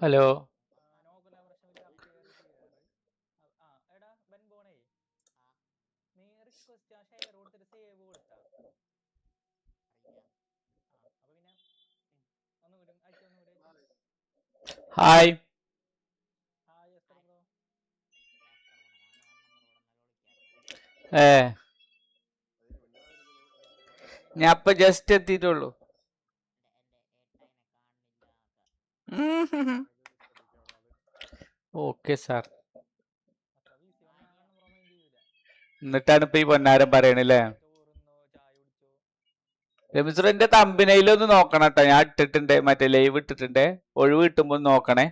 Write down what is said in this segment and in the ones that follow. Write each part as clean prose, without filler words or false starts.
Hello. Hi. ഏ ഞാൻ ഇപ്പൊ ജസ്റ്റ് എത്തിയിട്ടുള്ളൂ. Okay sir. എന്നിട്ടാണ് ഇപ്പൊ ഈ പൊന്നാരം പറയണല്ലേ. രമിസുറിന്റെ തമ്പിനയിലൊന്ന് നോക്കണം കേട്ടോ. ഞാൻ ഇട്ടിട്ടുണ്ട്, മറ്റേ ലൈവ് ഇട്ടിട്ടുണ്ട്. ഒഴിവ് കിട്ടുമ്പോ നോക്കണേ.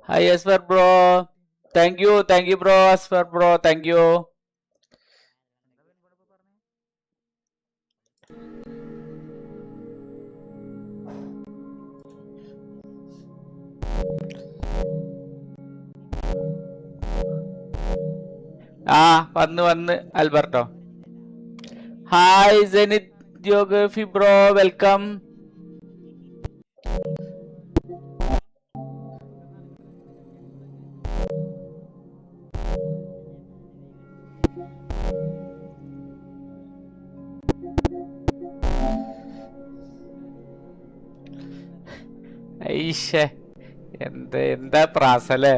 Hi Asfar bro. Thank you bro. Asfar bro thank you. ആ വന്ന് Alberto. Hi Zenith geography bro, welcome. ഐഷേ, എന്താ പ്രാസല്ലേ.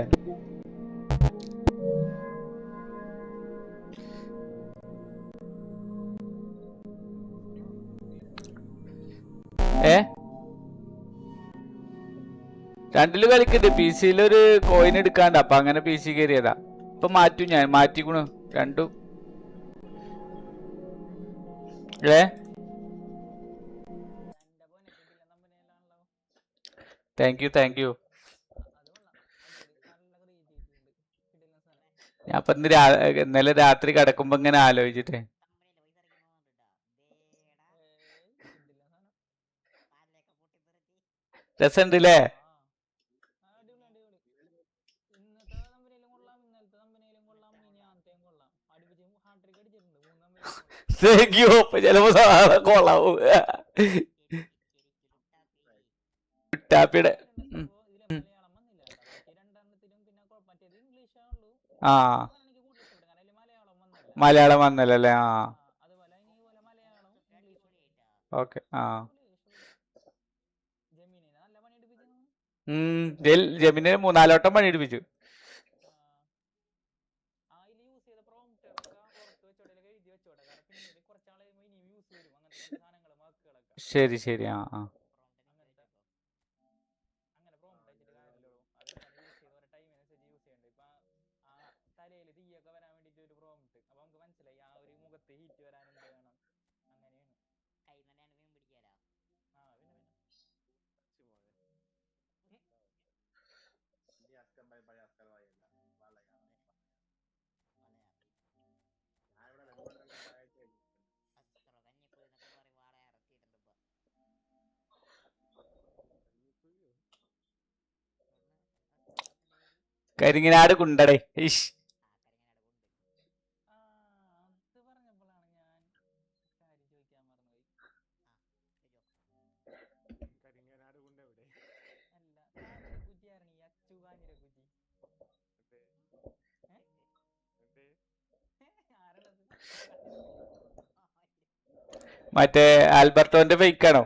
രണ്ടില് കളിക്കുന്നുണ്ട്. പി സിയിലൊരു കോയിൻ എടുക്കാണ്ട്, അപ്പൊ അങ്ങനെ പി സി കയറിയതാ. ഇപ്പൊ മാറ്റും, ഞാൻ മാറ്റിക്കണു രണ്ടും. Thank you. ഞാൻ ഇപ്പൊ ഇന്നലെ രാത്രി കിടക്കുമ്പോ ഇങ്ങനെ ആലോചിച്ചിട്ടേ. രസമുണ്ടല്ലേ. Thank you. ഇപ്പൊ ചിലപ്പോ സാധാരണ കൊള്ളാവും. ടാപ്പിയുടെ ആ മലയാളം വന്നല്ലേ. ആ ഓക്കെ. ആ ജമിനെ 3-4 വട്ടം പണിയെടുപ്പിച്ചു. ശരി. ആ ആ കരിങ്ങനാട് കുണ്ടടേ ഇഷ്. മറ്റേ ആൽബർട്ടോന്റെ ഫേക്കാണോ?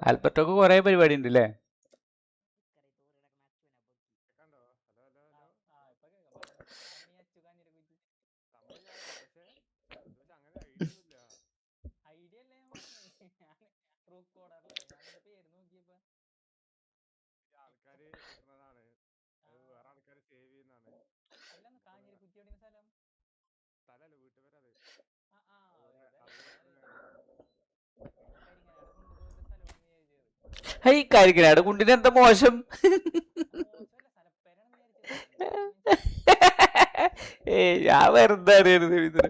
ആൽബർട്ടോക്ക് കൊറേ പരിപാടി ഉണ്ട് അല്ലേ? ഹൈ കരിങ്ങനാട് കുണ്ടിന് എന്താ മോശം? ഏയ് ഞാൻ വെറുതെ അറിയരുത് ഇതിന്.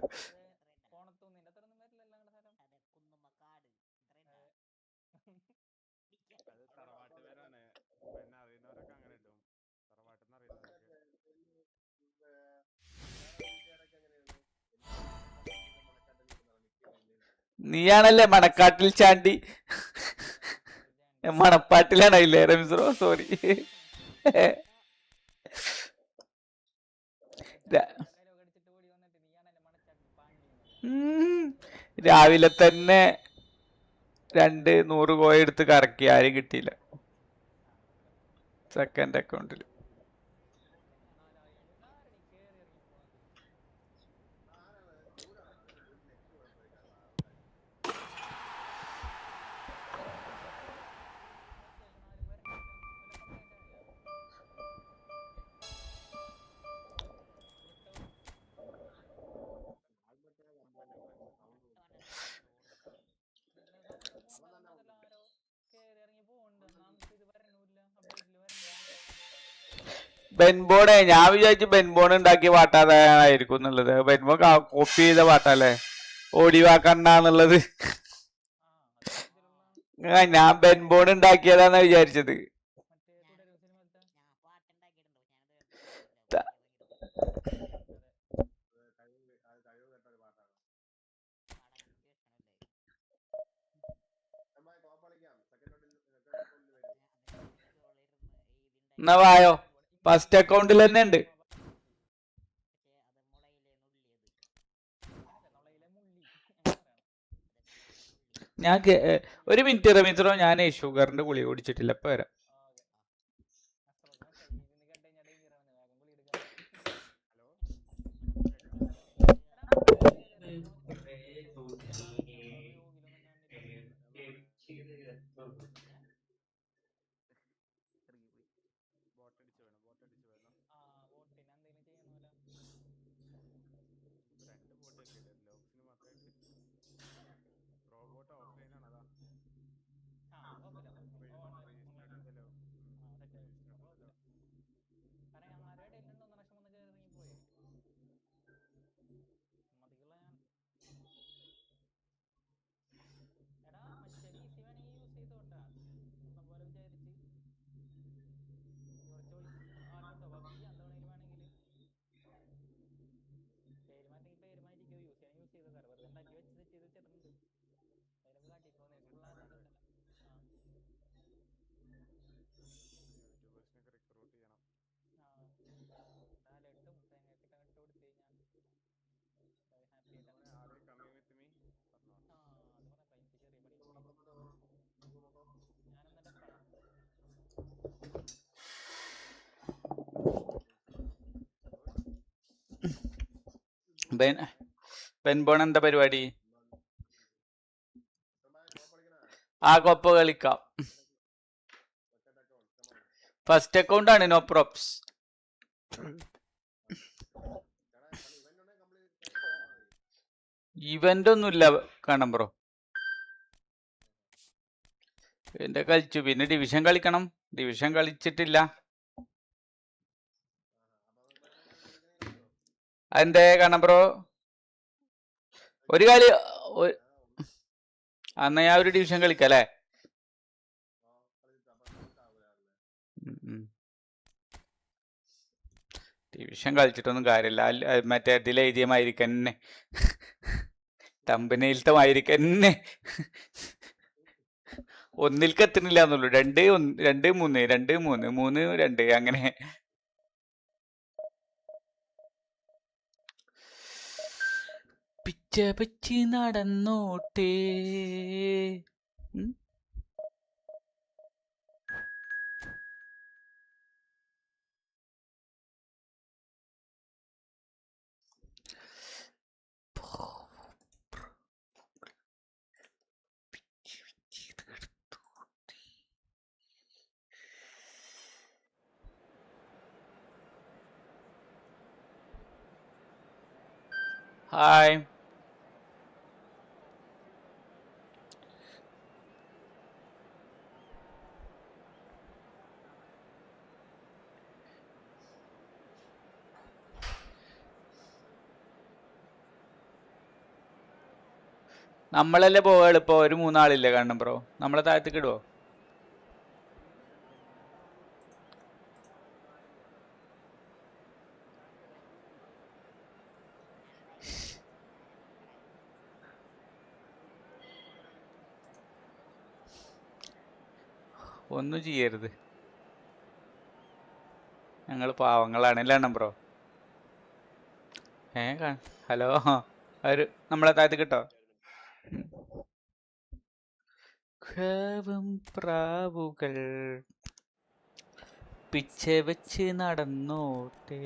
നീയാണല്ലേ മണക്കാട്ടിൽ ചാണ്ടി. മണപ്പാട്ടിലാണല്ലേ റംസറോ? സോറി. രാവിലെ തന്നെ 200 കോയ എടുത്ത് കറക്കി, ആരും കിട്ടിയില്ല സെക്കൻഡ് അക്കൗണ്ടിൽ. ബെൻബോണെ ഞാൻ വിചാരിച്ചു ബെൻബോൺ ഉണ്ടാക്കിയ പാട്ടാതായിരിക്കും എന്നുള്ളത്. ബെൻബോൺ കോപ്പി ചെയ്ത പാട്ടല്ലേ ഓടിവാക്കണ്ടെന്നുള്ളത്. ഞാൻ ബെൻബോൺ ഉണ്ടാക്കിയതാന്നാ വിചാരിച്ചത്. എന്നാ വായോ, ഫസ്റ്റ് അക്കൗണ്ടിൽ തന്നെ ഉണ്ട്. ഞാൻ ഒരു മിനിറ്റ് റമീത്രോ, ഞാൻ ഷുഗറിന്റെ ഗുളിക കുടിച്ചിട്ടില്ല, ഇപ്പൊ വരാം. ബെൻബോൺ എന്താ പരിപാടി? ആ കൊപ്പ കളിക്കാം. ഫസ്റ്റ് അക്കൗണ്ട് ആണ്, നോ പ്രോപ്സ്. ഇവന്റ് ഒന്നുമില്ല കാണാൻ ബ്രോ. എന്റെ കളിച്ചു, പിന്നെ ഡിവിഷൻ കളിക്കണം. ഡിവിഷൻ കളിച്ചിട്ടില്ല. അതെന്തേ കാണാൻ ബ്രോ? ഒരു കളി അന്ന് ഞാൻ ഒരു ഡിവിഷൻ കളിക്കല്ലേ. ഡിവിഷൻ കളിച്ചിട്ടൊന്നും കാര്യമില്ല. മറ്റേ ഇതിൽ എഴുതിയ മായിരിക്കന്നെ, തമ്പനയിലത്തെ മായിരിക്കന്നെ ഒന്നിൽക്ക് എത്തുന്നില്ല എന്നുള്ളൂ. 2-3 2-3 3-2 അങ്ങനെ. പിച്ച പറ്റി നടന്നോട്ടേ. ഹായ്. നമ്മളല്ലേ പോവാ എളുപ്പം. ഒരു 3 ആളില്ലേ കാണണം ബ്രോ? നമ്മളെ താഴത്തേക്ക് ഇടുവോ? ഒന്നും ചെയ്യരുത്, ഞങ്ങൾ പാവങ്ങളാണ്. എല്ലാം ബ്രോ. ഹലോ, ഒരു നമ്മളെ താഴത്ത് കിട്ടോ? പ്രാവുകൾ പിച്ച വെച്ച് നടന്നോട്ടെ.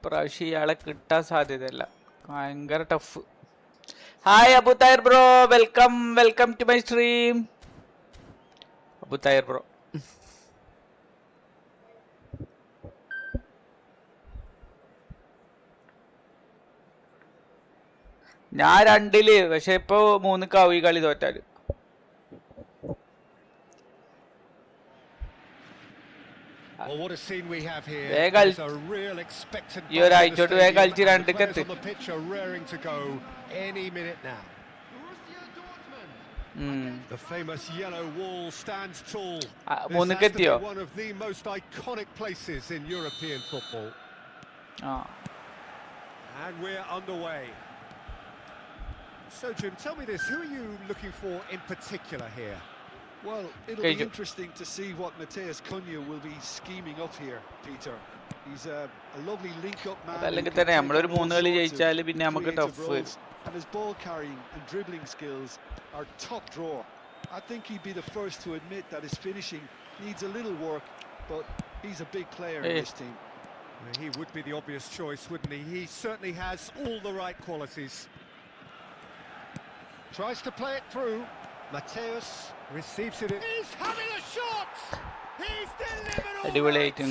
പ്രാവശ്യം ഇയാളെ കിട്ടാൻ സാധ്യതയല്ല, ഭയങ്കര tough. Hi Abu Tahir bro, welcome to my stream. Abu Tahir bro, ഞാൻ 2-ല്, പക്ഷെ ഇപ്പൊ 3-ക്കാവും ഈ കളി തോറ്റാല്. ഈ ഒരാഴ്ചോട്ട് വേഗം കളിച്ച് 2-ക്ക് എത്തി. 3-ക്ക് എത്തിയോ? So Jim, tell me this, who are you looking for in particular here? Well, it'll be interesting to see what Matheus Cunha will be scheming up here, Peter. He's a lovely link-up man. അല്ലെങ്കിൽ തന്നെ നമ്മളൊരു 3 കളി ജയിച്ചാൽ പിന്നെ നമുക്ക് tough. And his ball carrying and dribbling skills are top drawer. I think he'd be the first to admit that his finishing needs a little work, but he's a big player in this team. He would be the obvious choice, wouldn't he? He certainly has all the right qualities. Tries to play it through. Matheus receives it. He's having a shot. He's delivered. അടിപൊളിയായിട്ടും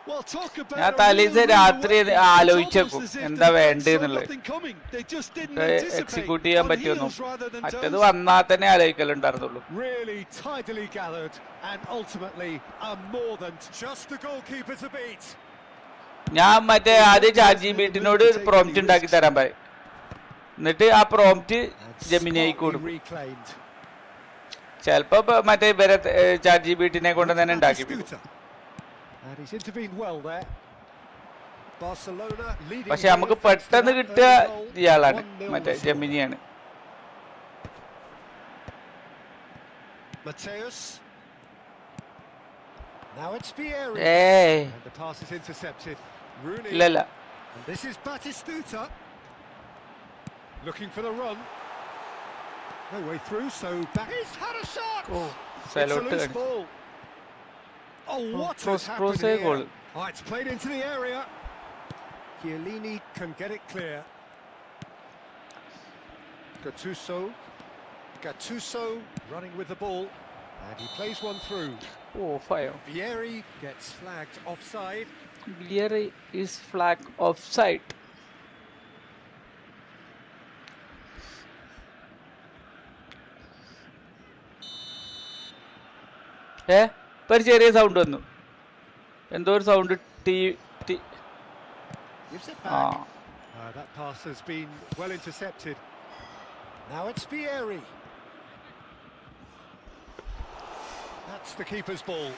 Well, talk about ഞാൻ തലേന്ന് രാത്രി ആലോചിച്ചേക്കും എന്താ വേണ്ടെന്നുള്ളത്, execute ചെയ്യാൻ പറ്റുമെന്നും. മറ്റത് വന്നാൽ തന്നെ ആലോചിക്കലുണ്ടായിരുന്നുള്ളൂ. Really tidily gathered and ultimately a more than just the goalkeeper to beat. ഞാൻ മറ്റേ ആദ്യം ChatGPT-നോട് പ്രോംപ്റ്റ് ഉണ്ടാക്കി തരാൻ പറയും, എന്നിട്ട് ആ പ്രോംപ്റ്റ് ജെമിനിക്ക് കൊടുക്കും. ചിലപ്പോ മറ്റേ ഇവരെ ChatGPT-നെ കൊണ്ട് തന്നെ ഉണ്ടാക്കി. പക്ഷെ നമുക്ക് പെട്ടെന്ന് കിട്ടുക ഇയാളാണ്, മറ്റേ ജെമിനിയാണ്. ഇല്ലല്ല, looking for the run. No way through, so back. He's had a shot. It's a loose ball. Oh, what has happened here? Oh, it's played into the area. Chiellini can get it clear. Gattuso running with the ball, And he plays one through. Oh, fire. Vieri gets flagged offside. Vieri is flag offside. ഇപ്പൊ ഒരു ചെറിയ sound വന്നു. എന്തോ ഒരു sound Gives it back. That pass has been well intercepted. Now it's Vieri. That's the keeper's ball.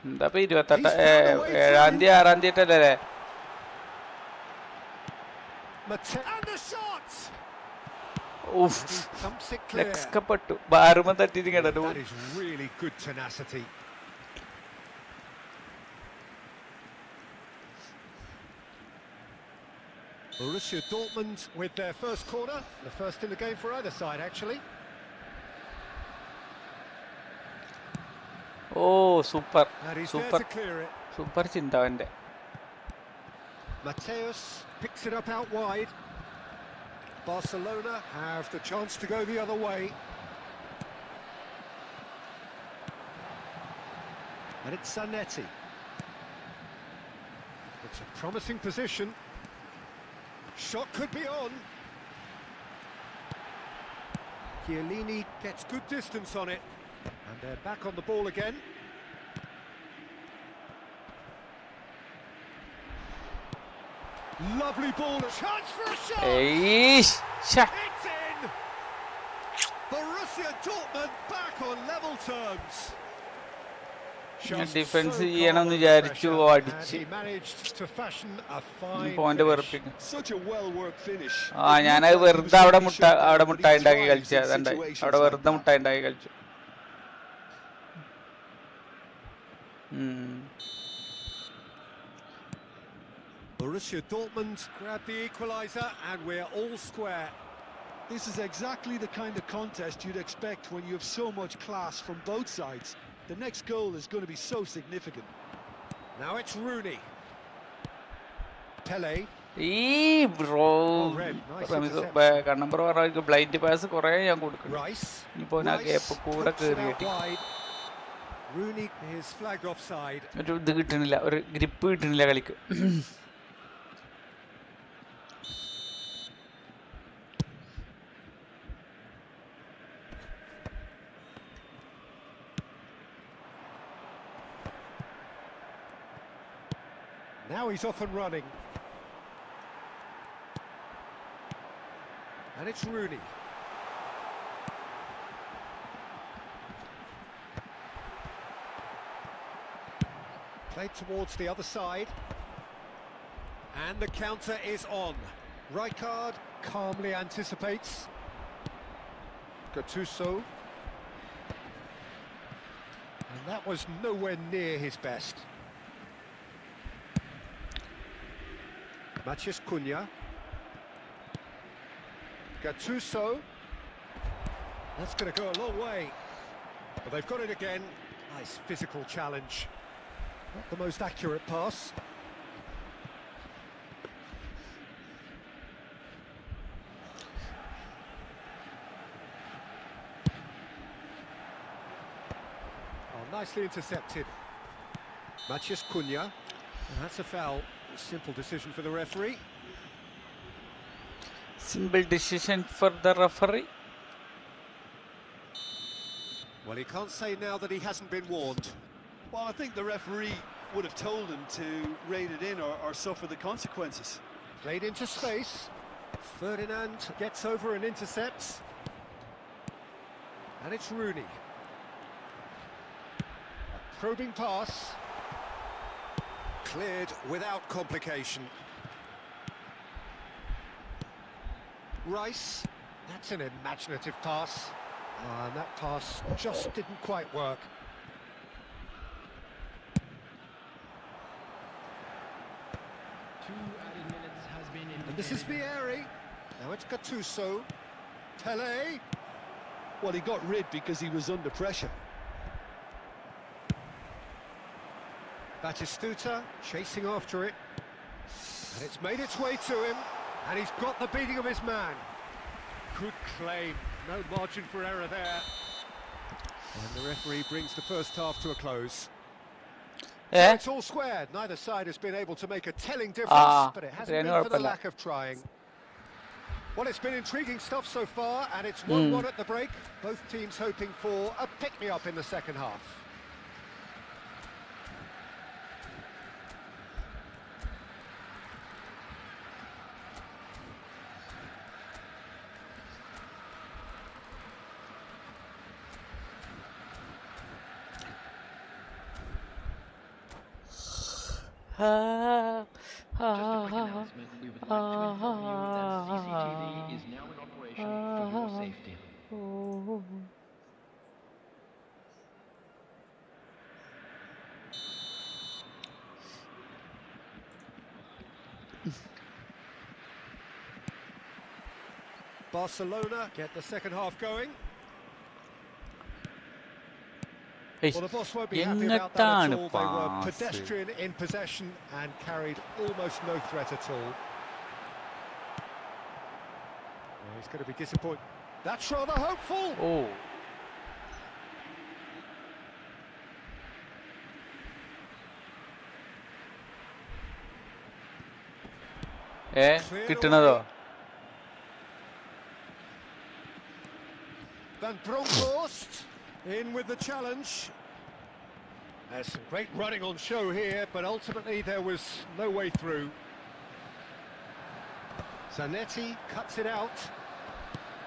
എന്താ 28 7-ാം തീയതി 6-ാം തീയതി അല്ലേ? And the shot. രക്ഷപ്പെട്ടു. ബാറുമ തട്ടിയിട്ട് കിടന്നു. That is really good tenacity. Borussia Dortmund with their first corner, the first in the game for either side actually. Super. And he's Super. there to clear it. Super ചിന്ത അവന്റെ. Mateus picks it up out wide. Barcelona have the chance to go the other way. And it's Zanetti. It's a promising position. Shot could be on. Chiellini gets good distance on it. And they're back on the ball again. Lovely ball, a chance for a shot! It's in! Borussia Dortmund back on level terms. Defence ചെയ്യണമെന്ന് വിചാരിച്ചു, അടിച്ച് point വെറുപ്പിക്കും. ഞാനത് വെറുതെ അവിടെ മുട്ടായി ഉണ്ടാക്കി കളിച്ചു. അതുണ്ടായി അവിടെ വെറുതെ മുട്ടായി ഉണ്ടാക്കി കളിച്ചു. Borussia Dortmund grab the equaliser and we're all square. This is exactly the kind of contest you'd expect when you have so much class from both sides. The next goal is going to be so significant. Now it's Rooney. Pele. Bro കണ്ണമ്പറ പറഞ്ഞ blind pass കുറെ ഞാൻ കൊടുക്കും. ഇപ്പൊ ഞാൻ gap കൂടെ കേറി കിട്ടി. Rooney is flagged offside. ഒരു ഇത് കിട്ടണില്ല, ഒരു ഗ്രിപ്പ് കിട്ടണില്ല കളിക്ക്. Now he's off and running. And it's Rooney. Played towards the other side. And the counter is on. Rijkaard calmly anticipates. Gattuso. And that was nowhere near his best. Matheus Cunha. Gattuso. That's going to go a long way. But they've got it again. Nice physical challenge. Not the most accurate pass. Oh, nicely intercepted. Matheus Cunha. And that's a foul. Simple decision for the referee. Simple decision for the referee. Well, he can't say now that he hasn't been warned. Well, I think the referee would have told him to rein it in or suffer the consequences. Played into space. Ferdinand gets over and intercepts. And it's Rooney. A probing pass. Cleared without complication. Rice, that's an imaginative pass. And that pass just didn't quite work. And this is Vieri. Now it's Gattuso. Pele. Well, he got rid because he was under pressure. Batistuta chasing after it, and it's made its way to him. And he's got the beating of his man. Good claim, no margin for error there. And the referee brings the first half to a close. So it's all squared. Neither side has been able to make a telling difference, but it hasn't been for the lack of trying. Well, it's been intriguing stuff so far, and it's 1-1 at the break. Both teams hoping for a pick-me-up in the second half. Just a quick announcement, we would like to inform you that CCTV is now in operation for your safety. Barcelona get the second half going. Well, the boss won't be happy about that at all. They were pedestrian in possession and carried almost no threat at all. Well, he's going to be disappointed. That's rather hopeful. Oh. കിട്ടണതോ? Van Bronckhorst in with the challenge. There's some great running on show here, but ultimately there was no way through. Zanetti cuts it out.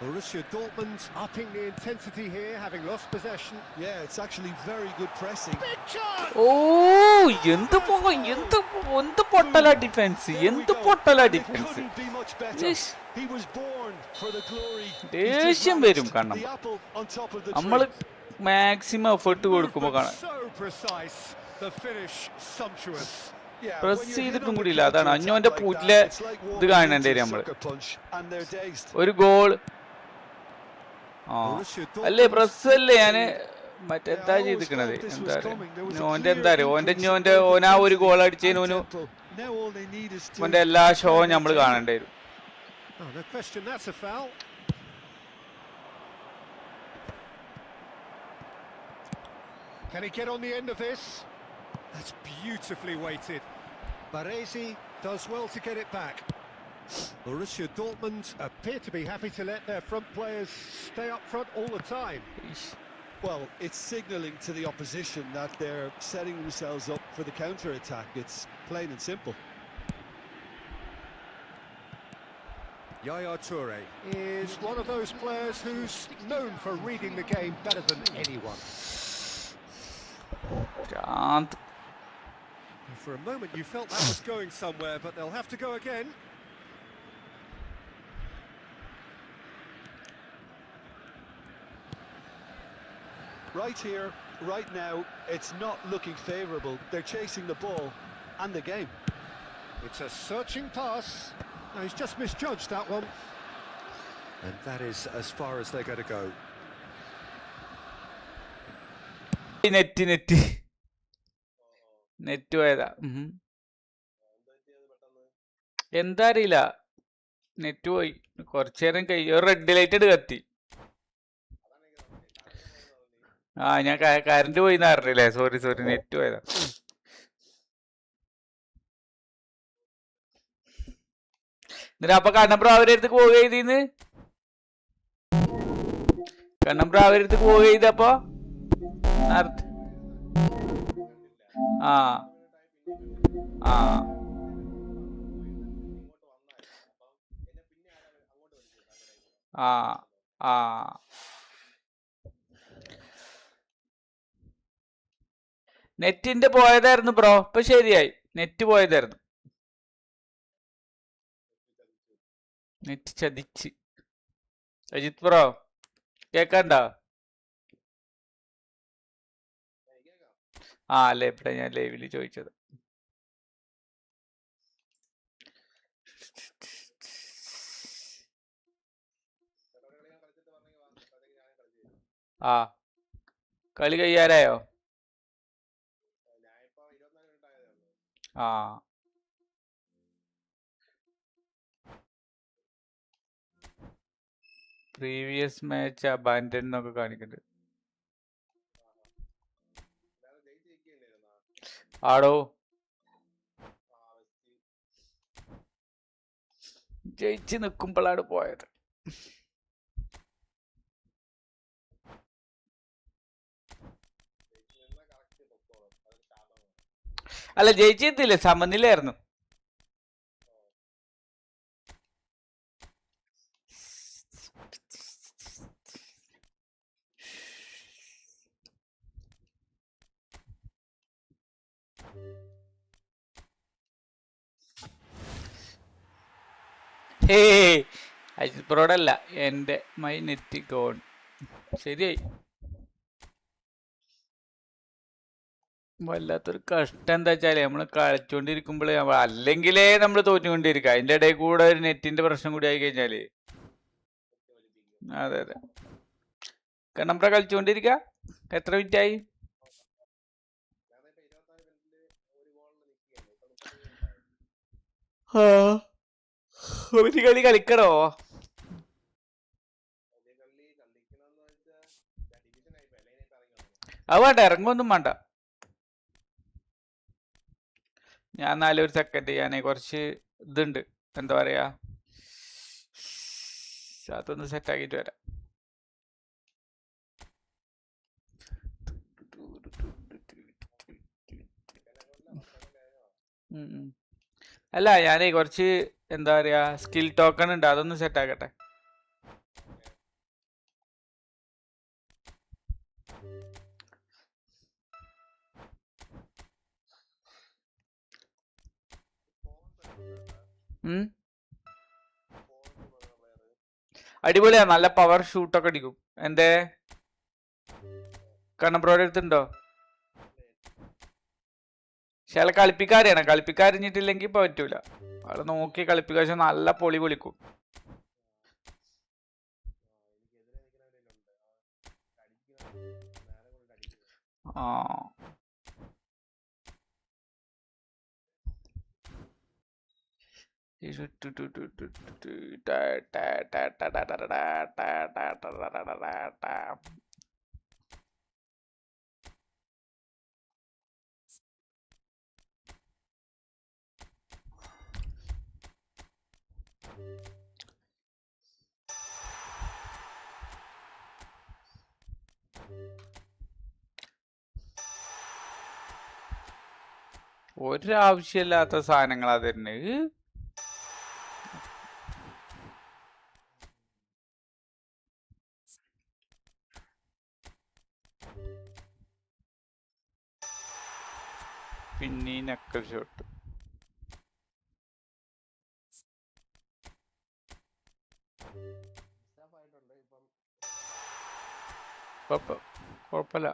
Borussia Dortmund upping the intensity here, having lost possession. Yeah, it's actually very good pressing. Big chance! Oh, എന്ത് പൊട്ടല defence, എന്ത് പൊട്ടല defence. Couldn't be much better. He was born for the glory. ദേഷ്യം വരും കാരണം The apple on top of the നമ്മൾ tree. Maximum effort കൊടുക്കുമ്പോ കാണാം. So precise, the finish sumptuous. Yeah, press when you're ചെയ്തിട്ടും hit on കൂടി the ഇല്ല. അതാണ് counter അഞ്ഞോന്റെ attack like പൂറ്റിലെ that, it's like ഇത് walking കാണണ്ടേ into a നമ്മള്. sucker punch and they're dazed. ഒരു ഗോൾ അല്ലേ, പ്രസ് അല്ലേ. ഞാന് മറ്റെന്താ ചെയ്തിക്കണത്, എന്താ ഓന്റെ എന്താ അറിയോ, ഓനാ ഒരു ഗോൾ അടിച്ചതിന് ഓന് ഓന്റെ എല്ലാ ഷോ നമ്മള് കാണേണ്ടി വരും. Oh, no question, that's a foul. Can he get on the end of this? That's beautifully weighted. Baresi does well to get it back. Borussia Dortmund appear to be happy to let their front players stay up front all the time. Well, it's signalling to the opposition that they're setting themselves up for the counter-attack. It's plain and simple. Yaya Toure is one of those players who's known for reading the game better than anyone. For a moment you felt that was going somewhere, but they'll have to go again. Right here, right now, it's not looking favourable. They're chasing the ball and the game. It's a searching pass. No, he's just misjudged that one. And that is as far as they're going to go. Net പോയതാ. എന്താ അറിയില്ല, net പോയി. കുറച്ചേരം red light കത്തി. ഞാൻ current പോയി അറിയില്ലേ. Sorry net പോയതാ. എന്നിട്ട് അപ്പൊ കണ്ണമ്പ്ര അവരടുത്ത് പോവുക ചെയ്തിന്ന്, കണ്ണമ്പ്ര അവരടുത്ത് പോവുക ചെയ്തപ്പോ ആ ആ ആ ആ നെറ്റിന്റെ പോയതായിരുന്നു ബ്രോ, ഇപ്പൊ ശരിയായി. നെറ്റ് പോയതായിരുന്നു, നെറ്റ് ചതിച്ച്. അജിത് ബ്രോ കേക്കണ്ട? ആ അല്ലേ, ഇവിടെ ഞാൻ ലൈവില് ചോദിച്ചത്. ആ കളി കഴിയാറായോ? ആ പ്രീവിയസ് മാച്ച് അബാൻഡൻ എന്നൊക്കെ കാണിക്കുന്നുണ്ട്. ആടോ ജയിച്ച് നിൽക്കുമ്പോഴാണ് പോയത്. അല്ല ജയിച്ചിട്ടില്ല, സമനിലായിരുന്നു. അജിത് ബ്രോഡല്ല, എൻ്റെ മൈ നെറ്റ് ഗോൺ. ശരിയായി. വല്ലാത്തൊരു കഷ്ടം എന്താ വെച്ചാല് നമ്മൾ കളിച്ചോണ്ടിരിക്കുമ്പോഴേ, അല്ലെങ്കിലേ നമ്മൾ തോറ്റുകൊണ്ടിരിക്കുക, അതിൻ്റെ ഇടയിൽ കൂടെ ഒരു നെറ്റിന്റെ പ്രശ്നം കൂടി ആയി കഴിഞ്ഞാല്. അതെ അതെ, കണ്ണമ്പ്ര കളിച്ചുകൊണ്ടിരിക്ക. എത്ര മിനിറ്റ് ആയി? ഒരു കളി കളിക്കണോ? അത് വേണ്ട, ഇറങ്ങൊന്നും വേണ്ട. ഞാൻ ഒരു സെക്കൻഡ്, ഞാൻ കുറച്ച് ഇതുണ്ട്, എന്താ പറയാ, അതൊന്ന് സെറ്റ് ആക്കിയിട്ട് വരാം. അല്ല ഞാനേ കുറച്ച് എന്താ പറയാ സ്കിൽ ടോക്കൺ ഉണ്ട്, അതൊന്ന് സെറ്റ് ആക്കട്ടെ. അടിപൊളിയാ, നല്ല പവർ ഷൂട്ടൊക്കെ അടിക്കും. എന്തേ കണ്ണപ്രോയുടെ അടുത്തുണ്ടോ? പക്ഷെ അയാളെ കളിപ്പിക്കാരെയാണ്, കളിപ്പിക്കാരിഞ്ഞിട്ടില്ലെങ്കിൽ ഇപ്പൊ പറ്റൂല. ആള് നോക്കി കളിപ്പിക്കുക, പക്ഷെ നല്ല പൊളി പൊളിക്കും. ആ ഒരാവശ്യമില്ലാത്ത സാധനങ്ങളാ തരുന്നത്. പിന്നെ നക്കൽ ഷോട്ട്. കുഴപ്പമില്ല.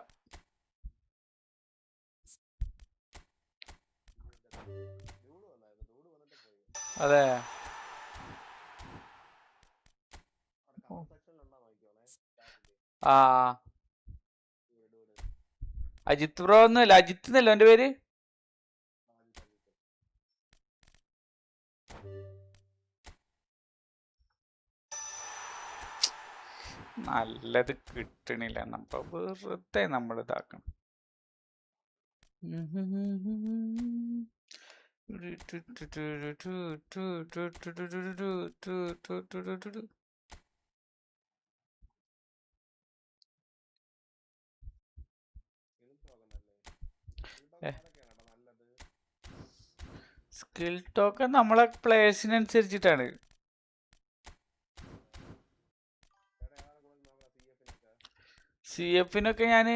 അതെ, ആ അജിത് ബ്രോ ഒന്നുമല്ല, അജിത്ത് എന്നല്ലോ എൻ്റെ പേര്. നല്ലത് കിട്ടണില്ല, നമ്മ വെറുതെ നമ്മൾ ഇതാക്കണം. സ്കിൽ ടോക്കൺ നമ്മളെ പ്ലേയേഴ്സിനനുസരിച്ചിട്ടാണ്. സി എഫിനൊക്കെ ഞാൻ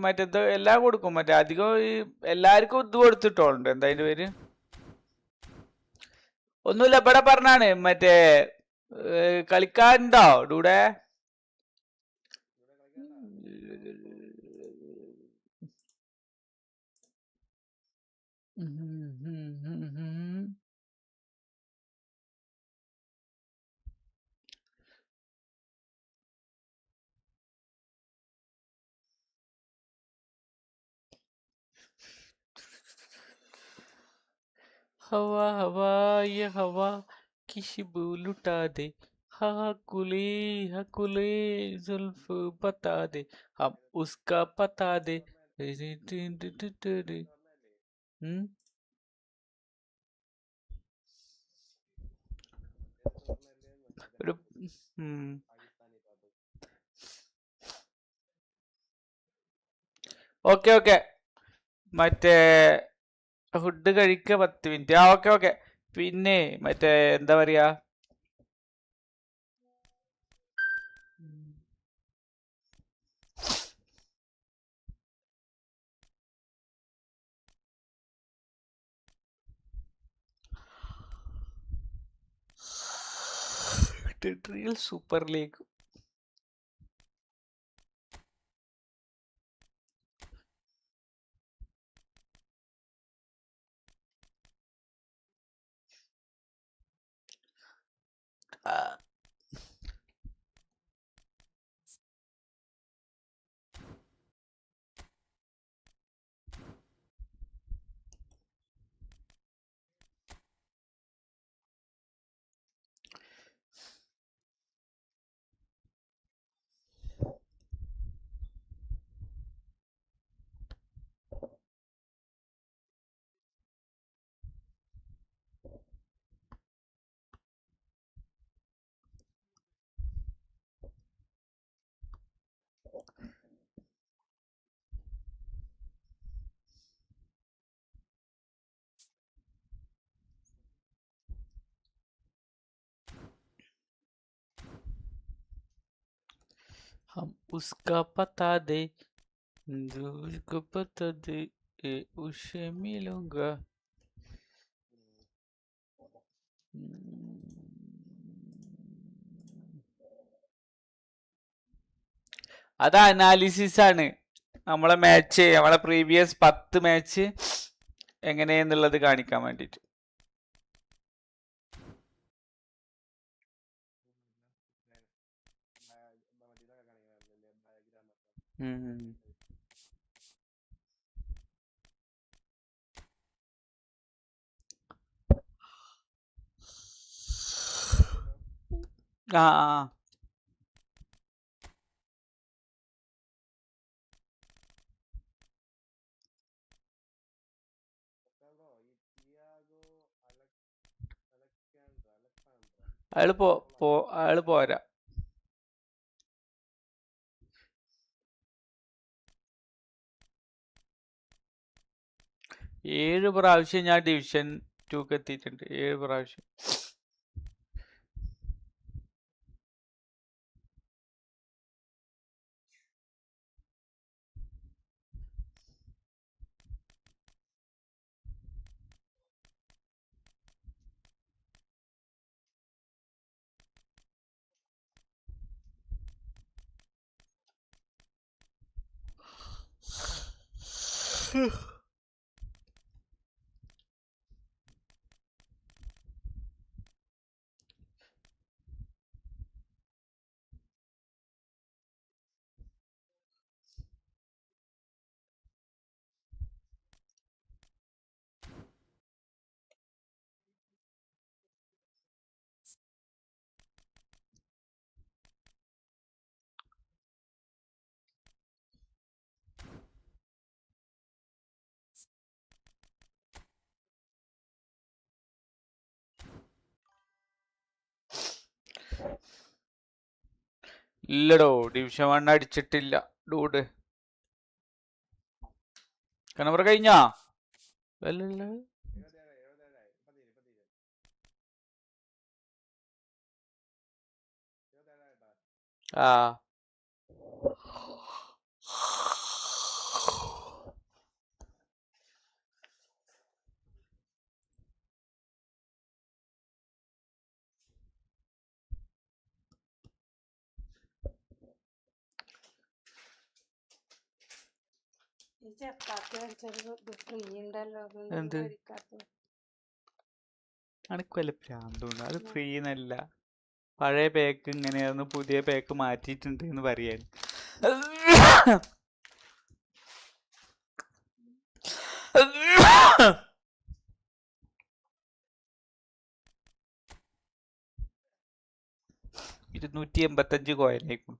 മറ്റേ എല്ലാം കൊടുക്കും, മറ്റേ അധികം ഈ എല്ലാവർക്കും ഇത് കൊടുത്തിട്ടോളുണ്ട്. എന്താ അതിന്റെ പേര്, ഒന്നുമില്ല, ഇവിടെ പറഞ്ഞാണ് മറ്റേ കളിക്കാരുണ്ടോ ഡൂടെ? हवा हवा ये हवा किसी लुटा दे, हकुले जुल्फ बता दे हम उसका पता दे ഒരു ഓക്കെ ഓക്കെ മറ്റേ ഫുഡ് കഴിക്ക 10 മിനിറ്റ്. ആ ഓക്കെ ഓക്കെ. പിന്നെ മറ്റേ എന്താ പറയാ, റിയൽ സൂപ്പർ ലീഗ് हम उसका पता दे उसको पता दे उसे मिलूंगा. അത് അനാലിസിസ് ആണ്. നമ്മളെ മാച്ച്, നമ്മളെ പ്രീവിയസ് 10 മാച്ച് എങ്ങനെയെന്നുള്ളത് കാണിക്കാൻ വേണ്ടിട്ട്. ആ അയാള് പോരാ. ഏഴ് പ്രാവശ്യം ഞാൻ ഡിവിഷൻ 2 എത്തിയിട്ടുണ്ട്. 7 പ്രാവശ്യം. ഇല്ലടോ, ഡിവിഷൻ 1 അടിച്ചിട്ടില്ല ഡൂഡ്. കണവർ കഴിഞ്ഞാ? ആ എന്ത് അനക്ക് വല്ല ഭ്രാന്തുണ്ട്? അത് ഫ്രീ എന്നല്ല, പഴയ പേക്ക് ഇങ്ങനെയായിരുന്നു, പുതിയ പേക്ക് മാറ്റിയിട്ടുണ്ട് എന്ന് പറയാൻ. 185 കോയിനായിരിക്കും.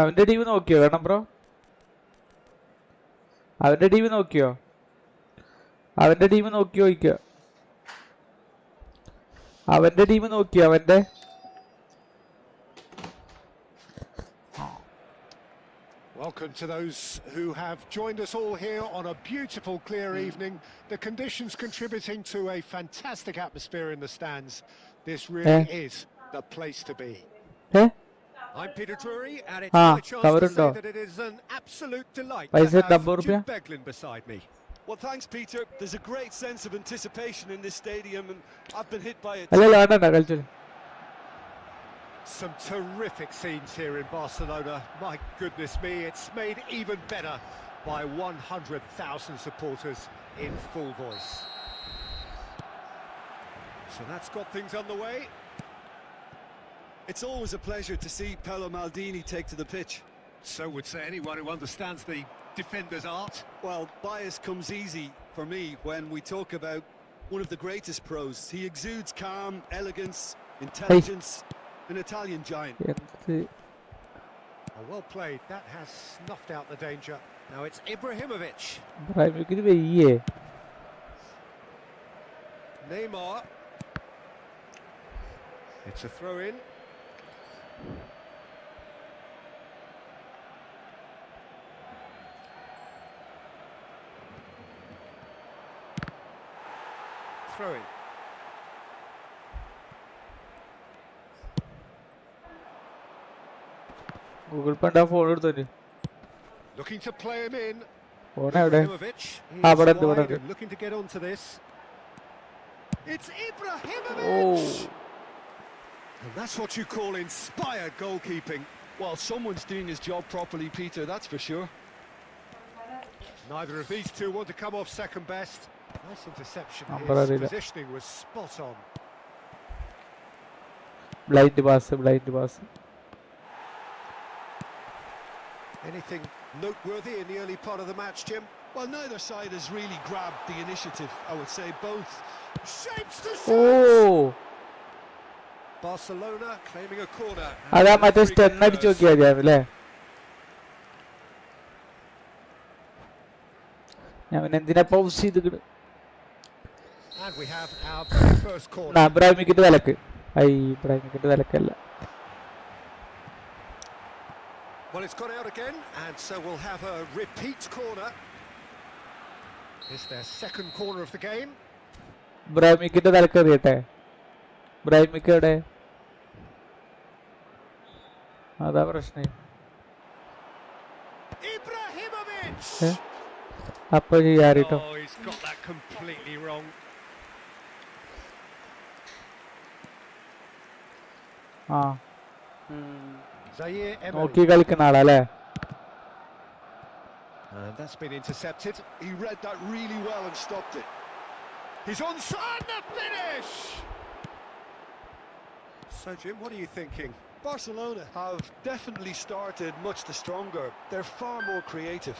അവന്റെ ടീം നോക്കിയോ വേണം ബ്രോ? അവന്റെ ടീം നോക്കിയോ? അവന്റെ ടീം നോക്കിയോ ചോദിക്കുക. അവന്റെ ടീം നോക്കിയോ? അവന്റെ Welcome to those who have joined us all here on a beautiful, clear evening. The conditions contributing to a fantastic atmosphere in the stands. This really is the place to be. I'm Peter Drury, and it's my chance to say that it is an absolute delight to have Jim Beglin beside me. Well, thanks, Peter. There's a great sense of anticipation in this stadium, and I've been hit by it. Some terrific scenes here in Barcelona. My goodness me, it's made even better by 100,000 supporters in full voice. So that's got things underway. It's always a pleasure to see Paolo Maldini take to the pitch. So would say anyone who understands the defender's art. Well, bias comes easy for me when we talk about one of the greatest pros. He exudes calm, elegance, intelligence, an Italian giant. Oh, well played. That has snuffed out the danger. Now it's Ibrahimovic. Neymar. It's a throw-in. Throw-in. Google Panda phone എടുത്തു. Looking to play him in. Phone എവിടെ? Looking to get onto this. It's Ibrahimovic. And that's what you call inspired goalkeeping. Well, someone's doing his job properly, Peter, that's for sure. Neither of these two want to come off second best. Nice interception. His positioning was spot on. Blind pass. Anything noteworthy in the early part of the match, Jim? Well, neither side has really grabbed the initiative, I would say. Both shapes to shoot. Barcelona claiming a corner. അതാ മറ്റേ സ്റ്റെൻ അടിച്ചു നോക്കിയാ അല്ലേ? ഞാൻ എന്തിനാ pause ചെയ്ത്? And we have our very first corner. ഇബ്രാഹിമിക്കിട്ട് വിലക്ക്. ഇബ്രാഹിമിക്കിട്ട് വിലക്കല്ല. Well, it's gone out again, and so we'll have a repeat corner. It's their second corner of the game. ഇബ്രാഹിമിക്കിട്ട് വിലക്ക് അറിയട്ടെ. ഇബ്രാഹിമിക്ക് എവിടെ? അതാ പ്രശ്നം. Ibrahimovic. അപ്പൊ ചെയ്യാറിട്ടോ. Oh, he's got that completely wrong. നോക്കി കളിക്കുന്ന ആളല്ലേ? And that's been intercepted. He read that really well and stopped it. He's onside the finish. So, Jim, what are you thinking? Barcelona have definitely started much the stronger. They're far more creative.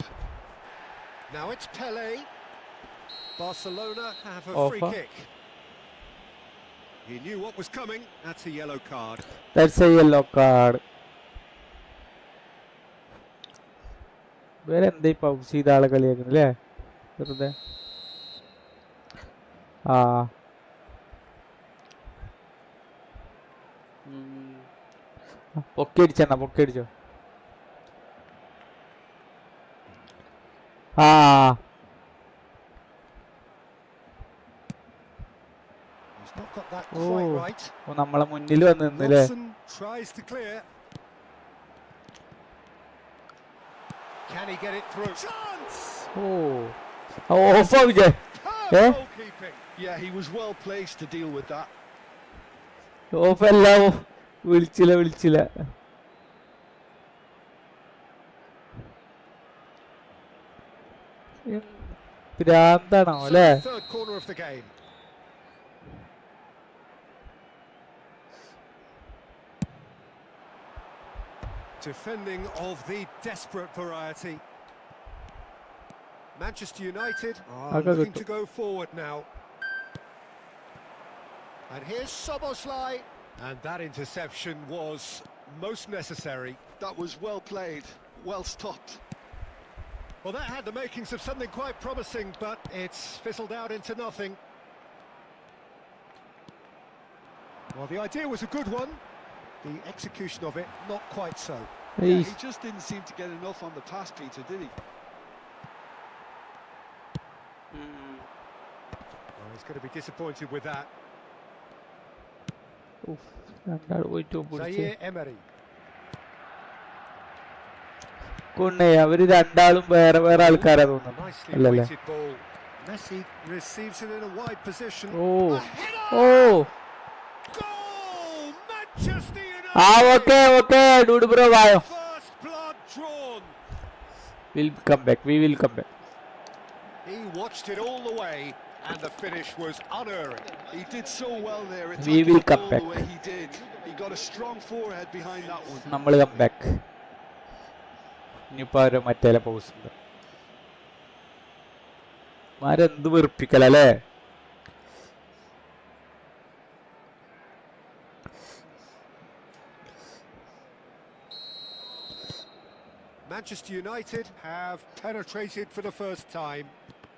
Now it's Pele. Barcelona have a free kick. He knew what was coming. That's a yellow card. That's a yellow card. വേറെ എന്തേ pause ചെയ്ത ആളെ കളിയാക്കുന്നില്ലേ വെറുതെ? പൊക്കി അടിച്ചോ. നമ്മളെ മുന്നിൽ വന്ന് നിന്നില്ലേ? Can he get it through? Chance! Off out. Yeah, he was well placed to deal with that. Off അല്ല, വിളിച്ചില്ല. ഭ്രാന്താണോ അല്ലേ? Third corner of the game. Defending of the desperate variety. Manchester United are looking to go forward now. And here's Soboslai. And that interception was most necessary. That was well played, well stopped. Well, that had the makings of something quite promising, but it's fizzled out into nothing. Well, the idea was a good one. The execution of it, not quite so. Yeah, he just didn't seem to get enough on the pass, Peter, did he? Well, he's going to be disappointed with that. Zaire Emery. അവര് രണ്ടാളും വേറെ വേറെ ആൾക്കാരാ തോന്നുന്നു Nicely അല്ലല്ലേ weighted ball. Messi receives it in a wide position. Oh A header! Oh Goal! Manchester United! Okay okay dude bro വായോ First blood drawn. Will come back we will come back He watched it all the way, and the finish was unerring. He did so well there. It We will the come goal back. the way he did. He got a strong forehead behind that one. നമ്മൾ come back ഇനിയിപ്പോ അവരെ മറ്റേ pause ഉണ്ട് മാരെന്ത് വെറുപ്പിക്കലല്ലേ Manchester United have penetrated for the first time.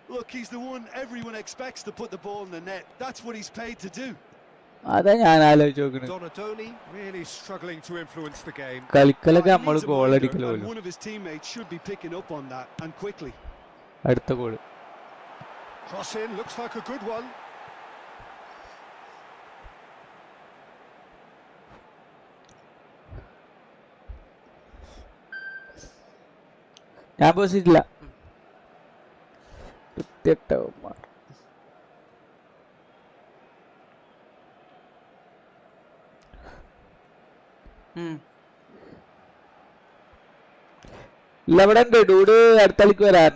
Look, he's the one everyone expects to put the ball in the net. That's what he's paid to do. അതാ ഞാൻ ആലോചിച്ച് നോക്കുന്നത് Donadoni really struggling to influence the game. കളിക്കലൊക്കെ He നമ്മൾ needs a goal blinder, അടിക്കലോ and one of his teammates should be picking up on that, and quickly. അടുത്ത goal Cross in, looks like a good one. ഞാൻ പോസിറ്റില്ല വൃത്തികെട്ടവന്മാർ ഇല്ല ഇവിടെ ഉണ്ട് dude അടുത്ത കളിക്ക് വരാൻ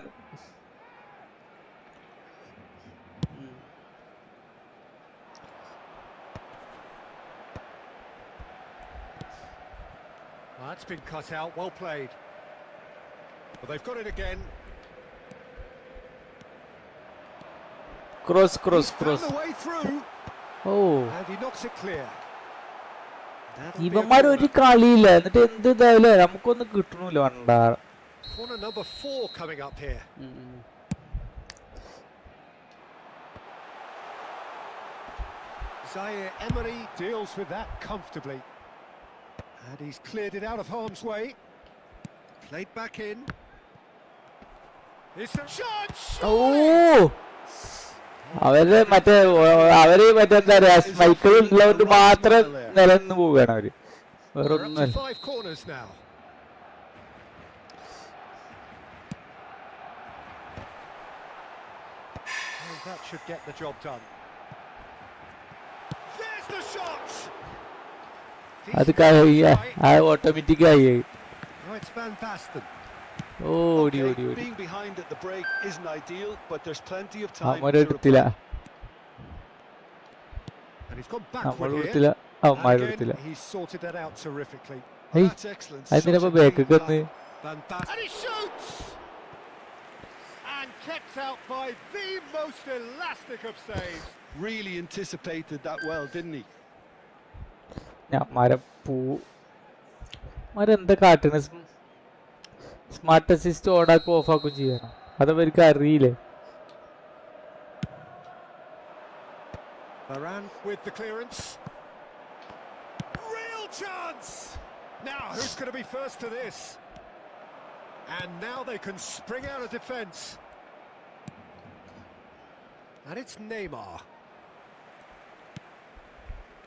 That's been cut out, well played. But they've got it again. Cross He's cross found cross the way through, oh and he knocks it clear. That'll be a ഇവന്മാർ ഒരു corner. കളിയില്ല എന്നിട്ട് എന്ത് ഇതായാലേ നമുക്കൊന്നും കിട്ടണില്ല വണ്ടാ Corner number 4 coming up here. Zaire Emery deals with that comfortably. And he's cleared it out of harm's way. Played back in. It's a shot! ഓ അവര് മറ്റേ അവര് മറ്റെന്താ പറയാ മൈക്കിൾ ഉള്ളതുകൊണ്ട് മാത്രം നിലനിന്ന് പോവുകയാണ് അവര് വേറെ We're up to ഒന്നുമല്ല 5 corners now. And that should get the job done. There's the shot! അത് ഓട്ടോമാറ്റിക് ആയി Oh, it's Van Basten. ഓ ഓടി Okay, ഓടി ഓടി being behind at the break isn't ideal, but there's plenty of time to അവന്മാരെടുത്തില്ല And he's gone നമ്മൾ backward here. കൊടുത്തില്ല And അവന്മാരെടുത്തില്ല again, he's sorted that out terrifically. reply. Hey, That's excellent. അതിനിപ്പോ Such a ബാക്കൊക്കെ clean ഒന്ന് tackle. Van Basten. And he shoots! And kept out by the most elastic of saves. Really anticipated that well, didn't he? ഞാൻ മരെന്താ കാട്ടണ smart assist ഓണാക്കും ഓഫാക്കും ചെയ്യണം അതവർക്ക് അറിയില്ലേ Varane with the clearance. Real chance! Now, who's going to be first to this? And now they can spring out of defence. And it's Neymar.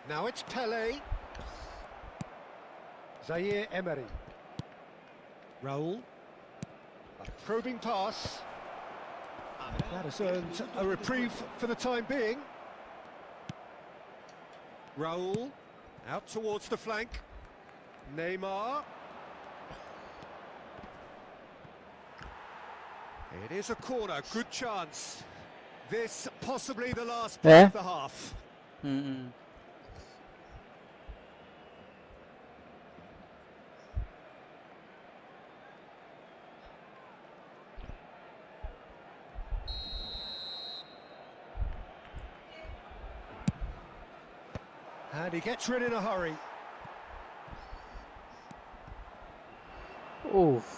Now it's Pele. Zaire Emery. Raul. A probing pass. That has earned a reprieve for the time being. Raul. Out towards the flank. Neymar. It is a corner, good chance. This possibly the last play of the half. And he gets rid in a hurry. Oof.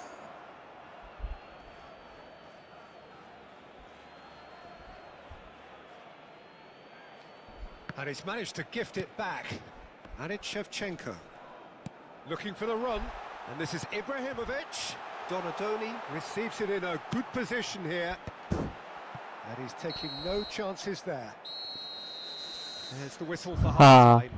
And he's managed to gift it back. And it's Shevchenko. Looking for the run. And this is Ibrahimovic. Donadoni receives it in a good position here. And he's taking no chances there. There's the whistle for half-time.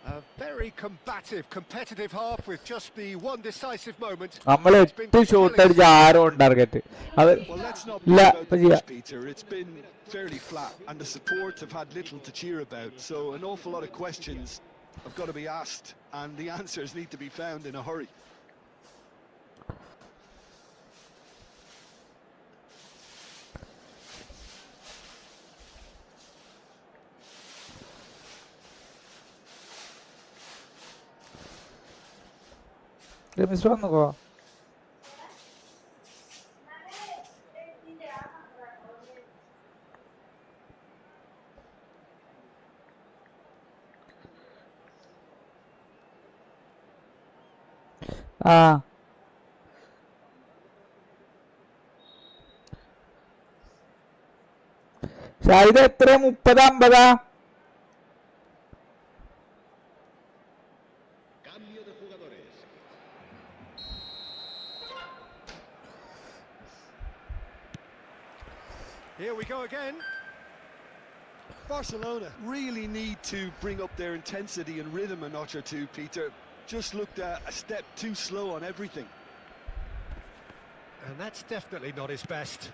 A very combative, competitive half with just the one decisive moment. നമ്മൾ 8 shot അടിച്ച 6 on target. Well, let's not be about the push, Peter. It's been fairly flat, and the supports have had little to cheer about. So an awful lot of questions have got to be asked, and the answers need to be found in a hurry. Mister വന്നോ? ആ ഷാഹിദ് എത്ര 30-50? Here we go again. Barcelona really need to bring up their intensity and rhythm a notch or two, Peter. Just looked a step too slow on everything. And that's definitely not his best.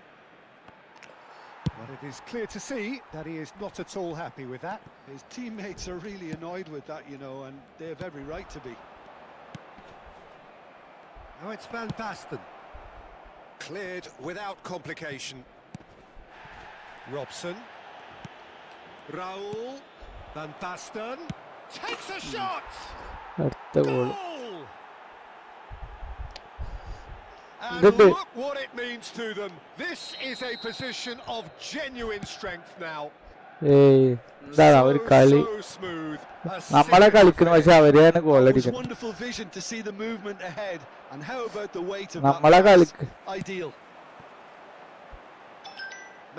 But it is clear to see that he is not at all happy with that. His teammates are really annoyed with that, you know, and they have every right to be. Now it's Van Basten. Cleared without complication. Robson. Raul. Van Basten. Takes a shot! Goal! And look what it means to them. This is a position of genuine strength now. So smooth. നമ്മളെ കളിക്കുന്നു പക്ഷെ അവരെയാണ് goal It was അടിക്കുന്നത്. wonderful vision to see the movement ahead, and how about the weight of നമ്മളെ that pass? കളിക്ക്. Ideal.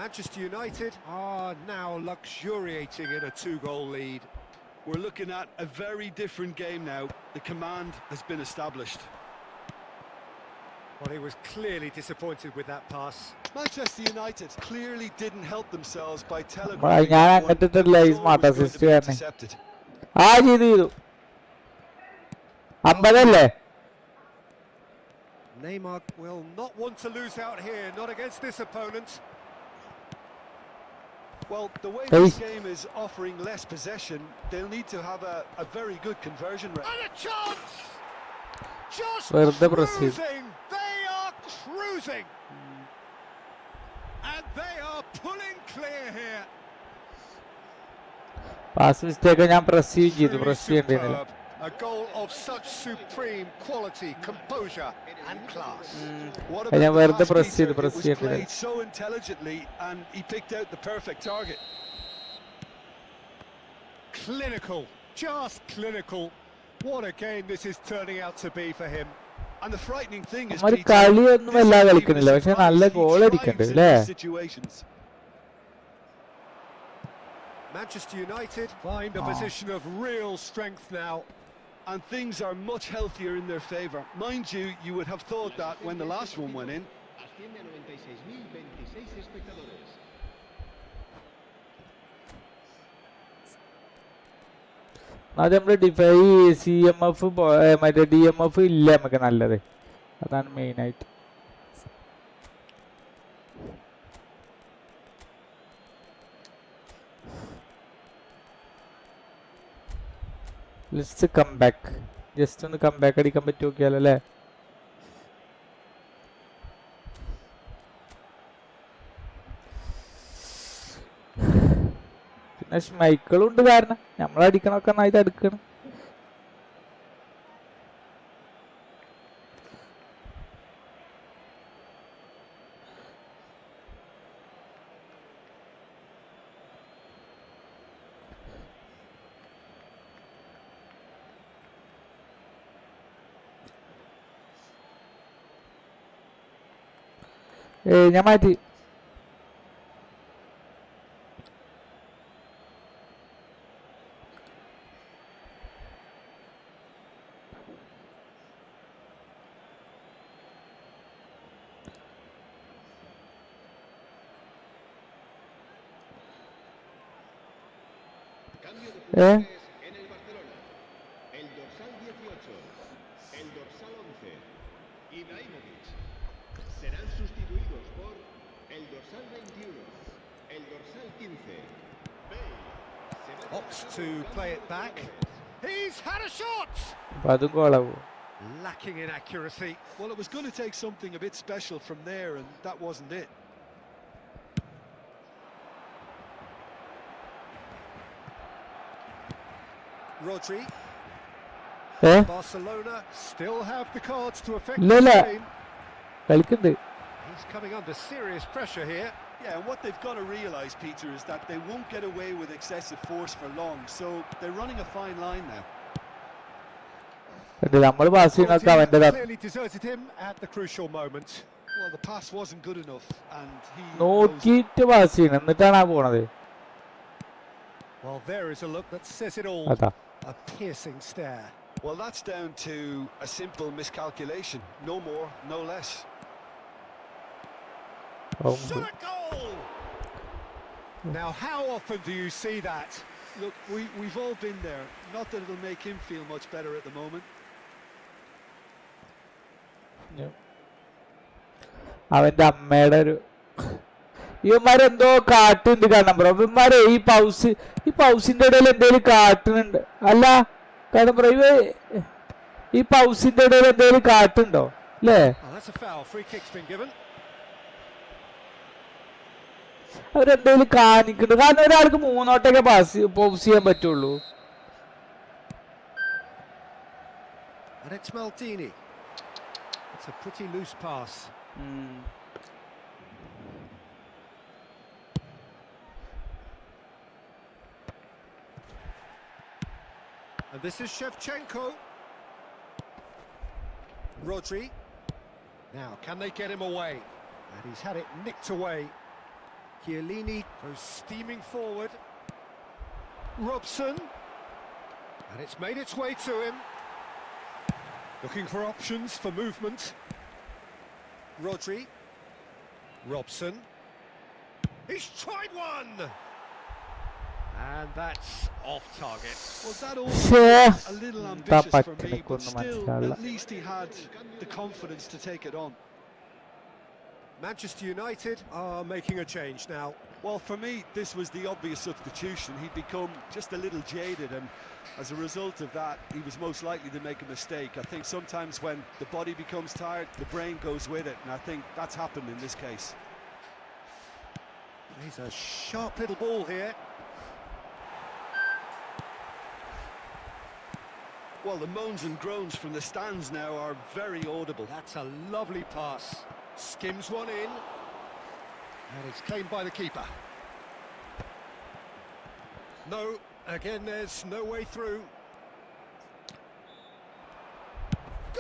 Manchester United are now luxuriating in a 2-goal lead. We're looking at a very different game now. The command has been established. Well, he was clearly disappointed with that pass. Manchester United clearly didn't help themselves by ഞാൻ telegraphing അങ്ങനത്തെ that live goal smart was going to assist be കാരണം intercepted. ആ ചെയ്തു 50 അല്ലേ? Neymar will not want to lose out here, not against this opponent. Well, the way Hey. this game is offering less possession, they'll need to have a very good conversion rate. And a chance! Just വെറുതെ press ചെയ്തു. cruising! They are cruising! And they are pulling clear here. Pass mistake ഞാൻ press ചെയ്തു Truly press ചെയ്യേണ്ടിയിരുന്നില്ല. superb. A goal of such supreme quality, composure and class. What ഞാൻ about വെറുതെ the pass, press Peter? ചെയ്തു It press was ചെയ്യേണ്ടില്ല. played so intelligently, and he picked out the perfect target. Clinical, just clinical. What a game this is turning out to be for him. And the frightening thing is, അവന്മാര് Peter, കളിയൊന്നും this എല്ലാ isn't even കളിക്കുന്നില്ല a പക്ഷെ surprise. നല്ല He goal thrives അടിക്കണ്ട് in അല്ലേ? these situations. Manchester United find a position of real strength now. And things are much healthier in their favour. Mind you, you would have thought that when the last one went in. Asciende a 96.026 espectadores. അത് നമ്മള് CMF മറ്റേ DMF ഇല്ല നമുക്ക് നല്ലത്. അതാണ് main ആയിട്ട്. Let's come back. Just ഒന്ന് come back അടിക്കാൻ പറ്റുമോ നോക്കിയാലോ അല്ലേ? പിന്നെ മൈക്കിളും ഉണ്ട് കാരണം നമ്മളടിക്കണൊക്കെ നന്നായിട്ട് അടുക്കണം. ഞാൻ മാറ്റി. Cambio de jugadores en el Barcelona. El dorsal 18, el dorsal 11, Ibrahimovic. Serán sustituidos por el dorsal 21, el dorsal 15, Bale. Opts to play it back. He's had a shot! അതും ഗോളാവും. Lacking in accuracy. Well, it was going to take something a bit special from there, and that wasn't it. Rodri. Barcelona still have the cards to affect No, the no. game. കളിക്കുന്നുണ്ട്. He's coming under serious pressure here. Yeah, and what they've got to realise, Peter, is that they won't get away with excessive force for long, so they're running a fine line now. നമ്മൾ pass ചെയ്യുന്നൊക്കെ അവന്റെ Clearly deserted him at the crucial moment. Well, the pass wasn't good enough, and he നോക്കിയിട്ട് pass ചെയ്യണം, എന്നിട്ടാണ് ആ പോണത്. Well, there is a look that says it all. അതാ. A piercing stare. Well, that's down to a simple miscalculation. No more, no less. Shot a goal! Now, how often do you see that? Look, we've all been there. Not that it'll make him feel much better at the moment. അവന്റെ അമ്മയുടെ ഒരു ഇവന്മാരെന്തോ കാട്ടുണ്ട് കാണാൻ bro. ഇവന്മാരെ ഈ പൗസിന്റെ ഇടയിൽ എന്തേലും കാട്ടുന്നുണ്ട്. അല്ല കാരണം ബ്രോ, ഈ പൗസിന്റെ ഇടയിൽ എന്തേലും കാട്ടുണ്ടോ അല്ലേ? That's a foul. Free kick's been given. അവരെന്തേലും കാണിക്കുന്നുണ്ട്. കാരണം ഒരാൾക്ക് മൂന്നോട്ടൊക്കെ പൗസ് ചെയ്യാൻ പറ്റുള്ളൂ. And it's Maldini. It's a pretty loose pass. And this is Shevchenko. Rodri. Now, can they get him away? And he's had it nicked away. Chiellini goes steaming forward. Robson. And it's made its way to him. Looking for options for movement. Rodri. Robson. He's tried one! And that's off target. Well, that all a little ambitious for me, but still, at least he had the confidence to take it on. Manchester United are making a change now. Well, for me, this was the obvious substitution. He'd become just a little jaded, and as a result of that, he was most likely to make a mistake. I think sometimes when the body becomes tired, the brain goes with it, and I think that's happened in this case. He's a sharp little ball here. Well, the moans and groans from the stands now are very audible. That's a lovely pass. Skims one in. And it's claimed by the keeper. No, again there's no way through.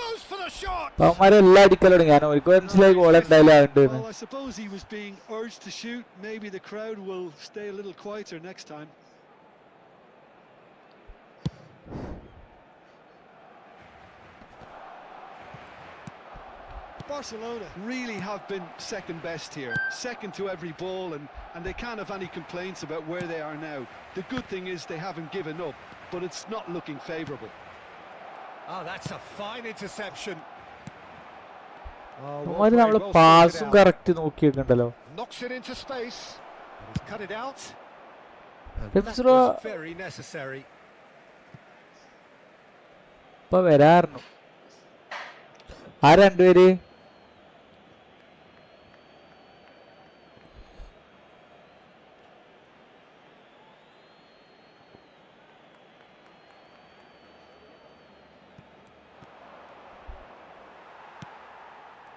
Goes for the shot! അവന്മാരെല്ലാം അടിക്കൽ തുടങ്ങി. ഞാൻ ഒരു മനസ്സിലായി goal എന്തായാലും ആവുന്നുണ്ട്. Well, I suppose he was being urged to shoot. Maybe the crowd will stay a little quieter next time. Barcelona really have been second best here, second to every ball, and they can't have any complaints about where they are now. The good thing is they haven't given up, but it's not looking favourable. Oh, that's a fine interception. അവന്മാര് നമ്മള് പാസും correct നോക്കിയൊക്കെണ്ടല്ലോ. Knocks it into space. He's cut it out. That was very necessary. ഇപ്പൊ വരാറുന്നു ആ രണ്ടുപേര്.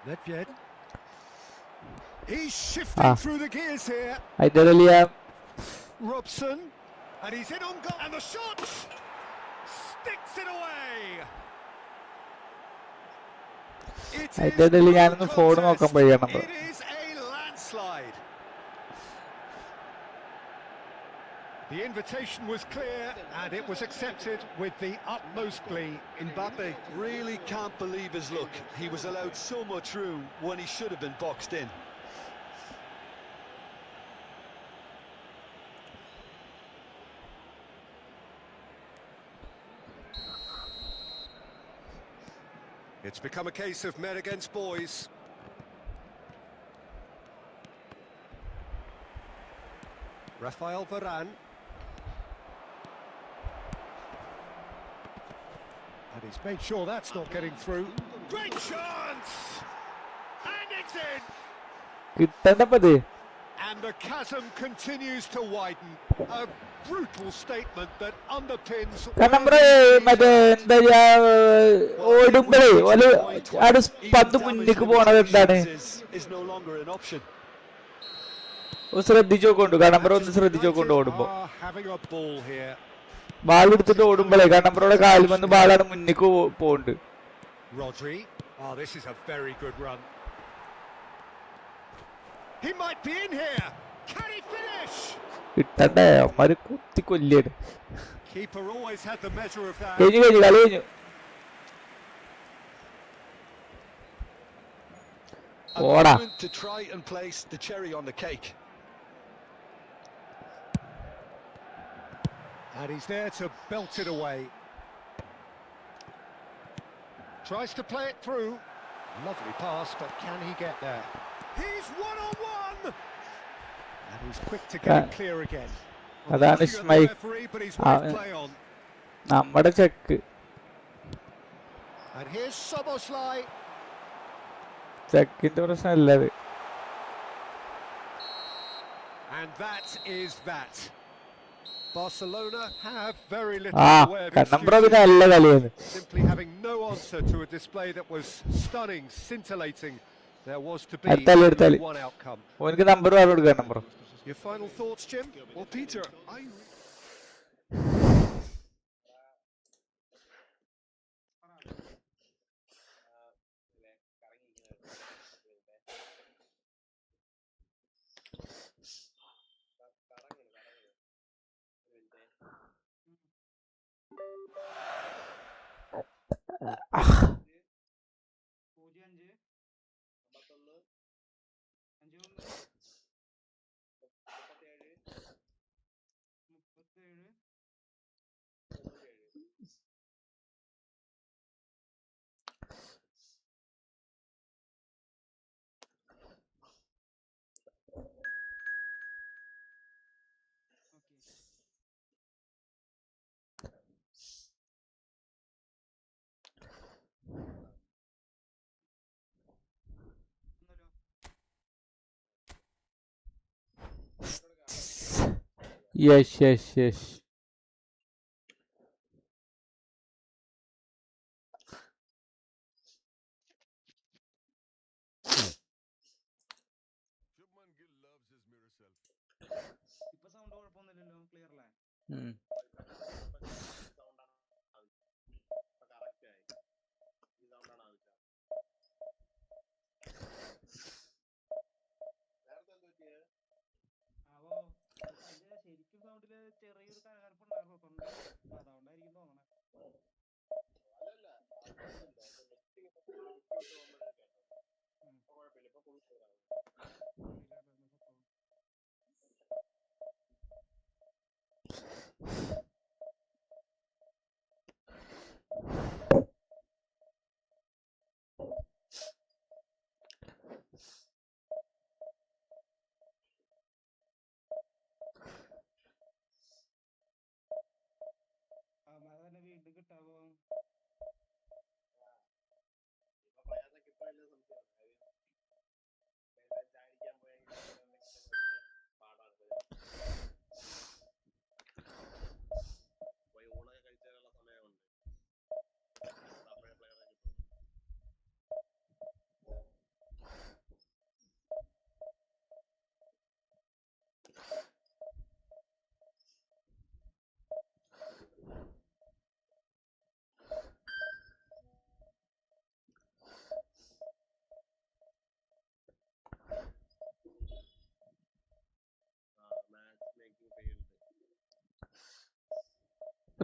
Nedved. He's shifting through the gears here. അതിന്റെ ഇടയില് Robson, and he's in on goal, and the shot sticks it away. അതിന്റെ ഇടയില് ഞാനൊന്ന് phone നോക്കാൻ പോയാണ്. It is a The invitation was clear and it was accepted with the utmost glee. Mbappe really can't believe his luck. He was allowed so much room when he should have been boxed in. It's become a case of men against boys. Rafael Varane. And he's made sure that's not getting through. Great chance! And it's in! കിട്ടണ്ടപ്പത്. And the chasm continues to widen. A brutal statement that underpins... കാരണം നമ്മുടെ മറ്റേ എന്താ ഓടുമ്പോഴേ ഒരു അവിടെ പന്ത് മുന്നിക്ക് പോണത് എന്താണ്? ശ്രദ്ധിച്ചു നോക്കൊണ്ടു. കടമ്പറ ഒന്ന് ശ്രദ്ധിച്ചു നോക്കൊണ്ട് ഓടുമ്പോ ബാൾ എടുത്തിട്ട് ഓടുമ്പോഴേ കടമ്പറയുടെ കാലിൽ വന്ന് ബാളാണ് മുന്നിക്ക് പോണ്ട്. കിട്ടണ്ടേ അമ്മര് കുത്തി കൊല്ലിയാണ്. കഴിഞ്ഞു കളി കഴിഞ്ഞു. ഓടാ. And he's there to belt it away. Tries to play it through. Lovely pass, but can he get there? He's one-on-one! And he's quick to get it clear again. അതാണ് ഇസ്മായിൽ നമ്മുടെ check. And here's Soboslai. ചെക്കിന്റെ പ്രശ്നമല്ലത്. And that is that. Barcelona have very little excuses. Simply having no answer to a display that was stunning, scintillating. There was to be one outcome. Your final thoughts, Jim? Well, Peter, yes.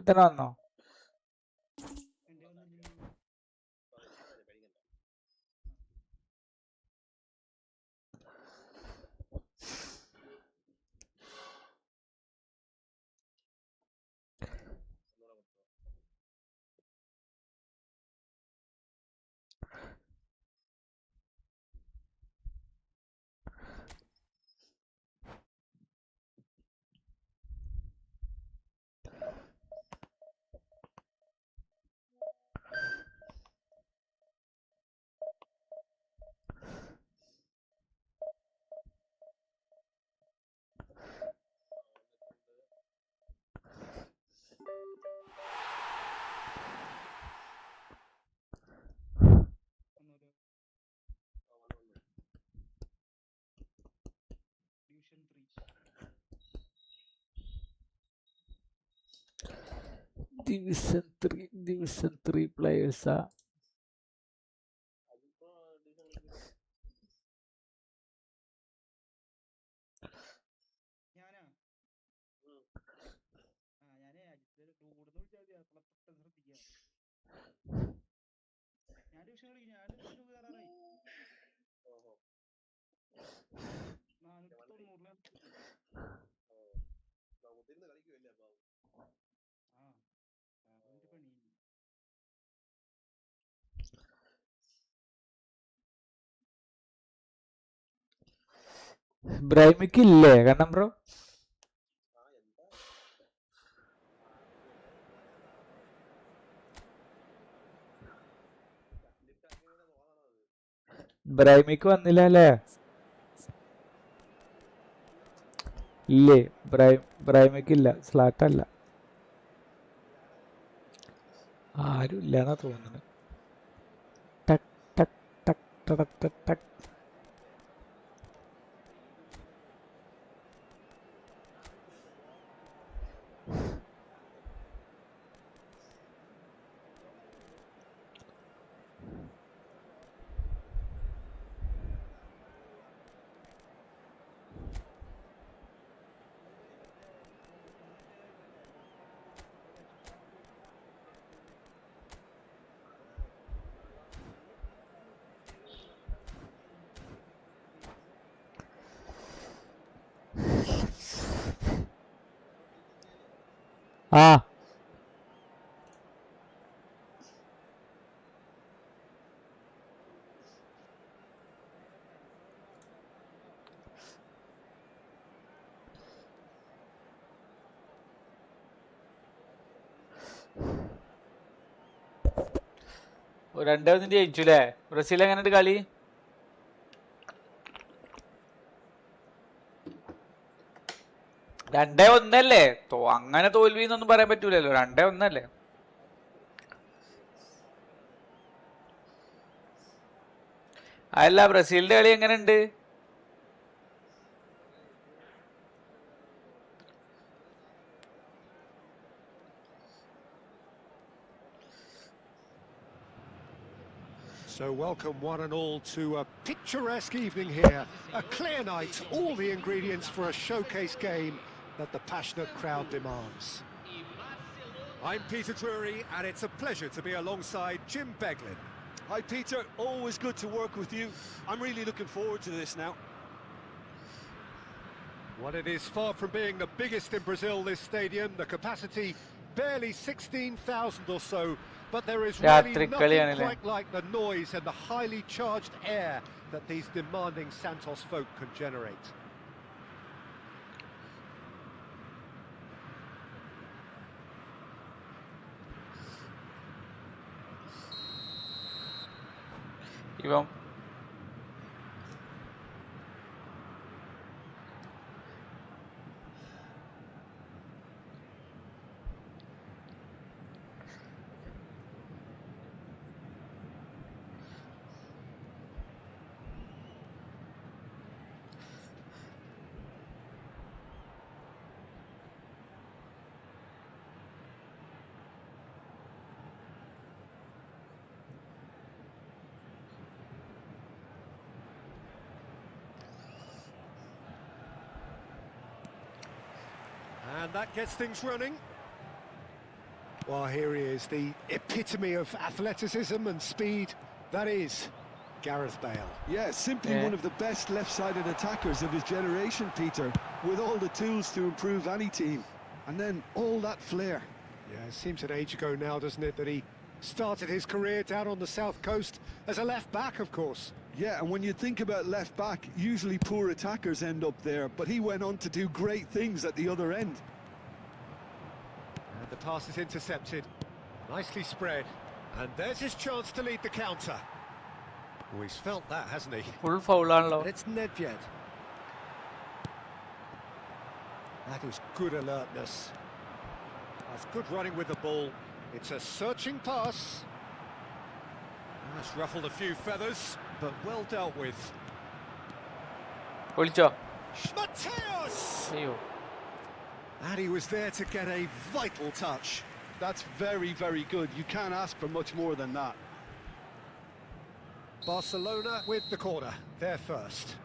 തന്നെ വന്നോ? Division 3 players. ബ്രൈമിക്കില്ലേ കാരണം bro? ബ്രൈമിക്ക് വന്നില്ല അല്ലേ? ഇല്ലേ, ബ്രൈമിക്കില്ല, സ്ലാട്ടല്ല, ആരും ഇല്ലെന്നാ തോന്നുന്നത്. ടക് ടക് ടക് ടക് ടക് ടക്. ആ രണ്ടേ ഒന്നിന്റെ ജയിച്ചുല്ലേ? ബ്രസീൽ എങ്ങനെയുണ്ട് കളി? രണ്ടേ ഒന്നല്ലേ? അങ്ങനെ തോൽവി എന്നൊന്നും പറയാൻ പറ്റൂലല്ലോ, 2-1 അതല്ല, ബ്രസീലിന്റെ കളി എങ്ങനെയുണ്ട്? So welcome one and all to a picturesque evening here. A clear night, all the ingredients for a showcase game that the passionate crowd demands. I'm Peter Drury and it's a pleasure to be alongside Jim Beglin. Hi Peter, always good to work with you. I'm really looking forward to this now. Well, it is far from being the biggest in Brazil, this stadium. The capacity barely 16,000 or so, but there is really nothing quite like the noise and the highly charged air that these demanding Santos folk can generate. ഇവൻ And that gets things running. Well, here he is, the epitome of athleticism and speed. That is Gareth Bale. Yeah, simply Yeah. one of the best left-sided attackers of his generation, Peter, with all the tools to improve any team. And then all that flair. Yeah, it seems an age ago now, doesn't it, that he started his career down on the south coast as a left-back, of course. Yeah, and when you think about left-back, usually poor attackers end up there, but he went on to do great things at the other end. And the pass is intercepted. Nicely spread. And there's his chance to lead the counter. Oh, he's felt that, hasn't he? Full foul ആണല്ലോ. And it's Nedved. That was good alertness. That's good running with the ball. It's a searching pass. That's ruffled a few feathers, but well dealt with. വിളിച്ചോ? Mateus! അയ്യോ. And he was there to get a vital touch. That's very, very good. You can't ask for much more than that. Barcelona with the corner. They're first.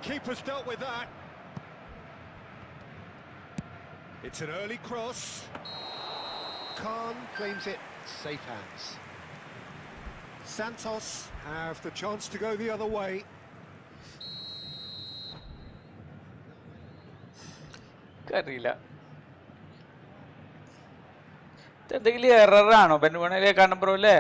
Keeper's dealt with that. It's an early cross. Khan claims it. Safe hands. Santos have the chance to go the other way. അറിയില്ല. എന്തെങ്കിലും എററാണോ ബെൻവണിലെ കാണുമ്പോ അല്ലേ?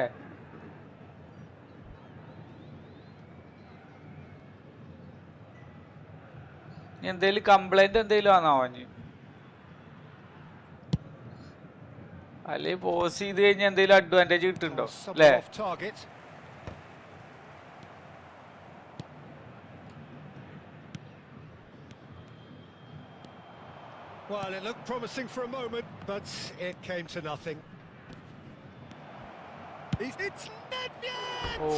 എന്തേലും complaint എന്തേലും ആണോ അവന്? അല്ലെ pose ചെയ്ത് കഴിഞ്ഞാൽ എന്തെങ്കിലും അഡ്വാൻറ്റേജ് കിട്ടുന്നുണ്ടോ അല്ലേ? Off target. Well, it looked promising for a moment, but it came to nothing. It's Nedved! Oh,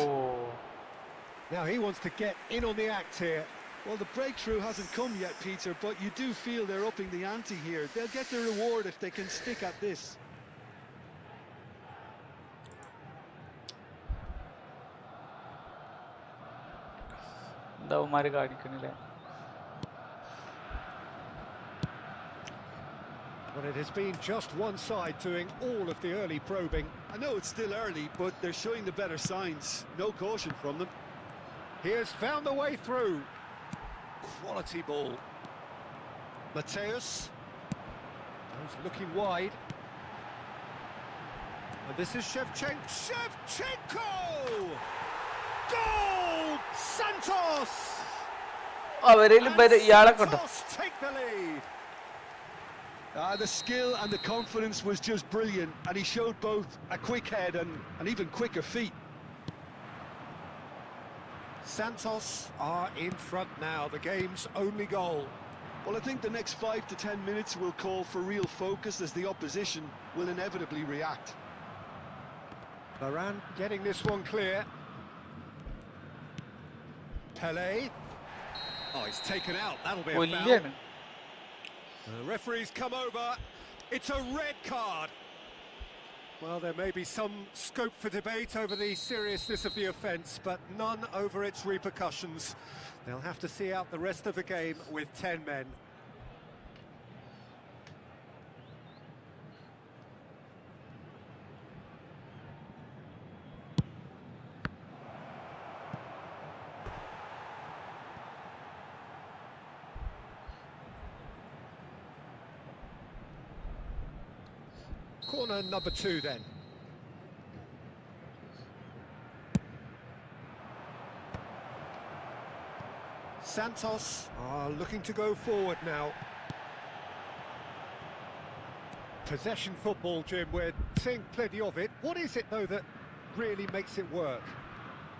Now he wants to get in on the act here. Well, the breakthrough hasn't come yet, Peter, but you do feel they're upping the ante here. They'll get their reward if they can stick at this. എന്താ അവന്മാര് കാണിക്കണില്ലേ? But it has been just one side doing all of the early probing. I know it's still early, but they're showing the better signs. No caution from them. He has found the way through. Quality ball. Mateus. He's looking wide. And this is Shevchenko! Goal! Santos! അവരിൽ ഇയാളെ കണ്ടോ? Santos take the lead. The skill and the confidence was just brilliant, and he showed both a quick head and even quicker feet. Santos are in front now, the game's only goal. Well, I think the next 5 to 10 minutes will call for real focus as the opposition will inevitably react. Varane getting this one clear. Pele. Oh, he's taken out. That'll be a foul. കൊല്ലാണ്. The referee's come over. It's a red card. Well, there may be some scope for debate over the seriousness of the offence, but none over its repercussions. They'll have to see out the rest of the game with 10 men. Corner number 2 then. Santos are looking to go forward now. Possession football, Jim, we're seeing plenty of it. What is it, though, that really makes it work?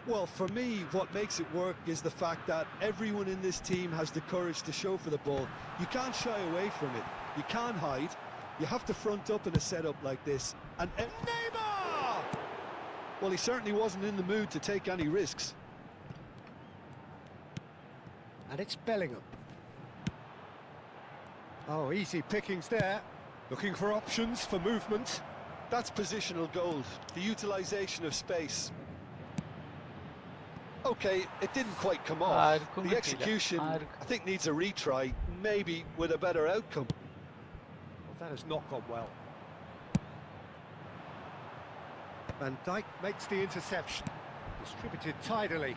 Well, for me, what makes it work is the fact that everyone in this team has the courage to show for the ball. You can't shy away from it. You can't hide. You have to front up in a setup like this. And Neymar! well, he certainly wasn't in the mood to take any risks. And it's Bellingham. Oh, easy pickings there. Looking for options for movement. That's positional gold, the utilisation of space. Okay, it didn't quite come off. ആർക്കും The കിട്ടിയില്ല. execution, ആർക്കും. I think, needs a retry, maybe with a better outcome. That has not gone well. Van Dijk makes the interception. Distributed tidily.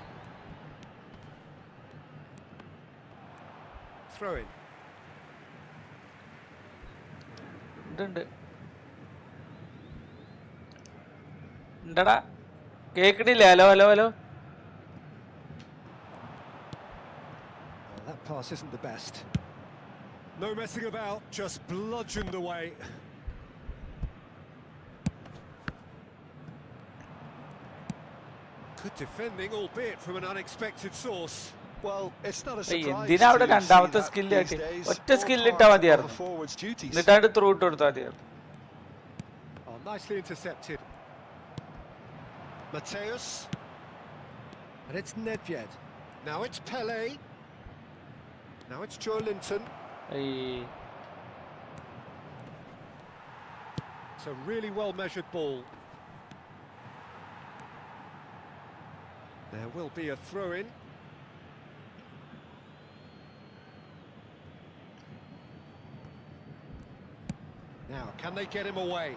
Throw in. ഉണ്ടടാ കേക്കണില്ലേ? Hello hello hello. That pass isn't the best. No messing about, just bludgeoned away. Good defending, albeit from an unexpected source. Well, it's not a surprise എന്തിനാ അവിടെ to see രണ്ടാമത്തെ that skill these ആക്കി? days, ഒറ്റ all skill part ഇട്ടാ of a മതിയായിരുന്നു. forward's duties. എന്നിട്ടാണ്ട് through ഇട്ട് കൊടുത്താൽ മതിയായിരുന്നു. Oh, nicely intercepted. Mateus. And it's Nedved. Now it's Pele. Now it's Joelinton. It's a really well-measured ball. There will be a throw-in. Now, can they get him away?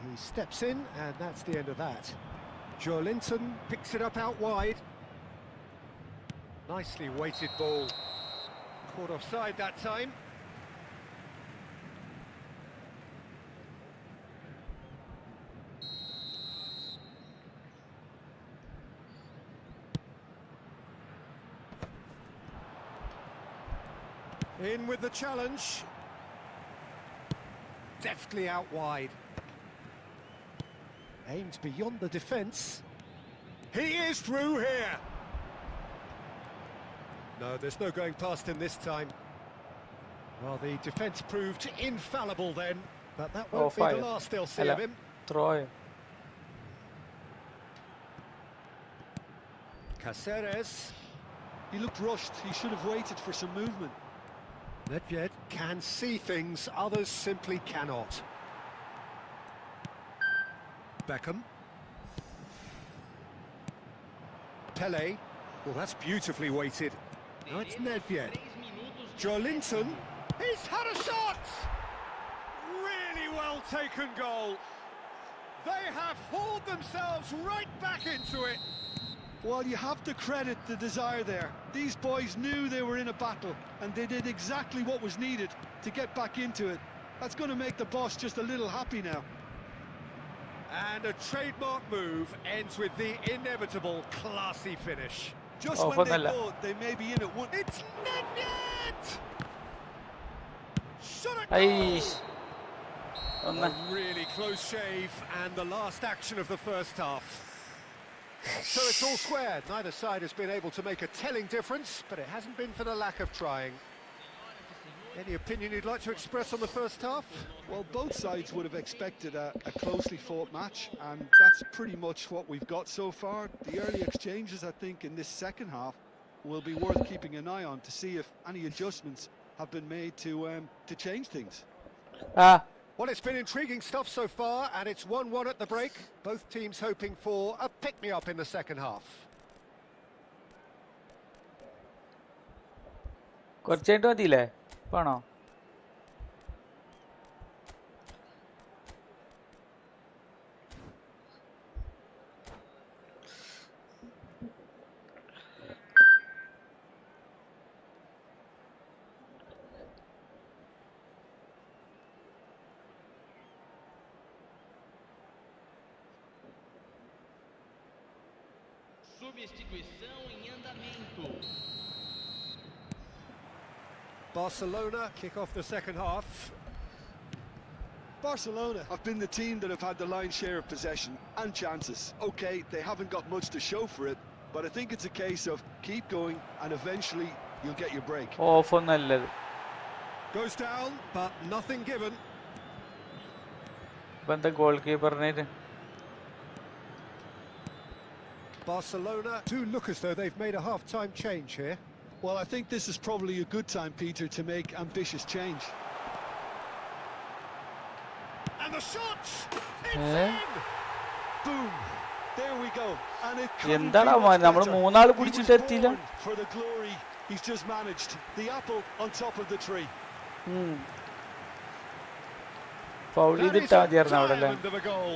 He steps in, and that's the end of that. Joelinton picks it up out wide. Nicely weighted ball. Caught offside that time. In with the challenge. Deftly out wide. Aims beyond the defence. He is through here. No, there's no going past him this time. Well, the defence proved infallible then, but that won't be the last they'll see of him. Troy. Caceres. He looked rushed. He should have waited for some movement. Nedved can see things others simply cannot. Beckham. Pele. Well, that's beautifully weighted. Now it's Nedved. Joelinton. He's had a shot! Really well taken goal. They have hauled themselves right back into it. Well, you have to credit the desire there. These boys knew they were in a battle, and they did exactly what was needed to get back into it. That's going to make the boss just a little happy now. And a trademark move ends with the inevitable classy finish. Just when they thought they may be in it one... It's Nedved! Shot it goal! A really close shave, and the last action of the first half. So it's all squared. Neither side has been able to make a telling difference, but it hasn't been for the lack of trying. Any opinion you'd like to express on the first half? Well, both sides would have expected a closely fought match, and that's pretty much what we've got so far. The early exchanges, I think, in this second half will be worth keeping an eye on to see if any adjustments have been made to change things. Well, it's been intriguing stuff so far, and it's 1-1 at the break. Both teams hoping for a pick-me-up in the second half. കുറച്ചായിട്ട് മതിയില്ലേ? വേണോ? Substituição em andamento. Barcelona kick off the second half. Barcelona have been the team that have had the lion's share of possession and chances. Okay, they haven't got much to show for it, but I think it's a case of keep going and eventually you'll get your break. Off ഒന്നല്ലത്. Goes down, but nothing given. ബന്ധ goal കീപ്പറിനെ Barcelona do look as though they've made a half-time change here. Well, I think this is probably a good time, Peter, to make ambitious change. And the shot! It's in! Boom! There we go. And it എന്താടാ നമ്മൾ മൂന്നാൾ പിടിച്ചിട്ട് എത്തിയില്ല. for the glory he's just managed. The apple on top of the tree. Foul ചെയ്തിട്ടാ മതിയായിരുന്നു അവിടെ അല്ലേ? Diamond of a goal.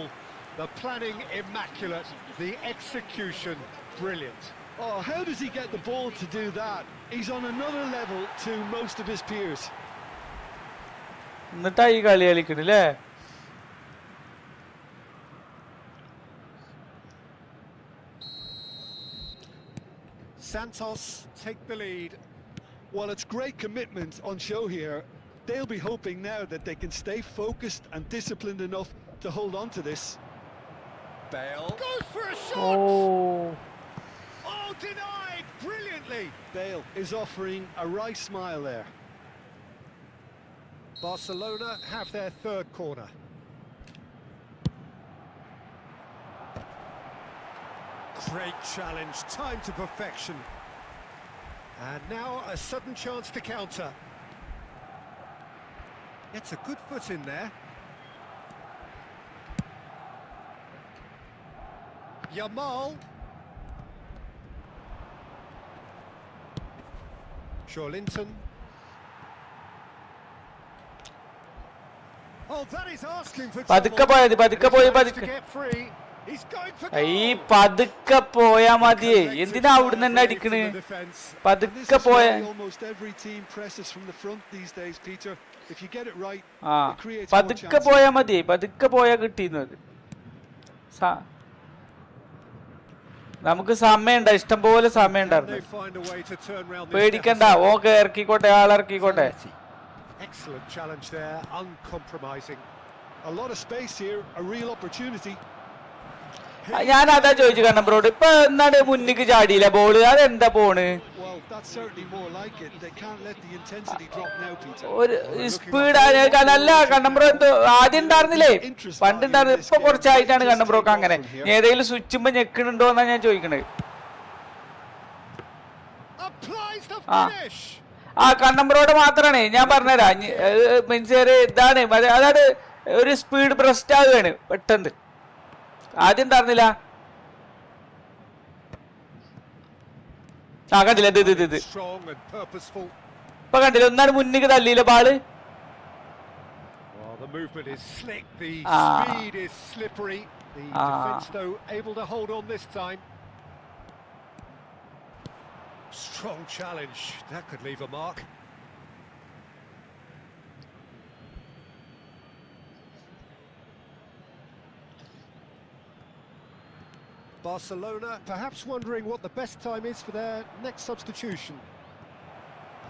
The planning immaculate, the execution brilliant. Oh, how does he get the ball to do that? He's on another level to most of his peers. എന്നിട്ടാ ഈ കളി കളിക്കണില്ലേ? Santos take the lead. Well, it's great commitment on show here. They'll be hoping now that they can stay focused and disciplined enough to hold on to this. Bale goes for a shot. Oh, denied brilliantly. Bale is offering a wry smile there. Barcelona have their third corner. Great challenge, time to perfection. And now a sudden chance to counter. Gets a good foot in there. Yamal. Shawlinton. Oh, that is asking for പതുക്കെ trouble. പോയത്, പതുക്കെ പോയി, He's managed പതുക്കെ. to get free. He's going for ഈ goal. പതുക്കെ പോയാ മതിയേ. എന്തിനാ അവിടുന്ന് തന്നെ അടിക്കണ്? And this പതുക്കെ is പോയ. why almost every team presses from the front these days, Peter. If you get it right, ആ it creates more പതുക്കെ chances. പോയാ മതിയേ. പതുക്കെ പോയാ കിട്ടിയിരുന്നത്. നമുക്ക് സമയമുണ്ട്, ഇഷ്ടം പോലെ സമയം Can ഉണ്ടായിരുന്നു. they find a way to turn round this പേടിക്കണ്ട, deficit? ഓക്കെ ഇറക്കിക്കോട്ടെ, ആളിറക്കിക്കോട്ടെ. Excellent challenge there, uncompromising. A lot of space here, a real opportunity. ഞാൻ അതാ ചോദിച്ചു കണ്ണബ്രോട്, ഇപ്പൊ എന്താണ് മുന്നിക്ക് ചാടിയില്ല ബോള്, അതെന്താ പോണ്? Well, that's certainly more like it. They can't let the intensity drop now, Peter. ഒരു സ്പീഡ് നല്ല കണ്ണബ്രോ എന്തോ ആദ്യം ഉണ്ടായിരുന്നില്ലേ, പണ്ടുണ്ടായിരുന്നു. ഇപ്പൊ കുറച്ചായിട്ടാണ് കണ്ണബ്രോക്ക് അങ്ങനെ. ഏതെങ്കിലും സ്വിച്ചുമ്പോ ഞെക്കണുണ്ടോ എന്നാ ഞാൻ ചോദിക്കണത്. Applies the Ah. finish. ആ കണ്ണബ്രോട് മാത്രാണ് ഞാൻ പറഞ്ഞുതരാം. മീൻസ് ഇതാണ്, അതാണ് ഒരു സ്പീഡ് ബ്രസ്റ്റ് ആവുകയാണ് പെട്ടെന്ന്. ആദ്യം ഉണ്ടായിരുന്നില്ല. ആ കണ്ടില്ല, ഇത് Strong and purposeful. ഇപ്പൊ കണ്ടില്ല, ഒന്നാണ് മുന്നിക്ക് തള്ളിയില്ല ball. Well, the movement is slick, the Ah. speed is slippery. The Ah. defence, though, able to hold on this time. Strong challenge. That could leave a mark. Barcelona perhaps wondering what the best time is for their next substitution.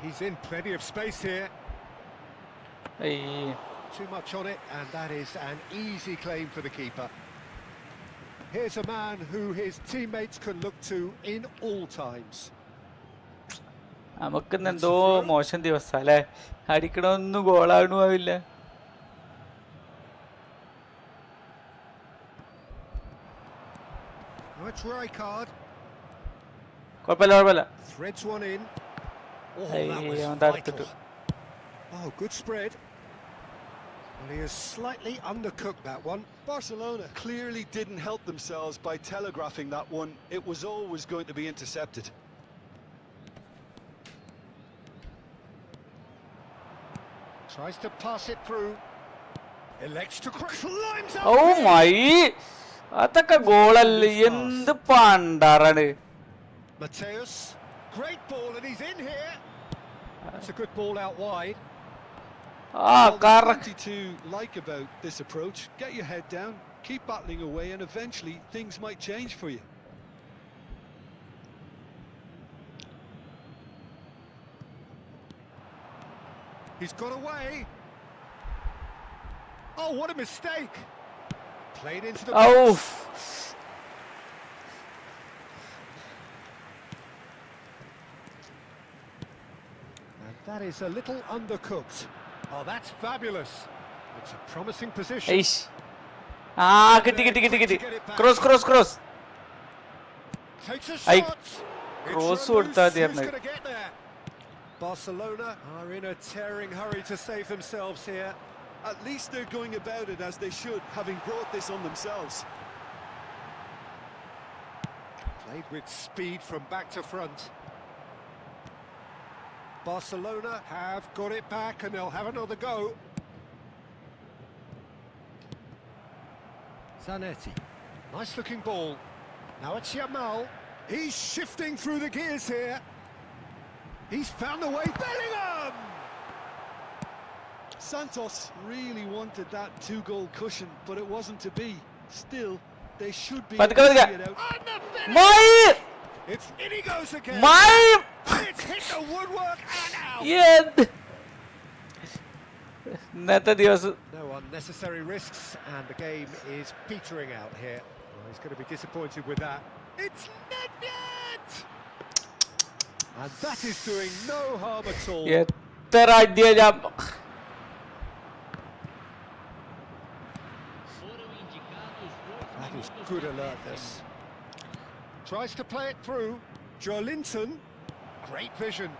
He's in plenty of space here. ഏയ്. Too much on it, and that is an easy claim for the keeper. Here's a man who his teammates can look to in all times. നമുക്കിന്ന് എന്തോ മോശം ദിവസം അല്ലെ, അടിക്കണമൊന്നും ഗോളാകണമില്ല. That's Rijkaard. കുഴപ്പമില്ല. Threads one in. Oh, Hey, that was on that vital. too. Oh, good spread. Well, he has slightly undercooked that one. Barcelona clearly didn't help themselves by telegraphing that one. It was always going to be intercepted. Tries to pass it through. Elects to climbs up. Oh my, അതൊക്കെ ഗോളല്ലേ, എന്ത് പണ്ടാറാണ്. Mateus, great ball, and he's in here. That's a good ball out wide. ആ Well, there's correct. plenty to like about this approach. Get your head down, keep battling away, and eventually things might change for you. He's got away. Oh, what a mistake! Played into the ഔ box. And that is a little undercooked. Oh, that's fabulous. It's a promising position. ഐഷ്. ആ കിട്ടി. Cross. Takes a Ay, shot. cross It's കൊടുത്താ Ramos who's മതിയായിരുന്നു. going to get there. Barcelona are in a tearing hurry to save themselves here. At least they're going about it as they should, having brought this on themselves. Played with speed from back to front. Barcelona have got it back and they'll have another go. Zanetti. Nice looking ball. Now it's Yamal. He's shifting through the gears here. He's found the way. Bellingham! Santos really wanted that 2-goal cushion, but it wasn't to be. Still, they should be able to see it out. And the finish! My! It's in he goes again. My! It's hit the woodwork and out. Yeah. ഇന്നത്തെ ദിവസം No unnecessary risks, and the game is petering out here. Well, he's going to be disappointed with that. It's Nedved! And that is doing no harm at all. എത്ര അടിയാ ഞാൻ That is good alertness. Tries to play it through. Joelinton. Great vision.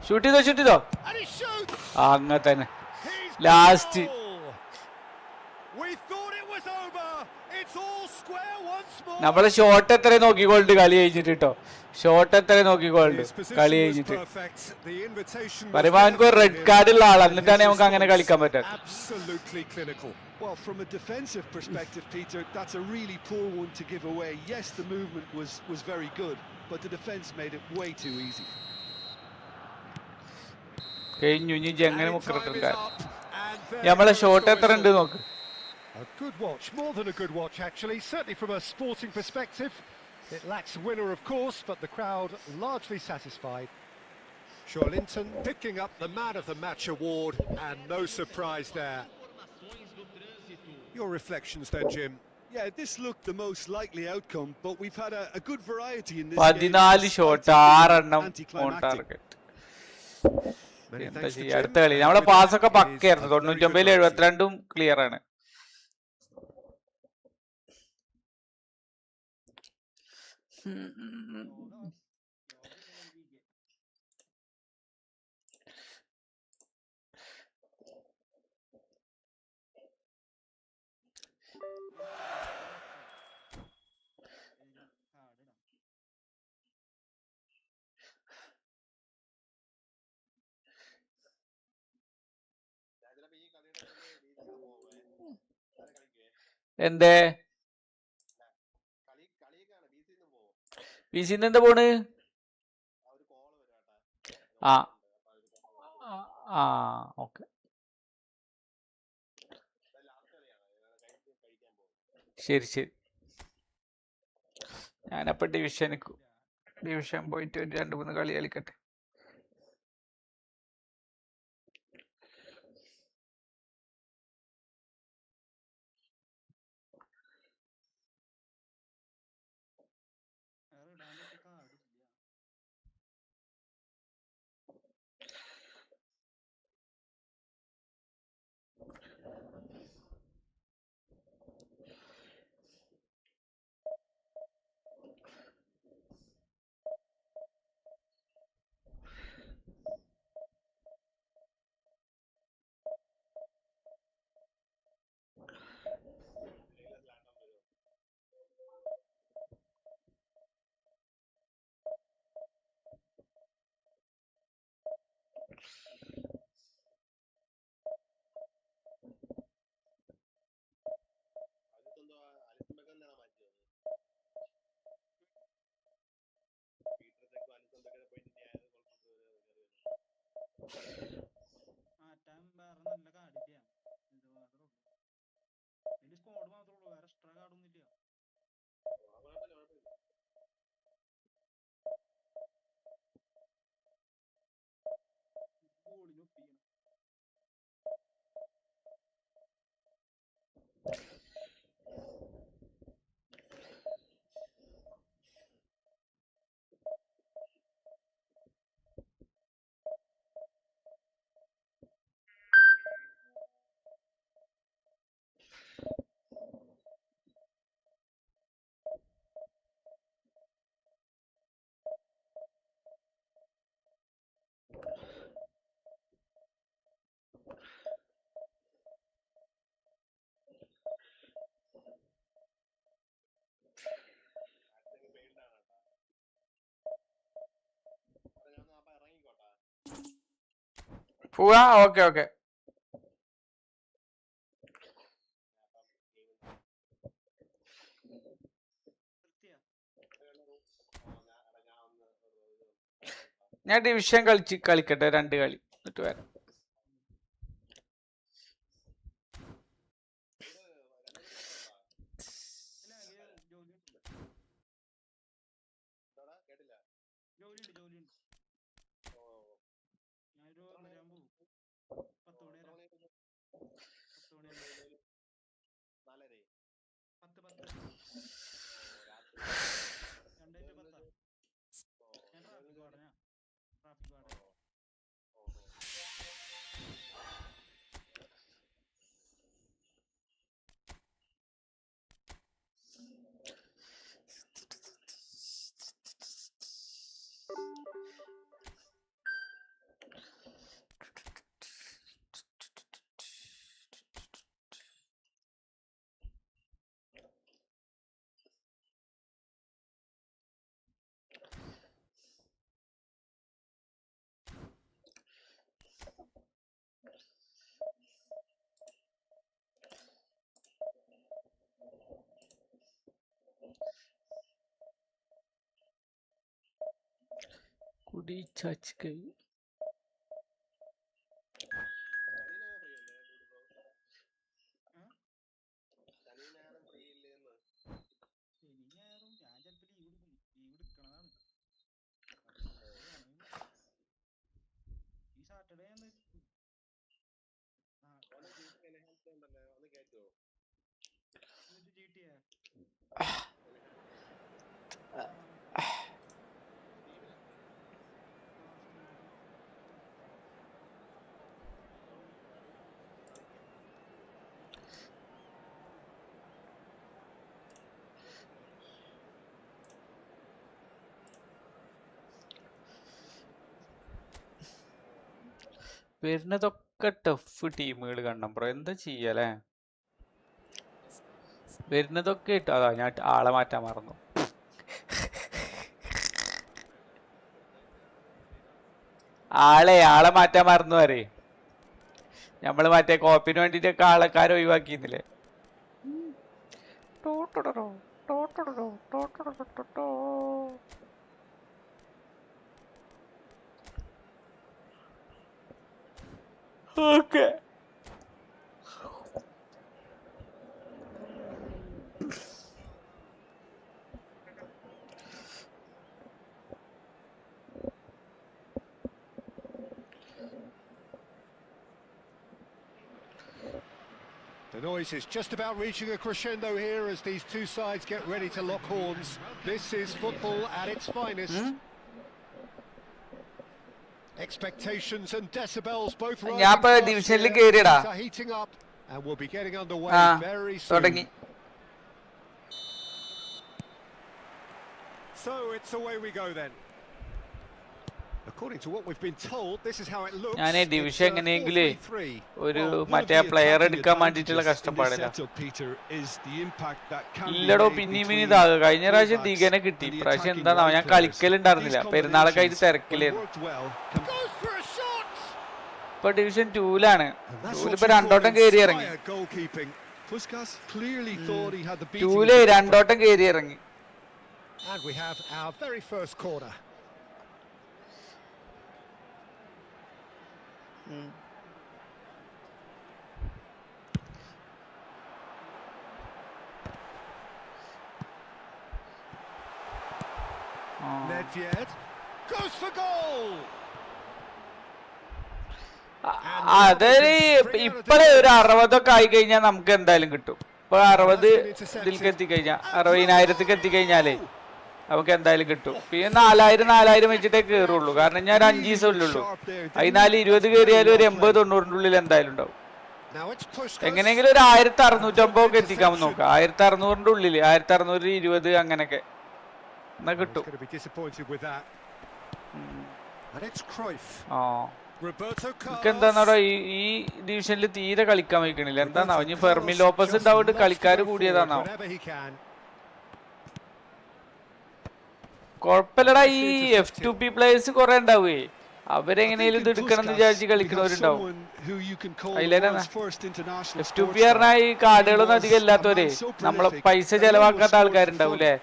Shoot ചെയ്തോ And he shoots! അങ്ങനെ തന്നെ He's Last. goal! We thought it was over. It's all square once more. നമ്മള് shot എത്ര നോക്കിക്കോളുണ്ട് കളി കഴിഞ്ഞിട്ട് കേട്ടോ ഷോട്ട് എത്ര നോക്കിക്കോളുണ്ട് His position കളി was കഴിഞ്ഞിട്ട് perfect. The invitation was പറയുമ്പോ അവനക്ക് ഒരു there red for card him. ഉള്ള ആളാണ് And എന്നിട്ടാണ് his നമുക്ക് അങ്ങനെ response, കളിക്കാൻ പറ്റാത്തത് absolutely clinical. Well, from a defensive perspective, Peter, that's a really poor one to give away. Yes, the movement was very good, but the defence made it way too easy. കഴിഞ്ഞു ഇനി എങ്ങനെ And മുക്കറിട്ടുണ്ട് time is up, and there നമ്മളെ goes shot the എത്ര ഉണ്ട് whistle. നോക്ക് A good watch, more than a good watch actually, certainly from a sporting perspective. It lacks a winner of course, but the crowd largely satisfied. Joelinton picking up the Man of the Match award, and no surprise there. Your reflections then, Jim? Yeah, this looked the most likely outcome, but we've had a good variety in this 14 shot 6 എണ്ണം on anticlimactic. Target Many എന്താ thanks to ചെയ്യാ Jim. അടുത്ത കളി And നമ്മളെ with that, പാസ്സൊക്കെ it is പക്കയായിരുന്നു a very good 99 night. 72 clear ആണ് എന്തേ വിസിന്ന് എന്താ പോണ് ആ ആ ഓക്കെ ശരി ശരി ഞാനപ്പോ ഡിവിഷൻ പോയിട്ട് 2-3 കളി കളിക്കട്ടെ പോവാ. Okay okay. ഞാൻ ഡിവിഷൻ കളിക്കട്ടെ 2 കളി എന്നിട്ട് വരാം. കുടി ചാച്ചിക്കൈ വരുന്നതൊക്കെ ടഫ് ടീമുകൾ കണ്ണം ബ്രോ. എന്താ ചെയ്യല്ലേ? വരുന്നതൊക്കെ ഇട്ടു. അതാ ഞാൻ ആളെ മാറ്റാൻ മറന്നു. ആളെ മാറ്റാൻ മറന്നു വരെ. നമ്മള് മറ്റേ കോപ്പിന് വേണ്ടിട്ടൊക്കെ ആൾക്കാരെ ഒഴിവാക്കിയിരുന്നില്ലേ? Okay. The noise is just about reaching a crescendo here as these two sides get ready to lock horns. This is football at its finest. Expectations and decibels both rising fast. Are heating up and we'll be getting underway very soon. So it's away we go then. According to what we've been told, this is how it looks. ഞാനേ division എങ്ങനെയെങ്കിലേ ഒരു മറ്റേ player എടുക്കാൻ വേണ്ടിട്ടുള്ള കഷ്ടപ്പാടില്ല. ഇല്ലടോ പിന്നെയും ഇതാകുക. കഴിഞ്ഞ പ്രാവശ്യം ദിഗനെ കിട്ടി. ഇപ്രാവശ്യം എന്താണോ ഞാൻ കളിക്കലുണ്ടായിരുന്നില്ല. പെരുന്നാളൊക്കെ ആയിട്ട് തിരക്കിലായിരുന്നു. ഇപ്പൊ ഡിവിഷൻ 2ലാണ്. 2ലിപ്പോ 2 വട്ടം കയറി ഇറങ്ങി. 2ല് 2 വട്ടം കയറി ഇറങ്ങി. And we have our very first corner. Nedved goes for goal. അതൊരു ഇപ്പഴേ ഒരു 60 ആയി കഴിഞ്ഞാൽ നമുക്ക് എന്തായാലും കിട്ടും. ഇപ്പൊ 60 ഇതിലേക്ക് എത്തിക്കഴിഞ്ഞാൽ 60,000 എത്തിക്കഴിഞ്ഞാലേ നമുക്ക് എന്തായാലും കിട്ടും. പിന്നെ 4000 വെച്ചിട്ടേ കയറുള്ളൂ. കാരണം ഞാൻ 5 ദിവസം ഉള്ളൂ. അതിനാല് 20 കയറിയാലും ഒരു 80-90 ഉള്ളിൽ എന്തായാലും ഉണ്ടാവും. എങ്ങനെയെങ്കിലും ഒരു 1650 ഒക്കെ എത്തിക്കാമെന്ന് നോക്കാം. 1600 ഉള്ളില് 1620 അങ്ങനെയൊക്കെ എന്നാ കിട്ടും. എനിക്ക് എന്താന്നാടോ ഈ ഡിവിഷനിൽ തീരെ കളിക്കാൻ വയ്ക്കണില്ല. എന്താന്നാവും ഇനി ഫെർമി ലോപ്പസ് ഉണ്ടാവിട്ട് കളിക്കാർ കൂടിയതാന്നാവും. കൊഴപ്പില്ലടാ. ഈ F2P പ്ലേയേഴ്സ് കൊറേ ഉണ്ടാവേ. അവരെങ്ങനെയും ഇത് എടുക്കണം എന്ന് വിചാരിച്ച് കളിക്കുന്നവരുണ്ടാവും. F2P പറഞ്ഞാൽ ഈ കാർഡുകളൊന്നും അധികം ഇല്ലാത്തവരെ നമ്മളെ പൈസ ചെലവാക്കാത്ത ആൾക്കാരുണ്ടാവും അല്ലേ?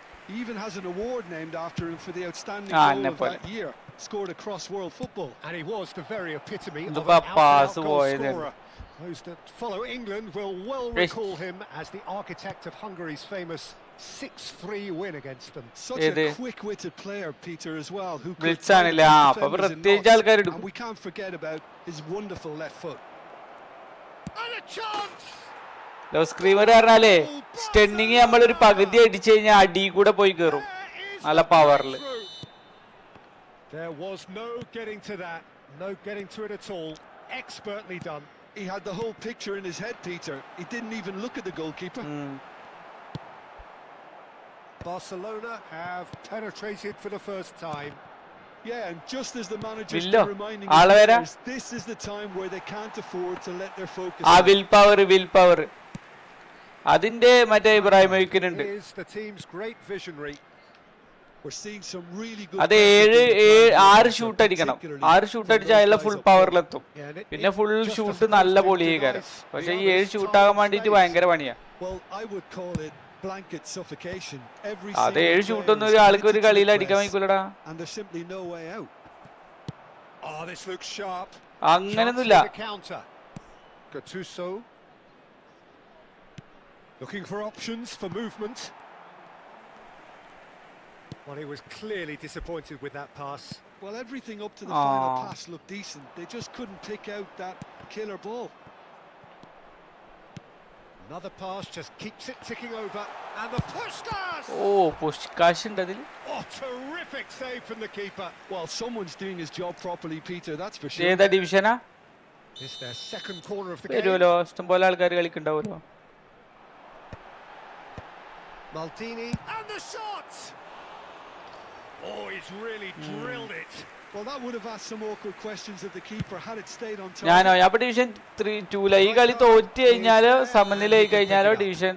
Even has an award named after him for the outstanding goal of that year. Scored across world football. And he was the very epitome of a pass goal scorer. Those that follow England will well recall him as the architect of Hungary's famous 6-3 win against them. Such a quick-witted player, Peter, as well, who could and we can't forget about his wonderful left foot. And a chance! Screamer പറഞ്ഞാലേ stenting നമ്മളൊരു പകുതി അടിച്ചു കഴിഞ്ഞാൽ അടി കൂടെ പോയി കയറും നല്ല പവറിൽ. There was no getting to that, no getting to it at all. Expertly done. He had the whole picture in his head, Peter. He didn't even look at the goalkeeper. Barcelona have penetrated for the first time. Yeah, and just as the manager's been reminding players, this is the time where they can't afford to let their focus. Will power. അതിന്റെ മറ്റേ ഇബ്രാഹിമോവിക്കിനുണ്ട്. The team's great visionary. We're seeing some really good. അത് 6 shoot അടിക്കണം. 6 shoot അടിച്ചാൽ അയാൾ full പവറിലെത്തും. പിന്നെ full shoot നല്ല പൊളിയേക്കാരം. പക്ഷേ ഈ 7 ഷൂട്ട് ആകാൻ വേണ്ടിയിട്ട് ഭയങ്കര പണിയാ. Well, I would call it blanket suffocation. അത് 7 ഷൂട്ട് ഒന്നും ഒരു ആൾക്ക് ഒരു കളിയിൽ അടിക്കാൻ വയ്ക്കൂലടാ. And there's simply no way out. Oh, this looks sharp. അങ്ങനൊന്നുമില്ല. Gattuso looking for options for movement. Well, he was clearly disappointed with that pass. Well, everything up to the final pass looked decent. They just couldn't pick out that killer ball. Another pass just keeps it ticking over. And the Puskás! Oh, Puskás ഉണ്ട് അതിൽ. Oh, terrific save from the keeper. Well, someone's doing his job properly, Peter, that's for sure. ഏതാ ഡിവിഷനാ? It's their second corner of the game. വരുമല്ലോ, ഇഷ്ടംപോലെ ആൾക്കാർ കളിക്കുന്നുണ്ടാവുമല്ലോ. Maldini and the shot! Oh, he's really drilled it. Well, that would have asked some awkward questions of the keeper had it stayed on top. ഞാനോ അപ്പോൾ division 2 ഈ കളി തോറ്റ് കഴിഞ്ഞാലോ സമനിലയായി കഴിഞ്ഞാലോ ഡിവിഷൻ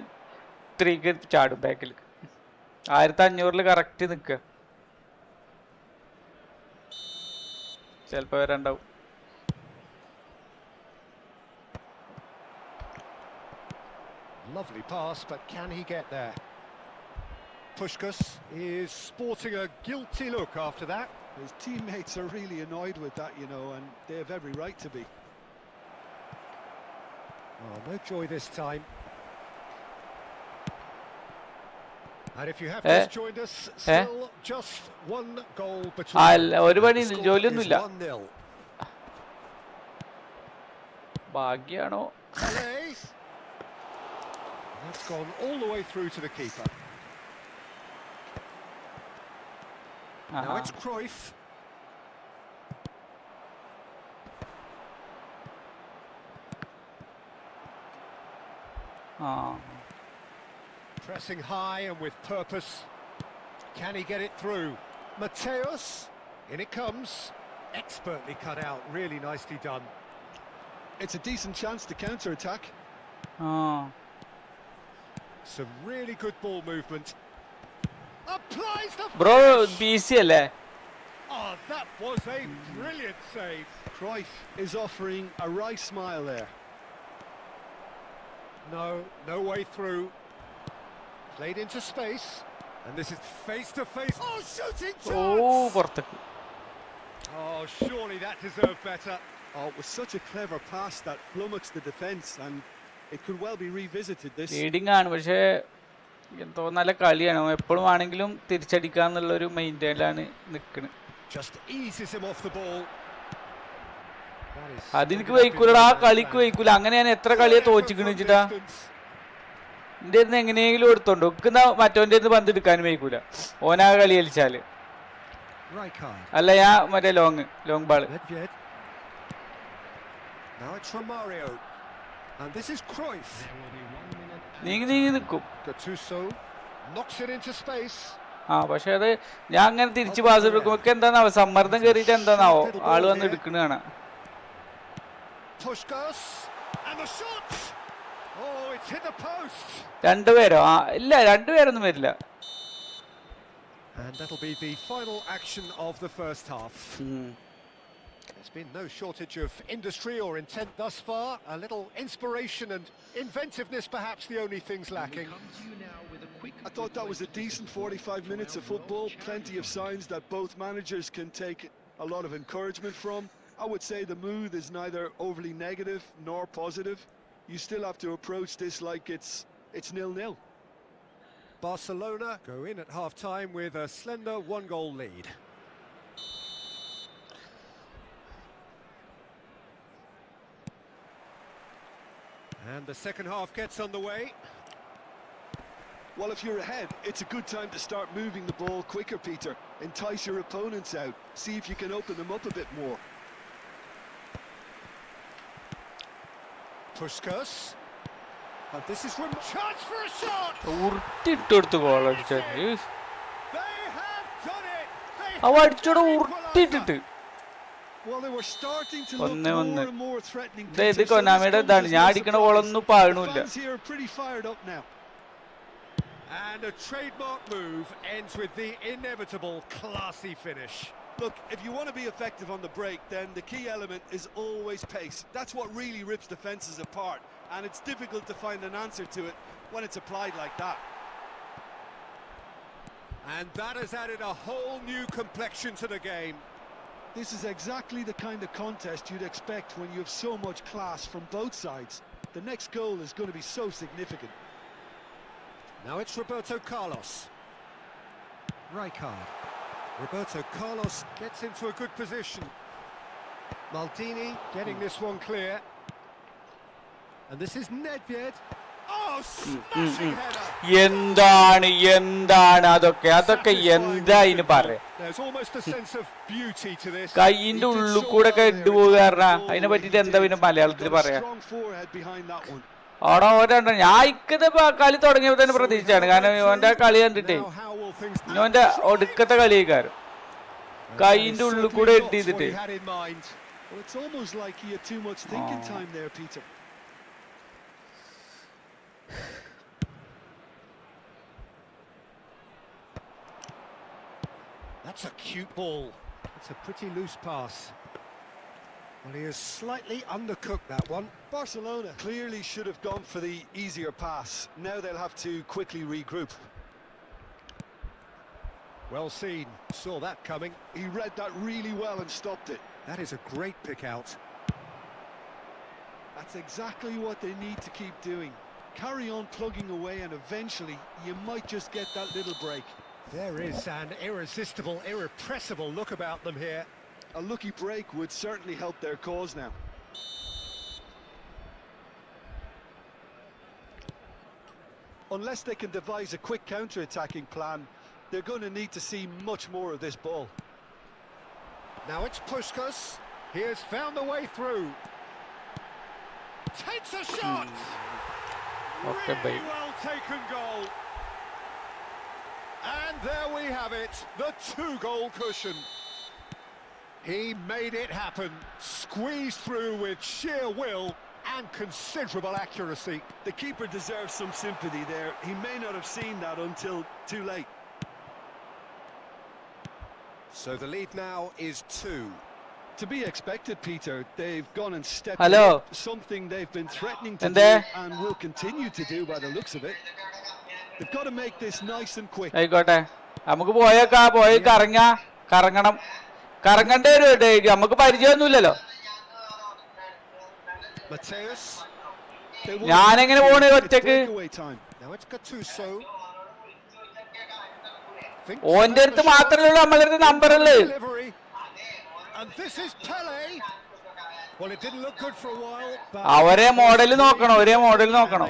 3ക്ക് ചാടും ബാക്കിൽ. 1500 കറക്റ്റ് നിൽക്കുക. ചിലപ്പോൾ വരണ്ടാവും. Lovely pass, but can he get there? Puskás is sporting a guilty look after that. His teammates are really annoyed with that, you know, and they have every right to be. Oh, no joy this time. And if you have just joined us, still just one goal between. ഒരു പണി ജോലിയൊന്നുമില്ല. ഭാഗ്യാണോ? That's gone all the way through to the keeper. Now it's Cruyff. Pressing high and with purpose. Can he get it through? Mateus, in it comes. Expertly cut out, really nicely done. It's a decent chance to counter-attack. Some really good ball movement. Applies the Bro, BC അല്ലേ? Oh, that was a brilliant save. Cruyff is offering a wry smile there. No way through. Played into space. And this is face to face. Oh, shooting chance! പുറത്തേക്ക്. Oh, surely that deserved better. Oh, it was such a clever pass that flummoxed the defence, and it could well be revisited. This leading ആണ്, പക്ഷേ എന്തോ നല്ല കളിയാണ്. എപ്പോഴും ആണെങ്കിലും തിരിച്ചടിക്കാന്നുള്ളൊരു മൈൻഡിലാണ് നിൽക്കുന്നത്. അതെനിക്ക് വയ്ക്കൂലടാ, ആ കളിക്ക് വയ്ക്കൂല. അങ്ങനെ ഞാൻ എത്ര കളിയെ തോച്ചിക്കണ വെച്ചിട്ടാ. എന്റെ അടുത്ത് എങ്ങനെയെങ്കിലും എടുത്തോണ്ട് ഒക്കുന്ന മറ്റോന്റെ അടുത്ത് പന്ത് എടുക്കാനും വയ്ക്കൂല. ഓനാ കളി കളിച്ചാല്. അല്ല ഞാൻ മറ്റേ long ball. And this is Cruyff. നീങ്ങി നിൽക്കും. Gattuso knocks it into space. പക്ഷെ അത് ഞാൻ അങ്ങനെ തിരിച്ച് പാസ് എടുക്കുമ്പോ എന്താന്നാവോ, സമ്മർദ്ദം കയറിയിട്ട് എന്താന്നാവോ ആള് വന്ന് എടുക്കണ കാണാം. Puskás and the shot. Oh, it's hit the post. രണ്ടുപേരോ? ഇല്ല, രണ്ടുപേരൊന്നും വരില്ല. And that'll be the final action of the first half. There's been no shortage of industry or intent thus far. A little inspiration and inventiveness, perhaps the only things lacking. I thought that was a decent 45 minutes of football. Plenty of signs that both managers can take a lot of encouragement from. I would say the mood is neither overly negative nor positive. You still have to approach this like it's 0-0. Barcelona go in at half-time with a slender one-goal lead. And the second half gets underway. Well, if you're ahead, it's a good time to start moving the ball quicker, Peter. Entice your opponents out. See if you can open them up a bit more. Puskas. And this is from chance for a shot. ഉരുട്ടിട്ടെടുത്ത് goal അടിച്ചു. They have done it. അവ അടിച്ചോടെ ഉരുട്ടിട്ടിട്ട്. Well, they were starting to look more and more threatening. ഇത് കൊനാമിയുടെ ഇതാണ്. ഞാൻ അടിക്കണ ഗോളൊന്നും പാഴണില്ല. Fans here are pretty fired up now. And a trademark move ends with the inevitable classy finish. Look, if you want to be effective on the break, then the key element is always pace. That's what really rips defences apart, and it's difficult to find an answer to it when it's applied like that. And that has added a whole new complexion to the game. This is exactly the kind of contest you'd expect when you have so much class from both sides. The next goal is going to be so significant. Now it's Roberto Carlos. Rijkaard. Roberto Carlos gets into a good position. Maldini getting this one clear. And this is Nedved. Oh, smashing header! എന്താണ് അതൊക്കെ എന്താ ഇതിന് പറയാ. There's almost a sense of beauty to this. കൈയിന്റെ ഉള്ളിൽ കൂടെ ഒക്കെ ഇട്ട് പോകാറാ. അതിനെ പറ്റിട്ട് എന്താ പിന്നെ മലയാളത്തിൽ പറയാ. അവിടെ ഓരോ ഞാൻ ഇക്കത് കളി തുടങ്ങിയപ്പോ തന്നെ പ്രതീക്ഷിച്ചാണ്. കാരണം ഇവന്റെ കളി കണ്ടിട്ടേ ഇവന്റെ ഒടുക്കത്തെ കളിക്കാരും കൈയിന്റെ ഉള്ളിൽ കൂടെ ഇട്ട് ചെയ്തിട്ട്. That's a cute ball. It's a pretty loose pass. Well, he has slightly undercooked that one. Barcelona clearly should have gone for the easier pass. Now they'll have to quickly regroup. Well seen. Saw that coming. He read that really well and stopped it. That is a great pick out. That's exactly what they need to keep doing. Carry on plugging away and eventually you might just get that little break. There is an irresistible, irrepressible look about them here. A lucky break would certainly help their cause now. Unless they can devise a quick counter-attacking plan, they're going to need to see much more of this ball. Now it's Puskas. He has found the way through. Takes a shot! Really well taken goal. And there we have it, the 2-goal cushion. He made it happen, squeezed through with sheer will and considerable accuracy. The keeper deserves some sympathy there. He may not have seen that until too late. So the lead now is 2. To be expected, Peter. They've gone and stepped Hello. up, something they've been threatening to do and will continue to do by the looks of it. They've got to make this nice and quick. ആയിക്കോട്ടെ, നമുക്ക് പോയി കറങ്ങണം. കറങ്ങണ്ടേ നമുക്ക് പരിചയമൊന്നുമില്ലല്ലോ. ഞാനെങ്ങനെ പോണേ ഒറ്റക്ക്? ഓന്റെ അടുത്ത് മാത്രമേ ഉള്ളൂ നമ്മളുടെ അടുത്ത് നമ്പറുള്ളു. ഒരേ മോഡൽ നോക്കണം.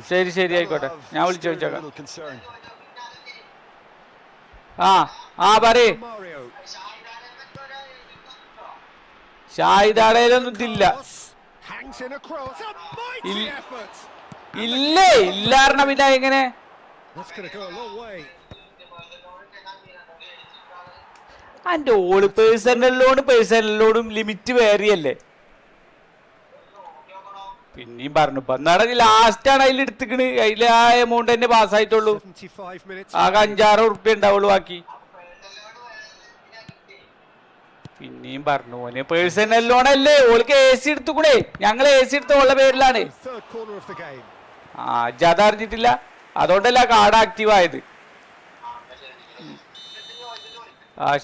ശരി ആയിക്കോട്ടെ, ഞാൻ വിളിച്ചു ചോദിച്ചോക്കാം. പറയ്. ഷാഹിദാടയിലൊന്നും ഇതില്ല. ഇല്ലാർന്ന പിന്നെ എങ്ങനെ? അന്റെ ഓള് പേഴ്സണലോടും ലിമിറ്റ് വേറിയല്ലേ. പിന്നെയും പറഞ്ഞു ലാസ്റ്റ് ആണ് അതിൽ എടുത്തിക്കണ്. അതിൽ ആ എമൗണ്ട് തന്നെ പാസ്സായിട്ടുള്ളൂ. ആകെ 5-6 ഉറുപ്പ്യ ഉണ്ടാവുള്ളൂ ബാക്കി. പിന്നെയും പറഞ്ഞു മോനെ പേഴ്സണൽ ലോൺ അല്ലേ, ഓൾക്ക് AC എടുത്തുകൂടെ? ഞങ്ങൾ AC എടുത്ത ഉള്ള പേരിലാണ്. Third corner of the game. ജാഥ അറിഞ്ഞിട്ടില്ല, അതുകൊണ്ടല്ല കാർഡ് ആക്റ്റീവ് ആയത്.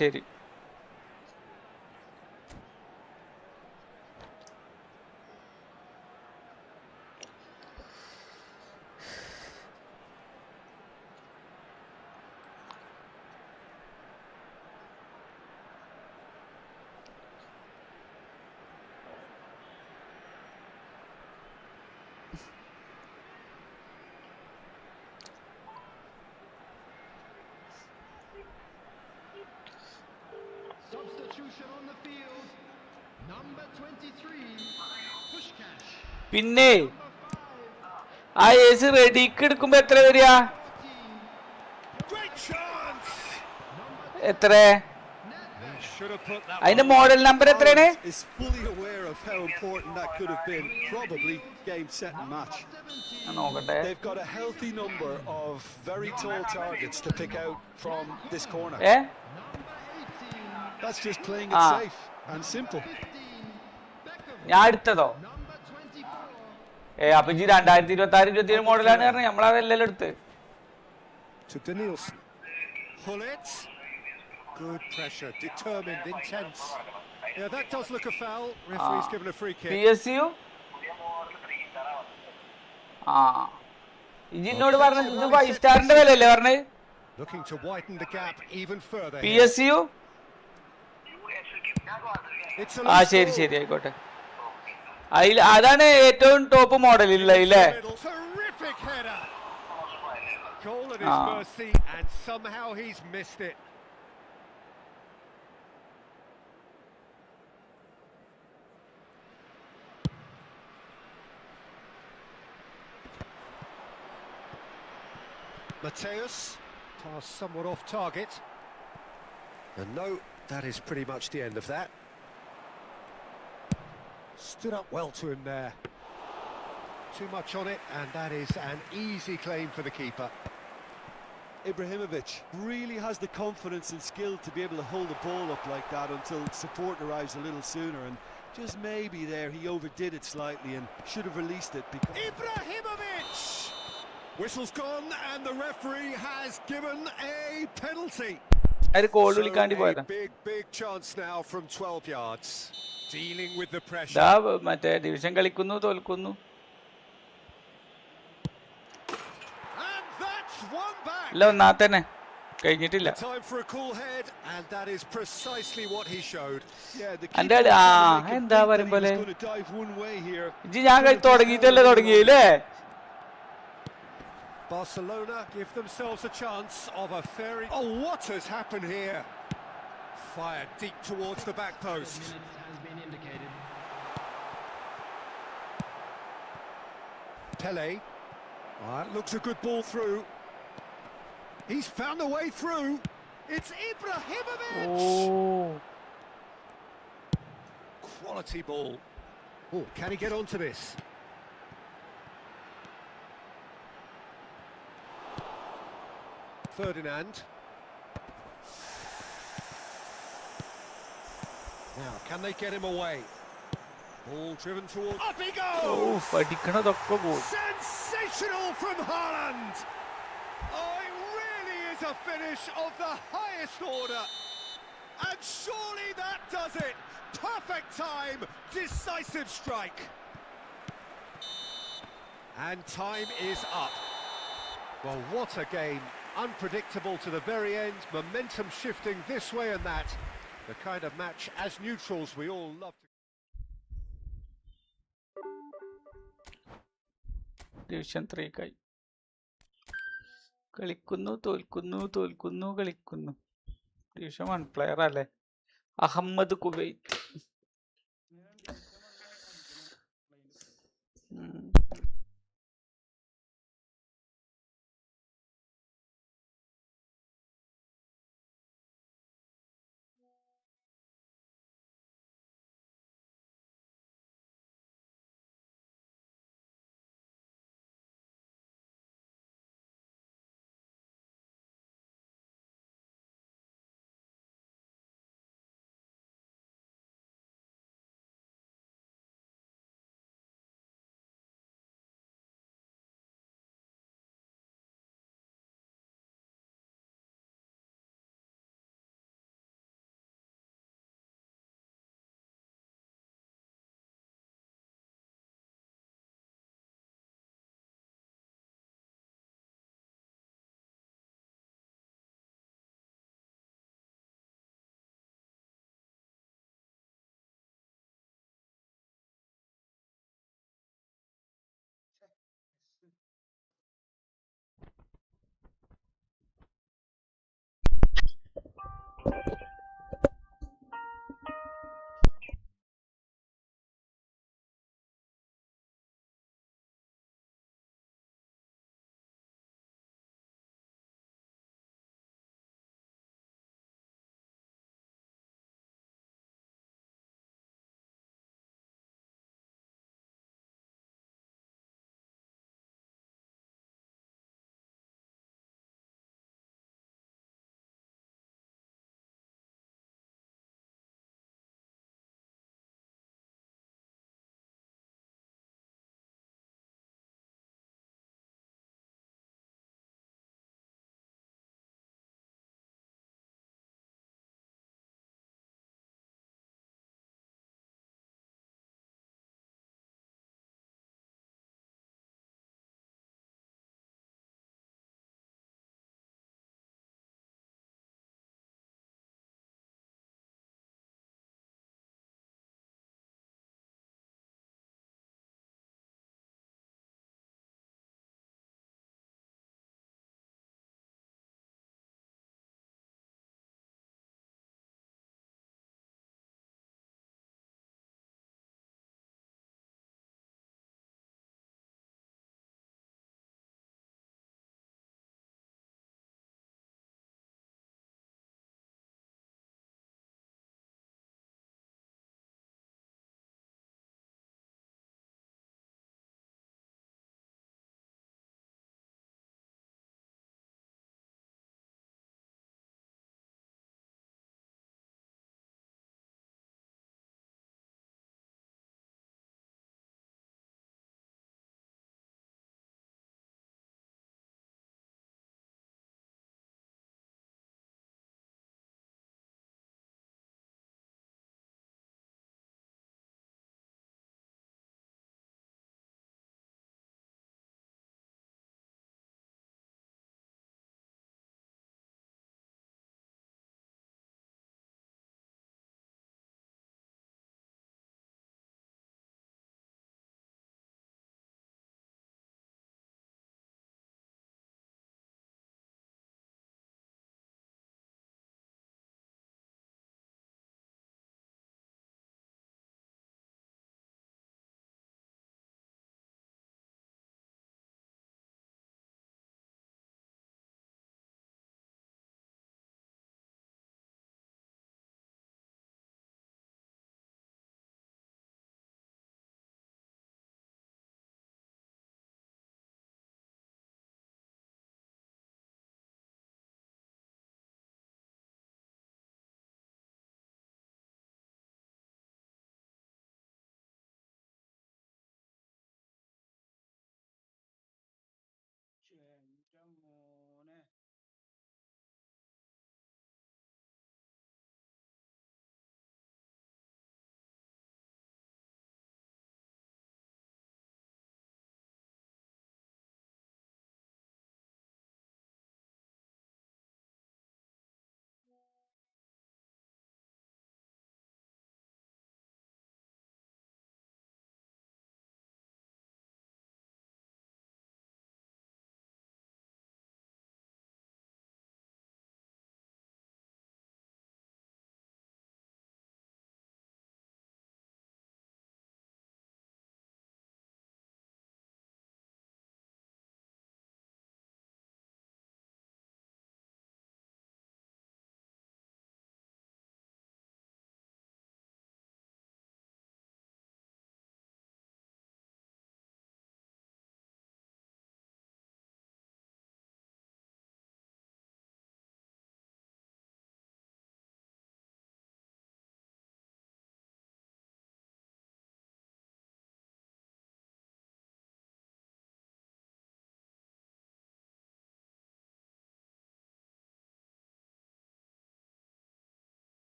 ശരി. Substitution on the field. Number 23, Pushkash. പിന്നെ ആ AC റെഡിക്ക് എടുക്കുമ്പോ എത്ര വരിക? Great chance. എത്ര? Should have put that അതിന്റെ one. മോഡൽ നമ്പർ എത്രയാണ്? Is fully aware of how important that could have been. Probably game, set and match. നോക്കട്ടെ. They've got a healthy number of very tall targets to pick out from this corner. That's just playing it safe and simple. ഞാൻ എടുത്തതോ? അപ്പൊ ഇജ്ജ് 2026-27 മോഡലാണ് പറഞ്ഞത്, നമ്മളതെല്ലാം എടുത്ത്. To Danielson. Pull it. Good pressure, determined, intense. Yeah, that does look a foul. Referee's given a free kick. PSU ഇജിന്നോട് പറഞ്ഞു ഇത് 5 സ്റ്റാറിന്റെ വിലയല്ലേ പറഞ്ഞത്? Looking to widen the gap even further. PSU It's a loose ശരി ball. ശരി ആയിക്കോട്ടെ. അതാണ് ഏറ്റവും top model ഇല്ല ഇല്ലേ? Terrific header. Goal at his mercy, and somehow he's missed it. Mateus, pass somewhat off target. And no, that is pretty much the end of that. Stood up well to him there. Too much on it, and that is an easy claim for the keeper. Ibrahimovic really has the confidence and skill to be able to hold the ball up like that until support arrives a little sooner, and just maybe there he overdid it slightly and should have released it because... Ibrahimovic! Whistle's gone, and the referee has given a penalty. So a big chance now from 12 yards. Dealing with the pressure. മറ്റേ division കളിക്കുന്നു, തോൽക്കുന്നു. And that's one back. ഇല്ല, ഒന്നാത്തന്നെ കഴിഞ്ഞിട്ടില്ല. Time for a cool head, and that is precisely what he showed. Yeah, the എന്താ പറയും പോലെ going to dive one way here. ഇജ്ജ് ഞാൻ തുടങ്ങിയിട്ടല്ലേ തുടങ്ങിയല്ലേ? Barcelona give themselves a chance of a fairy. Oh, what has happened here? Fired deep towards the back post. Pele. That looks a good ball through. He's found a way through. It's Ibrahimovic. Quality ball. Oh, can he get onto this? Ferdinand. Now, can they get him away? Ball driven towards... Up he goes! Sensational from Haaland! Oh, it really is a finish of the highest order. And surely that does it. Perfect time, decisive strike. And time is up. Well, what a game. Unpredictable to the very end, momentum shifting this way and that. The kind of match, as neutrals, we all love to... division 3 കളിക്കുന്നു, തോൽക്കുന്നു, കളിക്കുന്നു. Division 1 player അല്ലേ? Ahmed Kuwait.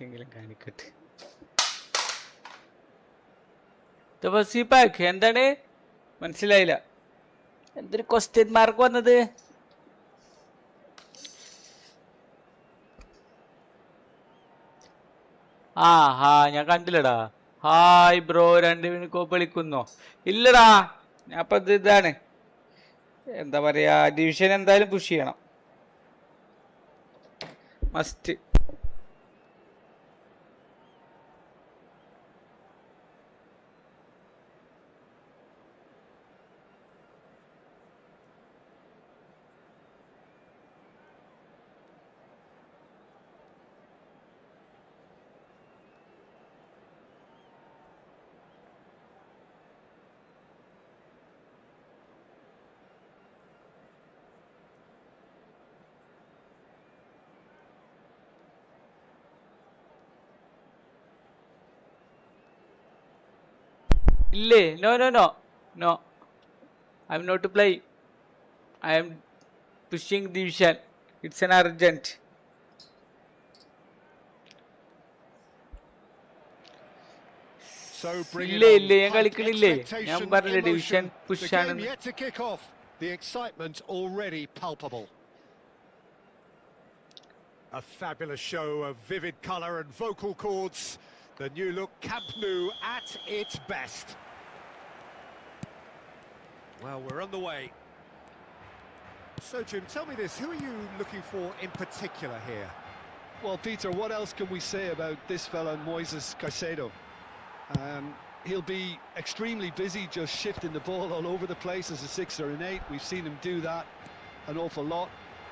എന്തെങ്കിലും കാണിക്കട്ടെ. വസീപാക്ക് എന്താണ് മനസ്സിലായില്ല, എന്തൊരു question mark വന്നത്? ഞാൻ കണ്ടില്ലടാ. ഹായ് ബ്രോ, 2 മിനിറ്റ് വിളിക്കുന്നോ? ഇല്ലടാ, ഞാൻ അപ്പം ഇതാണ് എന്താ പറയാ, ഡിവിഷൻ എന്തായാലും പുഷ് ചെയ്യണം, മസ്റ്റ്. ഇല്ലേ, no no no no, I am not play, I am pushing division, it's an urgent. ഇല്ലേ ഇല്ലേ, ഞാൻ കളിക്കണില്ലേ, ഞാൻ പറഞ്ഞില്ലേ ഡിവിഷൻ പുഷാണെന്ന്. The excitement already palpable. A fabulous show of vivid colour and vocal cords. The new look Camp Nou at its best. Well, we're on the way. So, Jim, tell me this, who are you looking for in particular here? Well, Peter, what else can we say about this fella, Moises Caicedo? He'll be extremely busy just shifting the ball all over the place as a 6 or an 8. We've seen him do that an awful lot.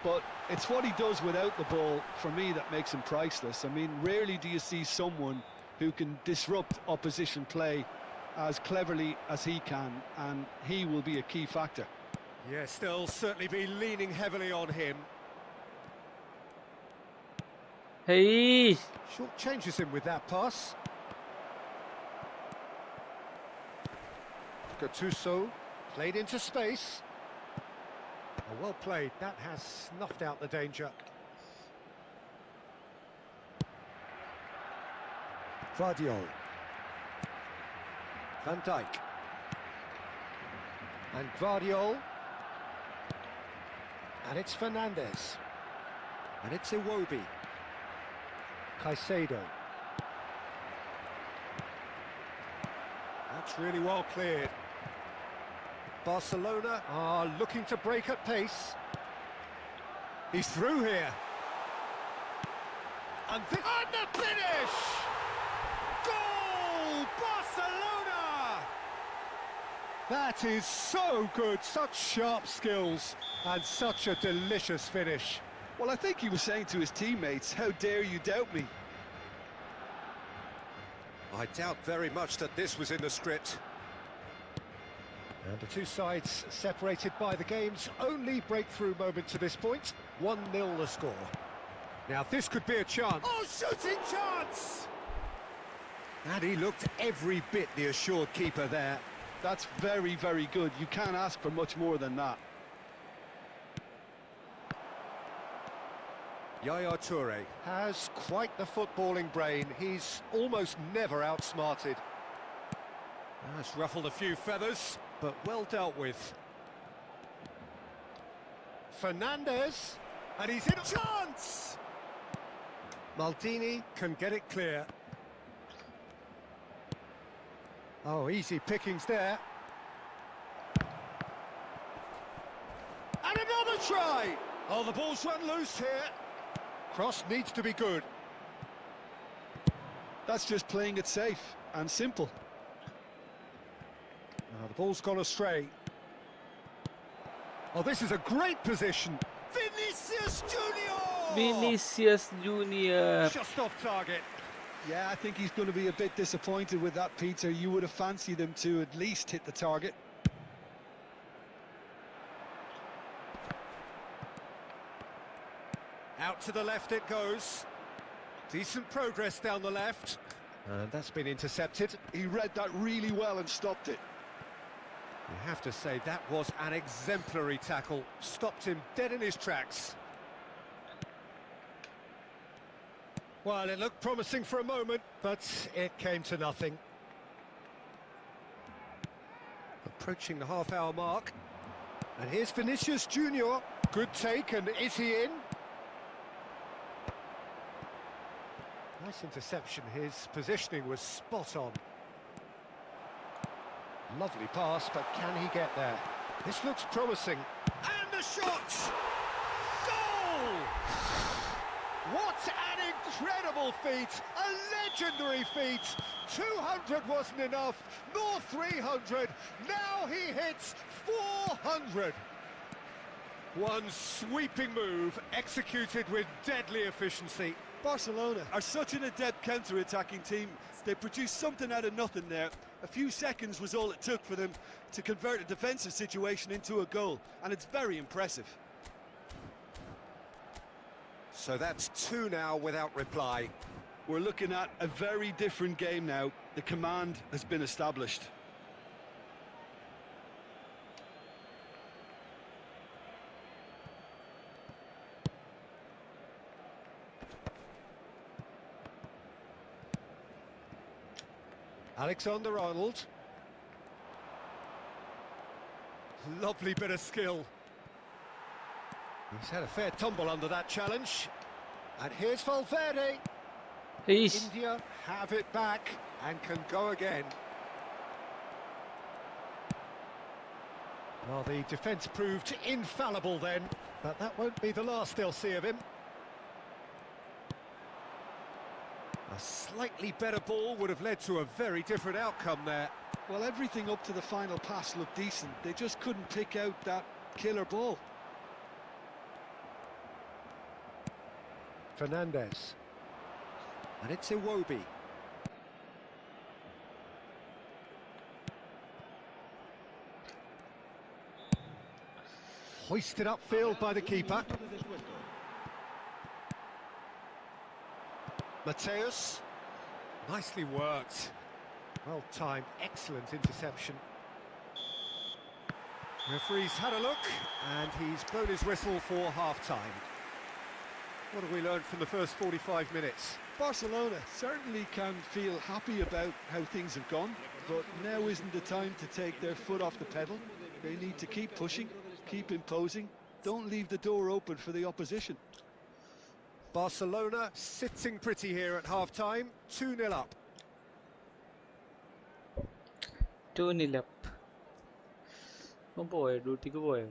But it's what he does without the ball, for me, that makes him priceless. I mean, rarely do you see someone who can disrupt opposition play as cleverly as he can, and he will be a key factor. Yes, they'll certainly be leaning heavily on him. Hey, Short changes him with that pass. Gattuso played into space. Oh, well played, that has snuffed out the danger. Vardiol. Van Dijk. And Vardiol. And it's Fernandes. And it's Iwobi. Caicedo. That's really well cleared. Barcelona are looking to break at pace. He's through here. And the finish! Goal! Barcelona! That is so good, such sharp skills and such a delicious finish. Well, I think he was saying to his teammates, how dare you doubt me? I doubt very much that this was in the script. And the two sides separated by the game's only breakthrough moment to this point. 1-0 the score. Now this could be a chance. Oh, shooting chance! And he looked every bit the assured keeper there. That's very, very good. You can't ask for much more than that. Yaya Toure has quite the footballing brain. He's almost never outsmarted. That's ruffled a few feathers, but well dealt with. Fernandes, and he's in a chance! Maldini can get it clear. Oh, easy pickings there. And another try! Oh, the ball's run loose here. Cross needs to be good. That's just playing it safe and simple. The ball's gone astray. Oh, this is a great position. Vinicius Junior! Vinicius Junior. Just off target. Yeah, I think he's going to be a bit disappointed with that, Peter. You would have fancied him to at least hit the target. Out to the left it goes. Decent progress down the left. And that's been intercepted. He read that really well and stopped it. You have to say that was an exemplary tackle. Stopped him dead in his tracks. Well, it looked promising for a moment, but it came to nothing. Approaching the half-hour mark. And here's Vinicius Junior. Good take, and is he in? Nice interception. His positioning was spot on. Lovely pass, but can he get there? This looks promising. And the shot! Goal! What an incredible feat! A legendary feat! 200 wasn't enough, nor 300. Now he hits 400. One sweeping move, executed with deadly efficiency. Barcelona are such an adept counter-attacking team. They produced something out of nothing there. A few seconds was all it took for them to convert a defensive situation into a goal, and it's very impressive. So that's 2 now without reply. We're looking at a very different game now. The command has been established. Alexander-Arnold. Lovely bit of skill. He's had a fair tumble under that challenge. And here's Valverde. India have it back and can go again. Well, the defence proved infallible then, but that won't be the last they'll see of him. A slightly better ball would have led to a very different outcome there. Well, everything up to the final pass looked decent. They just couldn't pick out that killer ball. Fernandez. And it's Iwobi. Hoisted upfield by the keeper. Mateus. Nicely worked. Well timed, excellent interception. Referee's had a look, and he's blown his whistle for half-time. What have we learned from the first 45 minutes? Barcelona certainly can feel happy about how things have gone, but now isn't the time to take their foot off the pedal. They need to keep pushing, keep imposing, don't leave the door open for the opposition. Barcelona sitting pretty here at half-time, 2-0 up. 2-0 up. പോയോ ഡ്യൂട്ടിക്ക് പോയോ?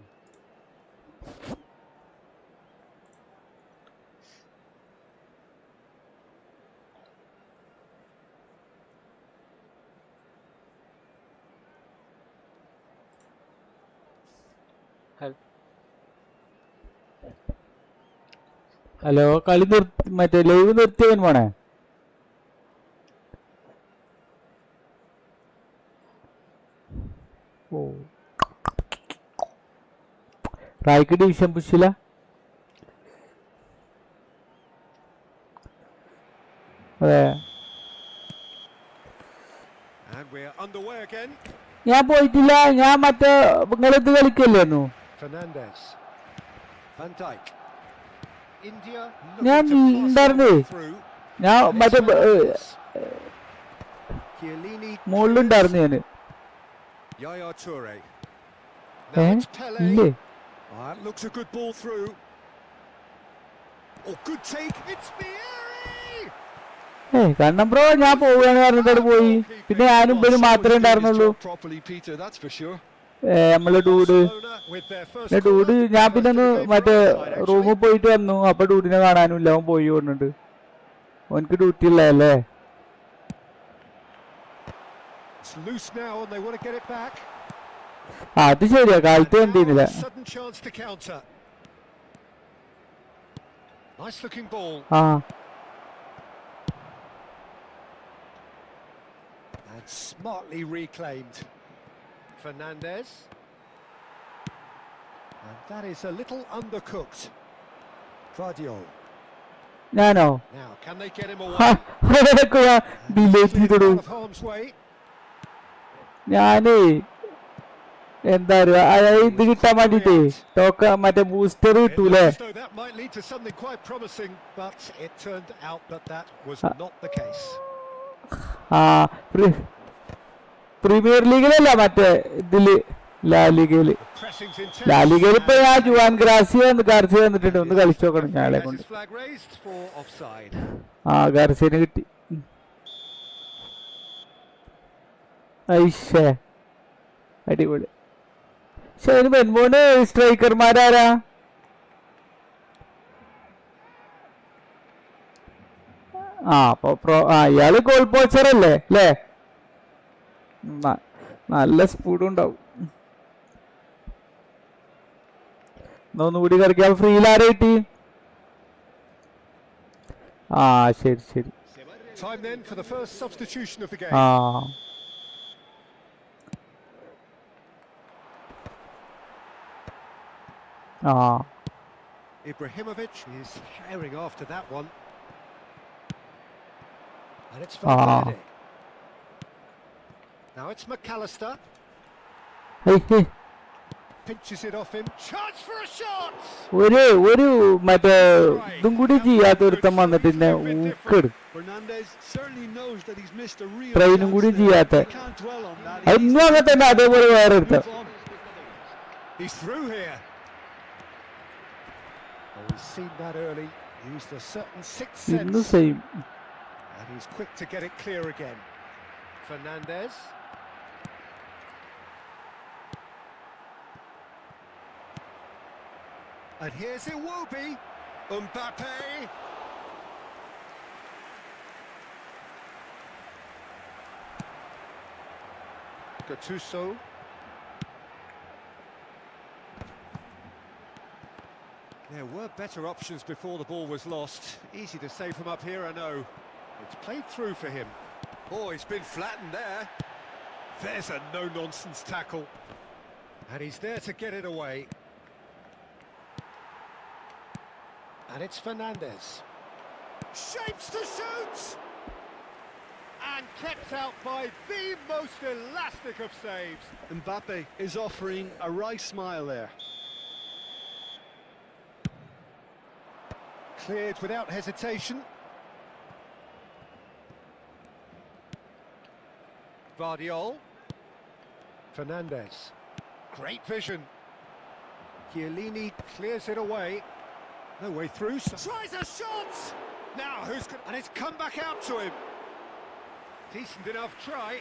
Hello, കളി മറ്റേ live നിർത്തിയവൻ പോണേ. ഓ, റായ്ക്ക് division പുഷില്ല. അതെ, ഞാൻ പോയിട്ടില്ല. ഞാൻ മറ്റേ നിങ്ങളിത് കളിക്കല്ലായിരുന്നു. ഞാൻ ഉണ്ടായിരുന്നേ. ഞാൻ മറ്റേ മുകളിലുണ്ടായിരുന്നു ഞാന്. ഇല്ലേ? Looks a good ball through. Oh, good take. It's Vieri! കണ്ണം ബ്രോ ഞാൻ പോവുകയാണ് പറഞ്ഞിട്ട് പോയി. പിന്നെ ഞാനും Well, ഇവര് മാത്രമേ someone's doing his ഉണ്ടായിരുന്നുള്ളൂ. job properly, Peter, that's for sure. നമ്മളെ ഡൂഡ് ഞാൻ പിന്നെ ഒന്ന് മറ്റേ റൂമിൽ പോയിട്ട് വന്നു. അപ്പൊ ഡൂഡിനെ കാണാനുമില്ല, അവൻ പോയി കൊണ്ടുണ്ട്. അവനക്ക് ഡ്യൂട്ടി ഉള്ളതല്ലേ. അത് ശരിയാ, കാലത്ത് കണ്ടിരുന്നില്ല. ആ Smartly reclaimed. Fernandez. And that is a little undercooked. Guardiola. ഞാനോ Now, can they get him away? Delete ചെയ്തോളൂ. Out of harm's way. ഞാനേ എന്താ പറയാ, ഇത് കിട്ടാൻ വേണ്ടിട്ടേ മറ്റേ ബൂസ്റ്റർ കിട്ടൂലേ. As though that might lead to something quite promising, but it turned out that was not the case. Premier ലീഗിലല്ല, മറ്റേ ഇതില് ലാലിഗയില്. ലാലിഗയിൽ ഇപ്പൊ ഞാൻ ജുവാൻ ഗാർസിയ വന്നിട്ടുണ്ട്. ഒന്ന് കളിച്ചു നോക്കണം ഞാളെ കൊണ്ട്. ഗാർസിയന് കിട്ടി. ഐഷേ അടിപൊളി. പക്ഷെ അതിന് മെൻമോന് സ്ട്രൈക്കർമാരാരാ? അപ്പൊ ഇയാള് ഗോൾ പോച്ചറല്ലേ അല്ലേ? നല്ല സ്പീഡും ഉണ്ടാവും. ഒന്നുകൂടി കളിക്കാൻ ഫ്രീലാരെ കിട്ടി. ശരി ശരി. Ibrahimovic is firing after that one. And it's Valverde. Now it's McAllister. Pinches it off him. Chance for a shot. ഒരു മറ്റേ ഇതും കൂടി ചെയ്യാത്തൊരുത്തം വന്നിട്ട് ട്രെയിനും കൂടി ചെയ്യാത്ത അതൊന്നും അങ്ങനെ തന്നെ. അതേപോലെ വേറെ ഒരുത്തം. He's through here. We've seen that early. Used a certain sixth sense. And he's quick to get it clear again. Fernandez. And here's Iwobi. Mbappe. Gattuso. There were better options before the ball was lost. Easy to say from up here, I know. It's played through for him. Oh, he's been flattened there. There's a no-nonsense tackle. And he's there to get it away. And it's Fernandez. Shapes to shoot! And kept out by the most elastic of saves. Mbappe is offering a wry smile there. Cleared without hesitation. Guardiola. Fernandez. Great vision. Chiellini clears it away. No way through. Tries a shot! Now who's going... And it's come back out to him. Decent enough try.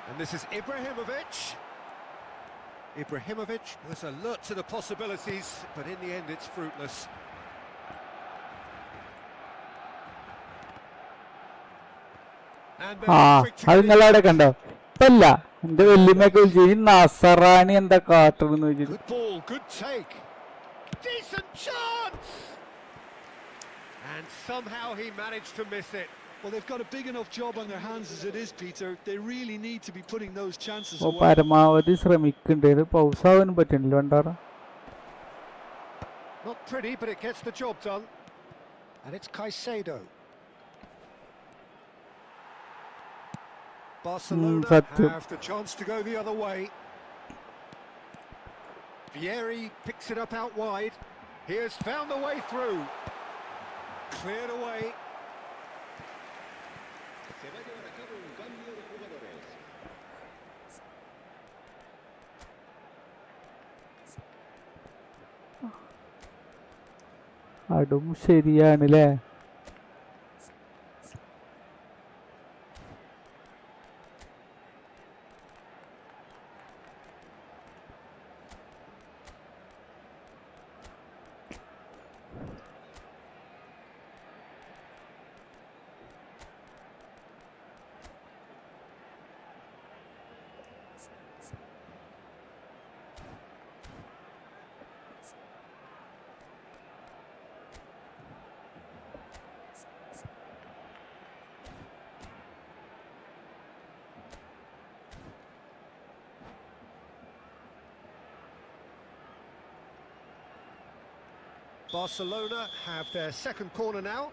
And this is Ibrahimovic. Ibrahimovic was alert to the possibilities, but in the end it's fruitless. അത് നിങ്ങളവിടെ കണ്ടോ? ഇപ്പല്ല എന്റെ വല്യമ്മയൊക്കെ വിളിച്ചു നസറാണി എന്താ കാട്ടണെന്ന് ചോദിച്ചു. Well, they've got a big enough job on their hands as it is, Peter. They really need to be putting those chances away. പരമാവധി ശ്രമിക്കണ്ടേത് പൗസാവാനും പറ്റുന്നില്ല വേണ്ടാറ. Not pretty, but it gets the job done. And it's Caicedo. Barcelona have the chance to go the other way. Vieri picks it up out wide. He has found a way through. Cleared away. അതും ശരിയാണല്ലേ. Barcelona have their second corner now.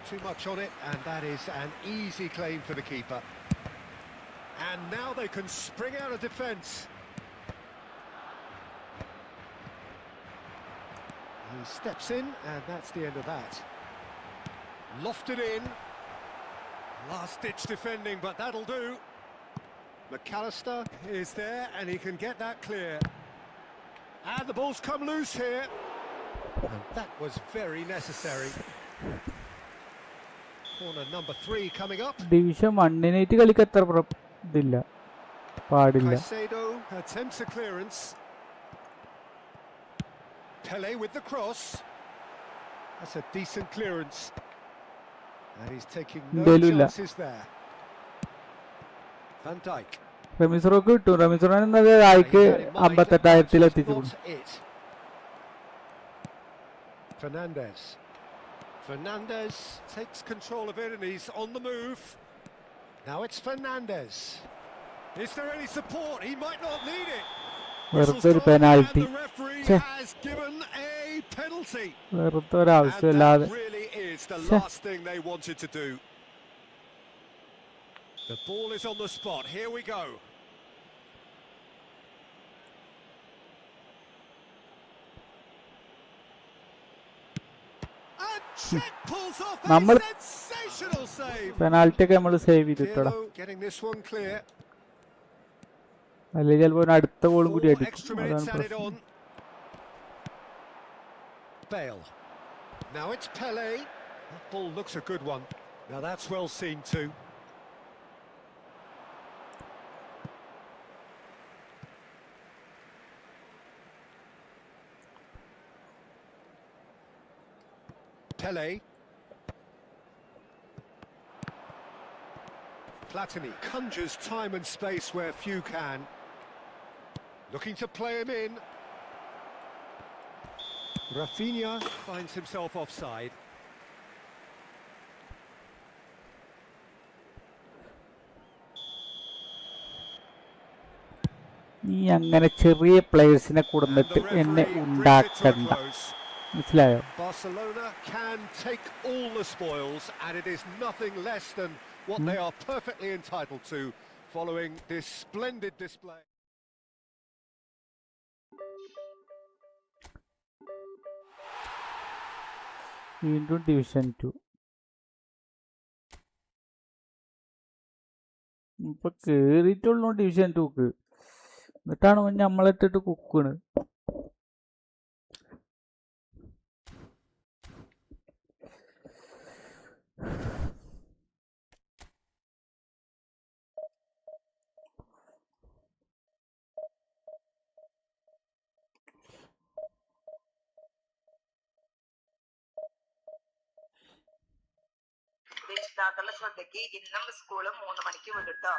Too much on it, and that is an easy claim for the keeper. And now they can spring out of defence. He steps in, and that's the end of that. Lofted in. Last-ditch defending, but that'll do. McAllister is there, and he can get that clear. And the ball's come loose here. And that was very necessary. Corner number 3 coming up. Division 1-8 കളിക്ക് അത്ര ഇതില്ല, പാടില്ല. Caicedo attempts a clearance. Pele with the cross. That's a decent clearance. And he's taking no chances there. Van Dijk. റമീസറോക്ക് കിട്ടും. റമീസറോ എന്നത് ആയിക്ക് 58,000 എത്തിച്ചു. Fernandes takes control of it and he's on the move. Now it's Fernandes. Is there any support? He might not need it. വെറുതെ ഒരു penalty. The referee has given a penalty. വെറുതെ ഒരു ആവശ്യമില്ലാതെ. That really is the last thing they wanted to do. The ball is on the spot. Here we go. And Czech pulls off a sensational save. Penalty ഒക്കെ നമ്മൾ save ചെയ്തിട്ടടാ. Getting this one clear. അല്ലെങ്കിൽ ചിലപ്പോൾ അടുത്ത ഗോളും കൂടി അടിക്കും. അതാണ് പ്രശ്നം. Bale. Now it's Pele. That ball looks a good one. Now that's well seen too. Pele. Platini conjures time and space where few can. Looking to play him in. Rafinha finds himself offside. നീ അങ്ങനെ ചെറിയ പ്ലേയേഴ്സിനെ കൊടുത്തിട്ട് എന്നെ ഉണ്ടാക്കണ്ട. മനസ്സിലായോ? Barcelona can take all the spoils, and it is nothing less than what they are perfectly entitled to following this splendid display. വീണ്ടും division 2. ഇപ്പൊ കേറിയിട്ടുള്ളൂ division 2ക്ക്. എന്നിട്ടാണ് നമ്മളെത്തിട്ട് കുക്കാണ്. രക്ഷിതാക്കളുടെ ശ്രദ്ധയ്ക്ക് ഇന്നും സ്കൂള് 3 മണിക്ക് വിടുട്ടോ.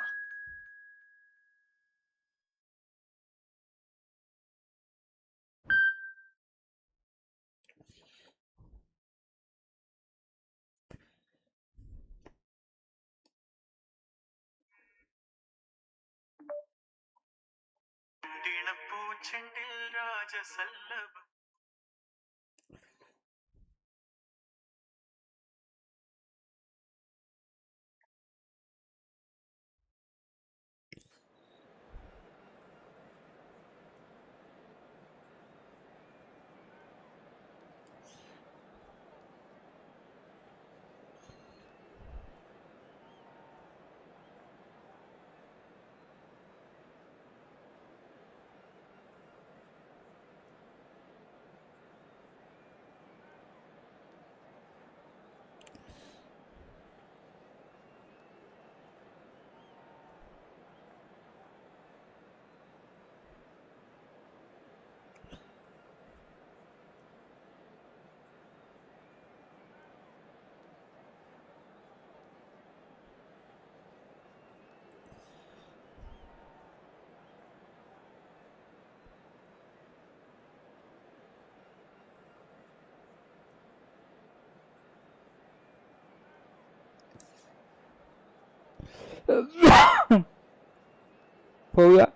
പോവുക.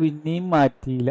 പിന്നെയും മാറ്റിയില്ല.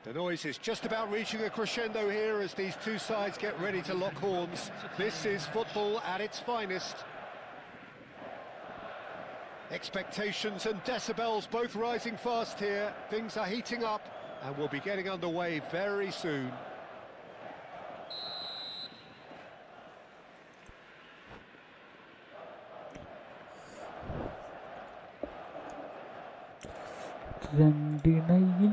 The noise is just about reaching a crescendo here as these two sides get ready to lock horns. This is football at its finest. Expectations and decibels both rising fast here. Things are heating up and we'll be getting underway very soon. രണ്ടിണയിൽ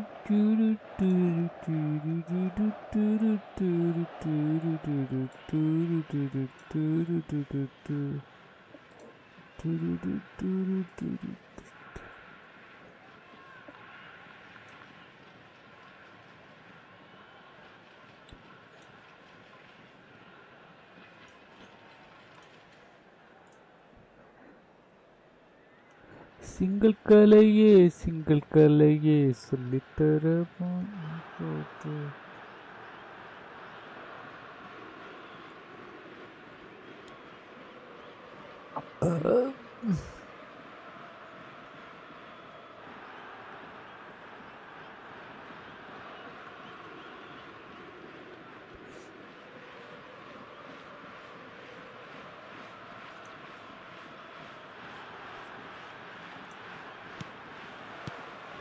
single கலையே சொல்லித்தரமா.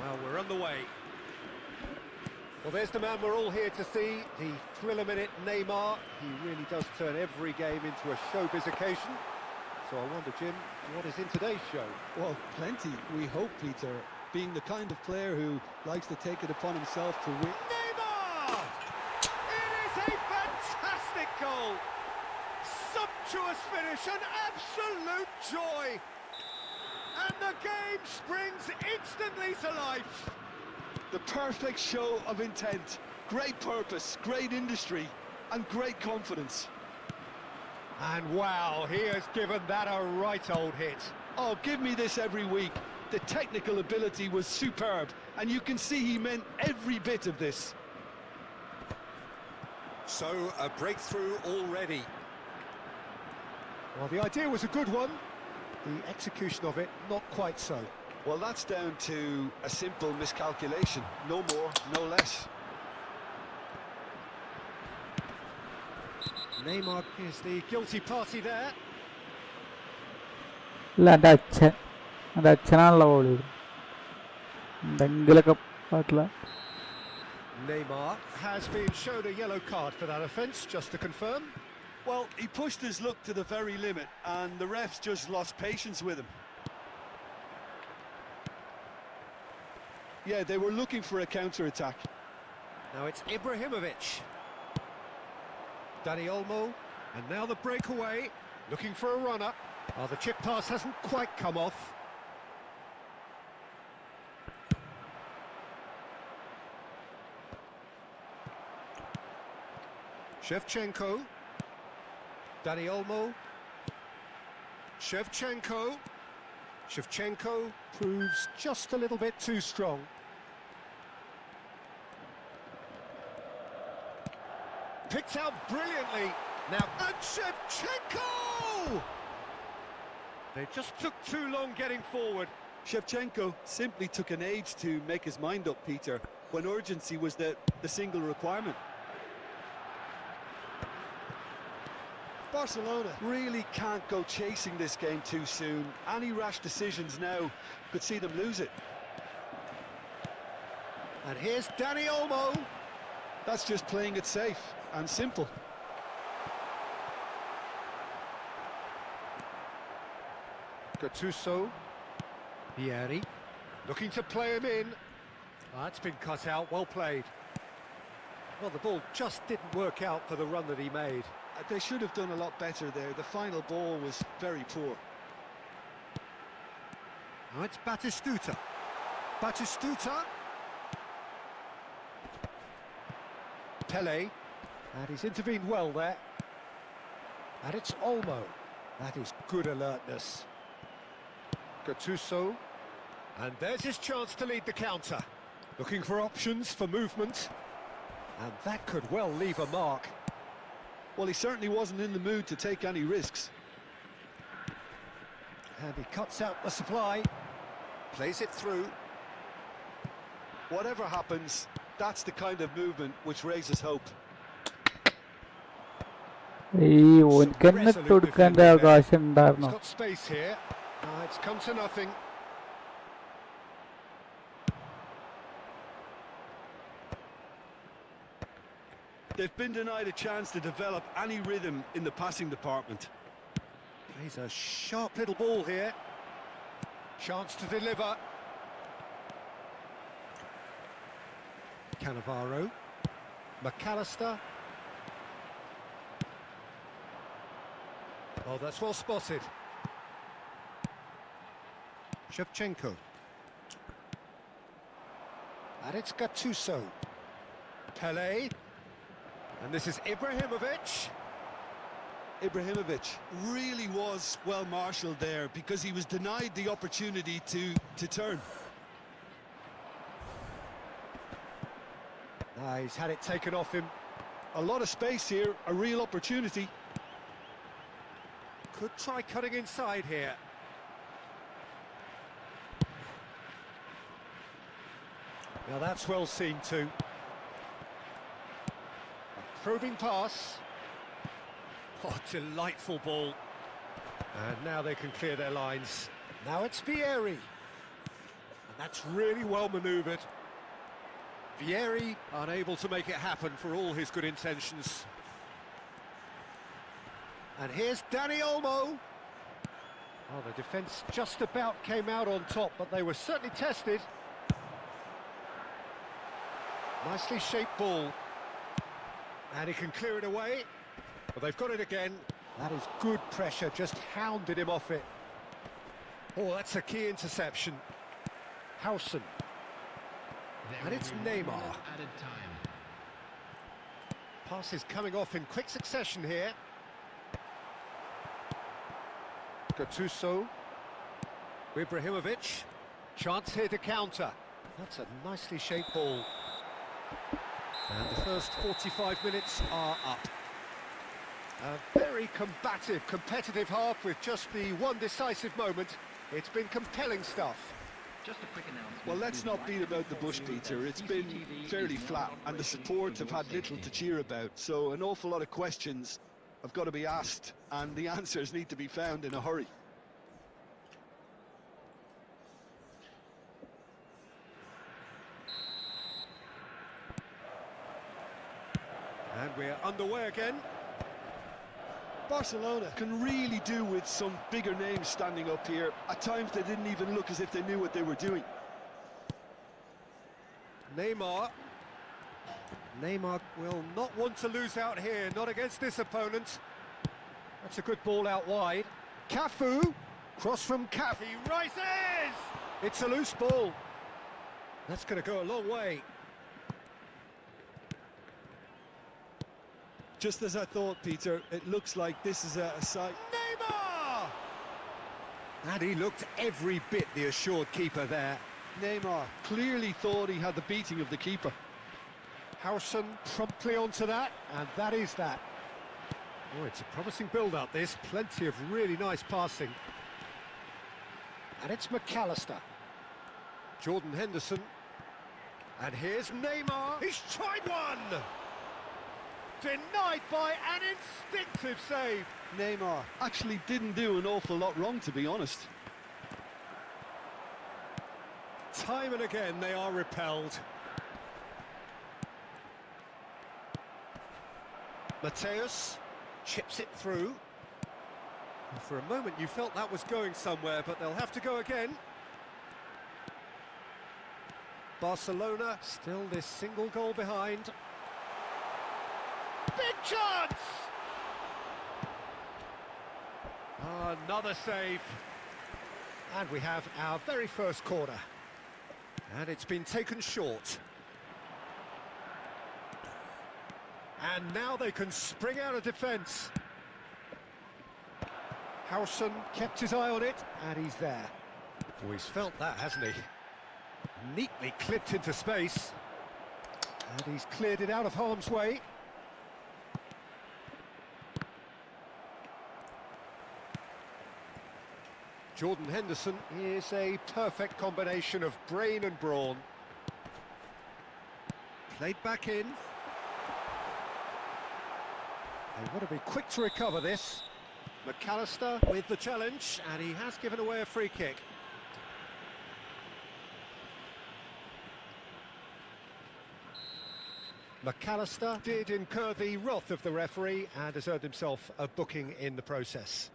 Well, we're on the way. Well, there's the man we're all here to see, the thriller-minute Neymar. He really does turn every game into a showbiz occasion. So I wonder, Jim, what is in today's show? Well, plenty, we hope, Peter. Being the kind of player who likes to take it upon himself to win. Neymar! It is a fantastic goal! Sumptuous finish, an absolute joy! And the game springs instantly to life. The perfect show of intent, great purpose, great industry, and great confidence. And wow, he has given that a right old hit. Oh, give me this every week. The technical ability was superb, and you can see he meant every bit of this. So, a breakthrough already. Well, the idea was a good one. The execution of it, not quite so. Well, that's down to a simple miscalculation. No more, no less. Neymar is the guilty party there. അല്ല എൻ്റെ അച്ഛനാണല്ലോ ball ചെയ്തത്. എന്തെങ്കിലൊക്കെ പാട്ടില്ല. Neymar has been shown a yellow card for that offence, just to confirm. Well, he pushed his luck to the very limit, and the refs just lost patience with him. Yeah, they were looking for a counter-attack. Now it's Ibrahimovic. Dani Olmo, and now the breakaway, looking for a runner. Oh, the chip pass hasn't quite come off. Shevchenko. Dani Olmo. Shevchenko. Shevchenko proves just a little bit too strong. Picked out brilliantly. Now, and Shevchenko! They just took too long getting forward. Shevchenko simply took an age to make his mind up, Peter, when urgency was the single requirement. Barcelona really can't go chasing this game too soon. Any rash decisions now could see them lose it. And here's Dani Olmo. That's just playing it safe and simple. Gattuso. Vieri. Looking to play him in. That's been cut out, well played. Well, the ball just didn't work out for the run that he made. They should have done a lot better there. The final ball was very poor. Now it's Batistuta. Batistuta. Pele. And he's intervened well there. And it's Olmo. That is good alertness. Gattuso. And there's his chance to lead the counter. Looking for options for movement. And that could well leave a mark. Well, he certainly wasn't in the mood to take any risks. And he cuts out the supply. Plays it through. Whatever happens, that's the kind of movement which raises hope. He's got space here. It's come to nothing. They've been denied a chance to develop any rhythm in the passing department. He's a sharp little ball here. Chance to deliver. Cannavaro. McAllister. Oh, that's well spotted. Shevchenko. And it's Gattuso. Pele. And this is Ibrahimovic. Ibrahimovic really was well marshalled there because he was denied the opportunity to turn. He's had it taken off him. A lot of space here, a real opportunity. Could try cutting inside here. Now that's well seen too. A probing pass. Oh, delightful ball. And now they can clear their lines. Now it's Vieri. And that's really well manoeuvred. Vieri unable to make it happen for all his good intentions. And here's Dani Olmo. Oh, the defence just about came out on top, but they were certainly tested. Nicely shaped ball. And he can clear it away. But they've got it again. That is good pressure, just hounded him off it. Oh, that's a key interception. Howson. And it's Neymar. Passes coming off in quick succession here. Gattuso. Ibrahimovic. Chance here to counter. That's a nicely shaped ball. And the first 45 minutes are up. A very combative, competitive half with just the one decisive moment. It's been compelling stuff. Just a quick announcement. Well, let's not beat about the bush, Peter. It's been fairly flat, and the support have had little to cheer about. So an awful lot of questions have got to be asked, and the answers need to be found in a hurry. And we're underway again. Barcelona can really do with some bigger names standing up here. At times they didn't even look as if they knew what they were doing. Neymar. Neymar will not want to lose out here, not against this opponent. That's a good ball out wide. Cafu. Cross from Cafu. He rises! It's a loose ball. That's going to go a long way. Just as I thought, Peter, it looks like this is a side... Neymar! And he looked every bit the assured keeper there. Neymar clearly thought he had the beating of the keeper. Howson promptly onto that, and that is that. Oh, it's a promising build-up, this. Plenty of really nice passing. And it's McAllister. Jordan Henderson. And here's Neymar. He's tried one! Denied by an instinctive save. Neymar actually didn't do an awful lot wrong, to be honest. Time and again they are repelled. Mateus chips it through. And for a moment you felt that was going somewhere, but they'll have to go again. Barcelona still this single goal behind. Big chance! Another save. And we have our very first corner. And it's been taken short. And now they can spring out of defence. Howson kept his eye on it, and he's there. Oh, he's felt that, hasn't he? Neatly clipped into space. And he's cleared it out of harm's way. Jordan Henderson is a perfect combination of brain and brawn. Played back in. They want to be quick to recover this. McAllister with the challenge, and he has given away a free kick. McAllister did incur the wrath of the referee and has earned himself a booking in the process.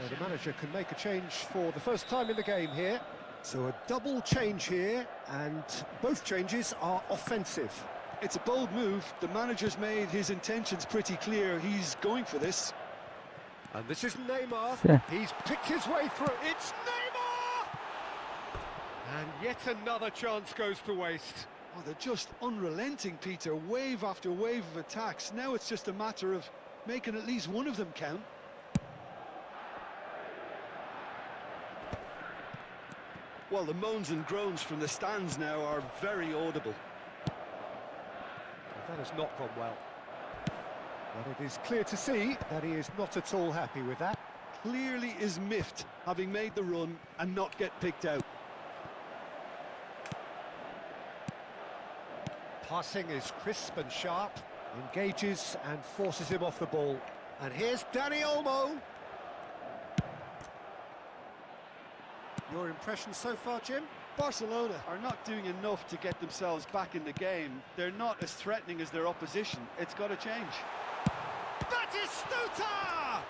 So the manager can make a change for the first time in the game here. So a double change here, and both changes are offensive. It's a bold move. The manager's made his intentions pretty clear. He's going for this. And this is Neymar. He's picked his way through. It's Neymar! And yet another chance goes to waste. Oh, they're just unrelenting, Peter. Wave after wave of attacks. Now it's just a matter of making at least one of them count. Well, the moans and groans from the stands now are very audible. That has not gone well. But it is clear to see that he is not at all happy with that. Clearly is miffed, having made the run and not get picked out. Passing is crisp and sharp, engages and forces him off the ball. And here's Dani Olmo. Your impression so far, Jim? Barcelona are not doing enough to get themselves back in the game. They're not as threatening as their opposition. It's got to change. Batistuta!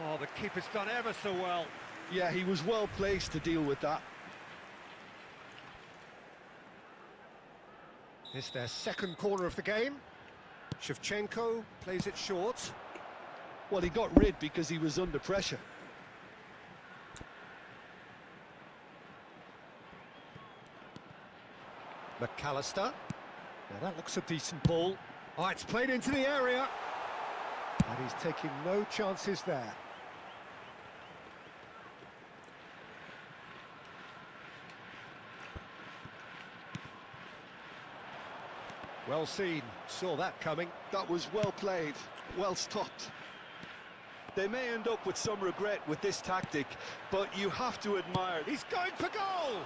Oh, the keeper's done ever so well. Yeah, he was well placed to deal with that. It's their second corner of the game. Shevchenko plays it short. Well, he got rid because he was under pressure. McAllister. Now that looks a decent ball. Oh, it's played into the area. And he's taking no chances there. Well seen, saw that coming. That was well played, well stopped. They may end up with some regret with this tactic, but you have to admire. He's going for goal!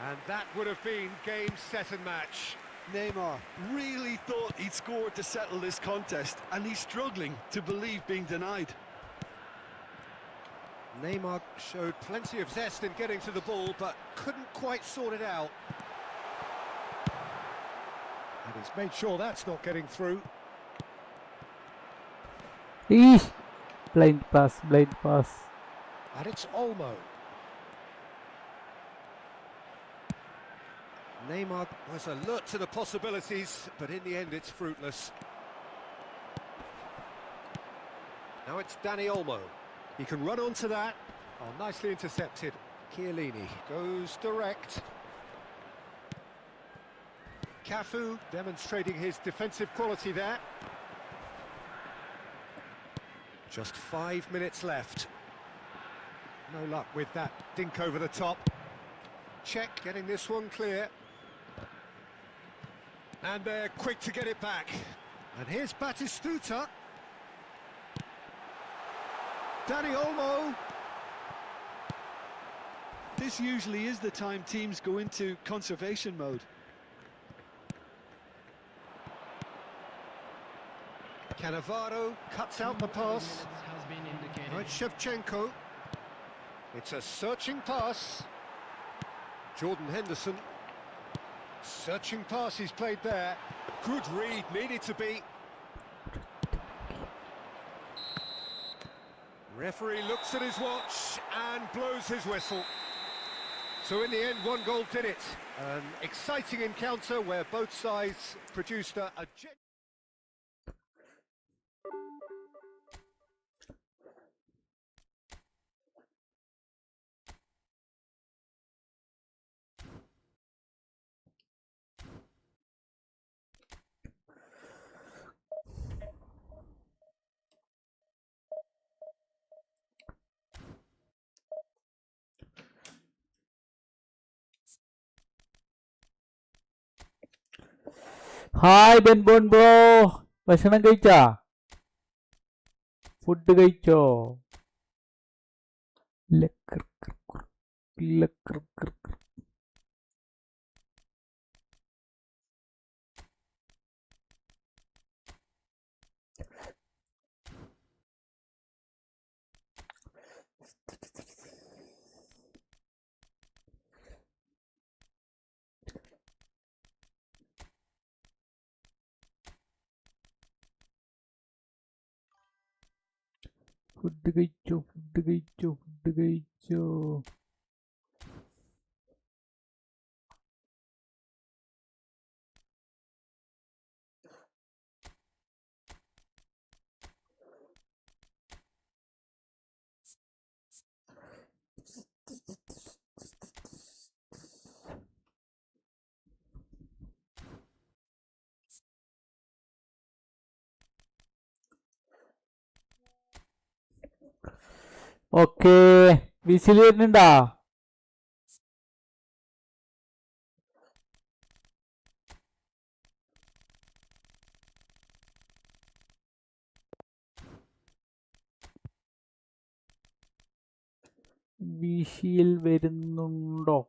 And that would have been game, set and match. Neymar really thought he'd scored to settle this contest, and he's struggling to believe being denied. Neymar showed plenty of zest in getting to the ball, but couldn't quite sort it out. And he's made sure that's not getting through. Eesh. Blind pass, blind pass. And it's Olmo. Neymar was alert to the possibilities, but in the end it's fruitless. Now it's Dani Olmo. He can run onto that. Oh, nicely intercepted. Chiellini goes direct. Cafu demonstrating his defensive quality there. Just 5 minutes left. No luck with that dink over the top. Check getting this one clear. And they're quick to get it back. And here's Batistuta. Dani Olmo. This usually is the time teams go into conservation mode. Cannavaro cuts out the pass. Has been indicated. Now it's Shevchenko. It's a searching pass. Jordan Henderson. Searching pass he's played there. Good read, needed to be. Referee looks at his watch and blows his whistle. So in the end, one goal did it. An exciting encounter where both sides produced a hi ബെൻബോൺ bro, ഭക്ഷണം കഴിച്ചാ? Food കഴിച്ചോ? ലക്കർ ലക്കർ food കഴിച്ചോ? Food കഴിച്ചോ? Food കഴിച്ചോ? Okay, whistle വരുന്നുണ്ടാ? വിസിൽ വരുന്നുണ്ടോ?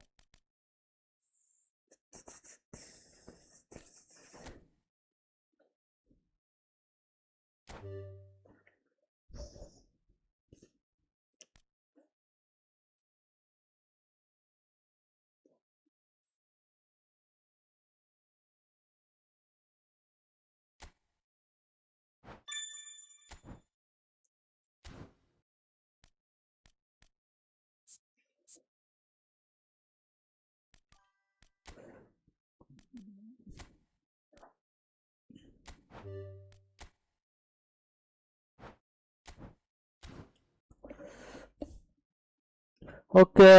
ഓക്കേ,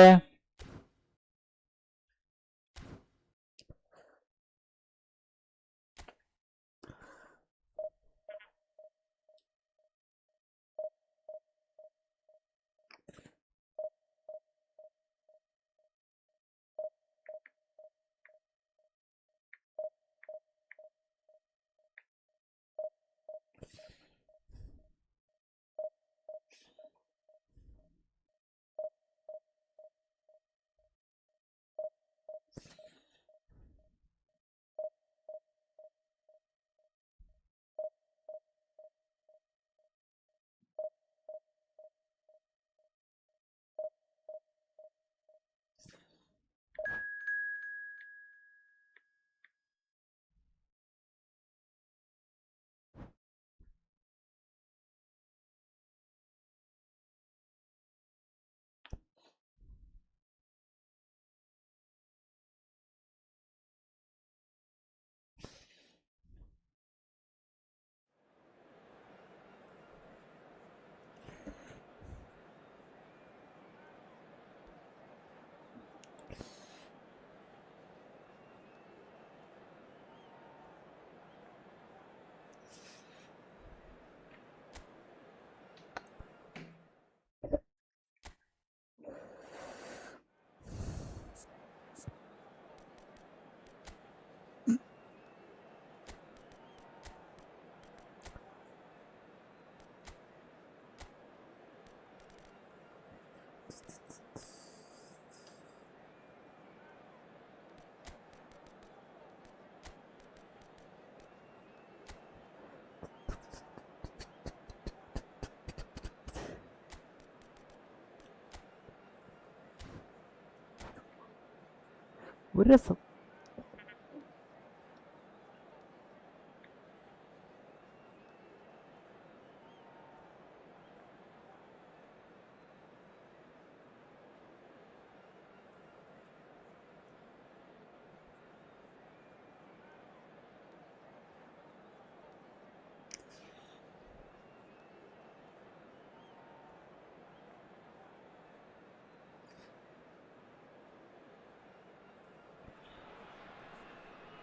ഒരു രസം.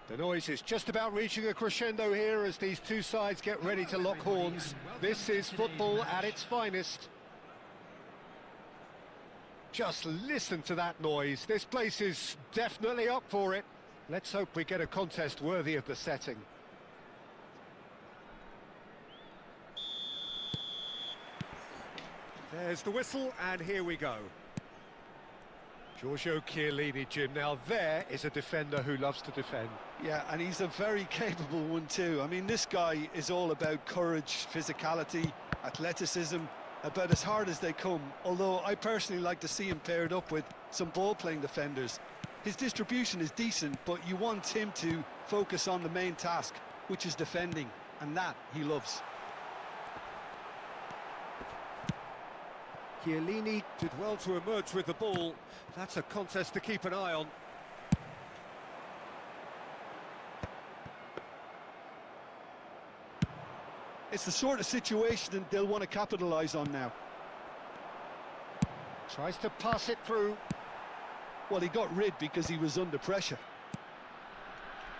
The noise is just about reaching a crescendo here as these two sides get ready to lock horns. This is football at its finest. Just listen to that noise. This place is definitely up for it. Let's hope we get a contest worthy of the setting. There's the whistle, and here we go. Giorgio Chiellini, Jim. Now there is a defender who loves to defend. Yeah, and he's a very capable one too. I mean, this guy is all about courage, physicality, athleticism, about as hard as they come. Although I personally like to see him paired up with some ball-playing defenders. His distribution is decent, but you want him to focus on the main task, which is defending, and that he loves. Chiellini did well to emerge with the ball. That's a contest to keep an eye on. It's the sort of situation that they'll want to capitalise on now. Tries to pass it through. Well, he got rid because he was under pressure.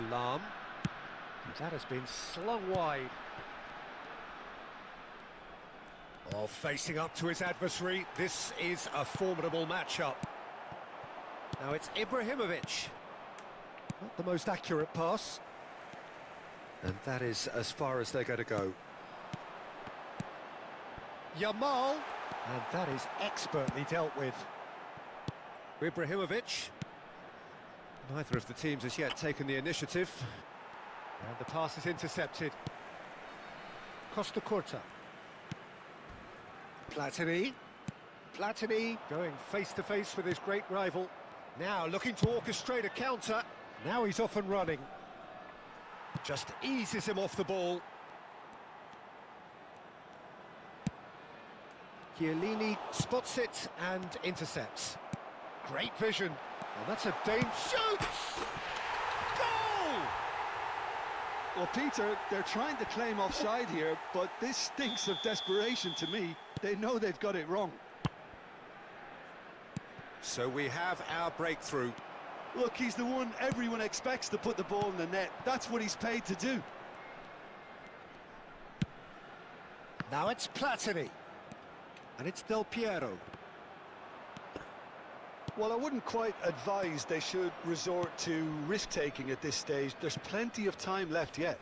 Lam. That has been slung wide. Oh, facing up to his adversary. This is a formidable matchup. Now it's Ibrahimovic. Not the most accurate pass. And that is as far as they're going to go. Yamal. And that is expertly dealt with. Ibrahimovic. Neither of the teams has yet taken the initiative. And the pass is intercepted. Costa Curta. Platini. Platini going face-to-face with his great rival. Now looking to orchestrate a counter. Now he's off and running. Just eases him off the ball. Chiellini spots it and intercepts. Great vision. Well, that's a danger. Shoots! Goal! Well, Peter, they're trying to claim offside here, but this stinks of desperation to me. They know they've got it wrong. So we have our breakthrough. Look, he's the one everyone expects to put the ball in the net. That's what he's paid to do. Now it's Platini. And it's Del Piero. Well, I wouldn't quite advise they should resort to risk-taking at this stage. There's plenty of time left yet.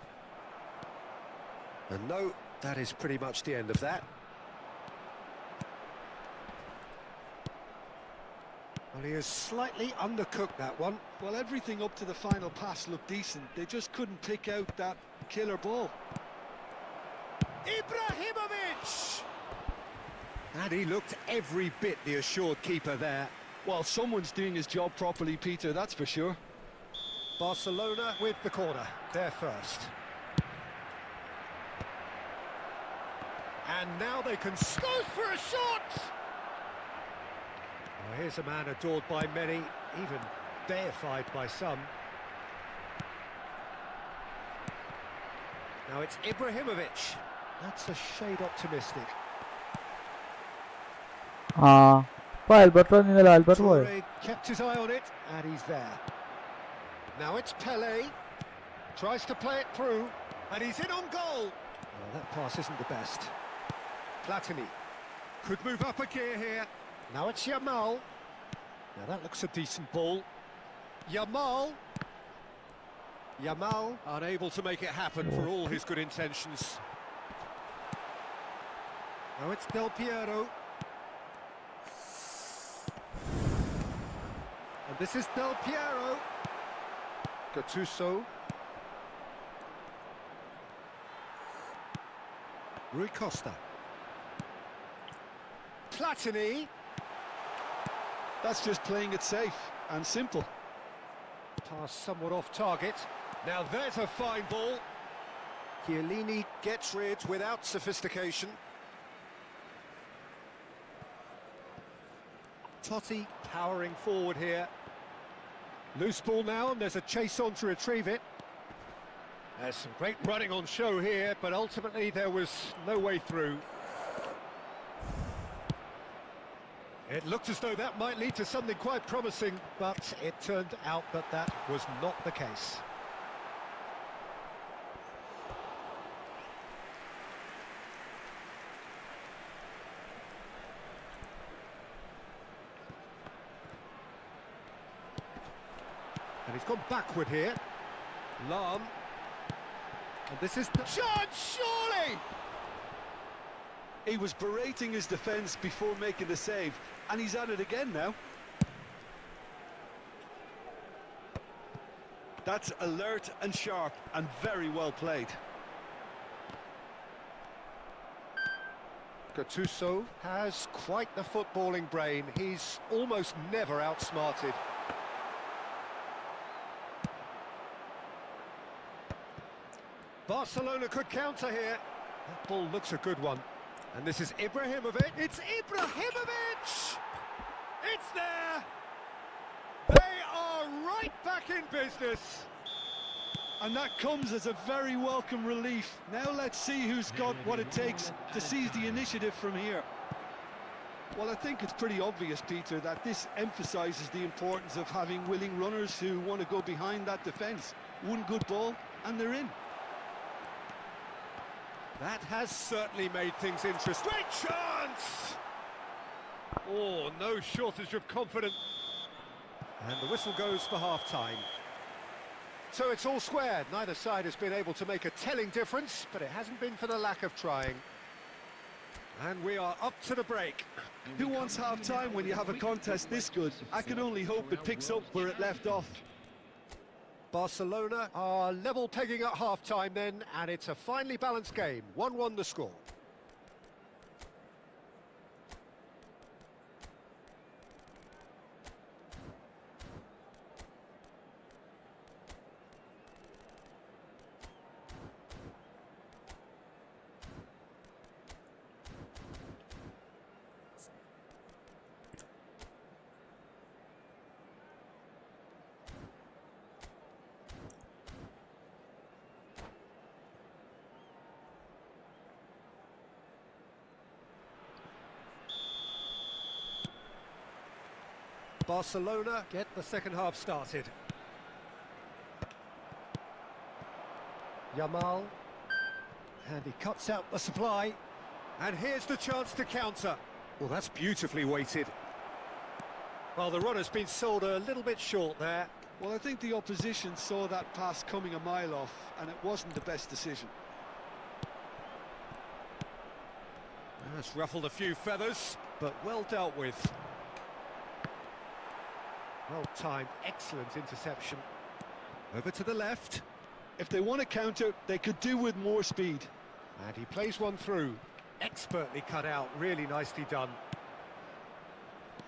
And no, that is pretty much the end of that. Well, he has slightly undercooked that one. Well, everything up to the final pass looked decent. They just couldn't pick out that killer ball. Ibrahimovic! And he looked every bit the assured keeper there. Well, someone's doing his job properly, Peter, that's for sure. Barcelona with the corner, there first. And now they can scope for a shot! Well, here's a man adored by many, even deified by some. Now it's Ibrahimovic. That's a shade optimistic. Toure kept his eye on it, and he's there. Now it's Pele. Tries to play it through, and he's in on goal. Well, that pass isn't the best. Platini could move up a gear here. Now it's Yamal. Now that looks a decent ball. Yamal. Yamal unable to make it happen for all his good intentions. Now it's Del Piero. And this is Del Piero. Gattuso. Rui Costa. Platini. That's just playing it safe and simple. Pass somewhat off target. Now there's a fine ball. Chiellini gets rid without sophistication. Totti powering forward here. Loose ball now, and there's a chase on to retrieve it. There's some great running on show here, but ultimately there was no way through. It looked as though that might lead to something quite promising, but it turned out that that was not the case. And he's gone backward here. Lam. And this is the chance, surely! He was berating his defence before making the save, and he's at it again now. That's alert and sharp and very well played. Gattuso has quite the footballing brain. He's almost never outsmarted. Barcelona could counter here. That ball looks a good one. And this is Ibrahimovic. It's Ibrahimovic! It's there! They are right back in business. And that comes as a very welcome relief. Now let's see who's got what it takes to seize the initiative from here. Well, I think it's pretty obvious, Peter, that this emphasises the importance of having willing runners who want to go behind that defence. One good ball, and they're in. That has certainly made things interesting. Great chance! Oh, no shortage of confidence. And the whistle goes for half-time. So it's all squared. Neither side has been able to make a telling difference, but it hasn't been for the lack of trying. And we are up to the break. Who wants half-time when you have a contest this good? I can only hope it picks up where it left off. Barcelona are level pegging at half-time then, and it's a finely balanced game. 1-1 the score. Barcelona get the second half started. Yamal, and he cuts out the supply, and here's the chance to counter. Well, that's beautifully weighted. Well, the runner's been sold a little bit short there. Well, I think the opposition saw that pass coming a mile off, and it wasn't the best decision. That's ruffled a few feathers, but well dealt with. Well-timed, excellent interception. Over to the left. If they want to counter, they could do with more speed. And he plays one through. Expertly cut out, really nicely done.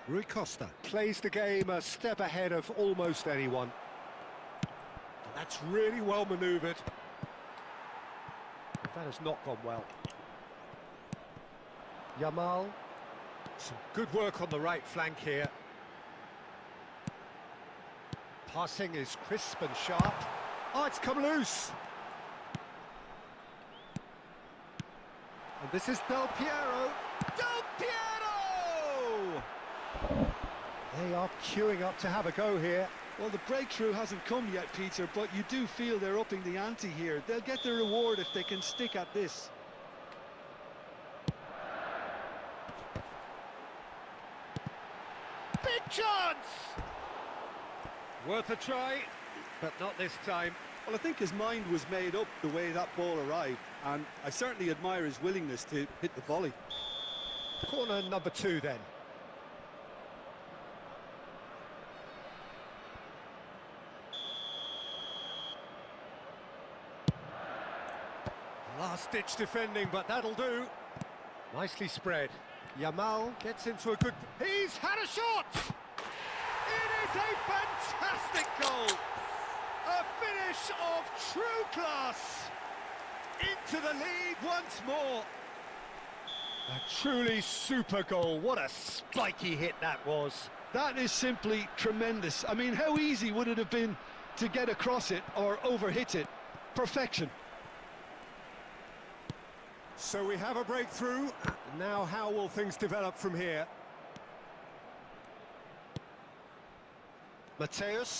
Rui Costa plays the game a step ahead of almost anyone. And that's really well manoeuvred. That has not gone well. Yamal. Some good work on the right flank here. Passing is crisp and sharp. Oh, it's come loose. And this is Del Piero. Del Piero! They are queuing up to have a go here. Well, the breakthrough hasn't come yet, Peter, but you do feel they're upping the ante here. They'll get their reward if they can stick at this. Big chance! Worth a try, but not this time. Well, I think his mind was made up the way that ball arrived, and I certainly admire his willingness to hit the volley. Corner number 2 then. Last-ditch defending, but that'll do. Nicely spread. Yamal gets into a good... He's had a shot! It is a fantastic goal! A finish of true class. Into the lead once more. A truly super goal. What a spiky hit that was. That is simply tremendous. I mean, how easy would it have been to get across it or overhit it? Perfection. So we have a breakthrough. Now how will things develop from here? Mateus,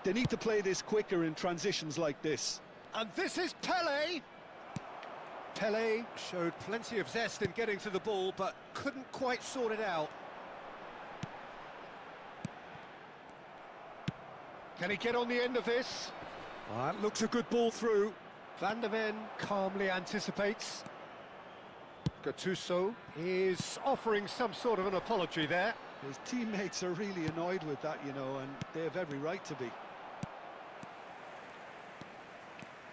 they need to play this quicker in transitions like this. And this is Pele. Pele showed plenty of zest in getting to the ball, but couldn't quite sort it out. Can he get on the end of this? That looks a good ball through. Van der Ven calmly anticipates. Gattuso is offering some sort of an apology there. His teammates are really annoyed with that, you know, and they have every right to be.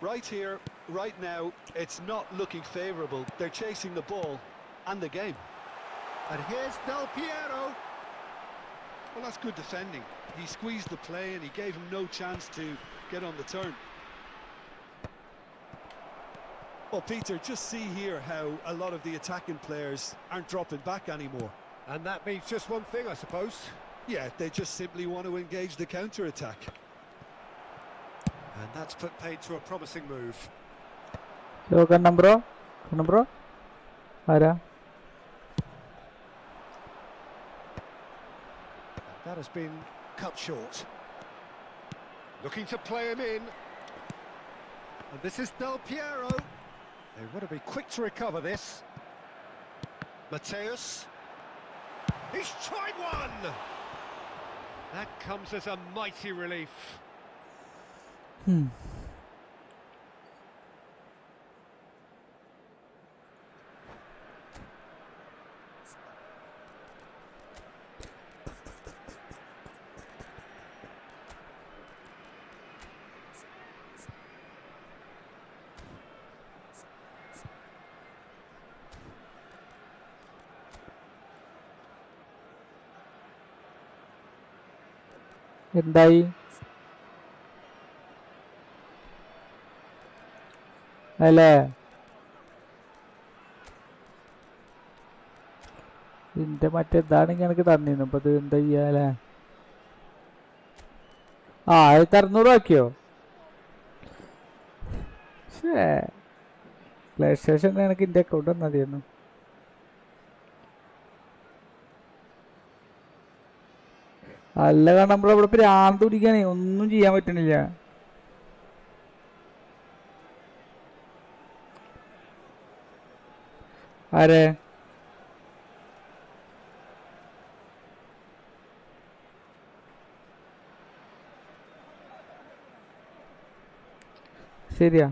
Right here, right now, it's not looking favourable. They're chasing the ball and the game. And here's Del Piero. Well, that's good defending. He squeezed the play and he gave him no chance to get on the turn. Well, Peter, just see here how a lot of the attacking players aren't dropping back anymore. And that means just one thing, I suppose. Yeah, they just simply want to engage the counter-attack. And that's put paid to a promising move. Hello, Kannam bro. Kannam bro. Ara. That has been cut short. Looking to play him in. And this is Del Piero. They want to be quick to recover this. Mateus. He's tried one! That comes as a mighty relief. എന്തായി? അല്ലേ ഇതിന്റെ മറ്റേതാണെങ്കിൽ എനിക്ക് തന്നിരുന്നു. അപ്പൊ ഇത് എന്താ ചെയ്യാലേ? 1600 ആക്കിയോ? Play station എനിക്ക് എൻ്റെ അക്കൗണ്ട് തന്നതിയായിരുന്നു. അല്ല, കാരണം നമ്മളിവിടെ പ്രാന്ത് പിടിക്കാനേ ഒന്നും ചെയ്യാൻ പറ്റണില്ല. ആരെ? ശരിയാ.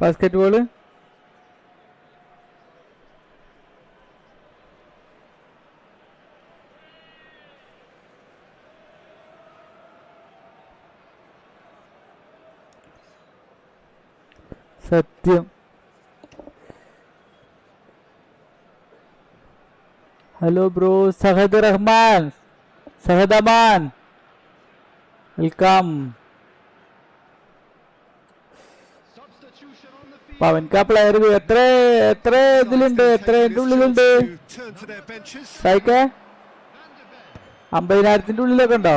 ബാസ്കറ്റ്ബോള് സത്യം. Hello bro, Sahad Rahman, Sahad Aman, welcome. പവൻകാ പ്ലെയർ എത്ര ഇതിലുണ്ട്, എത്ര എന്റെ ഉള്ളിലുണ്ട്? 50,000 ഉള്ളിലൊക്കെ ഉണ്ടോ?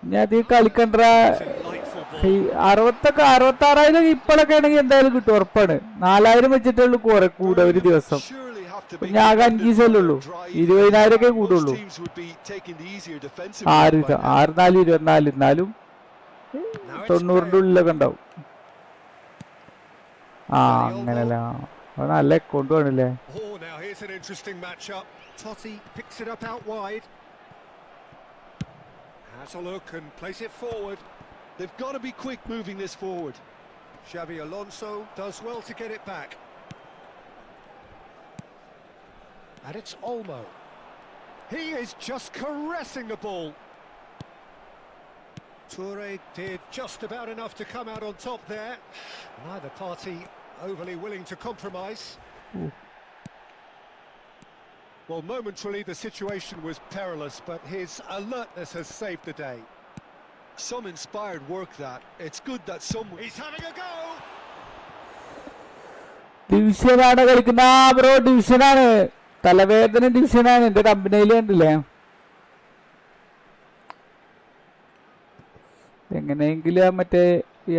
ഇനി അത് കളിക്കണ്ട. 66,000 ഇപ്പോഴൊക്കെ ആണെങ്കിൽ എന്തായാലും കിട്ടും, ഉറപ്പാണ്. 4,000 വെച്ചിട്ടുള്ളൂ കുറെ കൂടെ ഒരു ദിവസം. ഞാൻ ആകെ 5 ദിവസമല്ലേ ഉള്ളൂ. 20,000 ഒക്കെ കൂടുള്ളൂ. 6, 4, 24. എന്നാലും 90 ഉള്ളിലൊക്കെ ഉണ്ടാവും. അങ്ങനല്ല, നല്ല അക്കൗണ്ട് വേണല്ലേ. Has a look and place it forward. They've got to be quick moving this forward. Xabi Alonso does well to get it back. And it's Olmo. He is just caressing the ball. Toure did just about enough to come out on top there. Neither party overly willing to compromise. Well, momentarily the situation was perilous, but his alertness has saved the day. Some inspired work that. It's good that someone... He's having a go! ഡിവിഷനാണ് കളിക്കുന്ന. Bro ഡിവിഷനാണ്, തലവേദന ഡിവിഷനാണ്. എന്റെ കമ്പനിയിൽ കണ്ടില്ലേ? എങ്ങനെയെങ്കിലും മറ്റേ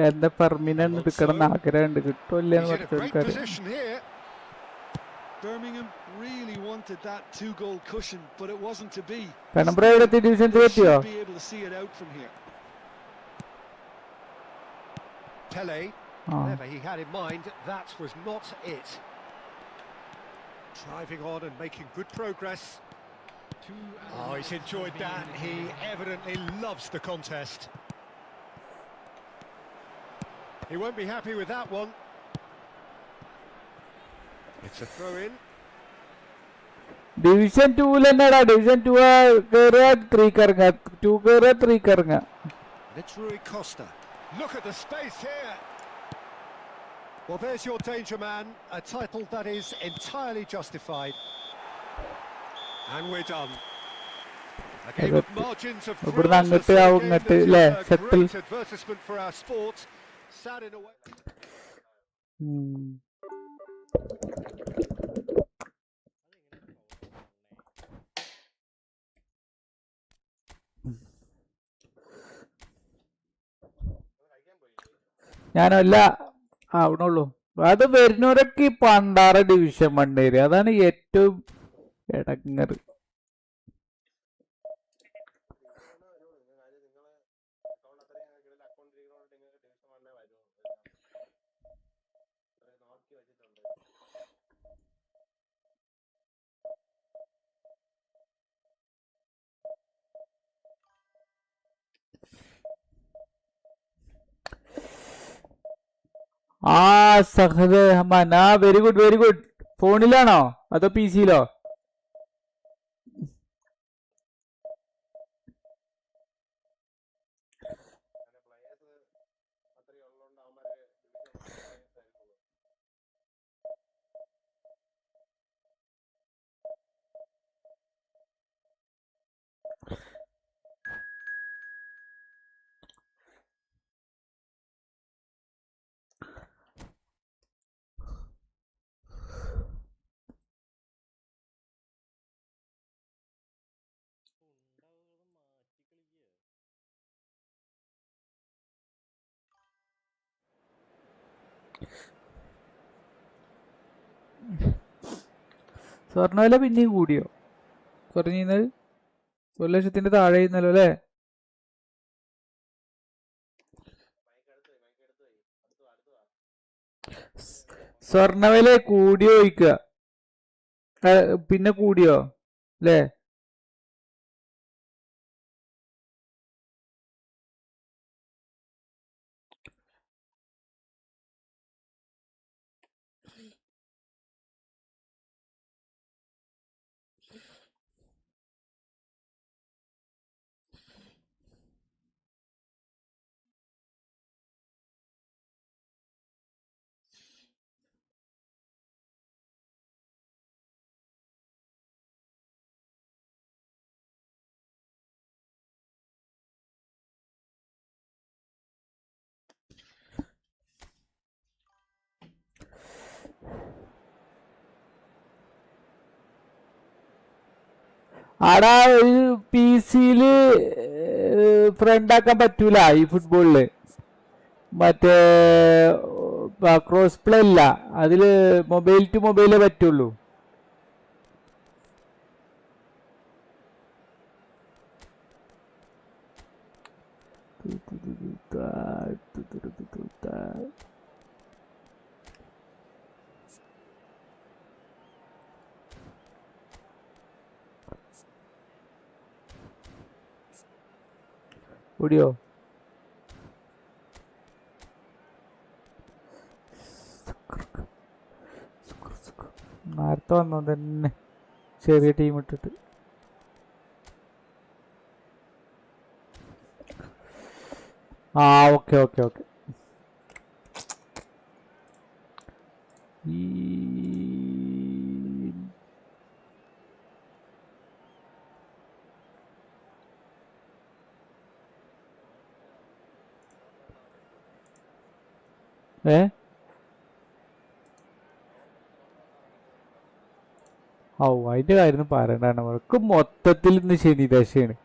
എന്താ പെർമിനന്റ് എടുക്കണം എന്ന് ആഗ്രഹമുണ്ട്. കിട്ടുമല്ലേന്ന് പറഞ്ഞാൽ Birmingham really wanted that 2-goal cushion, but it wasn't to be. കണബ്ര എവിടെ division തോറ്റിയോ? Be able to see it out from here. Pele, whatever he had in mind, that was not it. Driving on and making good progress. Oh, he's enjoyed that. He evidently loves the contest. He won't be happy with that one. It's a throw-in. Division 2 തന്നെടാ. Division 2 കേറുക 3 കറങ്ങുക, 2 കേറുക 3 കറങ്ങുക. It's Rui Costa. Look at the space here. Well, there's your danger man, a title that is entirely justified. And we're done. A game of margins of thrills, a game that is a great advertisement for our sport. Sad in a way. ഞാനല്ല ആവണുള്ളൂ. അത് വരുന്നവരൊക്കെ ഈ പണ്ടാറ division മണ്ണേര്, അതാണ് ഏറ്റവും ഇടങ്ങറ്. സഹദ് ഹമാൻ, very good very good. ഫോണിലാണോ അതോ പി സിയിലോ? സ്വർണ്ണവില പിന്നെയും കൂടിയോ? കുറഞ്ഞത് 1,00,000 താഴെ ചെയ്യുന്നല്ലോ അല്ലേ? സ്വർണ്ണവില കൂടിയോ ചോദിക്കുക. പിന്നെ കൂടിയോ അല്ലേ? ആടാ ഒരു പി സിയില് ഫ്രണ്ട് ആക്കാൻ പറ്റൂല ഈ ഫുട്ബോളില്. മറ്റേ ക്രോസ് പ്ലേ ഇല്ല അതില്, മൊബൈൽ ടു മൊബൈലേ പറ്റുള്ളൂ. ഓടിയോ? നേരത്തെ വന്നു തന്നെ ചെറിയ ടീം ഇട്ടിട്ട്. Okay okay okay. അതിന്റെ കാര്യം പറയണ്ടാണ്. അവർക്ക് മൊത്തത്തിൽ ഇന്ന് ശനിദശയാണ്.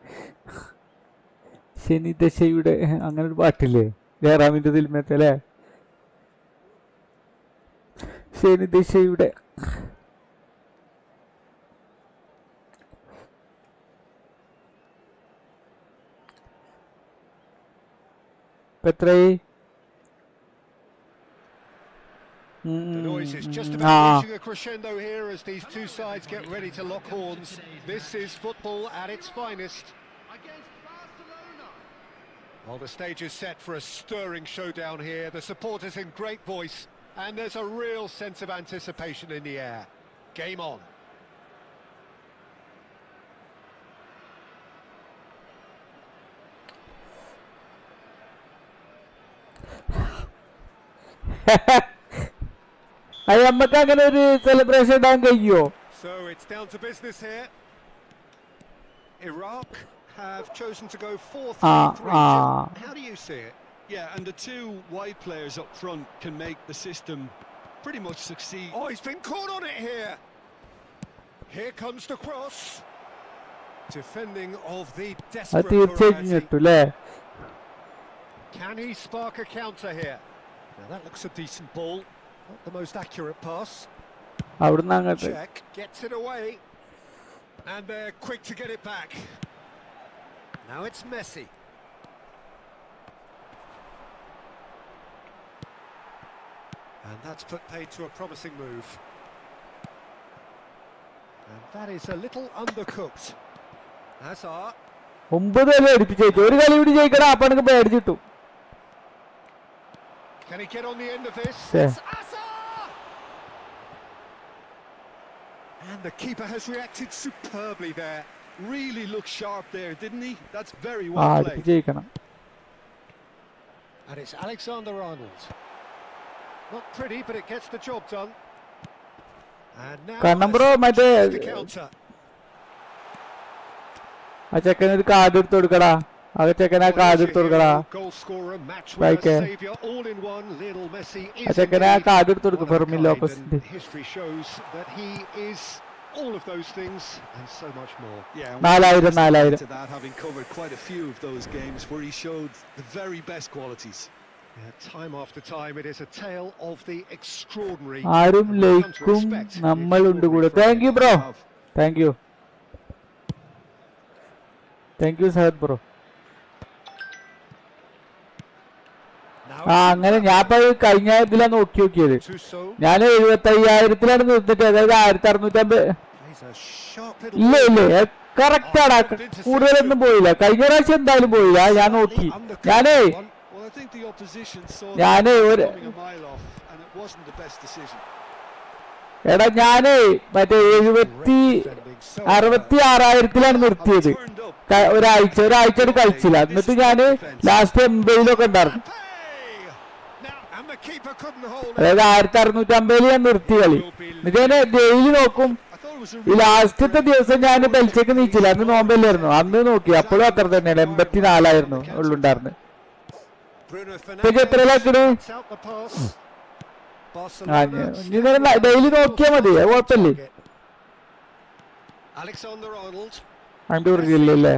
ശനിദശയുടെ അങ്ങനെ ഒരു പാട്ടില്ലേ ജയറാമിന്റെ സിനിമത്തെ അല്ലേ? ശനിദശയുടെ എത്രയായി? The noise is just about reaching a crescendo here as these two sides get ready to lock horns. This is football at its finest. Well, the stage is set for a stirring showdown here. The supporters in great voice, and there's a real sense of anticipation in the air. Game on. നമുക്ക് അങ്ങനെ ഒരു celebration ഇടാൻ കഴിയുമോ? So it's down to business here. Iraq have chosen to go 4-3-3. How do you see it? Yeah, and the two wide players up front can make the system pretty much succeed. Oh, he's been caught on it here. Here comes the cross. Defending of the desperate variety. Can he spark a counter here? Now that looks a decent ball. Not the most accurate pass. Check, gets it away. And they're quick to get it back. Now it's Messi. And that's put paid to a promising move. And that is a little undercooked. Hazard. 9 അടിപ്പിച്ചേക്കും. ഒരു കളി കൂടി ജയിക്കടാ, അപ്പൊ എനിക്ക് പേടിച്ചിട്ടു. Can he get on the end of this? And the keeper has reacted superbly there. Really looked sharp there, didn't he? That's very well played. And it's Alexander-Arnold. Not pretty, but it gets the job done. And now the counter. ആ ചെക്കന് ഒരു card എടുത്ത് കൊടുക്കടാ. ആ ചെക്കനാ card എടുത്ത് കൊടുക്കടാ. ആ ചെക്കനാ card എടുത്ത് കൊടുക്കും. ഫെർമിൻ ലോപ്പസിന്റെ all of those things and so much more. Yeah, 4,000 to that, having covered quite a few of those games where he showed the very best qualities. Yeah, time after time it is a tale of the extraordinary. ആരും ലൈക്കും നമ്മളുണ്ട് കൂടെ. Thank you bro. Thank U. Thank you Sahad bro. അങ്ങനെ ഞാൻ ഇപ്പൊ കഴിഞ്ഞ ഇതിലാണ് നോക്കിയത്. ഞാൻ 75,000 നിർത്തിട്ട്, അതായത് 1,650. ഇല്ല ഇല്ല, കറക്റ്റ് ആണ്. കൂടുതലൊന്നും പോയില്ല. കഴിഞ്ഞ പ്രാവശ്യം എന്തായാലും പോയില്ല. ഞാൻ നോക്കി. ഞാനേ എടാ ഞാനേ മറ്റേ 66,000 നിർത്തിയത്. ഒരാഴ്ച കളിച്ചില്ല. എന്നിട്ട് ഞാന് ലാസ്റ്റ് 80,000 ഉണ്ടായിരുന്നു. അതായത് 1,650 ഞാൻ നിർത്തി കളി. എന്നിട്ട് ഞാൻ ഡെയിലി നോക്കും. ഈ ലാസ്റ്റത്തെ ദിവസം ഞാൻ ബെൽച്ചേക്ക് നീച്ചില്ല. അന്ന് നോമ്പല്ലായിരുന്നു. അന്ന് നോക്കി, അപ്പോഴും അത്ര തന്നെയാണ്. 84,000 ഉള്ളുണ്ടായിരുന്നു. എത്രയിലാക്കണ്? ഡെയിലി നോക്കിയാ മതി, കുഴപ്പമില്ലേ. അതിന്റെ ഉറിയില്ലല്ലേ?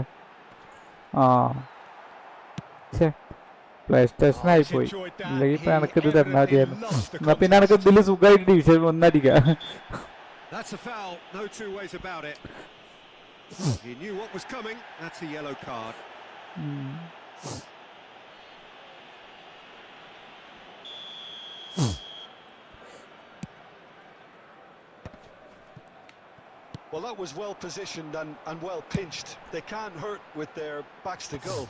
പ്ലേ സ്റ്റേഷൻ ആയിപ്പോയി. ഇല്ലെങ്കിൽ ഇപ്പൊ എനക്കിത് തന്നാ മതിയായിരുന്നു. എന്നാ പിന്നെ എനക്ക് ഇതില് സുഖമായിട്ട് ഡിവിഷൻ 1 അടിക്കാം. That's a foul, no two ways about it. He knew what was coming. That's a yellow card. Well, that was well positioned and well pinched. They can't hurt with their backs to goal.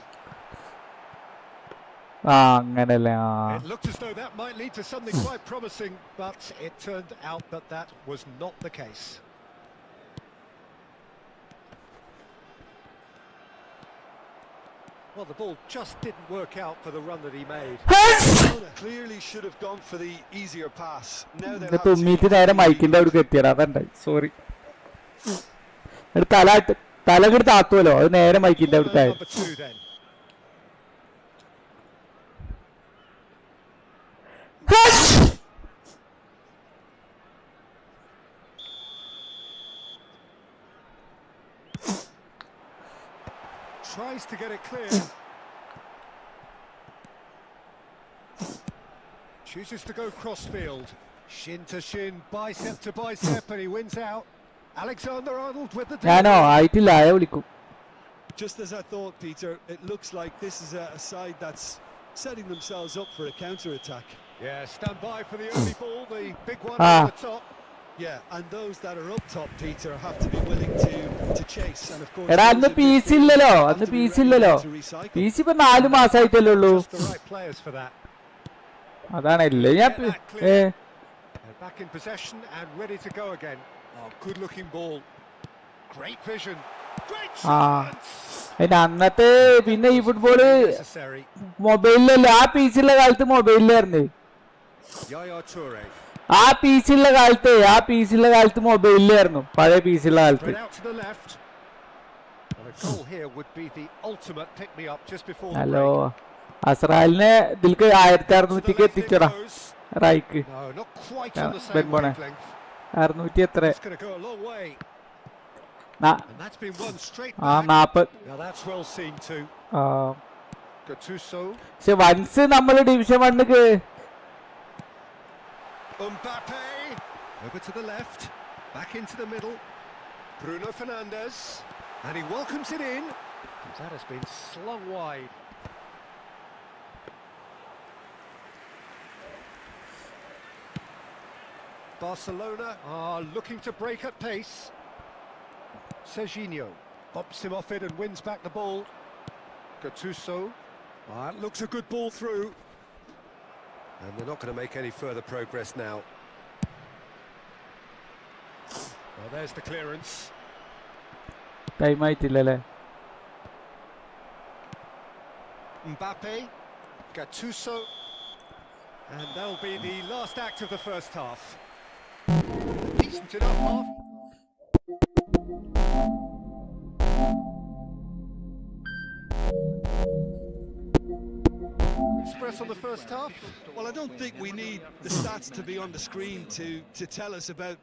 അങ്ങനല്ലേ. It looked as though that might lead to something quite promising, but it turned out that that was not the case. Well, the ball just didn't work out for the run that he made. Clearly should have gone for the easier pass. Now they have തുമ്മിട്ട് നേരെ മൈക്കിന്റെ അവിടെ എത്തിയത് അതുണ്ടായി. Sorry, തലകെടുത്ത് താത്തുമല്ലോ, അത് നേരെ മൈക്കിന്റെ അവിടെ ആയി. Tries to get it clear. Chooses to go crossfield. Shin to shin, bicep to bicep, and he wins out. Alexander-Arnold with the ഞാനോ ആയിട്ടില്ല, ആയ വിളിക്കും. Just as I thought, Peter, it looks like this is a side that's setting themselves up for a counter-attack. Yeah, stand by for the early ball, the big one at the top. Yeah, and those that are up top, Peter, have to be willing to chase. And of course, എടാ അന്ന് piece ഇല്ലല്ലോ, അന്ന് piece ഇല്ലല്ലോ. Piece ഇപ്പൊ 4 മാസമായിട്ടല്ലേ ഉള്ളൂ. അതാണല്ലേ ഞാൻ back in possession and ready to go again. Oh, good looking ball. Great vision. Great chance. അന്നത്തെ പിന്നെ ഈ ഫുട്ബോള് മൊബൈലിലല്ല, ആ പീസുള്ള കാലത്ത് മൊബൈലിലായിരുന്നു. ആ പീസുള്ള കാലത്ത് മൊബൈലിലായിരുന്നു, പഴയ പീസുള്ള കാലത്ത്. ഹലോ, അസ്രാലിനെ ഇതിൽക്ക് 1600 എത്തിച്ചടാ റൈക്ക്. 600 എത്ര? 40. പക്ഷെ വൺസ് നമ്മള് division 1 Mbappe over to the left, back into the middle. Bruno Fernandes, and he welcomes it in. That has been slung wide. Barcelona are looking to break at pace. Serginho bumps him off it and wins back the ball. Gattuso, it looks a good ball through. And they're not going to make any further progress now. Well, there's the clearance. Time ആയിട്ടില്ലല്ലേ. Mbappe, Gattuso, and that'll be the last act of the first half. Decent enough half. Express on the first half. Well, I don't think we need the stats to be on the screen to tell us about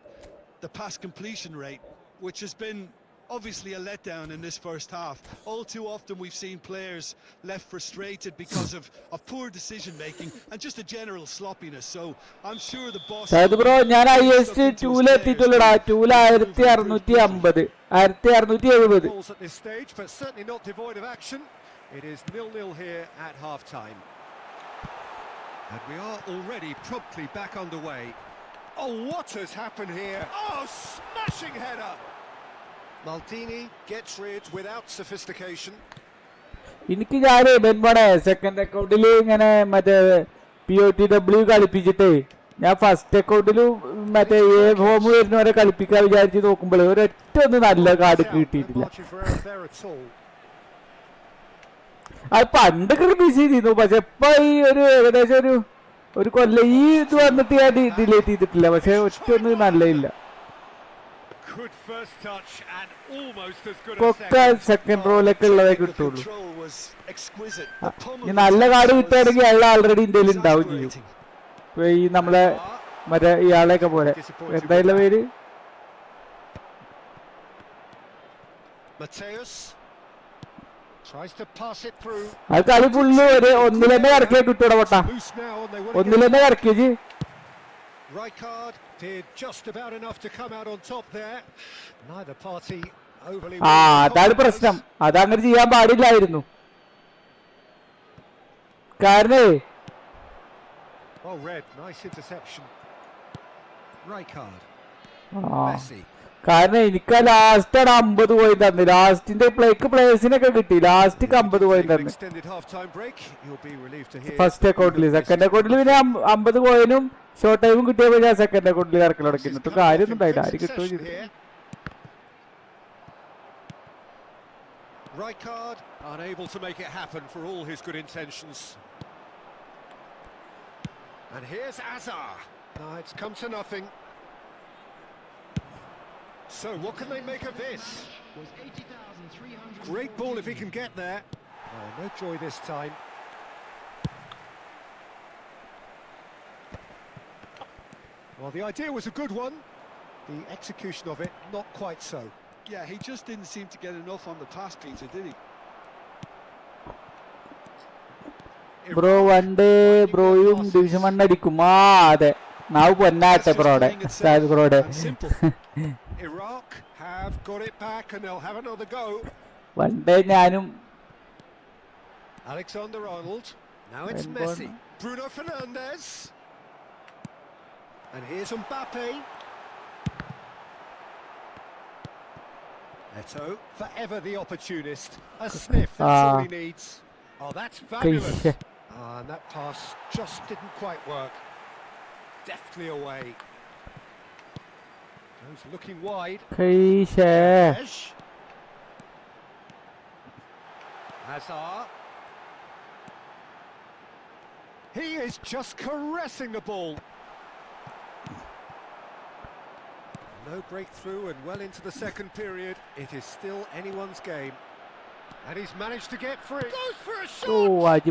the pass completion rate, which has been obviously a letdown in this first half. All too often we've seen players left frustrated because of poor decision making and just a general sloppiness. So I'm sure the boss. Said bro, ഞാൻ IST 2 എത്തിയിട്ടുള്ളടാ. 2 1650 1670. At this stage, but certainly not devoid of action. It is 0-0 here at half time. And we are already promptly back underway. Oh, what has happened here? Oh, smashing header! Maldini gets rid without sophistication. എനിക്ക് ഞാൻ second അക്കൗണ്ടിൽ ഇങ്ങനെ മറ്റേ POTW കളിപ്പിച്ചിട്ടേ ഞാൻ first അക്കൗണ്ടിൽ മറ്റേ home വരുന്നവരെ കളിപ്പിക്കാൻ വിചാരിച്ച് നോക്കുമ്പോൾ ഒരൊറ്റ ഒന്ന് നല്ല കാർഡ് കിട്ടിയിട്ടില്ല. അത് പണ്ടൊക്കെ റിലീസ് ചെയ്തിരുന്നു, പക്ഷെ ഇപ്പൊ ഈ ഏകദേശം ഒരു കൊല്ലം ഈ ഇത് വന്നിട്ട് ഞാൻ ഡിലേറ്റ് ചെയ്തിട്ടില്ല. പക്ഷെ ഒറ്റ ഒന്നും നല്ലയില്ല. ഒക്കെ സെക്കൻഡ് റോയിലൊക്കെ ഉള്ളതേ കിട്ടുള്ളൂ. ഈ നല്ല കാർഡ് കിട്ടുകയാണെങ്കിൽ അയാൾ ആൾറെഡി ഇന്ത്യയിൽ ഉണ്ടാവും ചെയ്യും. ഈ നമ്മളെ മറ്റേ ഇയാളെയൊക്കെ പോലെ എന്തായാലും പേര് അത് കളി ഫുള്ള് ഒന്നിലെന്നെ കറക്കിയാ കിട്ടൂടെ പൊട്ടാ, ഒന്നിലെന്നെ കറക്കിയത്. അതാണ് പ്രശ്നം, അതങ്ങനെ ചെയ്യാൻ പാടില്ലായിരുന്നു. കാരണേ കാരണം എനിക്ക് ലാസ്റ്റാണ് 50 പോയിന്റ് തന്നെ. ലാസ്റ്റിന്റെ പ്ലേയേഴ്സിനൊക്കെ കിട്ടി. ലാസ്റ്റ് 50 പോയിന്റ് തന്നെ ഫസ്റ്റ് അക്കൗണ്ടിൽ. സെക്കൻഡ് അക്കൗണ്ടിൽ പിന്നെ 50 പോയിന്റും ഷോർട്ട് ടൈമും കിട്ടിയപ്പോൾ ഞാൻ സെക്കൻഡ് അക്കൗണ്ടിൽ ഇറക്കി തുടങ്ങി. എന്നിട്ട് കാര്യമൊന്നും ഉണ്ടായില്ല. ആര് കിട്ടുകയും ചെയ്തു. Rijkaard unable to make it happen for all his good intentions. And here's Azar. No, it's come to nothing. So what can they make of this? Great ball if he can get there. Oh, no joy this time. Well, the idea was a good one. The execution of it, not quite so. Yeah, he just didn't seem to get enough on the pass, Peter, did he? Bro വണ്ടേ ബ്രോയും division 1 അടിക്കും. അതെ, നാവ് പൊന്നാട്ടെ ബ്രോടെ. ബ്രോടെ Iraq have got it back and they'll have another go. വണ്ടേ ഞാനും. Alexander-Arnold. Now it's Messi. Bruno Fernandes. And here's Mbappe. Eto, forever the opportunist. A sniff, that's all he needs. Oh, that's fabulous. And that pass just didn't quite work. Deftly away. Goes looking wide. Hazard. He is just caressing the ball. No breakthrough and well into the second period. It is still anyone's game. And he's managed to get free. Goes for a shot!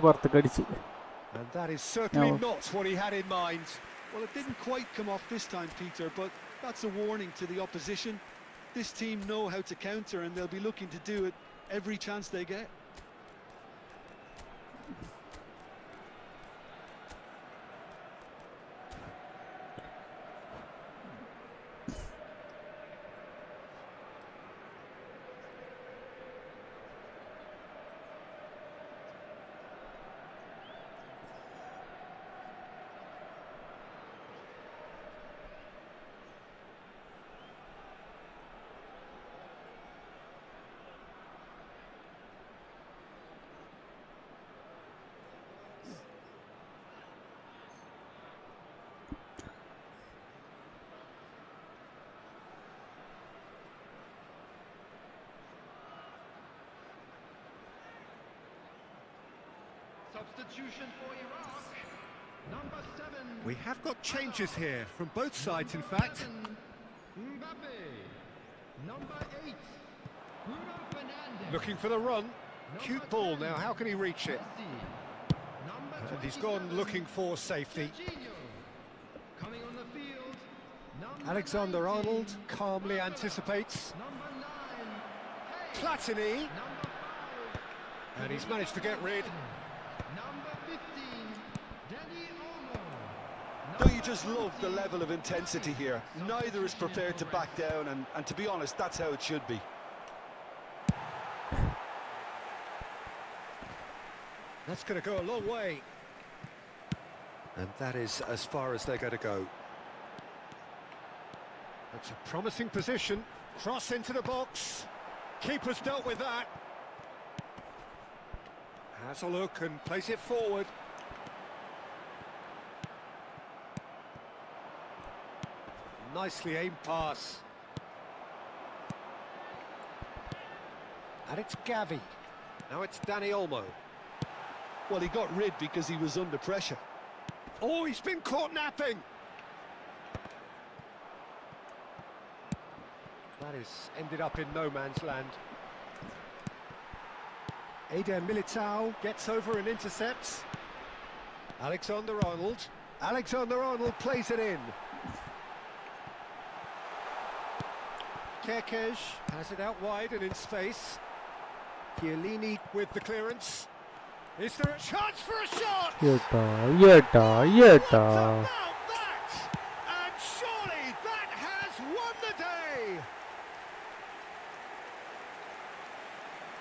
And that is certainly not what he had in mind. Well, it didn't quite come off this time, Peter, but that's a warning to the opposition. This team know how to counter and they'll be looking to do it every chance they get. Substitution for Iraq. Number 7. We have got changes here from both sides, in fact. Mbappe. Number 8. Bruno Fernandes. Looking for the run. Cute ball now, how can he reach it? And he's gone looking for safety. Coming on the field. Alexander-Arnold calmly anticipates. Number 9. Platini. And he's managed to get rid. Number 15. Danny Olmo. Don't you just love the level of intensity here? Neither is prepared to back down, and to be honest, that's how it should be. That's going to go a long way. And that is as far as they're going to go. That's a promising position. Cross into the box. Keeper's dealt with that. Has a look and plays it forward. Nicely aimed pass. And it's Gavi. Now it's Danny Olmo. Well, he got rid because he was under pressure. Oh, he's been caught napping. That is ended up in no man's land. Eder Militao gets over and intercepts. Alexander-Arnold. Alexander-Arnold plays it in. Kerkez has it out wide and in space. Chiellini with the clearance. Is there a chance for a shot? What about that? And surely that has won the day.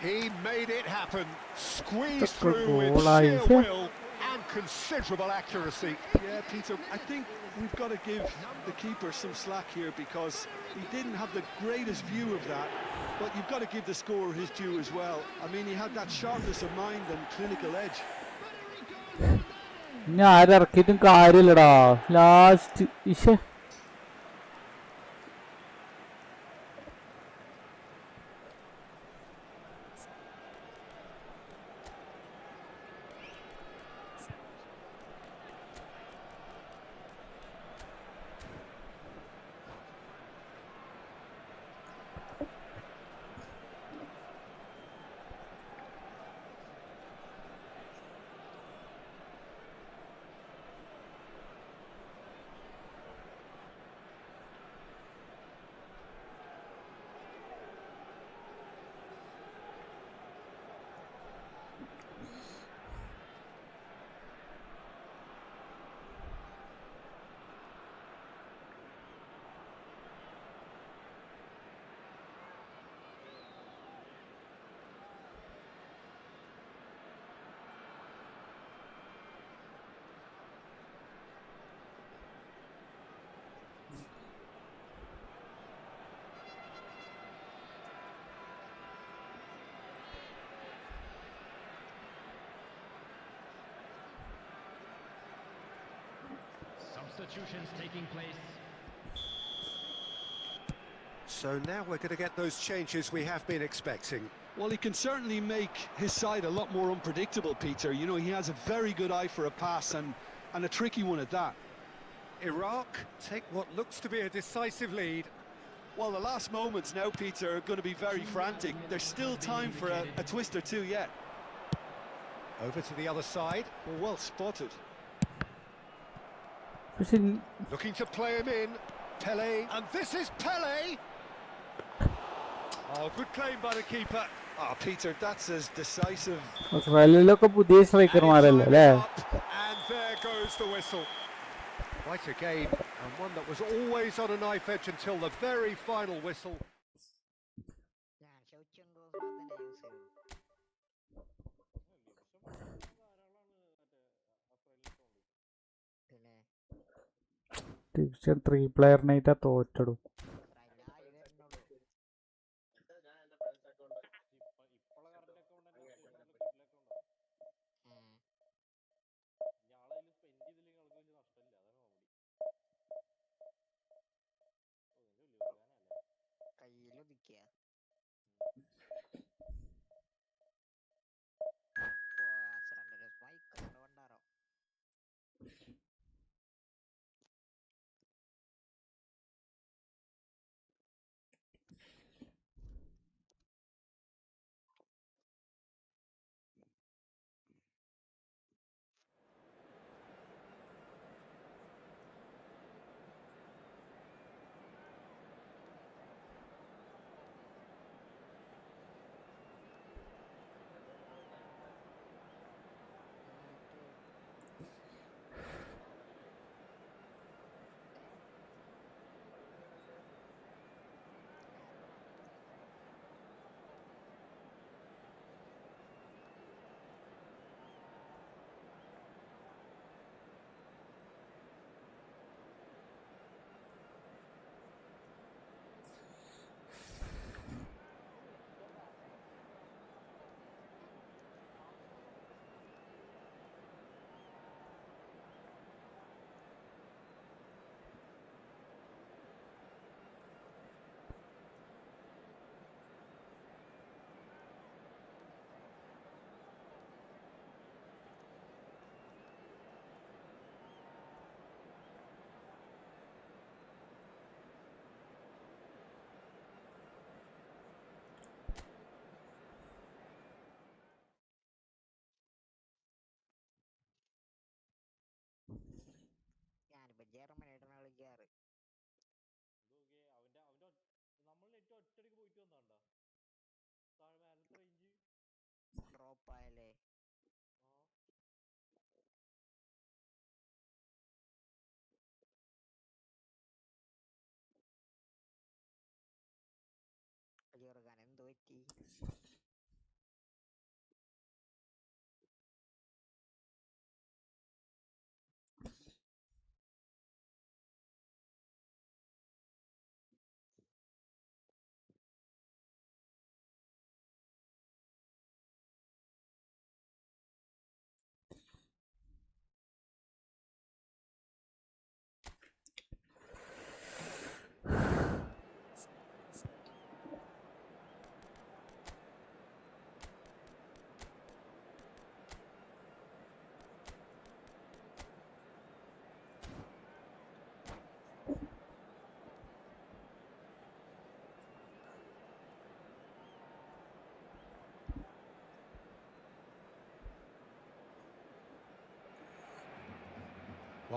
He made it happen. Squeezed through with sheer will and considerable accuracy. Yeah, Peter, I think we've got to give the keeper some slack here because he didn't have the greatest view of that, but you've got to give the scorer his due as well. I mean, he had that sharpness of mind and clinical edge. ഞാൻ ആരിറക്കിയിട്ടും കാര്യമില്ലടാ last ഇഷേ Substitutions taking place. So now we're going to get those changes we have been expecting. Well, he can certainly make his side a lot more unpredictable, Peter. You know, he has a very good eye for a pass and a tricky one at that. Iraq take what looks to be a decisive lead. Well, the last moments now, Peter, are going to be very frantic. There's still time for a twist or two yet. Over to the other side. Well spotted. പക്ഷെ Looking to play him in. Pele. And this is Pele! Oh, good claim by the keeper. Ah, Peter, that's as decisive. ഓസ്ട്രേലിയയിലൊക്കെ പുതിയ സ്ട്രൈക്കർമാരല്ലേ അല്ലേ And there goes the whistle. Quite a game, and one that was always on a knife edge until the very final whistle. Division 3 പ്ലെയറിനായിട്ടാ തോറ്റടും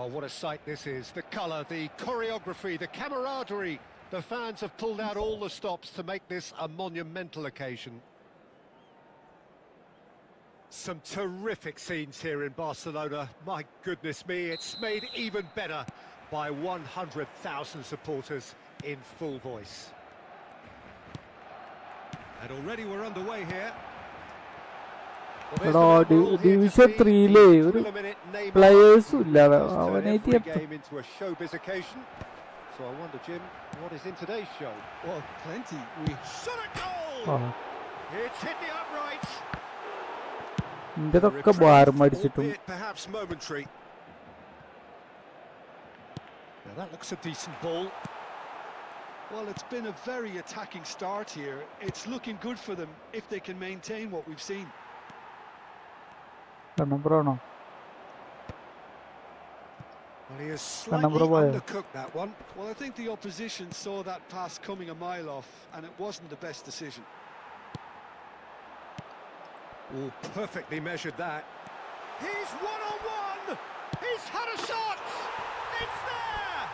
Well, what a sight this is. The colour, the choreography, the camaraderie. The fans have pulled out all the stops to make this a monumental occasion. Some terrific scenes here in Barcelona. My goodness me, it's made even better by 100,000 supporters in full voice. And already we're underway here. Division 3-ലെ ഒരു പ്ലേയേഴ്സും ഇല്ല. അവനേറ്റി game into a showbiz occasion. So I wonder, Jim, what is in today's show? Well, plenty. We Shot a goal! It's hit the uprights. ഇന്റതൊക്കെ ഭാരം മടിച്ചിട്ടും. Albeit perhaps momentary. Now that looks a decent ball. Well, it's been a very attacking start here. It's looking good for them if they can maintain what we've seen. Bruno. Well, he has slightly undercooked that one. Well, I think the opposition saw that pass coming a mile off, and it wasn't the best decision. Oh, perfectly measured that. He's one-on-one! He's had a shot! It's there!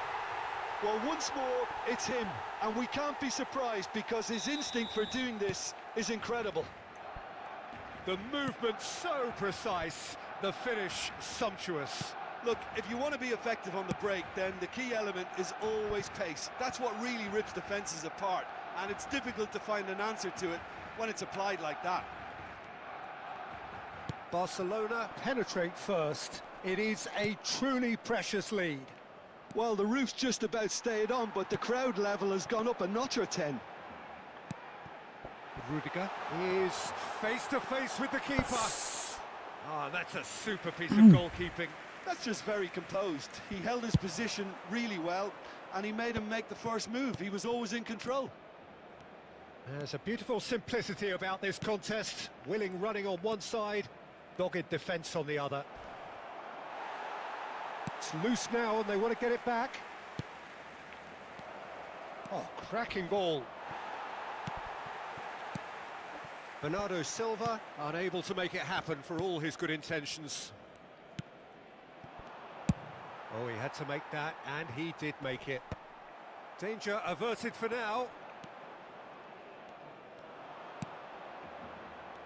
Well, once more, it's him, and we can't be surprised because his instinct for doing this is incredible. The movement so precise, the finish sumptuous. Look, if you want to be effective on the break, then the key element is always pace. That's what really rips defences apart, and it's difficult to find an answer to it when it's applied like that. Barcelona penetrate first. It is a truly precious lead. Well, the roof's just about stayed on, but the crowd level has gone up a notch or 10. Rudiger is face-to-face with the keeper. Ah, that's a super piece of goalkeeping. That's just very composed. He held his position really well, and he made him make the first move. He was always in control. There's a beautiful simplicity about this contest. Willing running on one side, dogged defence on the other. It's loose now and they want to get it back. Oh, cracking ball. Bernardo Silva unable to make it happen for all his good intentions. Oh, he had to make that, and he did make it. Danger averted for now.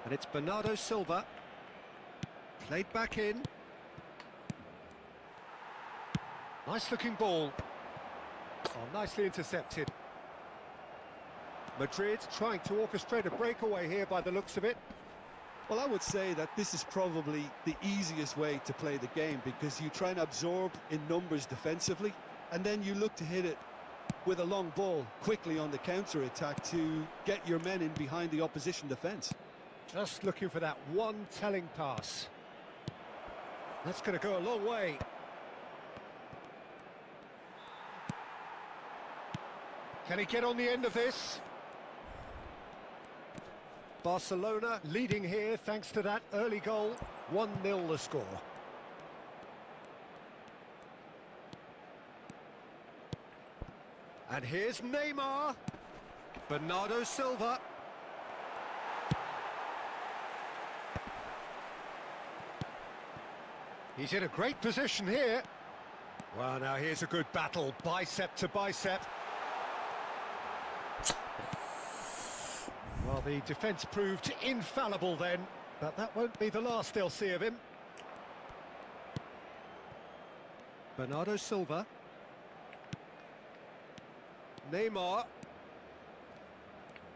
And it's Bernardo Silva. Played back in. Nice-looking ball. Oh, nicely intercepted. Madrid trying to orchestrate a breakaway here by the looks of it. Well, I would say that this is probably the easiest way to play the game because you try and absorb in numbers defensively, and then you look to hit it with a long ball quickly on the counter-attack to get your men in behind the opposition defence. Just looking for that one telling pass. That's going to go a long way. Can he get on the end of this? Barcelona leading here thanks to that early goal. 1-0 the score. And here's Neymar. Bernardo Silva. He's in a great position here. Well, now here's a good battle, bicep to bicep. Well, the defence proved infallible then, but that won't be the last they'll see of him. Bernardo Silva. Neymar.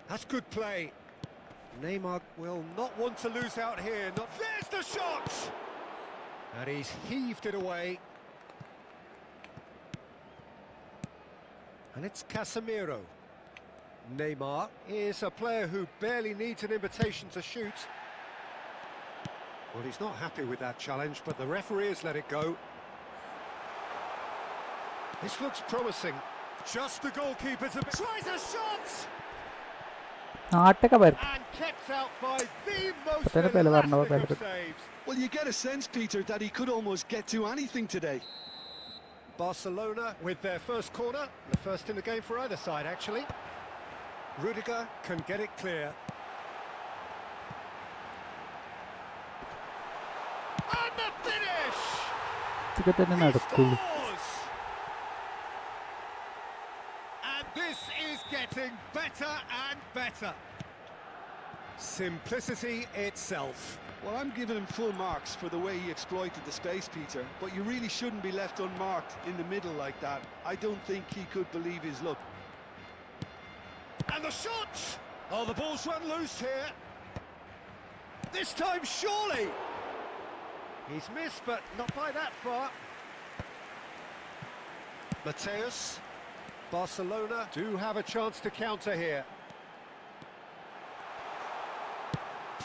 That's good play. Neymar will not want to lose out here. There's the shot! And he's heaved it away. And it's Casemiro. Neymar is a player who barely needs an invitation to shoot. Well, he's not happy with that challenge, but the referee has let it go. This looks promising. Just the goalkeeper to... Tries a shot! And kept out by the most elastic of saves. Well, you get a sense, Peter, that he could almost get to anything today. Barcelona with their first corner, the first in the game for either side, actually. Rudiger can get it clear. And the finish! ഇതൊക്കെ തന്നെ നടക്കുള്ളൂ. And this is getting better and better. Simplicity itself. Well, I'm giving him full marks for the way he exploited the space, Peter, but you really shouldn't be left unmarked in the middle like that. I don't think he could believe his luck. And the shot! Oh, the ball's run loose here. This time, surely! He's missed, but not by that far. Mateus. Barcelona do have a chance to counter here.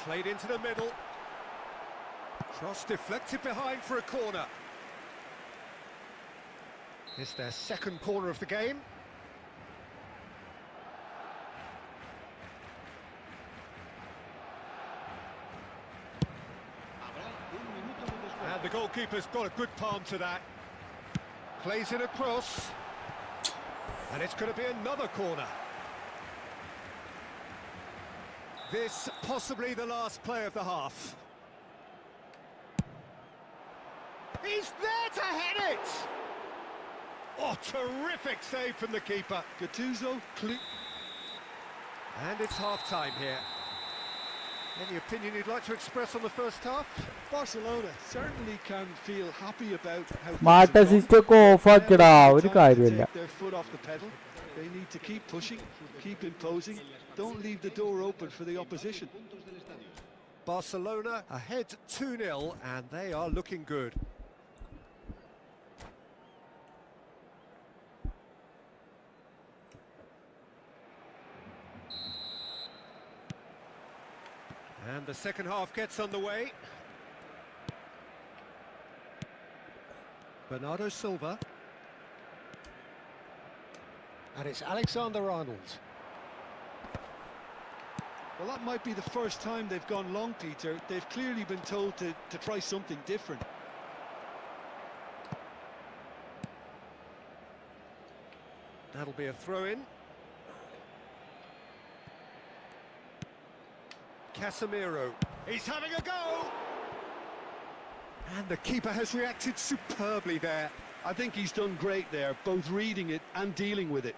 Played into the middle. Cross deflected behind for a corner. It's their second corner of the game. And the goalkeeper's got a good palm to that. Plays in a cross. And it's going to be another corner. This possibly the last play of the half. He's there to head it! Oh, terrific save from the keeper. Gattuso, And it's half-time here. Any opinion you'd like to express on the first half? Barcelona certainly can feel happy about how Smart assist ഒക്കെ of ആക്കിടാ, ഒരു കാര്യമില്ല. their foot off the pedal. They need to keep pushing, keep imposing. Don't leave the door open for the opposition. Barcelona ahead 2-0 and they are looking good. And the second half gets underway. Bernardo Silva. And it's Alexander-Arnold. Well, that might be the first time they've gone long, Peter. They've clearly been told to try something different. That'll be a throw-in. Casemiro. He's having a go! And the keeper has reacted superbly there. I think he's done great there, both reading it and dealing with it.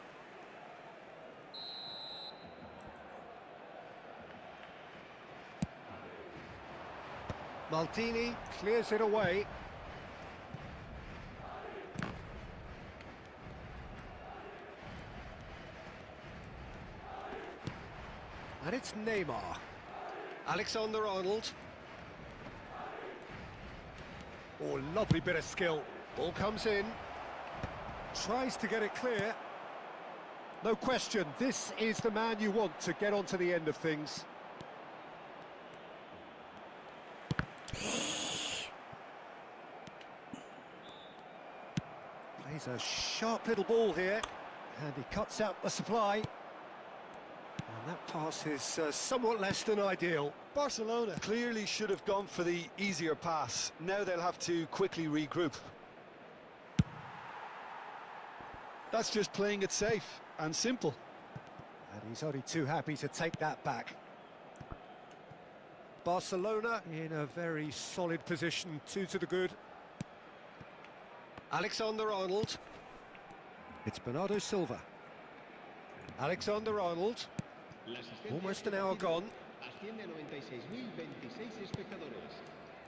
Maldini clears it away. And it's Neymar. Alexander-Arnold. Oh, lovely bit of skill. Ball comes in. Tries to get it clear. No question, this is the man you want to get onto the end of things. Plays a sharp little ball here, and he cuts out the supply. And that pass is somewhat less than ideal. Barcelona clearly should have gone for the easier pass. Now they'll have to quickly regroup. That's just playing it safe and simple. And he's only too happy to take that back. Barcelona in a very solid position, 2 to the good. Alexander-Arnold. It's Bernardo Silva. Alexander-Arnold. Almost an hour gone.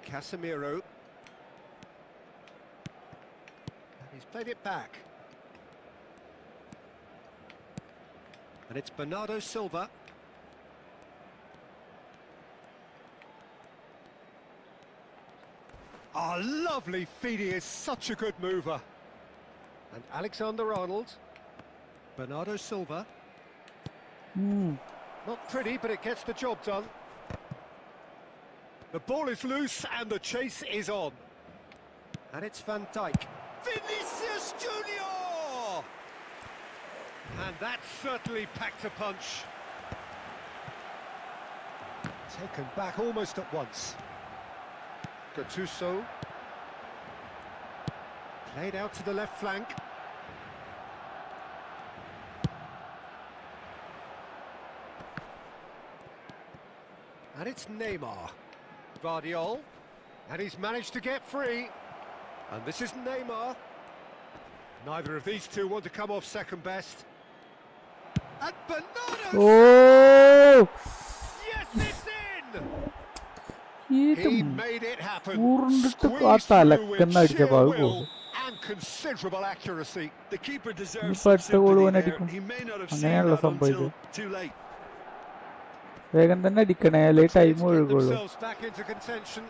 Casemiro. And he's played it back. And it's Bernardo Silva. Oh, lovely feed, he is such a good mover. And Alexander-Arnold. Bernardo Silva. Not pretty, but it gets the job done. The ball is loose and the chase is on. And it's Van Dijk. Vinicius Junior! And that certainly packed a punch. Taken back almost at once. Gattuso. Played out to the left flank. And it's Neymar. Vardiol. And he's managed to get free. And this is Neymar. Neither of these two want to come off second best. And Bernardo! Oh! Yes, it's in! He He made it happen. ഉരുണ്ടിട്ട് Squeezed through with തലക്കെന്ന് അടിച്ച sheer pav will goal. and considerable accuracy. The keeper deserves ഇനിയിപ്പോ some അടുത്ത goal sympathy ഓൻ there. അടിക്കും. He may not have seen അങ്ങനെയാണല്ലോ that until സംഭവിച്ചത്. too late. വേഗം തന്നെ അടിക്കണേ, അല്ലെ The time Trades get ഒഴുകുള്ളൂ. themselves back into contention.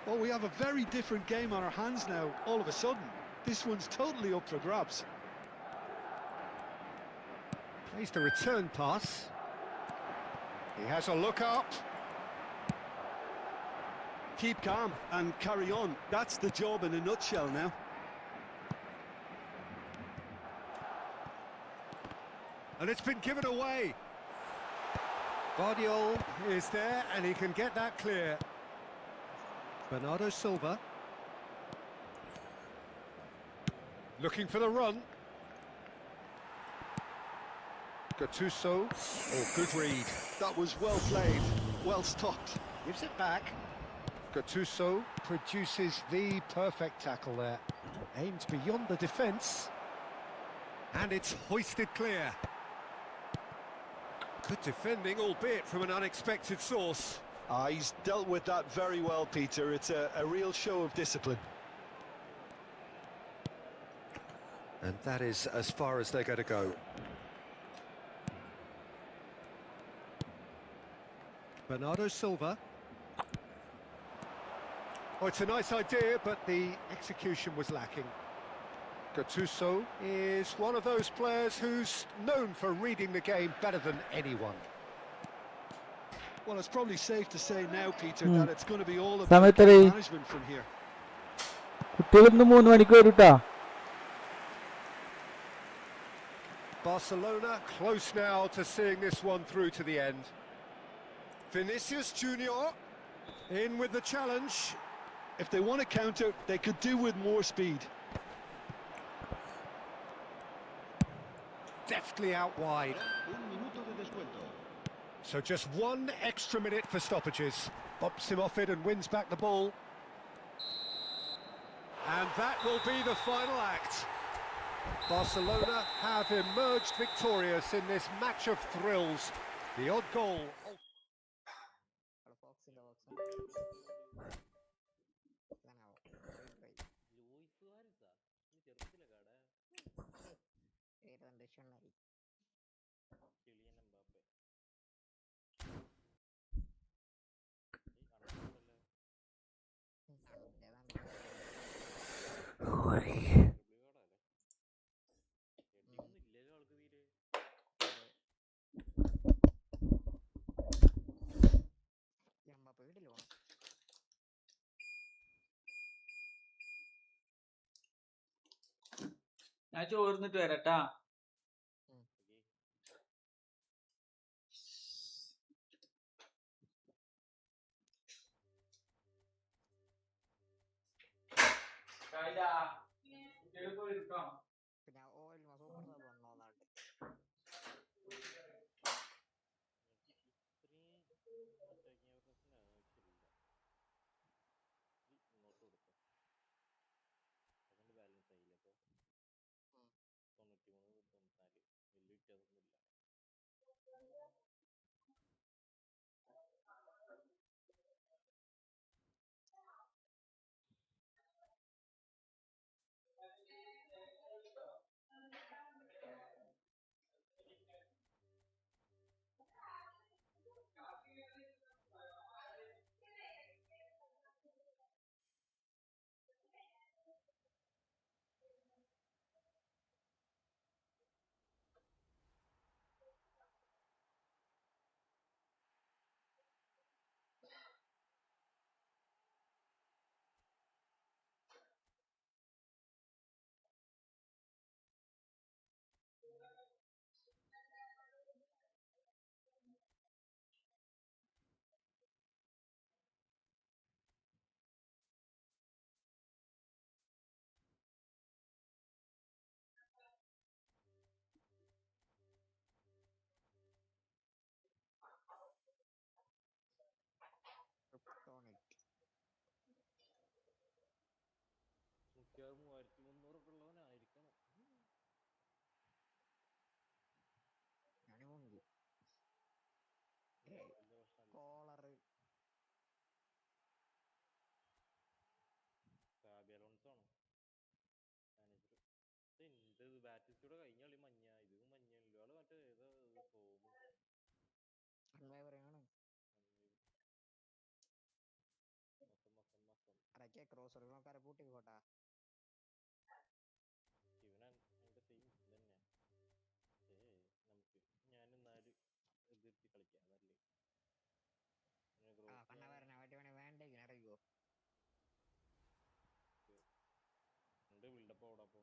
Oh, we have a very different game on our hands now, all of a sudden. This one's totally up for grabs. Plays the return pass. He has a look up. Keep calm and carry on. That's the job in a nutshell now. And it's been given away. Guardiol is there and he can get that clear. Bernardo Silva. Looking for the run. Gattuso. Oh, good read. That was well played, well stopped. Gives it back. Gattuso produces the perfect tackle there. Aimed beyond the defence. And it's hoisted clear. Good defending, albeit from an unexpected source. He's dealt with that very well, Peter. It's a real show of discipline. And that is as far as they're going to go. Bernardo Silva. Oh, it's a nice idea, but the execution was lacking. Gattuso is one of those players who's known for reading the game better than anyone. Well, it's probably safe to say now, Peter, that it's going to be all about സമയത്തറി game management from here. കുട്ടികളൊന്ന് 3 മണിക്ക് വരൂട്ടാ. Barcelona close now to seeing this one through to the end. Vinicius Junior in with the challenge. If they want to counter, they could do with more speed. Deftly out wide. Un minuto de descuento. So just one extra minute for stoppages. Bumps him off it and wins back the ball. And that will be the final act. Barcelona have emerged victorious in this match of thrills. The odd goal. ഞാൻ ചോർന്നിട്ട് വരട്ടാ. 3300 ഉള്ളവനായിരിക്കണം. വലിയ പ്രശ്നമല്ല. Fabi Alonso ആണ് manager. എന്ത് ബാറ്റിസ്റ്റോടെ കഴിഞ്ഞ കളി മഞ്ഞ, ഇത് മഞ്ഞല്ലോ. ആള് മറ്റേ ഏതോ ഫോം ഇവൻ എന്റെ സെയിം തന്നെ. നമുക്ക് ഞാൻ എന്നാല് എതിർത്തി കളിക്കാം അതല്ലേ. എന്റെ ബിൽഡപ്പ് അവിടെ അപ്പൊ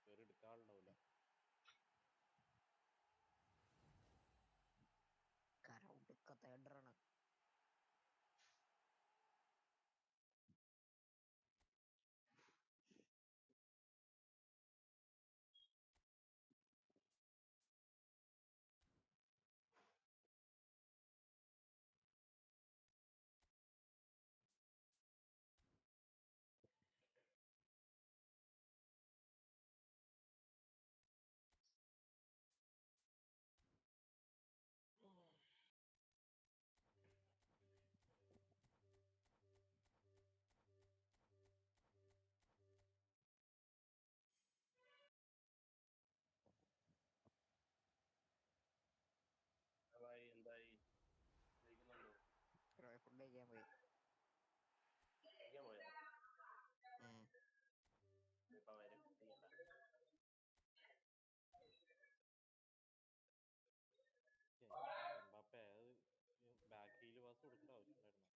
കയറി എടുക്കാറുണ്ടാവില്ല. എന്തായി പോയാ ഇപ്പൊ വരും. എംബാപ്പെ അത് ബാക്ക് ഹീൽ പാസ് കൊടുക്കേണ്ട ആവശ്യമുണ്ടായിരുന്നു.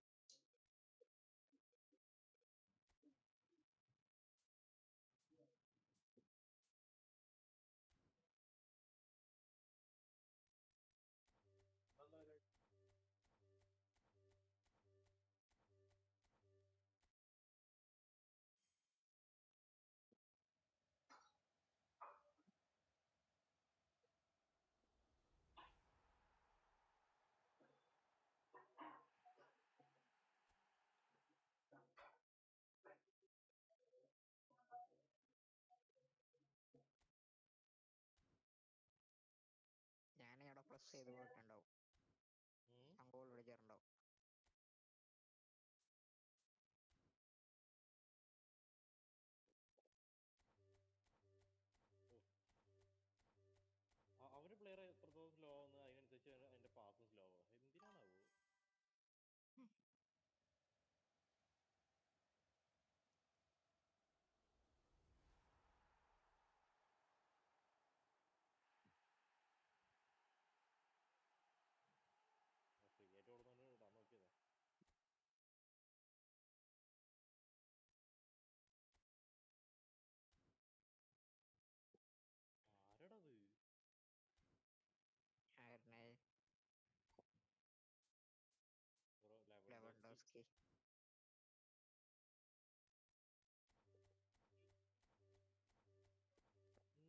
ഞാനവിടെ പ്രസ് ചെയ്ത് പോയിട്ടുണ്ടാവും. ഗോൾ വിളിക്കാറുണ്ടാവും. അവര് പ്ലെയർ എത്രത്തോളം സ്ലോ ആവുന്നത് അതിനനുസരിച്ച് അതിന്റെ പാസും സ്ലോ ആവുക. എന്തിനാണാവോ? ഫ്രീ ആയിട്ട് കൊടുത്തോണ്ട് ഇടാൻ നോക്കിയതാ. ആരടത്? ലെവൻഡോസ്കി.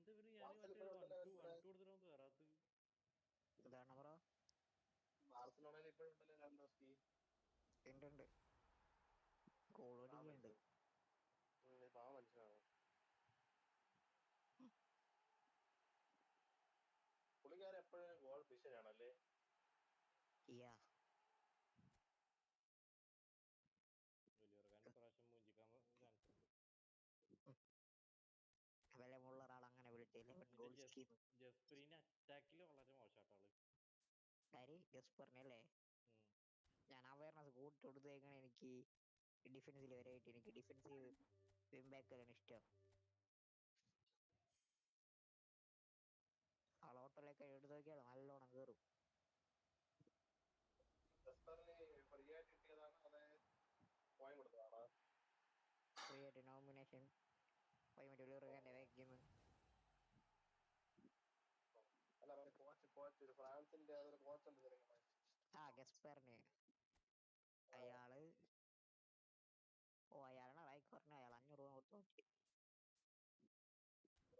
എന്താ ഇവര് ഞാൻ മറ്റേ 1-2 കൊടുത്തിട്ട് വരാത്തത്? ഇതാണ് ബ്രോ. ബാർസലോണയിൽ ഇപ്പോഴുണ്ടല്ലോ ലെവൻഡോസ്കി. ഉണ്ട്. ഗോൾ അടിക്കുന്നുണ്ട്. പാവം മനുഷ്യനാണ്. പുള്ളിക്കാരൻ എപ്പോഴും ഗോൾ ഭീഷണിയാണല്ലേ. വലിയവർക്കാൻ്റെ പ്രാവശ്യം മൂഞ്ചിക്കാൻ ചാൻസ് ഉണ്ട്. വിലമുള്ള ഒരാൾ അങ്ങനെ ജസ്പ്രീന് അറ്റാക്കില് വളരെ മോശമായിട്ടാള്. ജസ്പറിനല്ലേ? ഞാൻ അവയർനെസ് കൂട്ടി കൊടുത്തേക്കാണ്. എനിക്ക് ഡിഫൻസിൽ വരെയായിട്ട് എനിക്ക് ഡിഫൻസീവ് വിംബാക്കാണ് ഇഷ്ടം. ആളോട്ടലൊക്കെ എടുത്ത് നോക്കിയാൽ നല്ലോണം കയറും. ഫ്രീ ആയിട്ട് കിട്ടിയതാണ് അതെ പോയിന്റ് കൊടുത്തതാണ്. ഫ്രീ ആയിട്ട് നോമിനേഷൻ അല്ല കോച്ച് ഫ്രാൻസിന്റെ അതൊരു കോച്ചുണ്ട്. ഗസ്പറിന് അയാള് അയാളാണ് റൈക്ക് പറഞ്ഞ അയാൾ 500 രൂപ കൊടുത്തു നോക്കി.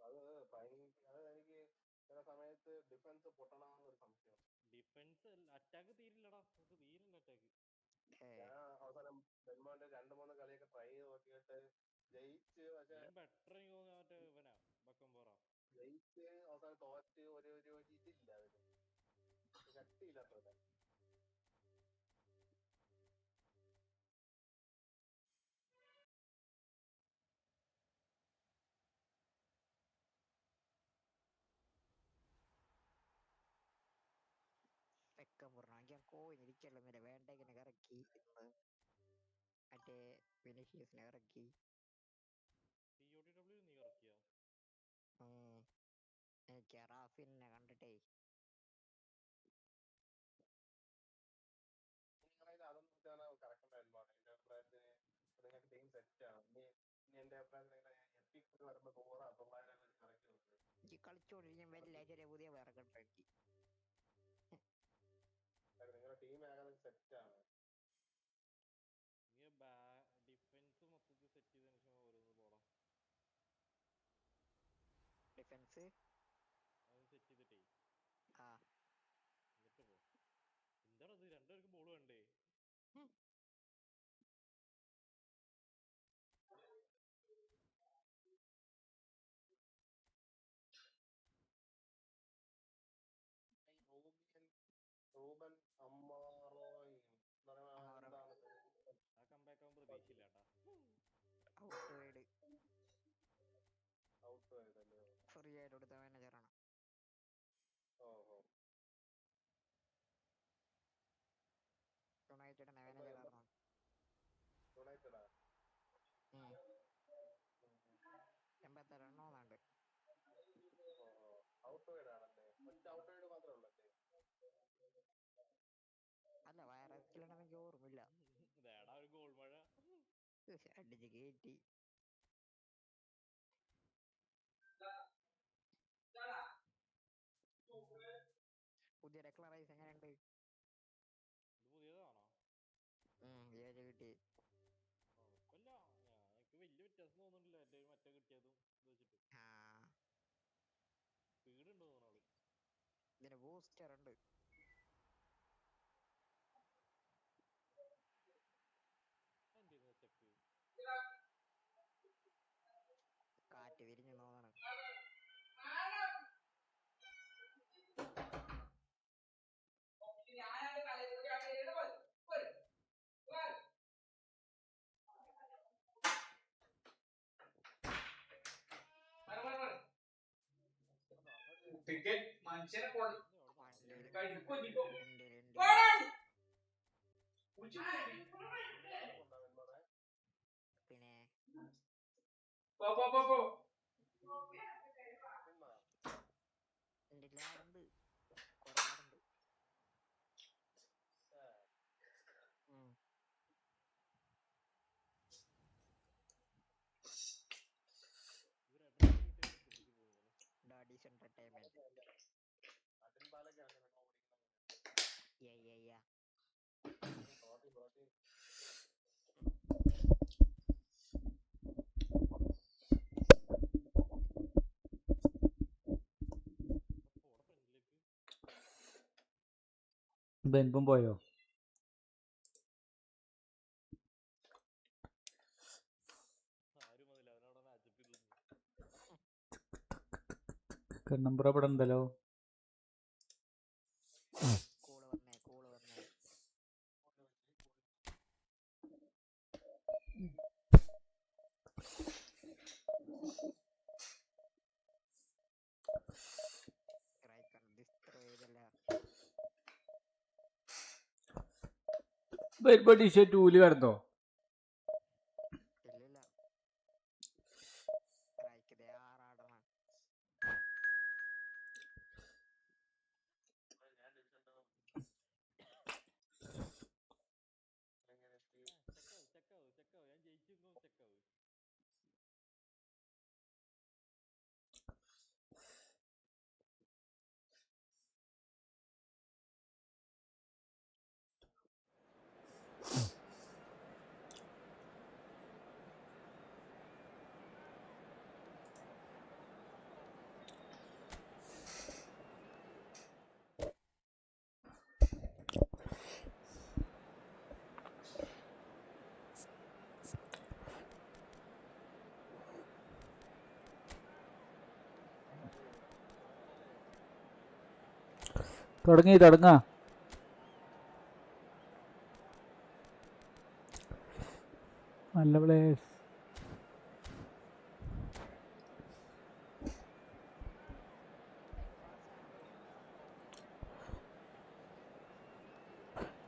അത് എനിക്ക് ചില സമയത്ത് ഡിഫൻസ് പൊട്ടണമെന്നൊരു സംശയം. ഡിഫൻസ് അറ്റാക്ക് തീരില്ലടാ. തീരില്ല അറ്റാക്ക്. ഞാൻ അവസാനം ബെൻമോന്റെ 2-3 കളിയൊക്കെ ട്രൈ ചെയ്ത് നോക്കിയിട്ട് ജയിച്ച് പക്ഷെ ബെറ്റർ എനിക്ക് തോന്നുന്നു മറ്റേ ഇവനാ ബക്കംപോറ. ജയിച്ച് അവസാനം തോറ്റ് ഒരു ഇതില്ല അവര് ശക്തിയില്ലാത്തവരെ. വെക്കം പറഞ്ഞ കോയിനിരിക്കല്ലെന്നില്ല വേണ്ടേക്കിനെ ഇറക്കി മറ്റേ വിനീഷ്യസിനെ ഇറക്കി. TOTW നീ ഇറക്കിയ എനിക്ക് റാഫിനെ കണ്ടിട്ടേ നിങ്ങളതിൽ അതൊന്നും കറക്റ്റ് ആയിരുന്നു. എന്റെ അഭിപ്രായത്തിന് നിങ്ങൾക്ക് ടീം സെറ്റ് ആണ്. ഇനി എന്റെ അഭിപ്രായത്തിൽ എത്തിക്ക് വരുമ്പോ 900 കറക്റ്റ് നോക്കുക. എനിക്ക് കളിച്ചോണ്ടിരിക്കാൻ വലിയ ചെറിയ പുതിയ വേറെ കണ്ടു എനിക്ക്. നിങ്ങളുടെ ടീം ഏകദേശം സെറ്റ് ആണ്. നീ ഡിഫൻസ് മൊത്തത്തിൽ സെറ്റ് ചെയ്തതിനു ശേഷം ഓരോന്ന് പോടാം. ഡിഫൻസ് അതൊന്ന് സെറ്റ് ചെയ്തിട്ടേ ആ എന്നിട്ട് പോ. എന്താണത് രണ്ടുപേർക്ക് ബോൾ വേണ്ടേ? റൂബൻ അമ്മാറോയും ആ കമ്പാക്ക് ആവാൻ പ്രതീക്ഷയില്ല കേട്ടാ. ഔട്ട് വൈഡ് ഔട്ട് ആയതല്ലേ. ഫ്രീ ആയിട്ട് കൊടുത്ത മാനേജറാണ്. ഓഹോ യുണൈറ്റഡ് മാനേജറാണ്. യുണൈറ്റഡാ 86 റണ്ണോന്നുണ്ട്. ഔട്ട് വൈഡ് ആണല്ലേ. ഒറ്റ ഔട്ട് വൈഡ് മാത്രമേ ഉള്ളല്ലേ? അല്ല വയറക്കില്ലെന്ന് എനിക്ക് ഓർമ്മയില്ല. വേടാ ഒരു ഗോൾ മഴ അടിച്ച് കയറ്റി. പുതിയ ഡെക്ലറൈസ് എങ്ങനെയുണ്ട്? ഇത് പുതിയതാണോ? കിട്ടി. കുഴപ്പമില്ല. എനിക്ക് വലിയ വ്യത്യാസം തോന്നുന്നില്ല എന്റെ മറ്റേ കിട്ടിയതും ഇത് വെച്ചിട്ട്. സ്പീഡ് ഉണ്ട് തോന്നാള്. ഇതിന് ബൂസ്റ്റർ ഉണ്ട്. ചെക്ക് കാറ്റ് വിരിഞ്ഞു തോന്നണം. പിന്നെ എന്റെ ആടുണ്ട് കൊറേ ആടുണ്ട്. Daddy's entertainment. ബെൻപും പോയോ? കണ്ണമ്പുറ ഇവിടെ ഉണ്ടല്ലോ. കൂള് വന്നേ. ടൂല് കടന്നോ? ഇല്ലില്ല. ആറാടണം. ചെക്കാവ് ഞാൻ ജയിച്ചു ചെക്കാവ്. തുടങ്ങാ. നല്ല പ്ലേയേഴ്സ്.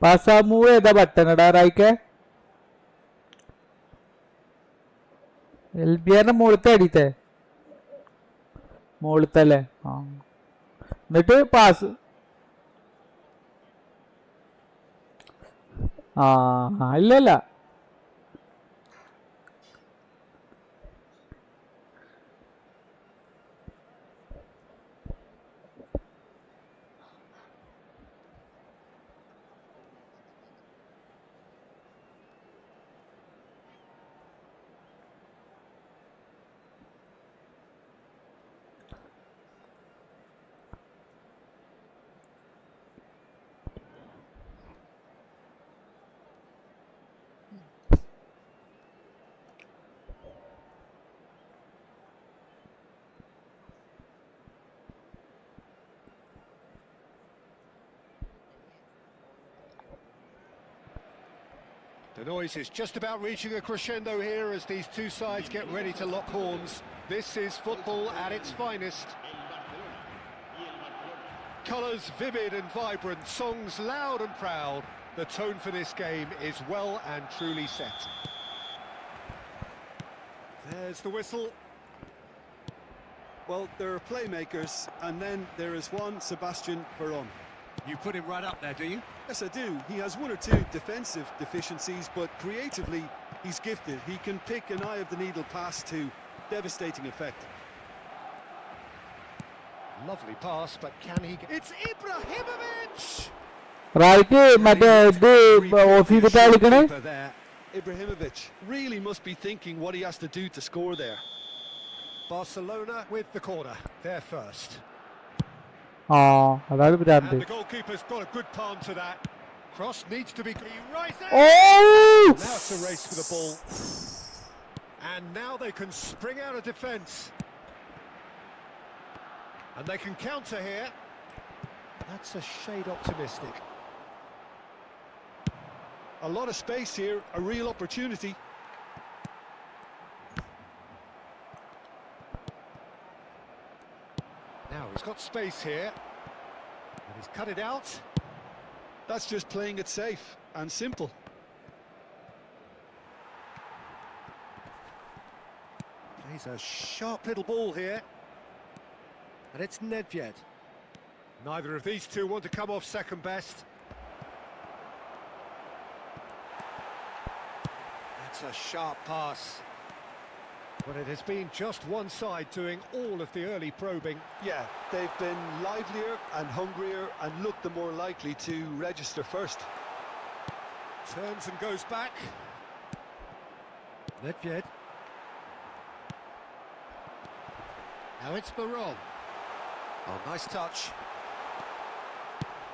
പാസാ മൂവ് ചെയ്താ ബട്ടൺ ഇടാറായിക്കേ. എൽബിയാറിന്റെ മുകളിലത്തെ അടിയത്തെ മുകളിലത്തല്ലേ. ആ എന്നിട്ട് പാസ്. ഇല്ലല്ല. The noise is just about reaching a crescendo here as these two sides get ready to lock horns. This is football at its finest. Colours vivid and vibrant, songs loud and proud. The tone for this game is well and truly set. There's the whistle. Well, there are playmakers, and then there is one Sebastian Veron. You put him right up there, do you? Yes, I do. He has one or two defensive deficiencies, but creatively, he's gifted. He can pick an eye-of-the-needle pass to devastating effect. Lovely pass, but can he get... It's Ibrahimovic! Right മറ്റേ ഇത് of ചെയ്തിട്ടാ കളിക്കണേ. Ibrahimovic really must be thinking what he has to do to score there. Barcelona with the corner. They're first. അതാണ് ഭ്രാന്ത്. And the goalkeeper's got a good palm to that. Cross needs to be... He rises! Now it's a race for the ball. And now they can spring out of defence. And they can counter here. That's a shade optimistic. A lot of space here, a real opportunity. Now he's got space here. And he's cut it out. That's just playing it safe and simple. Plays a sharp little ball here. And it's Nedved. Neither of these two want to come off second best. That's a sharp pass. But it has been just one side doing all of the early probing. Yeah, they've been livelier and hungrier and looked the more likely to register first. Turns and goes back. Nedved. Now it's Baron. Oh, nice touch.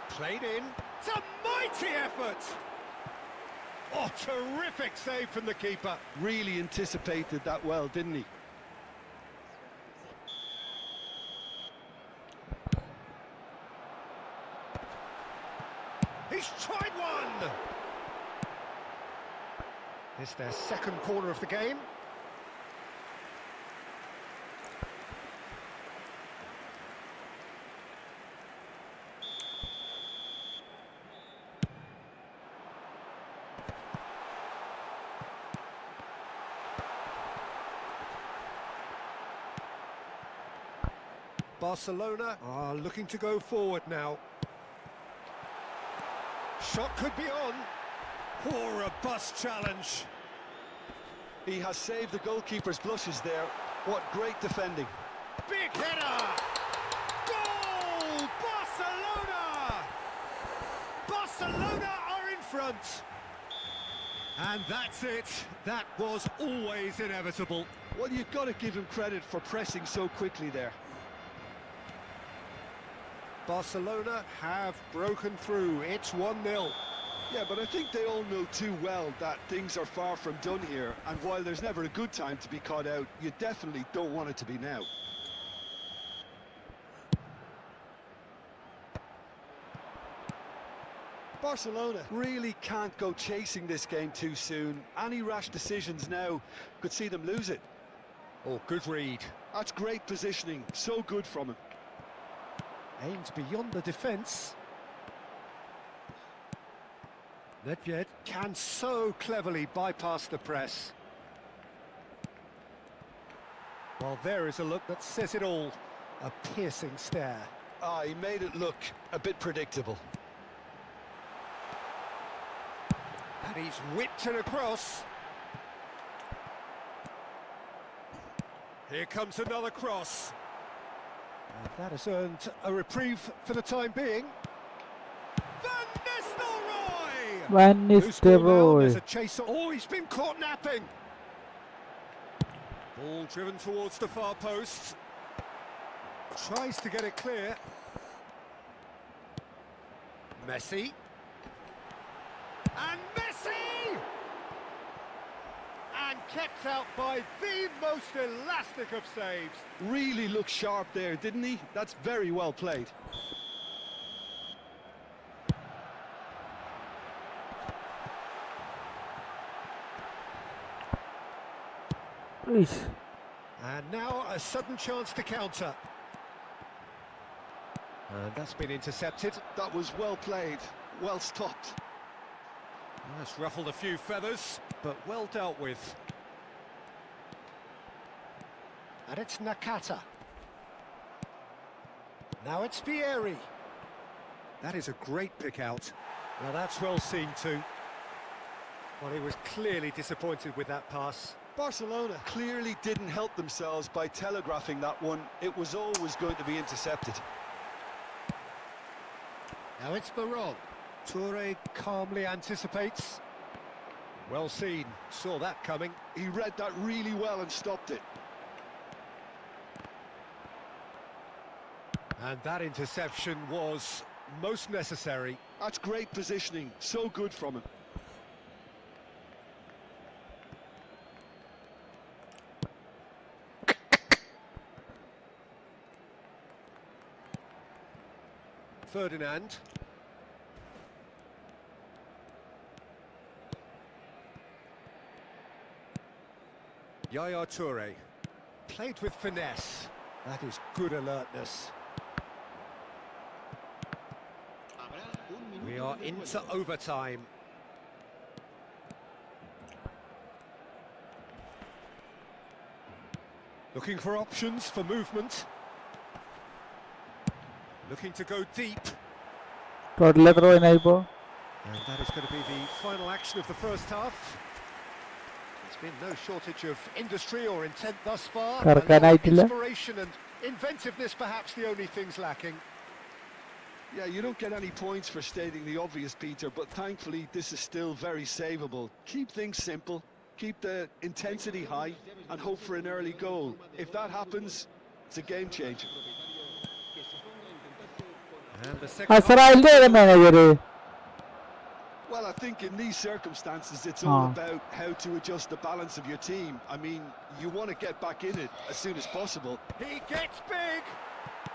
Played in. It's a mighty effort! Oh, terrific save from the keeper. Really anticipated that well, didn't he? He's tried one! It's their second corner of the game. Barcelona are looking to go forward now. Shot could be on. Oh, a robust challenge. He has saved the goalkeeper's blushes there. What great defending. Big header! Goal! Barcelona! Barcelona are in front. And that's it. That was always inevitable. Well, you've got to give him credit for pressing so quickly there. Barcelona have broken through. It's 1-0. Yeah, but I think they all know too well that things are far from done here, and while there's never a good time to be caught out, you definitely don't want it to be now. Barcelona really can't go chasing this game too soon. Any rash decisions now could see them lose it. Oh, good read. That's great positioning, so good from him. Aims beyond the defence. Nedved can so cleverly bypass the press. Well, there is a look that says it all. A piercing stare. Ah, he made it look a bit predictable. And he's whipped it across. Here comes another cross. And that has earned a reprieve for the time being. Van Nistelrooy. There's a chase. Oh, he's been caught napping. Ball driven towards the far post. Tries to get it clear. Messi. And Messi! And kept out by the most elastic of saves. Really looked sharp there, didn't he? That's very well played. Please. And now a sudden chance to counter. And that's been intercepted. That was well played, well stopped. That's ruffled a few feathers, but well dealt with. And it's Nakata. Now it's Vieri. That is a great pick out. Now that's well seen too. Well, he was clearly disappointed with that pass. Barcelona clearly didn't help themselves by telegraphing that one. It was always going to be intercepted. Now it's Baron. Toure calmly anticipates. Well seen, saw that coming. He read that really well and stopped it. And that interception was most necessary. That's great positioning, so good from him. Ferdinand. Yaya Toure. Played with finesse. That is good alertness. We are into overtime. Looking for options for movement. Looking to go deep. Toddler throw in ipo. And that is going to be the final action of the first half. There's been no shortage of industry or intent thus far. Inspiration and inventiveness perhaps the only things lacking. Yeah, you don't get any points for stating the obvious, Peter, but thankfully this is still very savable. Keep things simple, keep the intensity high, and hope for an early goal. If that happens, it's a game changer. And the second manager. Well, I think in these circumstances, it's all about how to adjust the balance of your team. I mean, you want to get back in it as soon as possible. He gets big.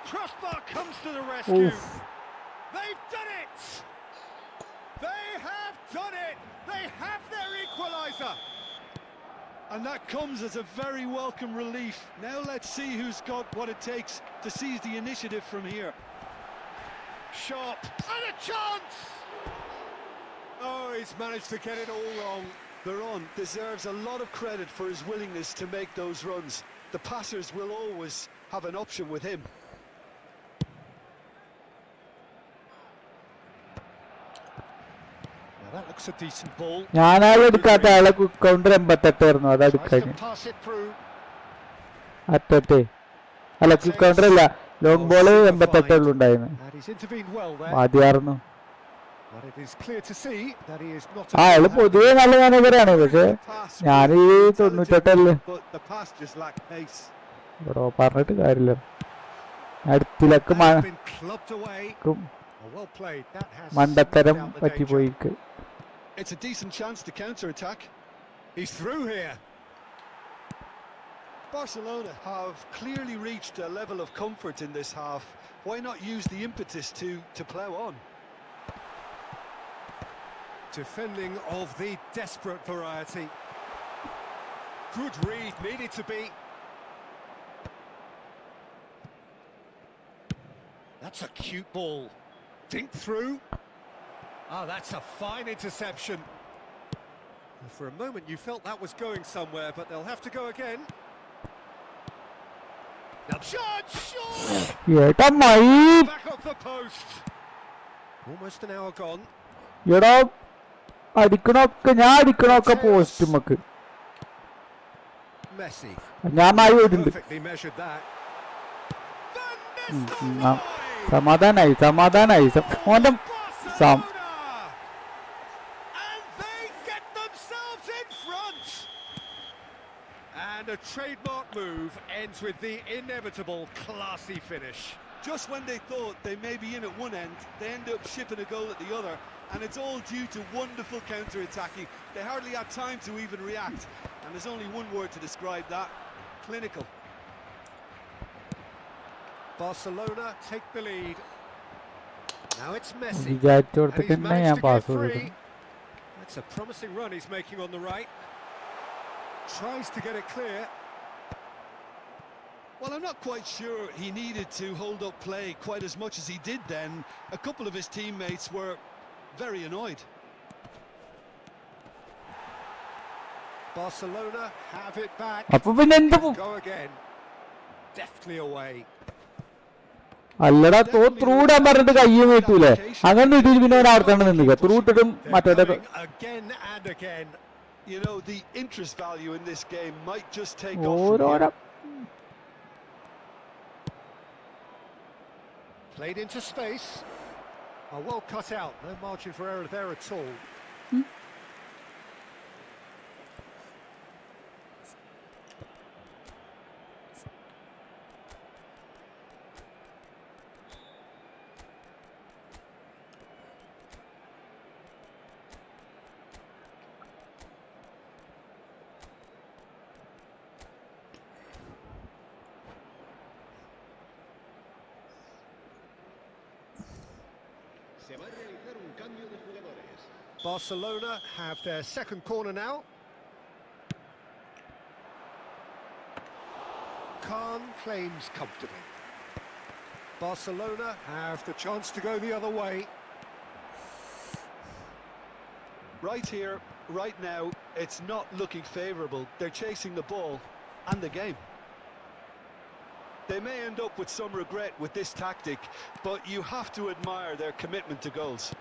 Crossbar comes to the rescue. Oof. They've done it! They have done it! They have their equaliser! And that comes as a very welcome relief. Now let's see who's got what it takes to seize the initiative from here. Sharp, and a chance! Oh, he's managed to get it all wrong. Baron deserves a lot of credit for his willingness to make those runs. The passers will always have an option with him. Now that looks a decent ball. counter Pass it through. counter long ball And he's intervened well there. But it is clear to see that he is not പൊതുവെ നല്ല മാനേജറാണ് പക്ഷെ ഞാൻ ഈ 98 but the pass just lacked pace. Bro പറഞ്ഞിട്ട് കാര്യമില്ല അടുത്തിലൊക്കെ മണ്ടത്തരം പറ്റിപ്പോയി. It's a decent chance to counter-attack. He's through here. Barcelona have clearly reached a level of comfort in this half. Why not use the impetus to plough on? Defending of the desperate variety. Good read, needed to be. That's a cute ball. Dink through. Ah, that's a fine interception. For a moment you felt that was going somewhere, but they'll have to go again. Now charge, shot! Back off the post. Almost an hour gone. Messi. Perfectly measured that. സമാധാനായി ഓന്റെ And they get themselves in front. And a trademark move ends with the inevitable classy finish. Just when they thought they may be in at one end, they end up shipping a goal at the other, and it's all due to wonderful counter-attacking. They hardly had time to even react, and there's only one word to describe that: clinical. Barcelona take the lead. Now it's Messi. And വിചാരിച്ചോടത്ത് he's തന്നെ ഞാൻ managed to pass get കൊടുക്കുന്നു. free. That's a promising run he's making on the right. Tries to get it clear. Well, I'm not quite sure he needed to hold up play quite as much as he did then. A couple of his teammates were very annoyed. Barcelona have it back. അപ്പൊ പിന്നെ എന്ത് Go again. Deftly away. അല്ലടാ ത്രൂടാൻ പറഞ്ഞിട്ട് കയ്യും വെട്ടൂലേ അങ്ങനെ ഇട്ടിട്ട് പിന്നെ അവിടെ തന്നെ നിന്നില്ല ത്രൂട്ടിട്ടും മറ്റേ Again and again. You know, the interest value in this game might just take off from ഓരോരോ here. Played into space. Oh, well cut out. No margin for error there at all. Se va a realizar un cambio de jugadores. Barcelona have their second corner now. Khan claims comfortably. Barcelona have the chance to go the other way. Right here, right now, it's not looking favourable. They're chasing the ball and the game. They may end up with some regret with this tactic, but you have to admire their commitment to goals.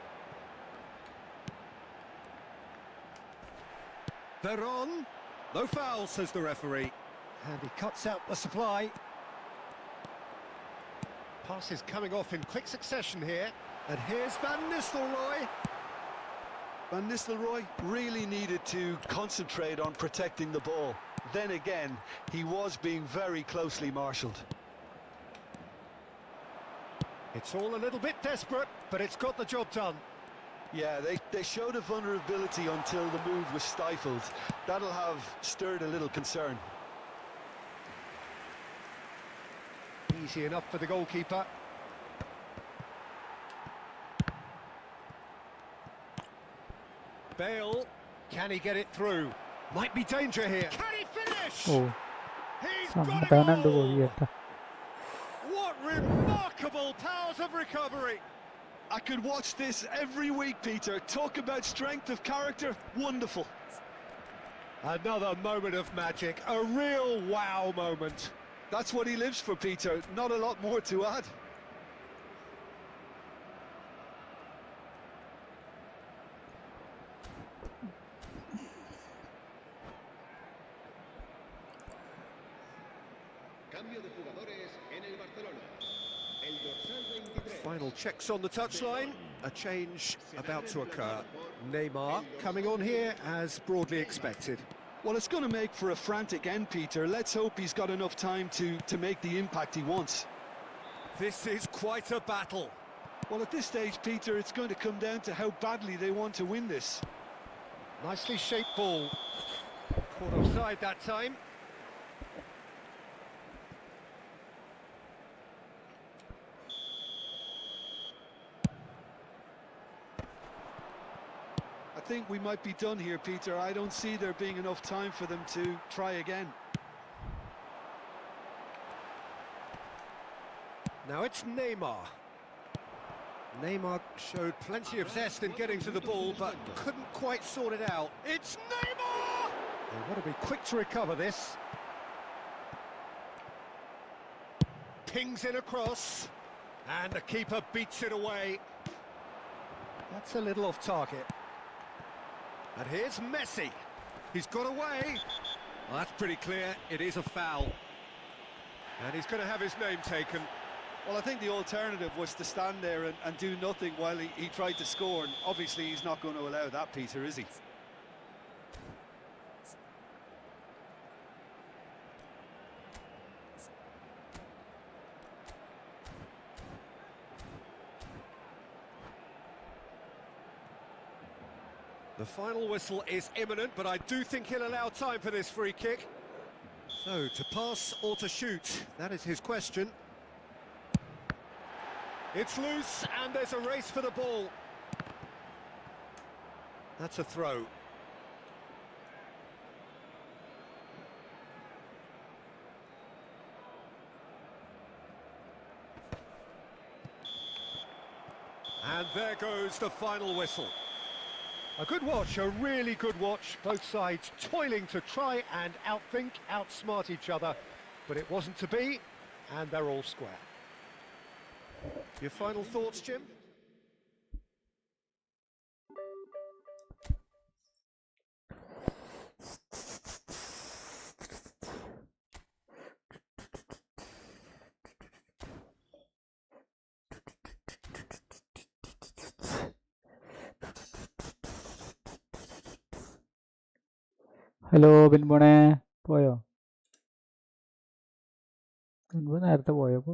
They're on. No foul, says the referee. And he cuts out the supply. Passes coming off in quick succession here. And here's Van Nistelrooy. Van Nistelrooy really needed to concentrate on protecting the ball. Then again, he was being very closely marshalled. It's all a little bit desperate, but it's got the job done. Yeah, they showed a vulnerability until the move was stifled. That'll have stirred a little concern. Easy enough for the goalkeeper. Bale, can he get it through? Might be danger here. Can he finish? Oh He's got it സമാധാനുണ്ട് all. പോയി കേട്ടാ What remarkable powers of recovery. I could watch this every week, Peter. Talk about strength of character. Wonderful. Another moment of magic, a real wow moment. That's what he lives for, Peter. Not a lot more to add. Cambio de jugadores en el Barcelona. El dorsal 23. Final checks on the touchline, a change about to occur. Neymar coming on here as broadly expected. Well, it's going to make for a frantic end, Peter. Let's hope he's got enough time to make the impact he wants. This is quite a battle. Well, at this stage, Peter, it's going to come down to how badly they want to win this. Nicely shaped ball. Caught offside that time. I think we might be done here, Peter. I don't see there being enough time for them to try again. Now it's Neymar. Neymar showed plenty of zest in getting to the ball, but couldn't quite sort it out. It's Neymar! They've got to be quick to recover this. Pings in across, and the keeper beats it away. That's a little off target. And here's Messi. He's got away. Well, that's pretty clear. It is a foul. And he's going to have his name taken. Well, I think the alternative was to stand there and do nothing while he tried to score, and obviously he's not going to allow that, Peter, is he? The final whistle is imminent, but I do think he'll allow time for this free kick. So, to pass or to shoot, that is his question. It's loose, and there's a race for the ball. That's a throw. And there goes the final whistle. A good watch, a really good watch. Both sides toiling to try and outthink, outsmart each other. But it wasn't to be, and they're all square. Your final thoughts, Jim? Hello ബിൻമോണേ പോയോ? ബിൻമോ നേരത്തെ പോയപ്പോ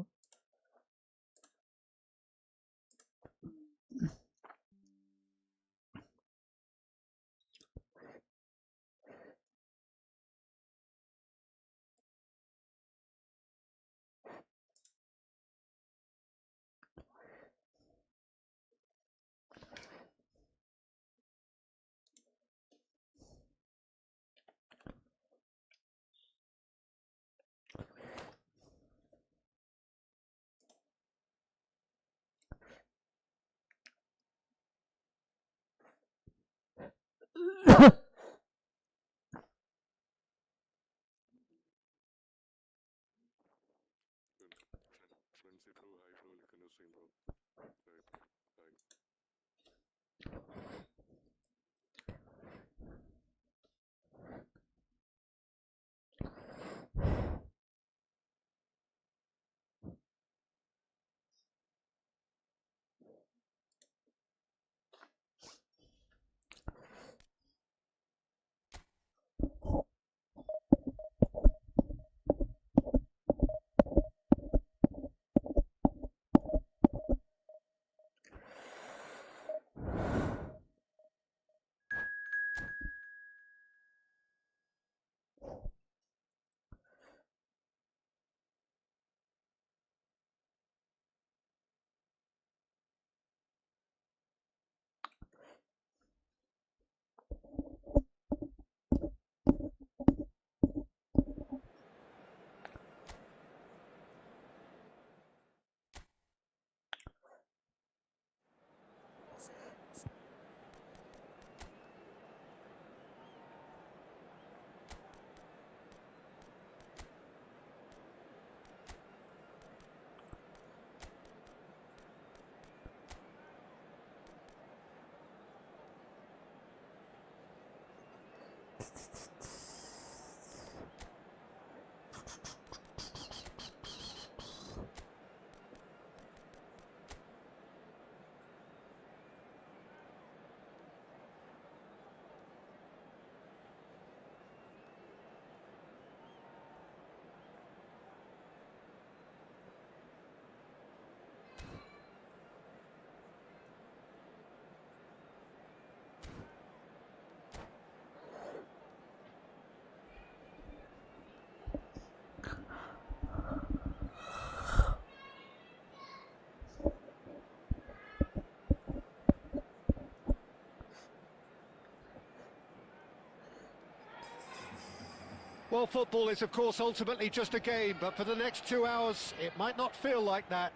Well, football is, of course, ultimately just a game, but for the next 2 hours, it might not feel like that.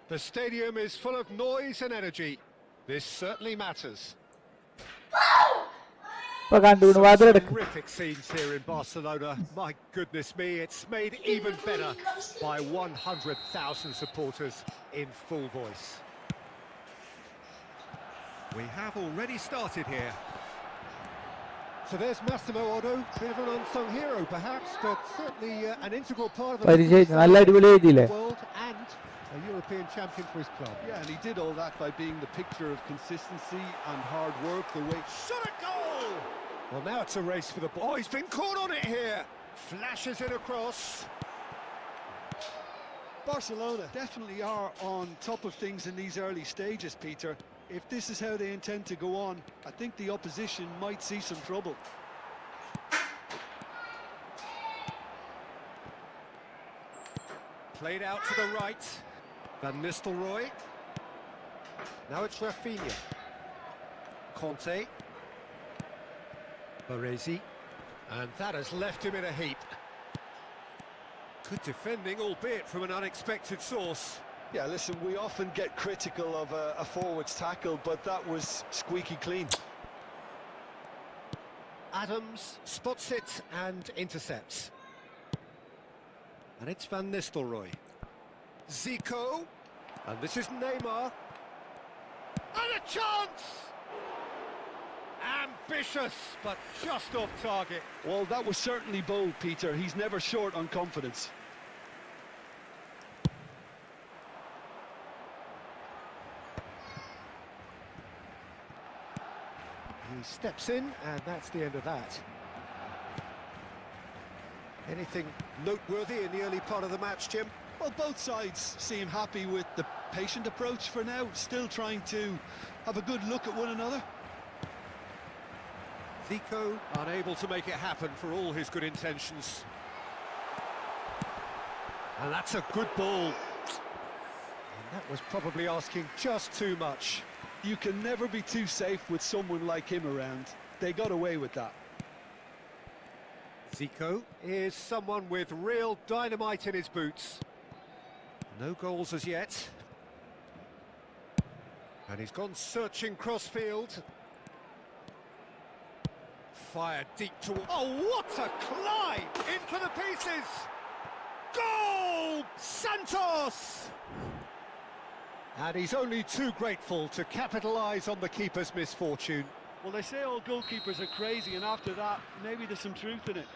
The stadium is full of noise and energy. This certainly matters. Some terrific scenes here in Barcelona. My goodness me, it's made even better by 100,000 supporters in full voice. We have already started here. So there's Massimo Otto, bit of an unsung hero perhaps, but certainly an integral part of the world and a European champion for his club. Yeah, and he did all that by being the picture of consistency and hard work, the way... Shot a goal! Well, now it's a race for the ball. Oh, he's been caught on it here. Flashes it across. Barcelona definitely are on top of things in these early stages, Peter. If this is how they intend to go on, I think the opposition might see some trouble. Played out to the right. Van Nistelrooy. Now it's Rafinha. Conte. Baresi. And that has left him in a heap. Good defending, albeit from an unexpected source. Yeah, listen, we often get critical of a forward's tackle, but that was squeaky clean. Adams spots it and intercepts. And it's Van Nistelrooy. Zico. And this is Neymar. And a chance! Ambitious, but just off target. Well, that was certainly bold, Peter. He's never short on confidence. He steps in, and that's the end of that. Anything noteworthy in the early part of the match, Jim? Well, both sides seem happy with the patient approach for now, still trying to have a good look at one another. Zico unable to make it happen for all his good intentions. And that's a good ball. And that was probably asking just too much. You can never be too safe with someone like him around. They got away with that. Zico is someone with real dynamite in his boots. No goals as yet. And he's gone searching crossfield. Fired deep toward... Oh, what a climb! In for the pieces! Goal! Santos! And he's only too grateful to capitalise on the keeper's misfortune. Well, they say all goalkeepers are crazy, and after that, maybe there's some truth in it.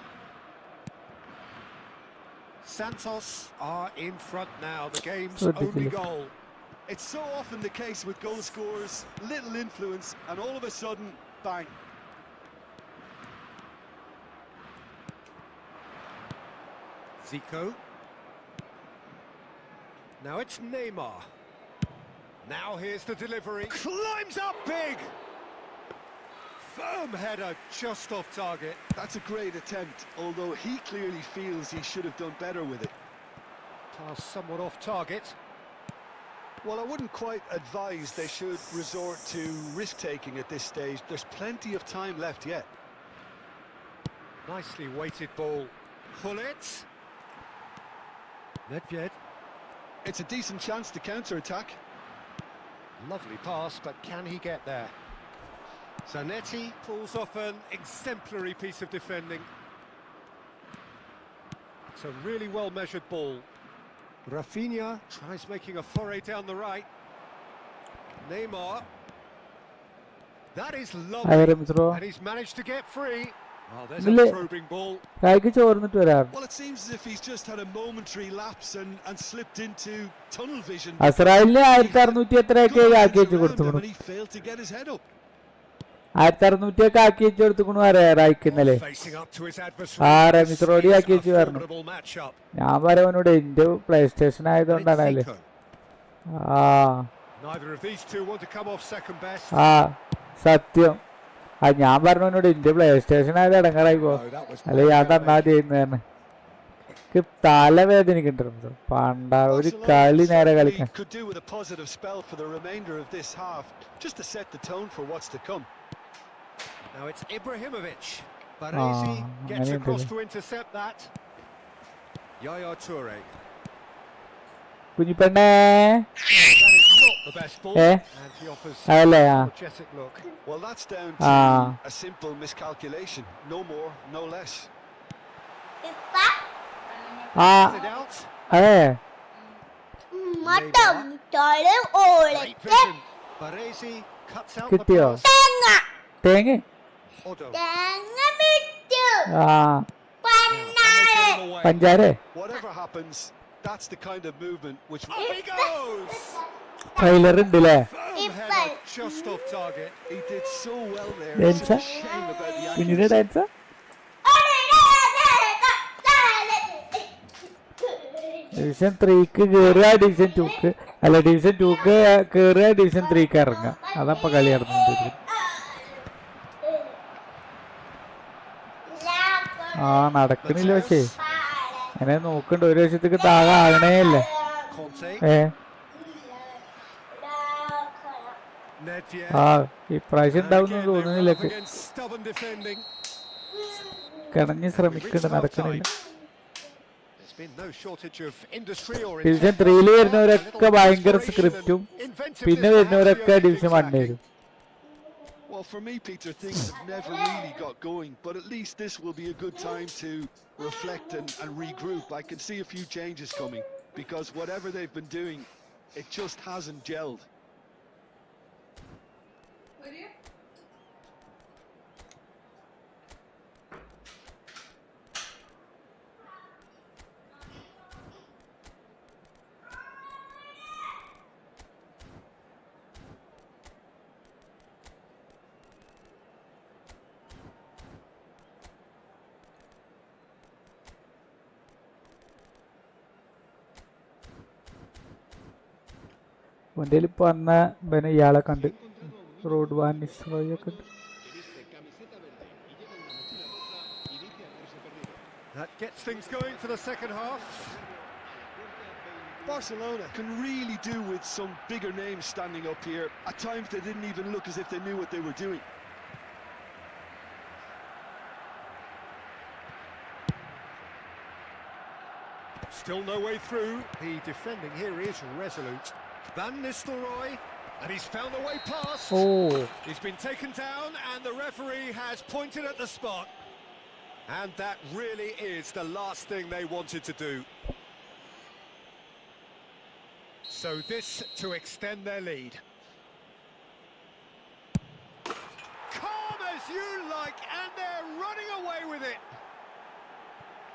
Santos are in front now, the game's only goal. It's so often the case with goal scorers, little influence, and all of a sudden, bang. Zico. Now it's Neymar. Now here's the delivery. Climbs up big! Firm header just off target. That's a great attempt, although he clearly feels he should have done better with it. Pass somewhat off target. Well, I wouldn't quite advise they should resort to risk-taking at this stage. There's plenty of time left yet. Nicely weighted ball. Pull it. Nedved. It's a decent chance to counter-attack. Lovely pass, but can he get there? Zanetti pulls off an exemplary piece of defending. It's a really well-measured ball. Rafinha tries making a foray down the right. Neymar. That is lovely. And he's managed to get free. Oh, there's a probing ball. Well, it seems as if he's just had a momentary lapse and slipped into tunnel vision. He failed to get his head up. Facing up to his adversary. Formidable matchup. Neither of these two want to come off second best. ഞാൻ പറഞ്ഞോട് India play station ആയത് ഇടങ്ങറായിപ്പോ അല്ലെ ഞാൻ തന്നാദ്യം തലവേദനിക്കുന്നുണ്ട് പണ്ട ഒരു കളി നേരെ കളിക്കാൻ. Now it's Ibrahimovic. Baresi gets അങ്ങനെ across ഉണ്ടല്ലേ. to intercept that. Yaya Toure. കുഞ്ഞിപ്പെണ്ണേ That is not the best ball, Eh? and he offers അതല്ലേ an ആ apologetic look. Well, that's down to Ah. a simple miscalculation. No more, no less. ആ Is it out? അതെ Great vision. Baresi cuts out the കിട്ടിയോ pass. തേങ്ങ Odo. ആ Now, can they get him away? പഞ്ചാരേ Whatever happens, that's the kind of movement which Up he goes! Trailer ഉണ്ട് അല്ലേ Firm header, just off target. he did so well there. Dance, It's a huh? shame about the കുഞ്ഞിന്റെ accuracy. Dance division 3ക്ക് കയറുക division 2ക്ക് അല്ല division 2ക്ക് കയറുക division 3ക്ക് ഇറങ്ങുക അതപ്പോ കളി നടന്നുകൊണ്ടിരിക്കും ആ നടക്കണില്ല പക്ഷേ അങ്ങനെ നോക്കണ്ട ഒരു വർഷത്തേക്ക് താഴെ ആകണേ അല്ലേ Conte. ഏ Nedved. ആ ഇപ്രാവശ്യം And ഉണ്ടാവും again, they തോന്നുന്നില്ല run up against stubborn defending. കിണഞ്ഞ് ശ്രമിക്കണ്ട നടക്കണില്ല There's been no shortage of industry or division intent 3ല് thus far. വരുന്നവരൊക്കെ A little ഭയങ്കര inspiration സ്ക്രിപ്റ്റും and inventiveness പിന്നെ perhaps വരുന്നവരൊക്കെ the only division things 1 lacking. വരും Well, for me, Peter, things have never really got going, but at least this will be a good time to reflect and regroup. I can see a few changes coming because whatever they've been doing, it just hasn't gelled. എൻ്റെ ഇപ്പൊ വന്ന പിന്നെ ഇയാളെ കണ്ട് road വാനിസ്റോയൊക്കെ ഉണ്ട് That gets things going for the second half. Barcelona can really do with some bigger names standing up here. At times they didn't even look as if they knew what they were doing. Still no way through. The defending here is resolute. Van Nistelrooy, and he's found a way past. Oh He's been taken down, and the referee has pointed at the spot. And that really is the last thing they wanted to do. So this to extend their lead. Calm as you like, and they're running away with it.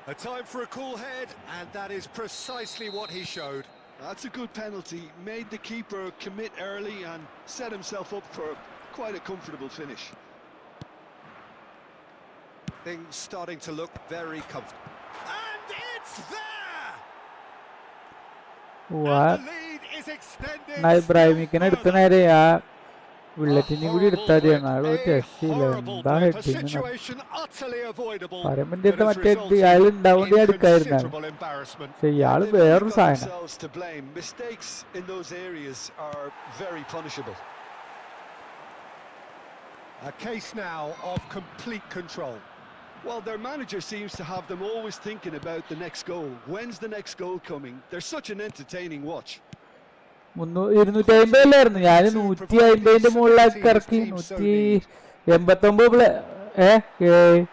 A time for a cool head, and that is precisely what he showed. That's a good penalty. Made the keeper commit early and set himself up for quite a comfortable finish. Things starting to look very comfortable. And it's there! And the lead is extended എന്നാ ഇബ്രാഹിമിക്കിനെ എടുത്ത further. നേരെ ആ ബുള്ളറ്റിനെയും കൂടി എടുത്താൽ മതിയാണ് ആള് ഒരു രക്ഷയില്ല എന്താ ഹെഡിങ് Situation utterly avoidable. പറയുമ്പോ but has മറ്റേ resulted ഇയാൾ ഉണ്ടാവേണ്ടി in എടുക്കായിരുന്നാണ് considerable embarrassment. പക്ഷെ ഇയാള് They've really വേറൊരു got സാധനം themselves to blame. Mistakes in those areas are very punishable. A case now of complete control. Well, their manager seems to have them always thinking about the next goal. When's the next goal coming? They're such an entertaining watch. 250 ഞാൻ 150ന്റെ മുകളിലേക്ക് ഇറക്കി 189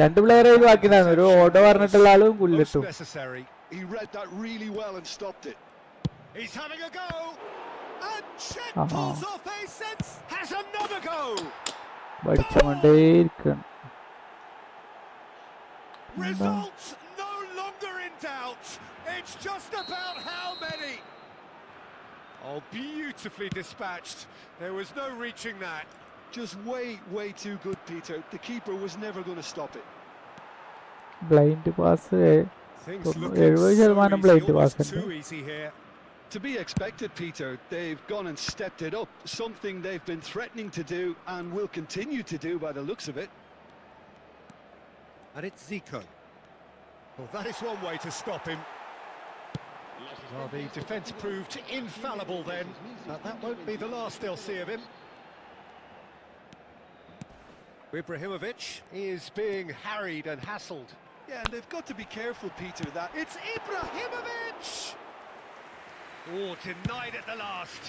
രണ്ട് player ബാക്കിയാണ് ഒരു auto പറഞ്ഞിട്ടുള്ള ആളും Most പുല്ലിട്ടു necessary. He read that really well and stopped it. He's having a go. And Czech pulls off a sense. Has another go. പഠിച്ചുകൊണ്ടേയിരിക്കണം Results no longer in doubt. It's just about how many. Oh, beautifully dispatched. There was no reaching that. Just way too good, Peter. The keeper was never going to stop it. Blind pass Things 70% looking blind pass almost ഉണ്ട് too easy here. To be expected, Peter. They've gone and stepped it up. Something they've been threatening to do and will continue to do by the looks of it. And it's Zico. Well, that is one way to stop him. Well, the defence proved infallible then, but that won't be the last they'll see of him. Ibrahimovic is being harried and hassled. Yeah, and they've got to be careful, Peter, that... It's Ibrahimovic! Oh, denied at the last.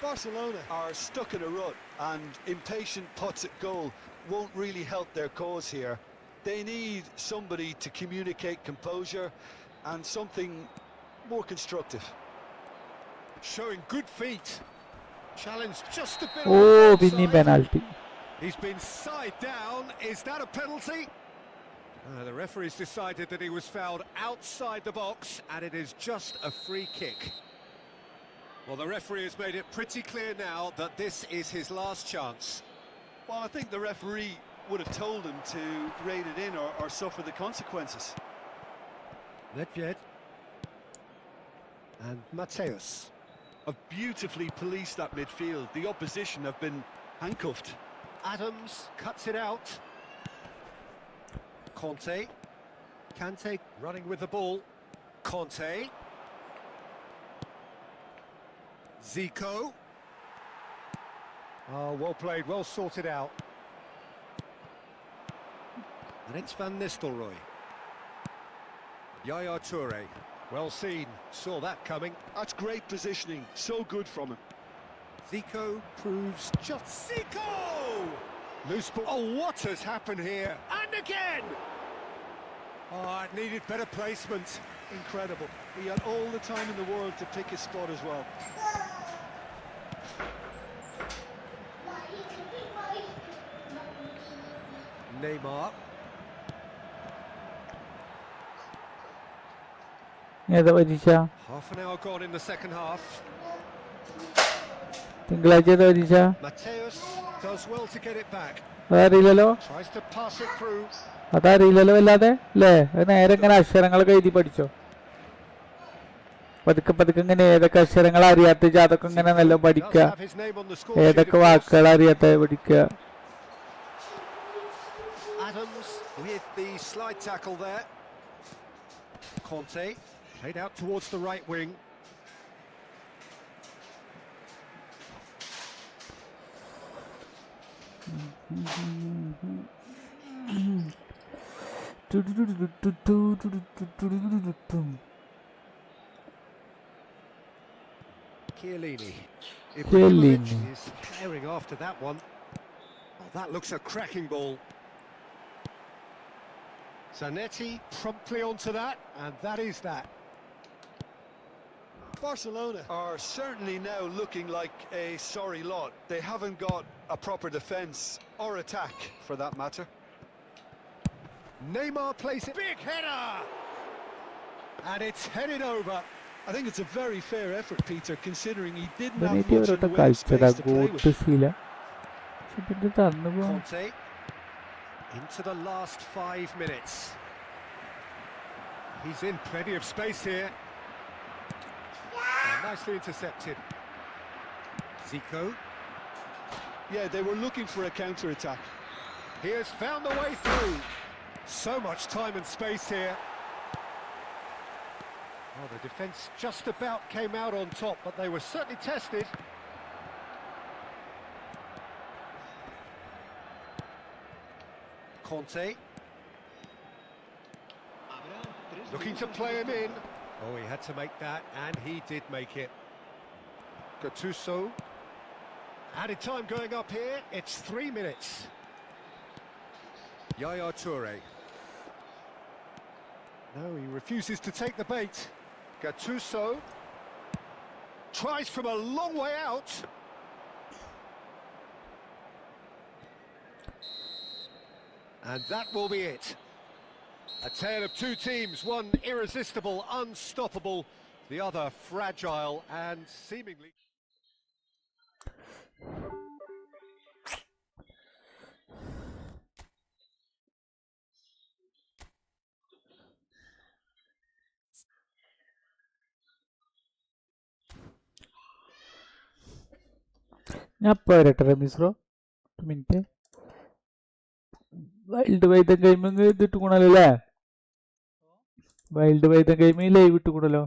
Barcelona are stuck in a rut, and impatient putts at goal won't really help their cause here. They need somebody to communicate composure and something more constructive. Showing good feet. Challenge just a bit Oh, on the winning side. penalty. He's been side down. Is that a penalty? The referee's decided that he was fouled outside the box, and it is just a free kick. Well, the referee has made it pretty clear now that this is his last chance. Well, I think the referee would have told him to rate it in or suffer the consequences. Nedved and Mateus Have beautifully policed that midfield. The opposition have been handcuffed. Adams cuts it out. Conte. Kante running with the ball. Conte. Zico. Oh, well played, well sorted out. And it's Van Nistelrooy. Yaya Toure. Well seen, saw that coming. That's great positioning, so good from him. Zico proves just... Zico! Loose ball. Oh, what has happened here? And again! Oh, it needed better placement. Incredible. He had all the time in the world to pick his spot as well. Neymar. ഏതാ പരീക്ഷ? Half an hour gone in the second half. തിങ്കളാഴ്ച ഏതാ പരീക്ഷ? Mateus does well to get it back. അതറിയില്ലല്ലോ. Tries to pass it through. അതറിയില്ലല്ലോ വല്ലാതെ അല്ലേ? അത് നേരെ ഇങ്ങനെ അക്ഷരങ്ങളൊക്കെ എഴുതി പഠിച്ചോ. പതുക്കെ പതുക്കെ ഇങ്ങനെ ഏതൊക്കെ അക്ഷരങ്ങൾ അറിയാത്ത അതൊക്കെ ഇങ്ങനെ നല്ല പഠിക്കുക. ഏതൊക്കെ വാക്കുകൾ അറിയാത്ത പഠിക്കുക. Adams with the slide tackle there. Conte played out towards the right wing. Chiellini. Ibrahimovic is tearing after that one. Oh, that looks a cracking ball. Zanetti promptly onto that, and that is that. Barcelona are certainly now looking like a sorry lot. They haven't got a proper defence or attack, for that matter. Neymar plays it. Big header! And it's headed over. I think it's a very fair effort, Peter, considering he didn't have ബെനേറ്റി much in അവരോട്ട് the way of കളിച്ചതാ space to play with. Got ശീല. പക്ഷെ പിന്നെ തന്നു പോ. Conte into the last 5 minutes. He's in plenty of space here. And nicely intercepted. Zico. Yeah, they were looking for a counter-attack. He has found the way through. So much time and space here. Oh, the defence just about came out on top, but they were certainly tested. Conte. Looking to play him in. Oh, he had to make that, and he did make it. Gattuso. Added time going up here. It's 3 minutes. Yaya Toure. No, he refuses to take the bait. Gattuso tries from a long way out. And that will be it. A tale of two teams, one irresistible, unstoppable, the other fragile and seemingly... ഞാൻ ഇപ്പോൾ വരട്ടെ റമീസ്രോ. ഒരു minute. Wild വൈദ്യം gaming ഇതിട്ടുകൂടല്ലോ അല്ലേ? Wild വൈദ്യം gaming live ഇട്ടുകൂടല്ലോ.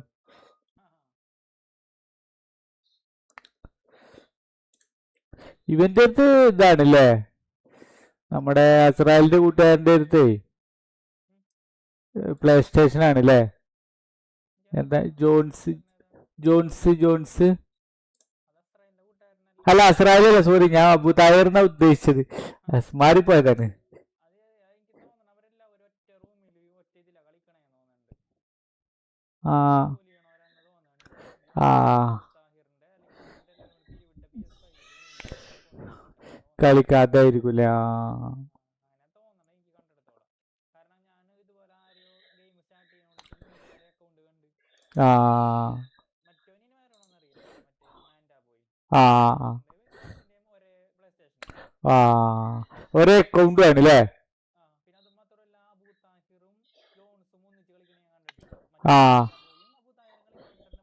ഇവന്റെ അടുത്ത് ഇതാണല്ലേ നമ്മുടെ അസ്രാലിന്റെ കൂട്ടുകാരൻ്റെ അടുത്തേ പ്ലേ സ്റ്റേഷൻ ആണ് അല്ലേ? എന്താ ജോൺസ് ജോൺസ് ജോൺസ് അല്ല അസ്രാലി അല്ല, സോറി, ഞാൻ അബു താഹിറിനാ ഉദ്ദേശിച്ചത്. മാറിപ്പോയതാണ്. ആ ആ കളിക്കാത്തായിരിക്കൂലേ? ആ ആ ആ ആ ഒരേ അക്കൗണ്ട് ആണ് അല്ലേ? ആ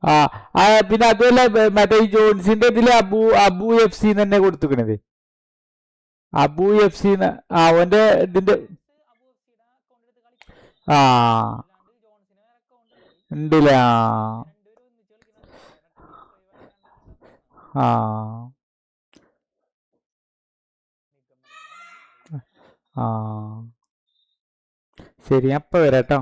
ആ ആ പിന്നെ അതുമല്ല മറ്റേ ഈ ജോൺസിന്റെ ഇതില് അബു അബു എഫ് സി തന്നെ കൊടുത്തുക്കണത്. അബു എഫ് സി ആ ഓന്റെ ഇതിന്റെ ആ ഉണ്ടല്ലേ? ആ ആ ശരി, ഞാൻ ഇപ്പൊ വരാട്ടോ.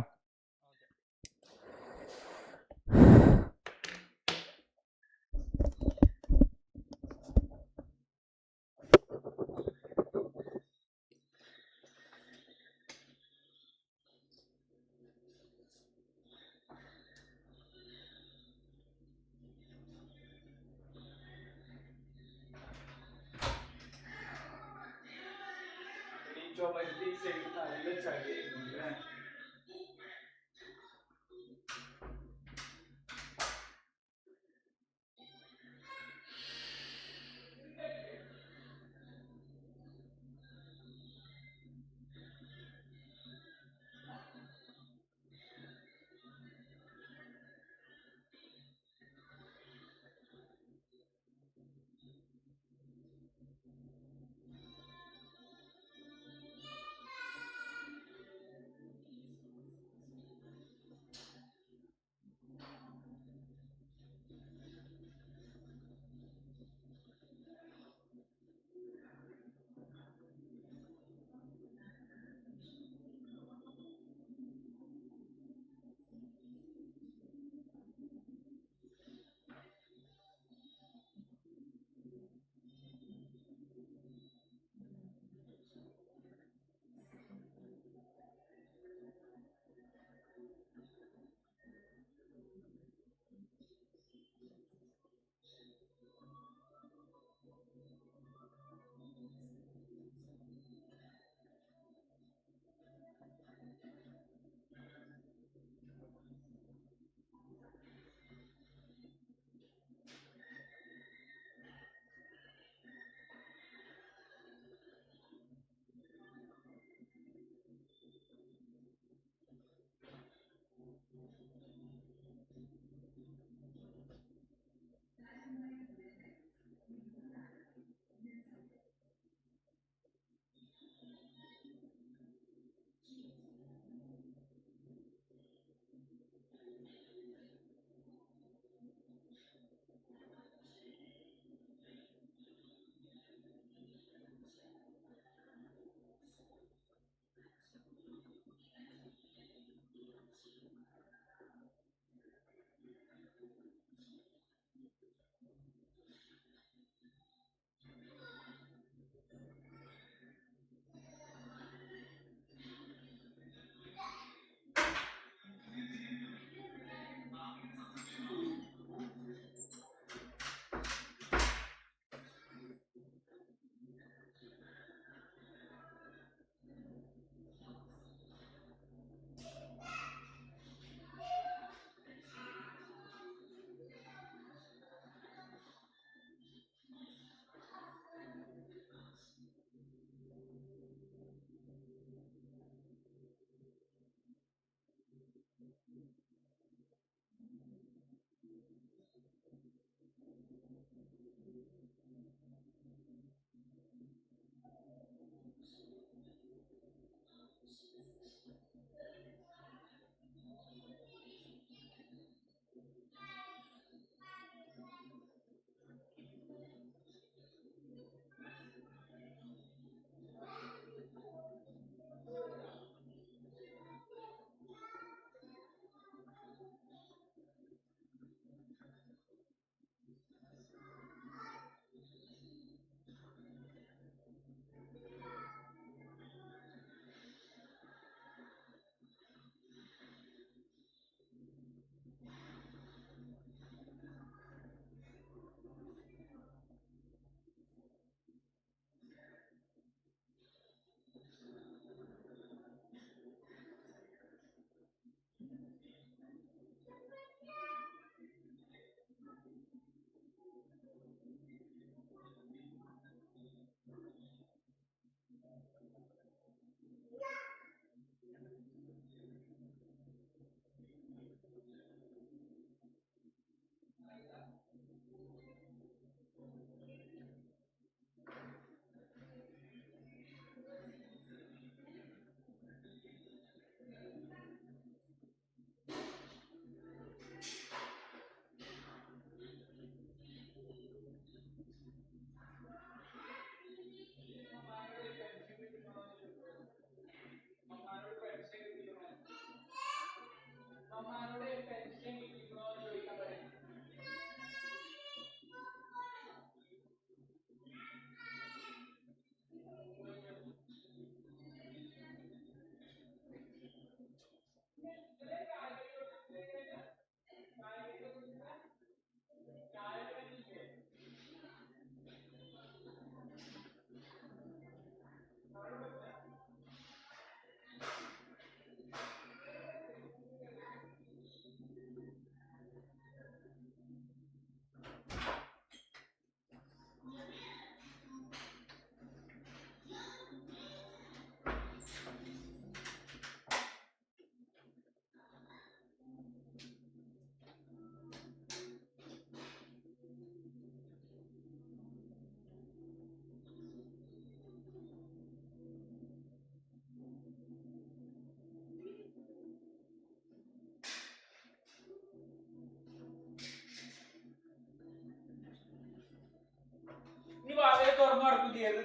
ഇങ്ങനെ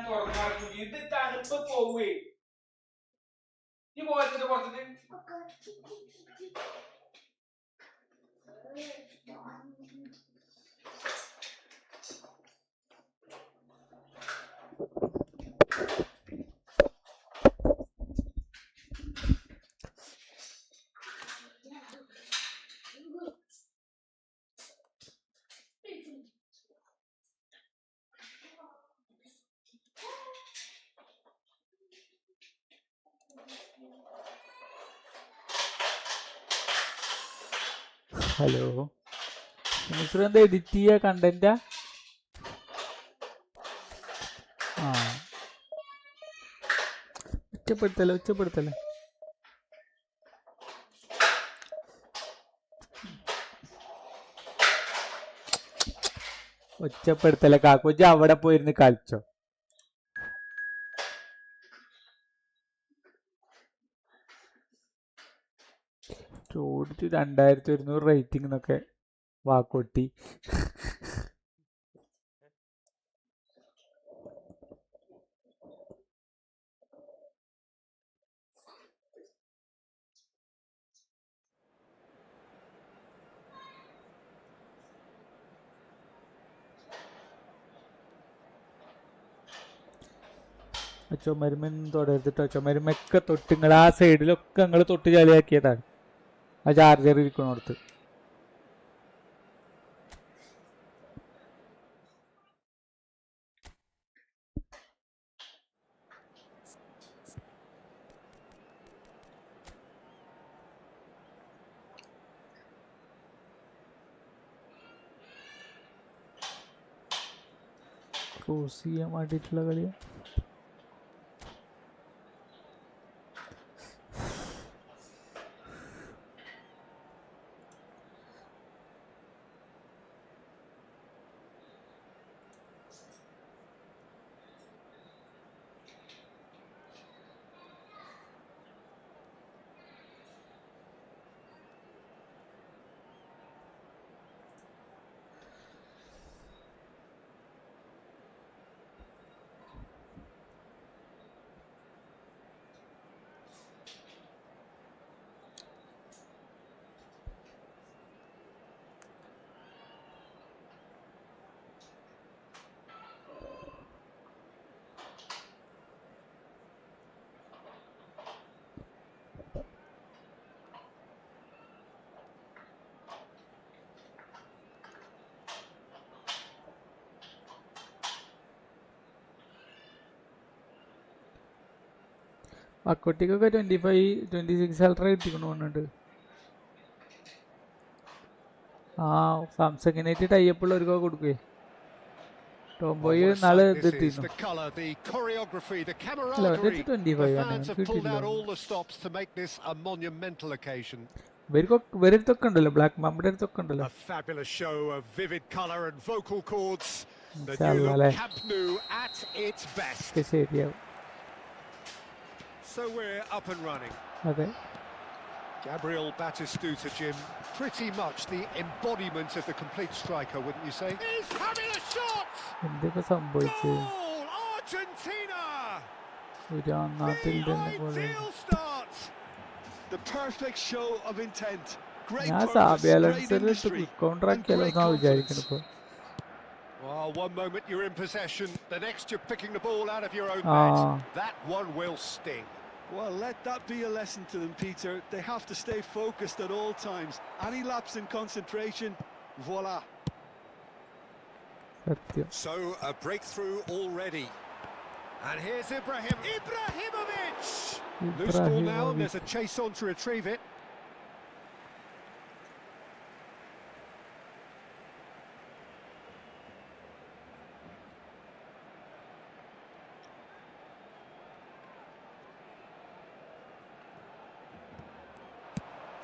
തുറന്നു ഇത് തണുപ്പ് പോവേ ഈ പോകത്തിന്റെ പുറത്തിട്ട് ഹലോ എന്താ എഡിറ്റ് ചെയ്യാ കണ്ടന്റാ? ആ ഒറ്റപ്പെടുത്തല്ലേ ഒറ്റപ്പെടുത്തല്ലേ കാക്കോജി അവിടെ പോയിരുന്ന് കളിച്ചോ. ചോദിച്ചു 2100 റേറ്റിംഗ് എന്നൊക്കെ വാക്കോട്ടി. ചുമരുമെന്ന് തൊടരുത്തിട്ടോ, ചുമരുമൊക്കെ തൊട്ട് നിങ്ങൾ ആ സൈഡിലൊക്കെ നിങ്ങൾ തൊട്ട് ചളിയാക്കിയതാണ് ആ ചാർജർ ഇരിക്കണോടത്ത്. ക്രോസ് ചെയ്യാൻ വേണ്ടിയിട്ടുള്ള കളിയാ. വാക്കോട്ടിക്കൊക്കെ 25-26 അൾട്ര കിട്ടിക്കണു പറഞ്ഞിട്ട്. ആ സാംസങ്ങിനായിട്ട് ടൈപ്പുള്ള ഒരു കൊടുക്കേ. ടോംബോയ് നാളെ എത്തിയിരുന്നു. അല്ല ഒറ്റ 25 ആണ് കിട്ടിയില്ല. ഇവരടുത്തൊക്കെ ഉണ്ടല്ലോ, ബ്ലാക്ക് മമ്പയുടെ അടുത്തൊക്കെ ഉണ്ടല്ലോ. ശരിയാവും. So we're up and running. Okay. Gabriel Batistuta, Jim, pretty much the embodiment of the complete striker, wouldn't you say? He's having a shot! Goal! Argentina! The ideal start! The perfect show of intent. Great contract. Well, one moment you're in possession, the next you're picking the ball out of your own net. That one will sting. Well, let that be a lesson to them, Peter. They have to stay focused at all times. Any lapse in concentration, voila. So, a breakthrough already. And here's Ibrahimovic! Loose ball now, and there's a chase on to retrieve it.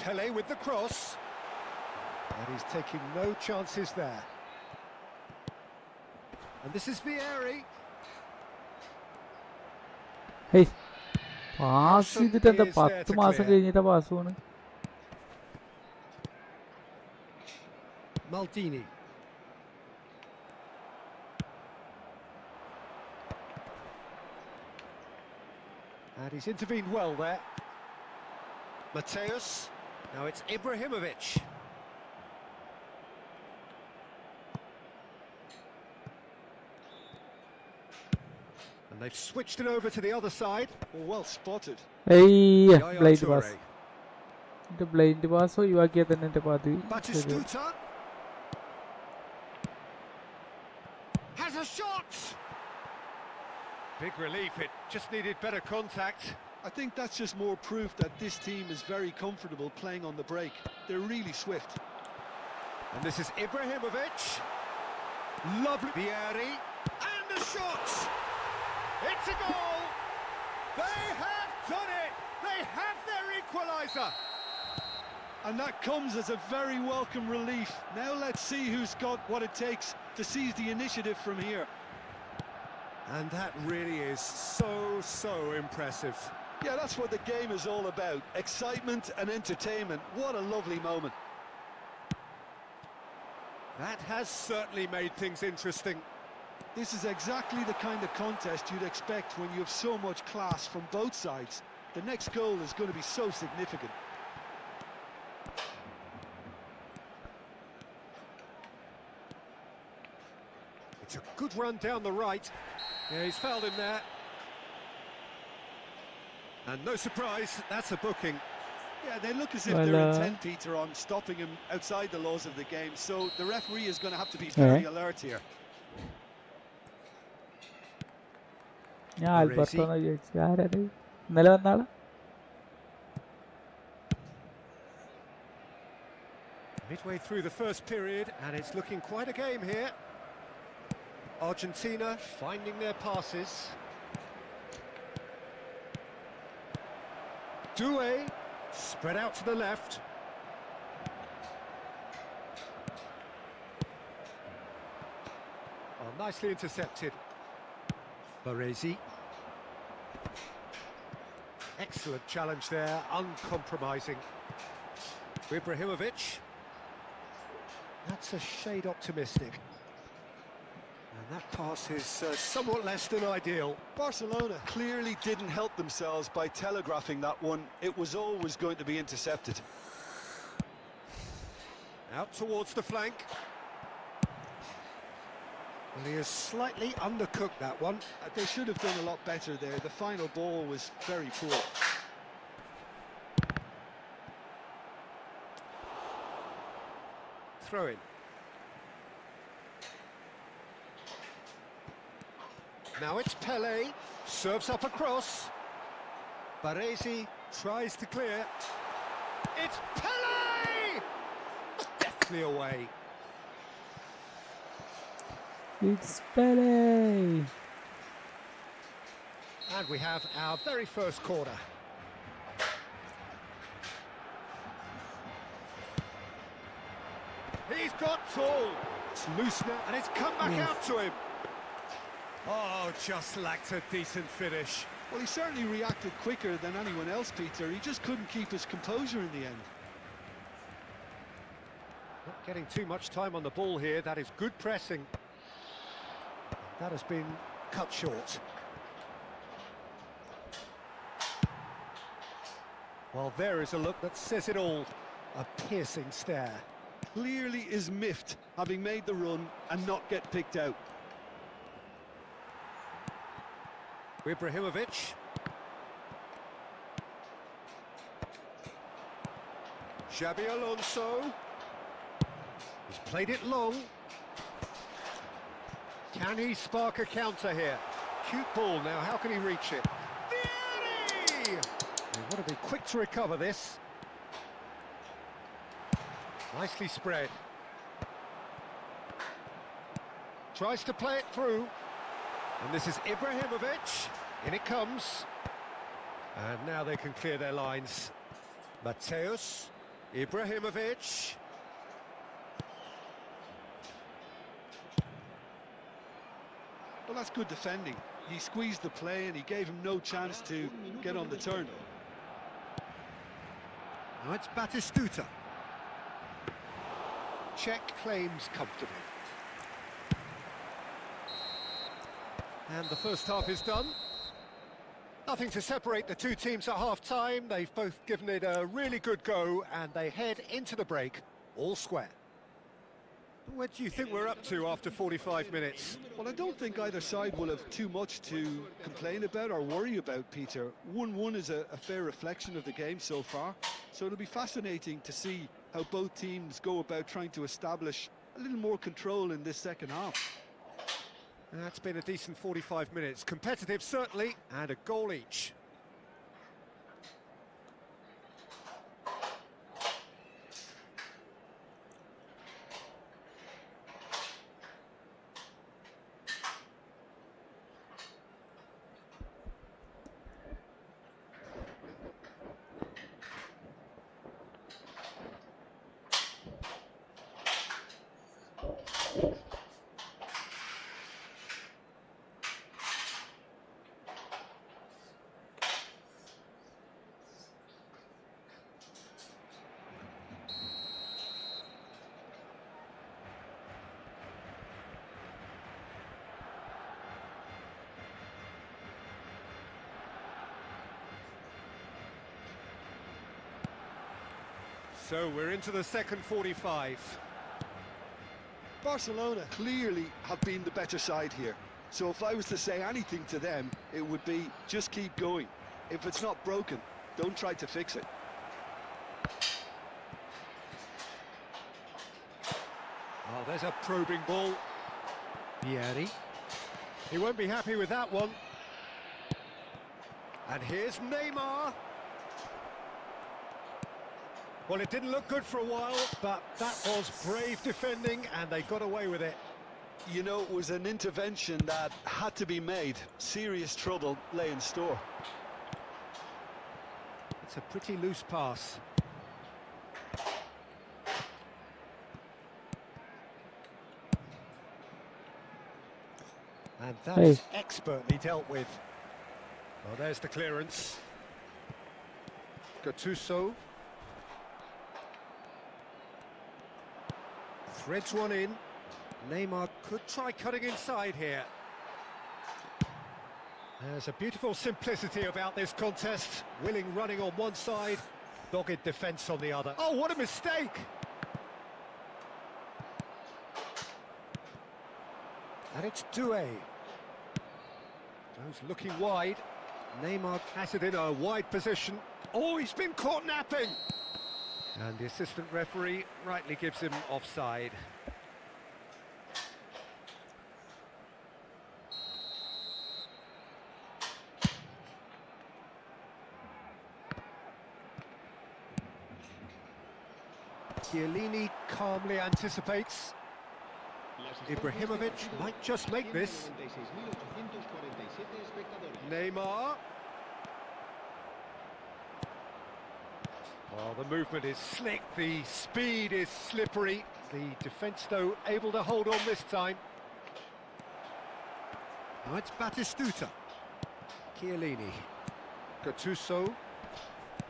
Pele with the cross, and he's taking no chances there. And this is Vieri. Hey, pass ചെയ്തിട്ട് എന്താ 10 മാസം കഴിഞ്ഞിട്ടാ pass പോണ്. Maldini. And he's intervened well there. Mateus. Now it's Ibrahimovic. And they've switched it over to the other side. Well spotted. Hey, Yaya blind Toure. pass. The blind pass or you are getting the pathi. Batistuta. Has a shot! Big relief, it just needed better contact. I think that's just more proof that this team is very comfortable playing on the break. They're really swift. And this is Ibrahimovic. Lovely. Vieri. And a shot! It's a goal! They have done it! They have their equaliser! And that comes as a very welcome relief. Now let's see who's got what it takes to seize the initiative from here. And that really is so impressive. Yeah, that's what the game is all about. Excitement and entertainment. What a lovely moment. That has certainly made things interesting. This is exactly the kind of contest you'd expect when you have so much class from both sides. The next goal is going to be so significant. It's a good run down the right. Yeah, he's fouled him there. And no surprise, that's a booking. Yeah, they look as if they're intent, Peter, on stopping him outside the laws of the game. So the referee is going to have to be very alert here. Yeah, Alberto no vichara. Nella vannala. Midway through the first period, and it's looking quite a game here. Argentina finding their passes. Doué spread out to the left. Oh, nicely intercepted. Baresi. Excellent challenge there, uncompromising. Ibrahimovic. That's a shade optimistic. And that pass is somewhat less than ideal. Barcelona clearly didn't help themselves by telegraphing that one. It was always going to be intercepted. Out towards the flank. Well, he has slightly undercooked that one. They should have done a lot better there. The final ball was very poor. Throw in. Now it's Pele, serves up across. Baresi tries to clear. It's Pele! Deftly away. It's Pele. And we have our very first corner. He's got tall. It's loose now, and it's come back out to him. Oh, just lacked a decent finish. Well, he certainly reacted quicker than anyone else, Peter. He just couldn't keep his composure in the end. Not getting too much time on the ball here. That is good pressing. That has been cut short. Well, there is a look that says it all. A piercing stare. Clearly is miffed, having made the run and not get picked out. Ibrahimovic. Xabi Alonso. He's played it long. Can he spark a counter here? Cute ball now, how can he reach it? Vieri! They've got to be quick to recover this. Nicely spread. Tries to play it through. And this is Ibrahimovic. In it comes. And now they can clear their lines. Mateus. Ibrahimovic. Well, that's good defending. He squeezed the play and he gave him no chance to get on the turn. Now it's Batistuta. check claims comfortably. And the first half is done. Nothing to separate the two teams at half-time. They've both given it a really good go, and they head into the break all square. What do you think we're up to after 45 minutes? Well, I don't think either side will have too much to complain about or worry about, Peter. 1-1 is a fair reflection of the game so far, so it'll be fascinating to see how both teams go about trying to establish a little more control in this second half. That's been a decent 45 minutes. Competitive, certainly, and a goal each. So we're into the second 45. Barcelona clearly have been the better side here. So if I was to say anything to them, it would be just keep going. If it's not broken, don't try to fix it. Oh, there's a probing ball. Vieri. He won't be happy with that one. And here's Neymar. Well, it didn't look good for a while, but that was brave defending, and they got away with it. You know, it was an intervention that had to be made. Serious trouble lay in store. It's a pretty loose pass. And that's expertly dealt with. Well, there's the clearance. Gattuso. Threads one in. Neymar could try cutting inside here. There's a beautiful simplicity about this contest. Willing running on one side, dogged defence on the other. Oh, what a mistake! And it's Doué. Goes looking wide. Neymar has it in a wide position. Oh, he's been caught napping! And the assistant referee rightly gives him offside. Chiellini calmly anticipates. Ibrahimovic might just make this. Neymar. Well, the movement is slick, the speed is slippery. The defence, though, able to hold on this time. Now it's Batistuta. Chiellini. Gattuso.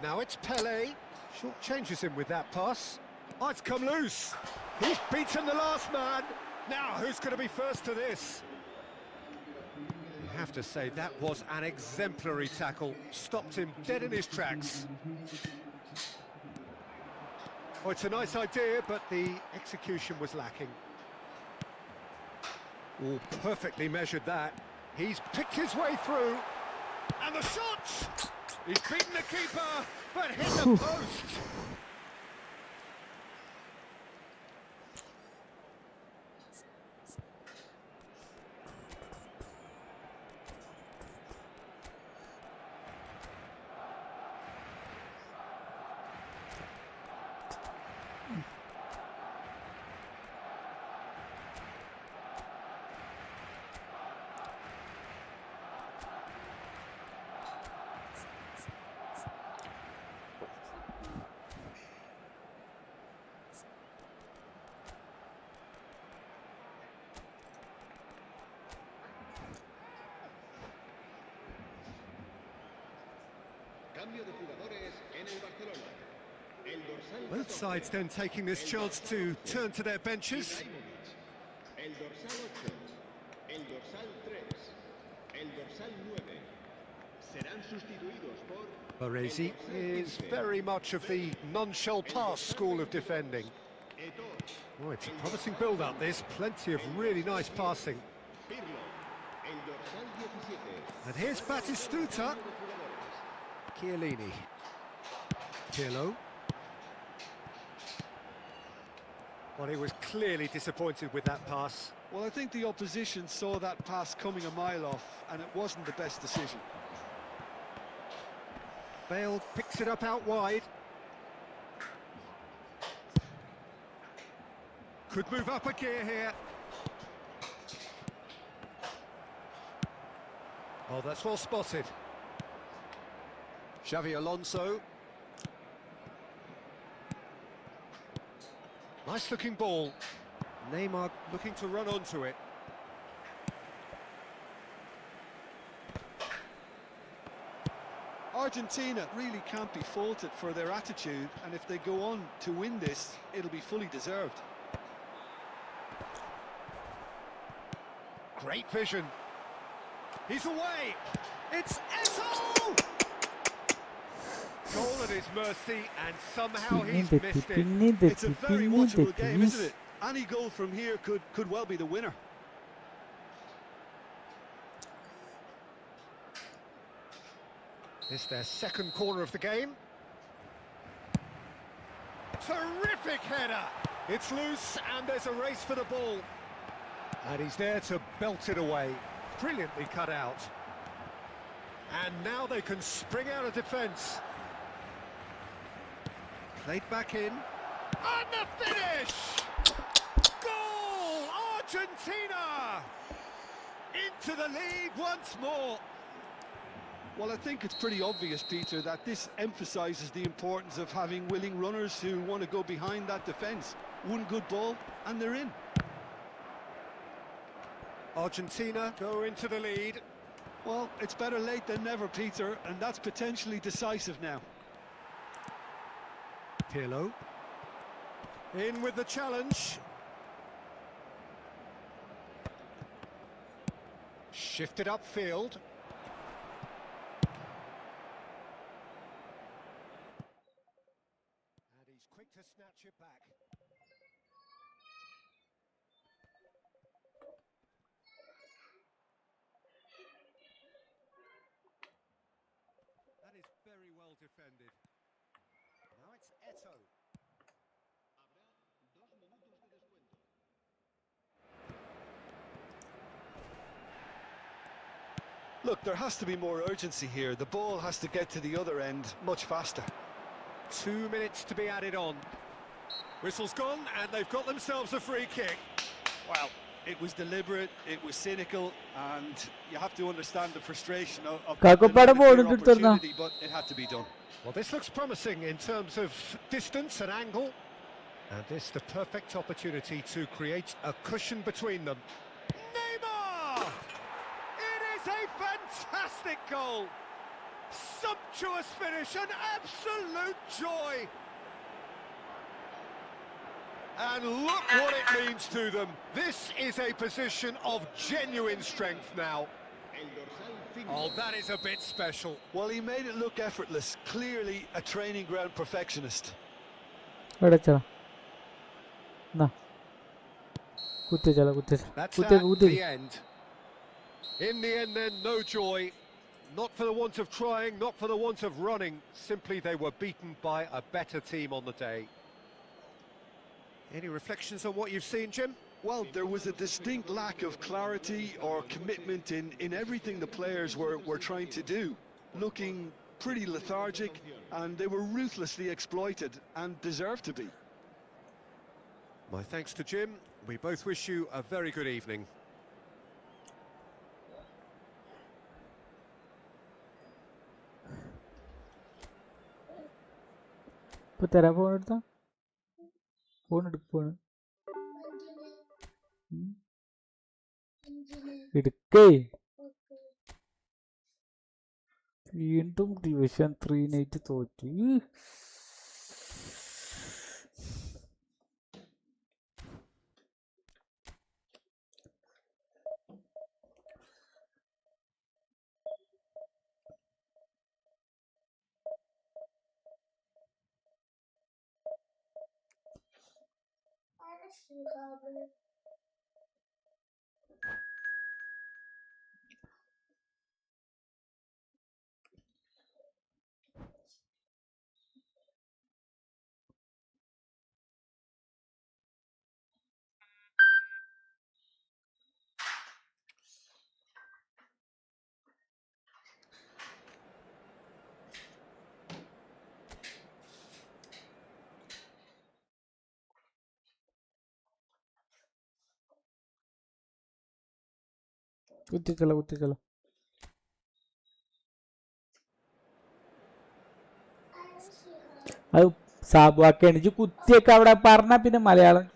Now it's Pelé. Short changes him with that pass. Oh, it's come loose. He's beaten the last man. Now, who's going to be first to this? You have to say, that was an exemplary tackle. Stopped him dead in his tracks. Oh, it's a nice idea, but the execution was lacking. Oh, perfectly measured that. He's picked his way through. And the shot! He's beaten the keeper, but hit the post. Cambio de jugadores en el Barcelona. Both sides then taking this chance to turn to their benches. El dorsal 8, el dorsal 3, el dorsal 9 serán sustituidos por Baresi is very much of the non-shell pass school of defending. Oh, it's a promising build-up, this. Plenty of really nice passing. And here's Batistuta. Chiellini. Pirlo. Well, he was clearly disappointed with that pass. Well, I think the opposition saw that pass coming a mile off, and it wasn't the best decision. Bale picks it up out wide. Could move up a gear here. Oh, that's well spotted. Xavi Alonso. Nice looking ball. Neymar looking to run onto it. Argentina really can't be faulted for their attitude, and if they go on to win this, it'll be fully deserved. Great vision. He's away. It's Eto'o! Goal at his mercy, and somehow he's missed it. It's a very watchable game, isn't it? Any goal from here could well be the winner. It's their second corner of the game. Terrific header. It's loose, and there's a race for the ball. And he's there to belt it away. Brilliantly cut out. And now they can spring out of defence. Played back in. And the finish! Goal! Argentina! Into the lead once more. Well, I think it's pretty obvious, Peter, that this emphasises the importance of having willing runners who want to go behind that defence. One good ball, and they're in. Argentina go into the lead. Well, it's better late than never, Peter, and that's potentially decisive now. Pirlo. In with the challenge. Shifted upfield. And he's quick to snatch it back. That is very well defended. Now it's Eto'o. Look, there has to be more urgency here. The ball has to get to the other end much faster. 2 minutes to be added on. Whistle's gone, and they've got themselves a free kick. Well, it was deliberate, it was cynical, and you have to understand the frustration of the opportunity, but it had to be done. Well, this looks promising in terms of distance and angle. And this the perfect opportunity to create a cushion between them. Neymar! It is a fantastic goal! Sumptuous finish, an absolute joy! And look what it means to them. This is a position of genuine strength now. Oh, that is a bit special. Well, he made it look effortless. Clearly a training ground perfectionist. That's at the end. In the end then, no joy. Not for the want of trying, not for the want of running. Simply they were beaten by a better team on the day. Any reflections on what you've seen, Jim? Well, there was a distinct lack of clarity or commitment in everything the players were trying to do. Looking pretty lethargic, and they were ruthlessly exploited and deserved to be. My thanks to Jim. We both wish you a very good evening. വീണ്ടും division 3 തോറ്റി. കുത്തിക്കള കുത്തിക്കള. അത് സാബുവാക്കാണ് ഇജ്ജ് കുത്തിയൊക്കെ അവിടെ പറഞ്ഞ പിന്നെ Malayalam.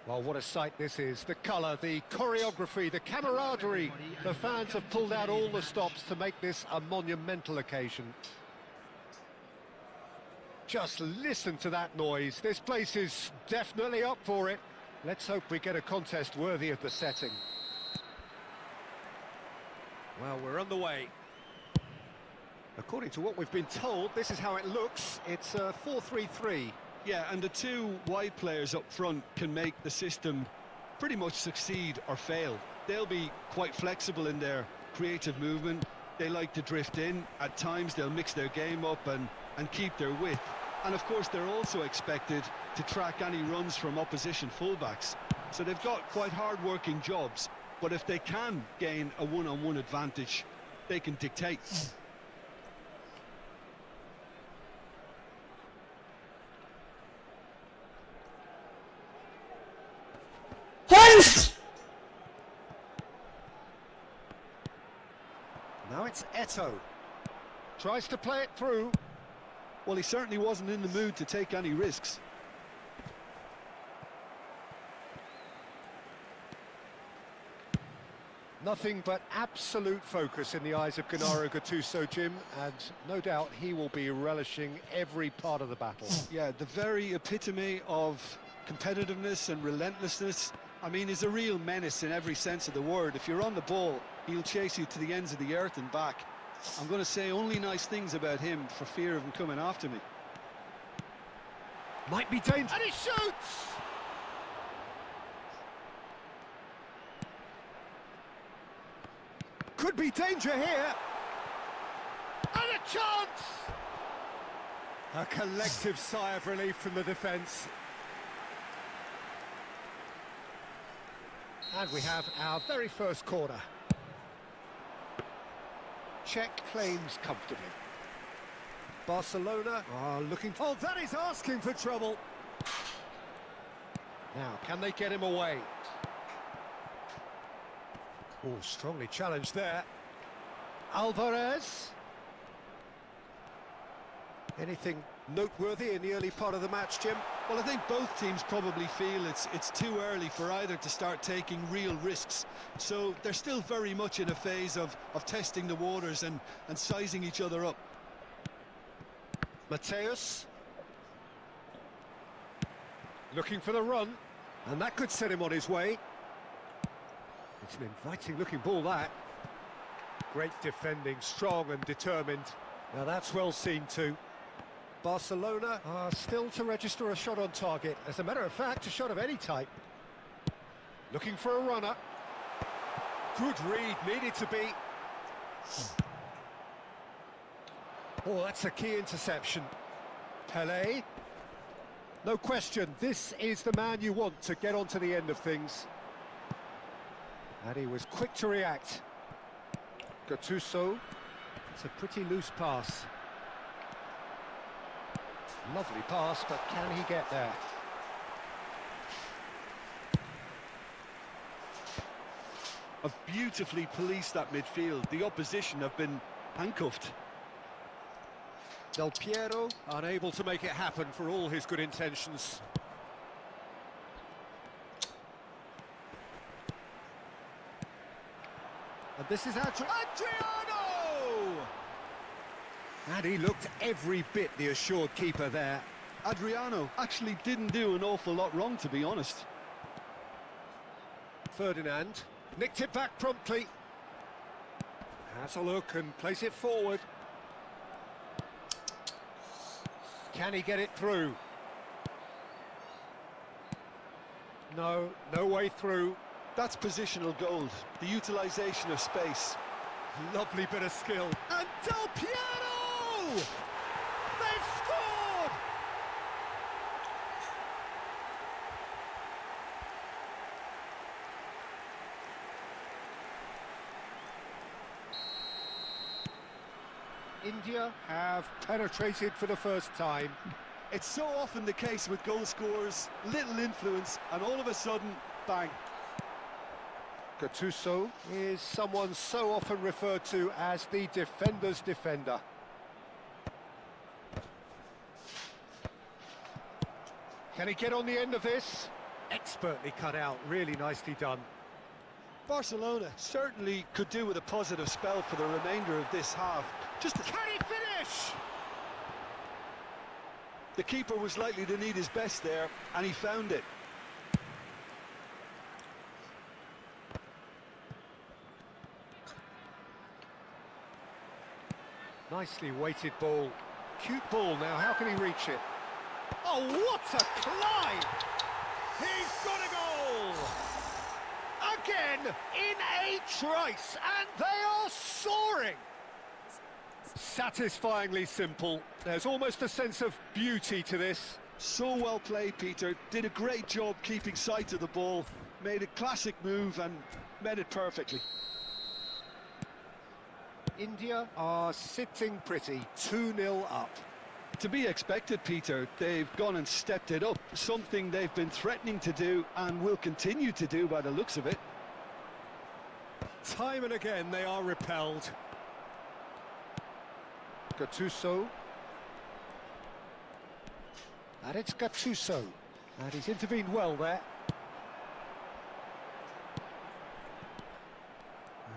Well, what a sight this is. The colour, the choreography, the camaraderie. The fans have pulled out all the stops to make this a monumental occasion. Just listen to that noise. This place is definitely up for it. Let's hope we get a contest worthy of the setting. Well, we're underway. According to what we've been told, this is how it looks. It's a 4-3-3. Yeah, and the two wide players up front can make the system pretty much succeed or fail. They'll be quite flexible in their creative movement. They like to drift in. At times they'll mix their game up and keep their width. And of course they're also expected to track any runs from opposition fullbacks. So they've got quite hard-working jobs. But if they can gain a one-on-one advantage, they can dictate. Now it's Eto. Tries to play it through. Well, he certainly wasn't in the mood to take any risks. Nothing but absolute focus in the eyes of Gennaro Gattuso, Jim, and no doubt he will be relishing every part of the battle. Yeah, the very epitome of competitiveness and relentlessness. I mean, he's a real menace in every sense of the word. If you're on the ball, he'll chase you to the ends of the earth and back. I'm going to say only nice things about him for fear of him coming after me. Might be dangerous. And he shoots! Could be danger here. And a chance! A collective sigh of relief from the defence. And we have our very first corner. Czech claims comfortably. Barcelona are looking... Oh, that is asking for trouble. Now, can they get him away? Oh, strongly challenged there. Alvarez. Anything Noteworthy in the early part of the match, Jim. Well, I think both teams probably feel it's too early for either to start taking real risks. So they're still very much in a phase of testing the waters and sizing each other up. Mateus. Looking for the run, and that could set him on his way. It's an inviting looking ball, that. Great defending, strong and determined. Now that's well seen too. Barcelona are still to register a shot on target. As a matter of fact, a shot of any type. Looking for a runner. Good read, needed to be. Oh, that's a key interception. Pelé. No question, this is the man you want to get onto the end of things. And he was quick to react. Gattuso. It's a pretty loose pass. Lovely pass, but can he get there? Have beautifully policed that midfield. The opposition have been handcuffed. Del Piero unable to make it happen for all his good intentions. And this is Adriano! And he looked every bit the assured keeper there. Adriano actually didn't do an awful lot wrong, to be honest. Ferdinand nicked it back promptly. Has a look and plays it forward. Can he get it through? No, no way through. That's positional gold, the utilisation of space. Lovely bit of skill. And Del Piero! They've scored! India have penetrated for the first time. It's so often the case with goal scorers, little influence, and all of a sudden, bang. Gattuso is someone so often referred to as the defender's defender. Can he get on the end of this? Expertly cut out, really nicely done. Barcelona certainly could do with a positive spell for the remainder of this half. Can he finish? The keeper was likely to need his best there, and he found it. Nicely weighted ball. Cute ball now, how can he reach it? Oh, what a climb! He's got a goal! Again, in a trice, and they are soaring! Satisfyingly simple. There's almost a sense of beauty to this. So well played, Peter. Did a great job keeping sight of the ball. Made a classic move and met it perfectly. India are sitting pretty, 2-0 up. To be expected, Peter. They've gone and stepped it up, something they've been threatening to do and will continue to do by the looks of it. Time and again they are repelled. Gattuso. And it's Gattuso. And he's intervened well there.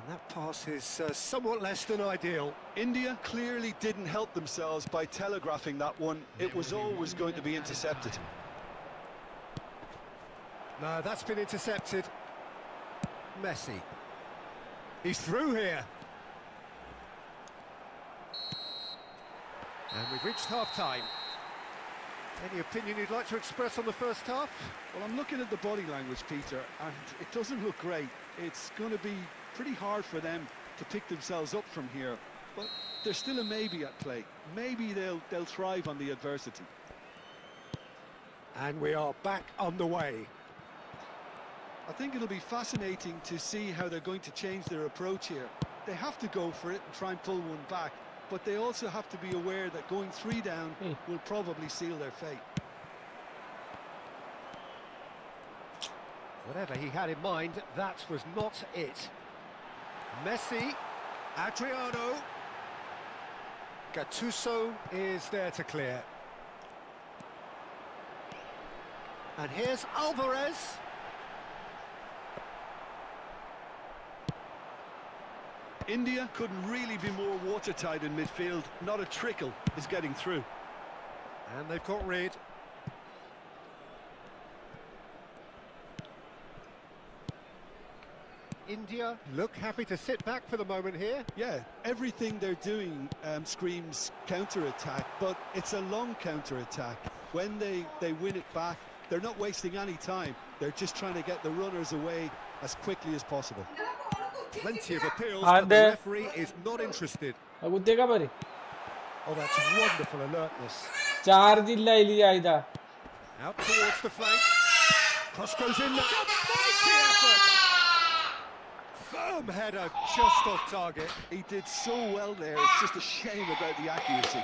That pass is somewhat less than ideal. India clearly didn't help themselves by telegraphing that one. It was always going to be intercepted. No, that's been intercepted. Messi. He's through here. And we've reached half-time. Any opinion you'd like to express on the first half? Well, I'm looking at the body language, Peter, and it doesn't look great. It's going to be pretty hard for them to pick themselves up from here, but there's still a maybe at play. Maybe they'll thrive on the adversity. And we are back underway. I think it'll be fascinating to see how they're going to change their approach here. They have to go for it and try and pull one back, but they also have to be aware that going 3 down will probably seal their fate. Whatever he had in mind, that was not it. Messi, Adriano, Gattuso is there to clear. And here's Alvarez. India couldn't really be more watertight in midfield. Not a trickle is getting through. And they've got rid. India look happy to sit back for the moment here. Yeah, everything they're doing screams counter-attack, but it's a long counter-attack. When they win it back, they're not wasting any time. They're just trying to get the runners away as quickly as possible. Plenty of appeals, but the referee is not interested. Oh, that's wonderful alertness. Out towards the flank. Cross goes in. That's a mighty effort. Firm header, just off target. He did so well there. It's just a shame about the accuracy.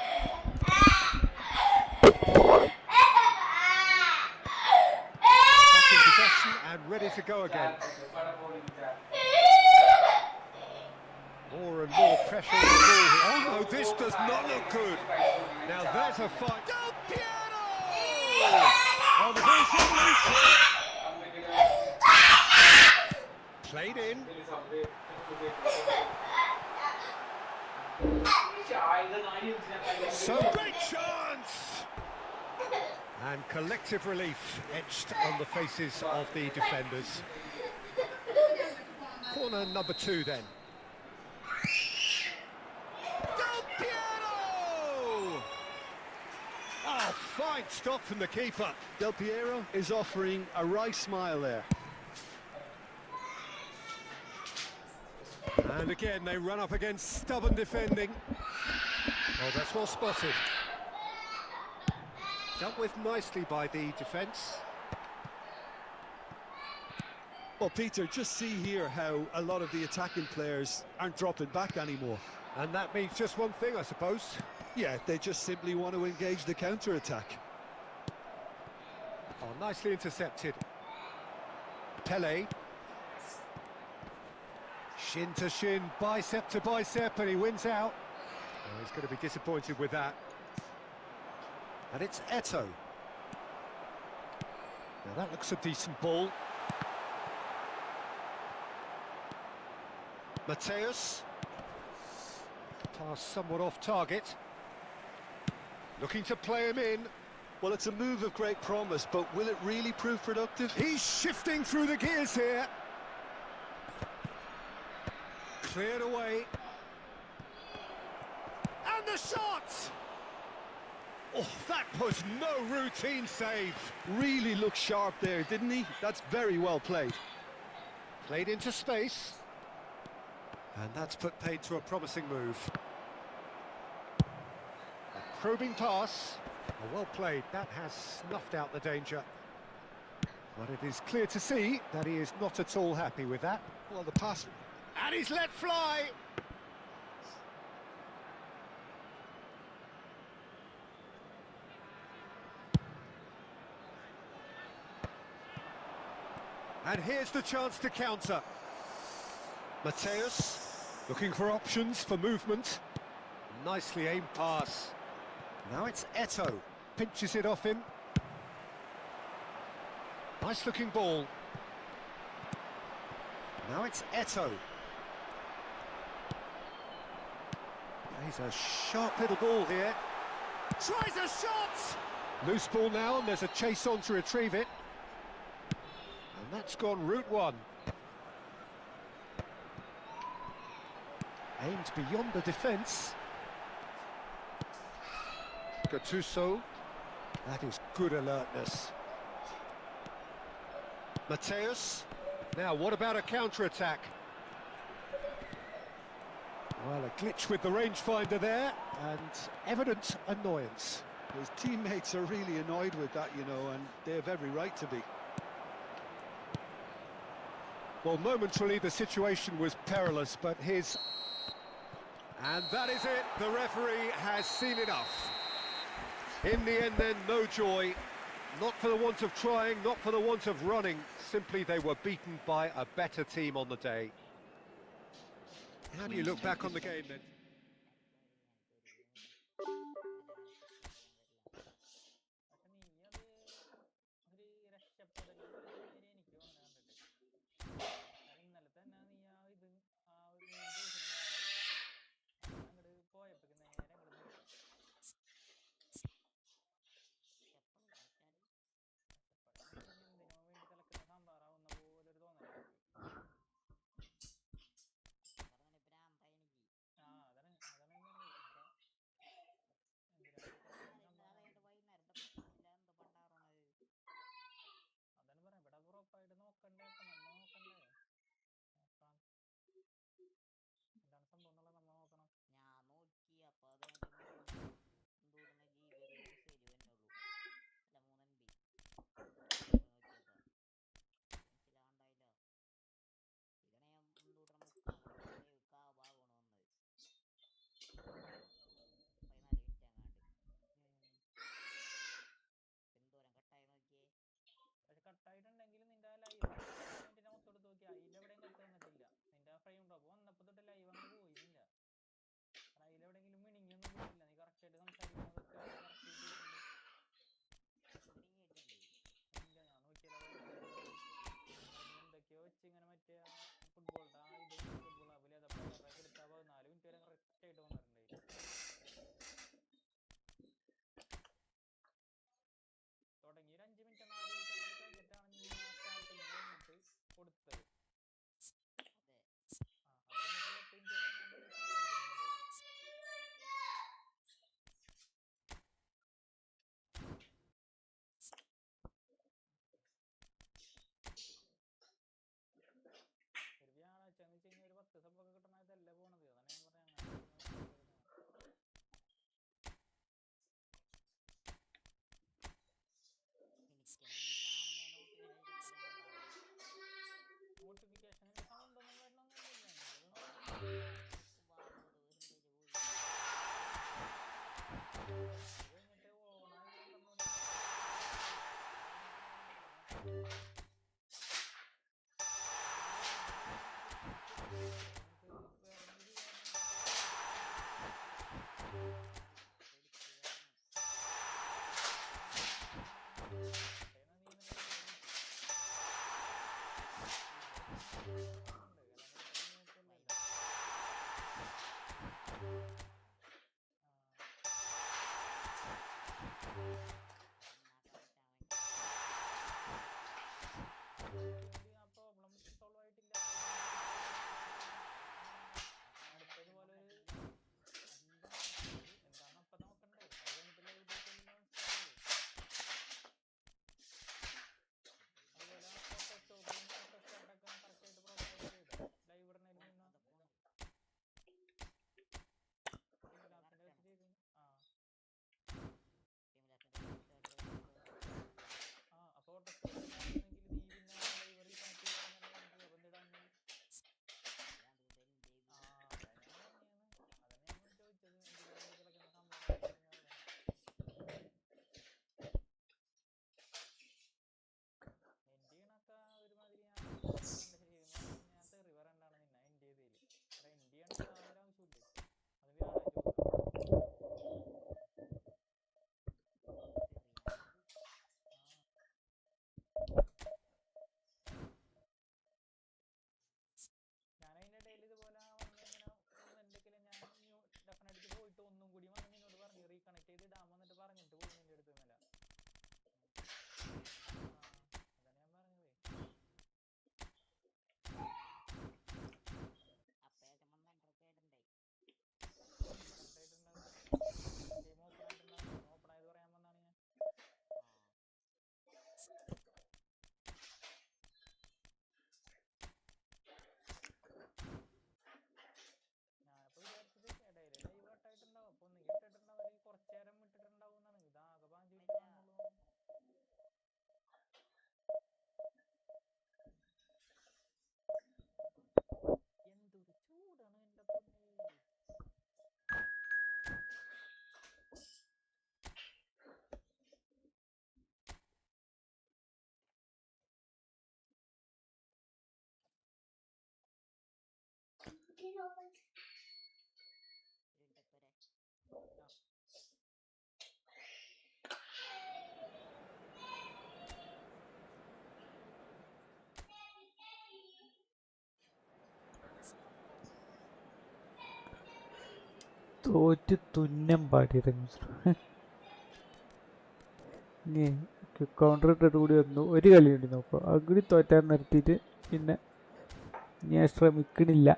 Back in possession and ready to go again. More and more pressure on the ball here. Oh no, this does not look good. Now there's a fight. Del Piero! Oh, the ball's loose. Played in. So great chance! And collective relief etched on the faces of the defenders. Corner number 2 then. Del Piero! Oh, fine stop from the keeper. Del Piero is offering a wry smile there. And again, they run up against stubborn defending. Oh, that's well spotted. Dealt with nicely by the defence. Well, Peter, just see here how a lot of the attacking players aren't dropping back anymore. And that means just one thing, I suppose. Yeah, they just simply want to engage the counter-attack. Oh, nicely intercepted. Pele. Shin to shin, bicep to bicep, and he wins out. Oh, he's going to be disappointed with that. And it's Eto'o. Now that looks a decent ball. Mateus. Pass somewhat off target. Looking to play him in. Well, it's a move of great promise, but will it really prove productive? He's shifting through the gears here. Cleared away. And the shot! Oh, that was no routine save. Really looked sharp there, didn't he? That's very well played. Played into space. And that's put paid to a promising move. A probing pass. Oh, well played. That has snuffed out the danger. But it is clear to see that he is not at all happy with that. Well, the pass... And he's let fly! And here's the chance to counter. Mateus looking for options for movement. Nicely aimed pass. Now it's Eto'o. Pinches it off him. Nice looking ball. Now it's Eto'o. He's a sharp little ball here. Tries a shot! Loose ball now, and there's a chase on to retrieve it. And that's gone route 1. Aimed beyond the defence. Gattuso. That is good alertness. Mateus. Now, what about a counter-attack? Well, a glitch with the rangefinder there, and evident annoyance. His teammates are really annoyed with that, you know, and they have every right to be. Well, momentarily the situation was perilous, but his... And that is it. The referee has seen enough. In the end, then, no joy. Not for the want of trying, not for the want of running. Simply they were beaten by a better team on the day. How do you look back on the game then? നോക്കണ്ടേ? അപ്പൊ നമ്മ നോക്കണ്ടേ? നോക്കാം. എന്താണ് സംഭവം എന്നുള്ളത് നമ്മ നോക്കണം. ഞാൻ നോക്കി അപ്പൊ അത് മറ്റേ 3 GB യൂസേജ് തന്നെയുള്ളൂ. അല്ല 3 MB നോക്കിയപ്പോ മനസ്സിലാണ്ടായില്ല. ഇതിനെ ഞാൻ 3 ഭാഗമാണ് വന്നത്. 14 മിനിറ്റ് അങ്ങാണ്ട് എന്തോരം കട്ടായി നോക്കിയേ. പക്ഷെ കട്ടായിട്ടുണ്ടെങ്കിൽ നിന്റെ ലൈവ് മിനിറ്റിനെ മൊത്തം എടുത്ത് നോക്കി അതിലെവിടെയും കട്ട് വന്നിട്ടില്ല. നിന്റെ ആ ഫ്രെയിം ഡ്രോപ്പ് വന്നപ്പോ തൊട്ട് ലൈവ് അങ്ങ് പോയി നിന്റെ. അതിലെവിടെയെങ്കിലും മിണിങ്ങൊന്നും പോയില്ല. നീ കറക്റ്റ് ആയിട്ട് സംസാരിക്കുന്നതൊക്കെ കറക്റ്റ് ചെയ്തിട്ടുണ്ട്. ഇല്ല, ഞാൻ നോക്കിയല്ലോ. നീ എന്തൊക്കെയോ വെച്ച് ഇങ്ങനെ മറ്റേ ഫുട്ബോളിന്റെ ഇത് ഫുട്ബോൾ ആപ്പിൽ ഏതാ പ്ലെയറൊക്കെ എടുത്താൽ 14 മിനിറ്റ് വരെ കറക്റ്റ് ആയിട്ട് വന്നിട്ടുണ്ടായി. തുടങ്ങി ഒരു 5 മിനിറ്റ് 4 മിനിറ്റ് അങ്ങോട്ട് കഴിഞ്ഞിട്ടാണ് നീ ആ സ്റ്റാർട്ടിങ് കഴിഞ്ഞിട്ട് കൊടുത്തത്. അത് കഴിഞ്ഞിട്ട് 8 മിനിറ്റ് വരെ ഞാൻ സംസാരിക്കുന്നുണ്ടായി. ഒരു വ്യാഴാഴ്ച എന്ന് വെച്ച് കഴിഞ്ഞാൽ ഒരു 10 സബ്ബൊക്കെ കിട്ടണ ഇതല്ലേ പോണത്. അതാണ് ഞാൻ പറഞ്ഞത്. നോട്ടിഫിക്കേഷനിന്റെ സൗണ്ട് ഒന്നും വരണമൊന്നുമില്ല. കഴിഞ്ഞിട്ട് ഓണായി പറഞ്ഞോളൂ. ആ പ്രോബ്ലം സോൾവ് ആയിട്ടില്ല. അടുത്തതുപോലെ ഒരു എന്താണ് അപ്പൊ നോക്കണ്ടേ? അത് കഴിഞ്ഞിട്ടില്ല അതുപോലെ ഫോട്ടോസ്റ്റാറ്റൊക്കെ കറക്റ്റായിട്ട് പ്രോപ്പറായിട്ട് ചെയ്ത ലൈവ് ഇടണതിൽ നിന്ന് സിമുലാസിന്റെ വെച്ച് ചെയ്തു. അപ്പൊ ഫോട്ടോസ്റ്റാറ്റ് നീ പിന്നെ ലൈവ് കണക്ട് ചെയ്യാൻ വന്നിടാൻ. അതന്നെ ഞാൻ ചോദിച്ചത്. കിടക്കുന്ന സംഭവം എൻ്റെ കണക്കാ ഒരുമാതിരി ഞാൻ തെറി പറയണ്ടാണ് നിന്നെ എൻ്റെ ഇതിൽ. എൻ്റെ ചെയ്യണമെങ്കിൽ യാതൊരു ആവശ്യമില്ലേ. അത് വ്യാഴാഴ്ച ഞാൻ അതിൻ്റെ ഇടയിൽ ഇതുപോലെ വന്ന് ഇങ്ങനെ എന്തൊക്കെയാണ് ഞാൻ ഡെഫിനറ്റ് പോയിട്ട് ഒന്നും കൂടി വന്ന് നിന്നോട് പറഞ്ഞു റീകണക്ട് ചെയ്ത് ഇടാൻ വന്നിട്ട് പറഞ്ഞിട്ട് പോയി നിന്റെ അടുത്ത് നിന്നല്ല. അതാണ് ഞാൻ പറഞ്ഞത്. ഓപ്പൺ ആയത് പറയാൻ വന്നാണ് ഞാൻ. ഞാനിപ്പോ വിചാരിച്ചത് ഇടയിൽ ലൈവ് കട്ടായിട്ടുണ്ടാവും. അപ്പൊ ഒന്നുകിൽ ഇട്ടിട്ടുണ്ടാവും അല്ലെങ്കിൽ കുറച്ചു നേരം ഇട്ടിട്ടുണ്ടാവും എന്നാണ്. ഇതാകെ 5 മിനിറ്റ് കാണുള്ളൂ. എന്തൊരു ചൂടാണ് എന്റെ പൊന്നെ. തോറ്റ് തുന്നം പാടിയത് ഇനി കൗണ്ടർ ഇട്ടിട്ട് കൂടി വന്നു. ഒരു കളി കൂടി നോക്കുക. അഗ്രി തോറ്റാൻ നിർത്തിയിട്ട് പിന്നെ ഞാൻ ശ്രമിക്കണില്ല.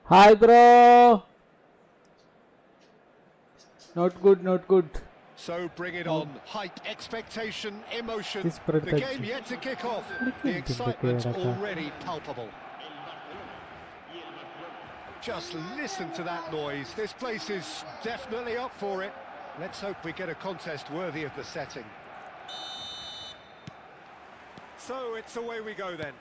Hi, bro. Not good, not good. So bring it on. Hype, expectation, emotion. This The product. game yet to kick off. The excitement already palpable. Just listen to that noise. This place is definitely up for it. Let's hope we get a contest worthy of the setting. So it's away we go then.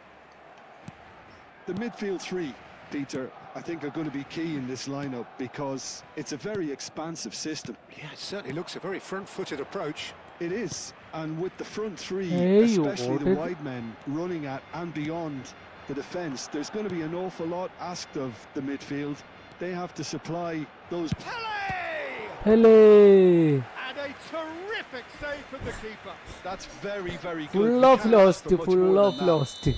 The midfield three, Peter, I think are going to be key in this lineup because it's a very expansive system. Yeah, it certainly looks a very front-footed approach. It is, and with the front three, Hey, you especially the voted. wide men running at and beyond the defence, there's going to be an awful lot asked of the midfield. They have to supply those... Hello. And a terrific save from the keeper. That's very, very good. Full You of can't ask lost, for much full more of than that. lost.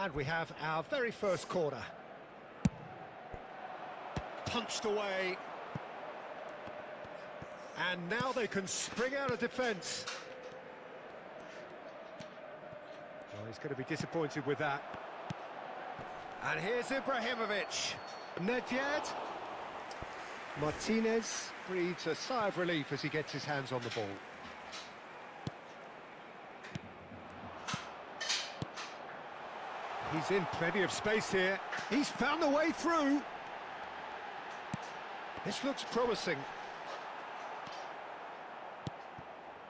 And we have our very first corner. Punched away. And now they can spring out of defence. Well, he's going to be disappointed with that. And here's Ibrahimovic. Nedved. Martinez breathes a sigh of relief as he gets his hands on the ball. He's in plenty of space here. He's found a way through. This looks promising.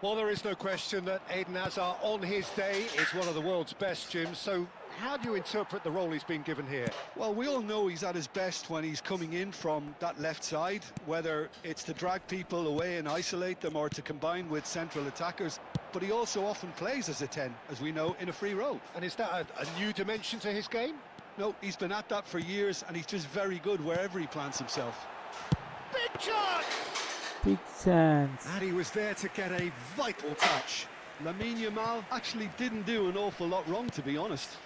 Well, there is no question that Eden Hazard, on his day, is one of the world's best, Jim. So how do you interpret the role he's been given here? Well, we all know he's at his best when he's coming in from that left side, whether it's to drag people away and isolate them or to combine with central attackers. But he also often plays as a 10, as we know, in a free role. And is that a new dimension to his game? No, he's been at that for years, and he's just very good wherever he plants himself. Big chance! Big chance. And he was there to get a vital touch. Lamine Yamal actually didn't do an awful lot wrong, to be honest.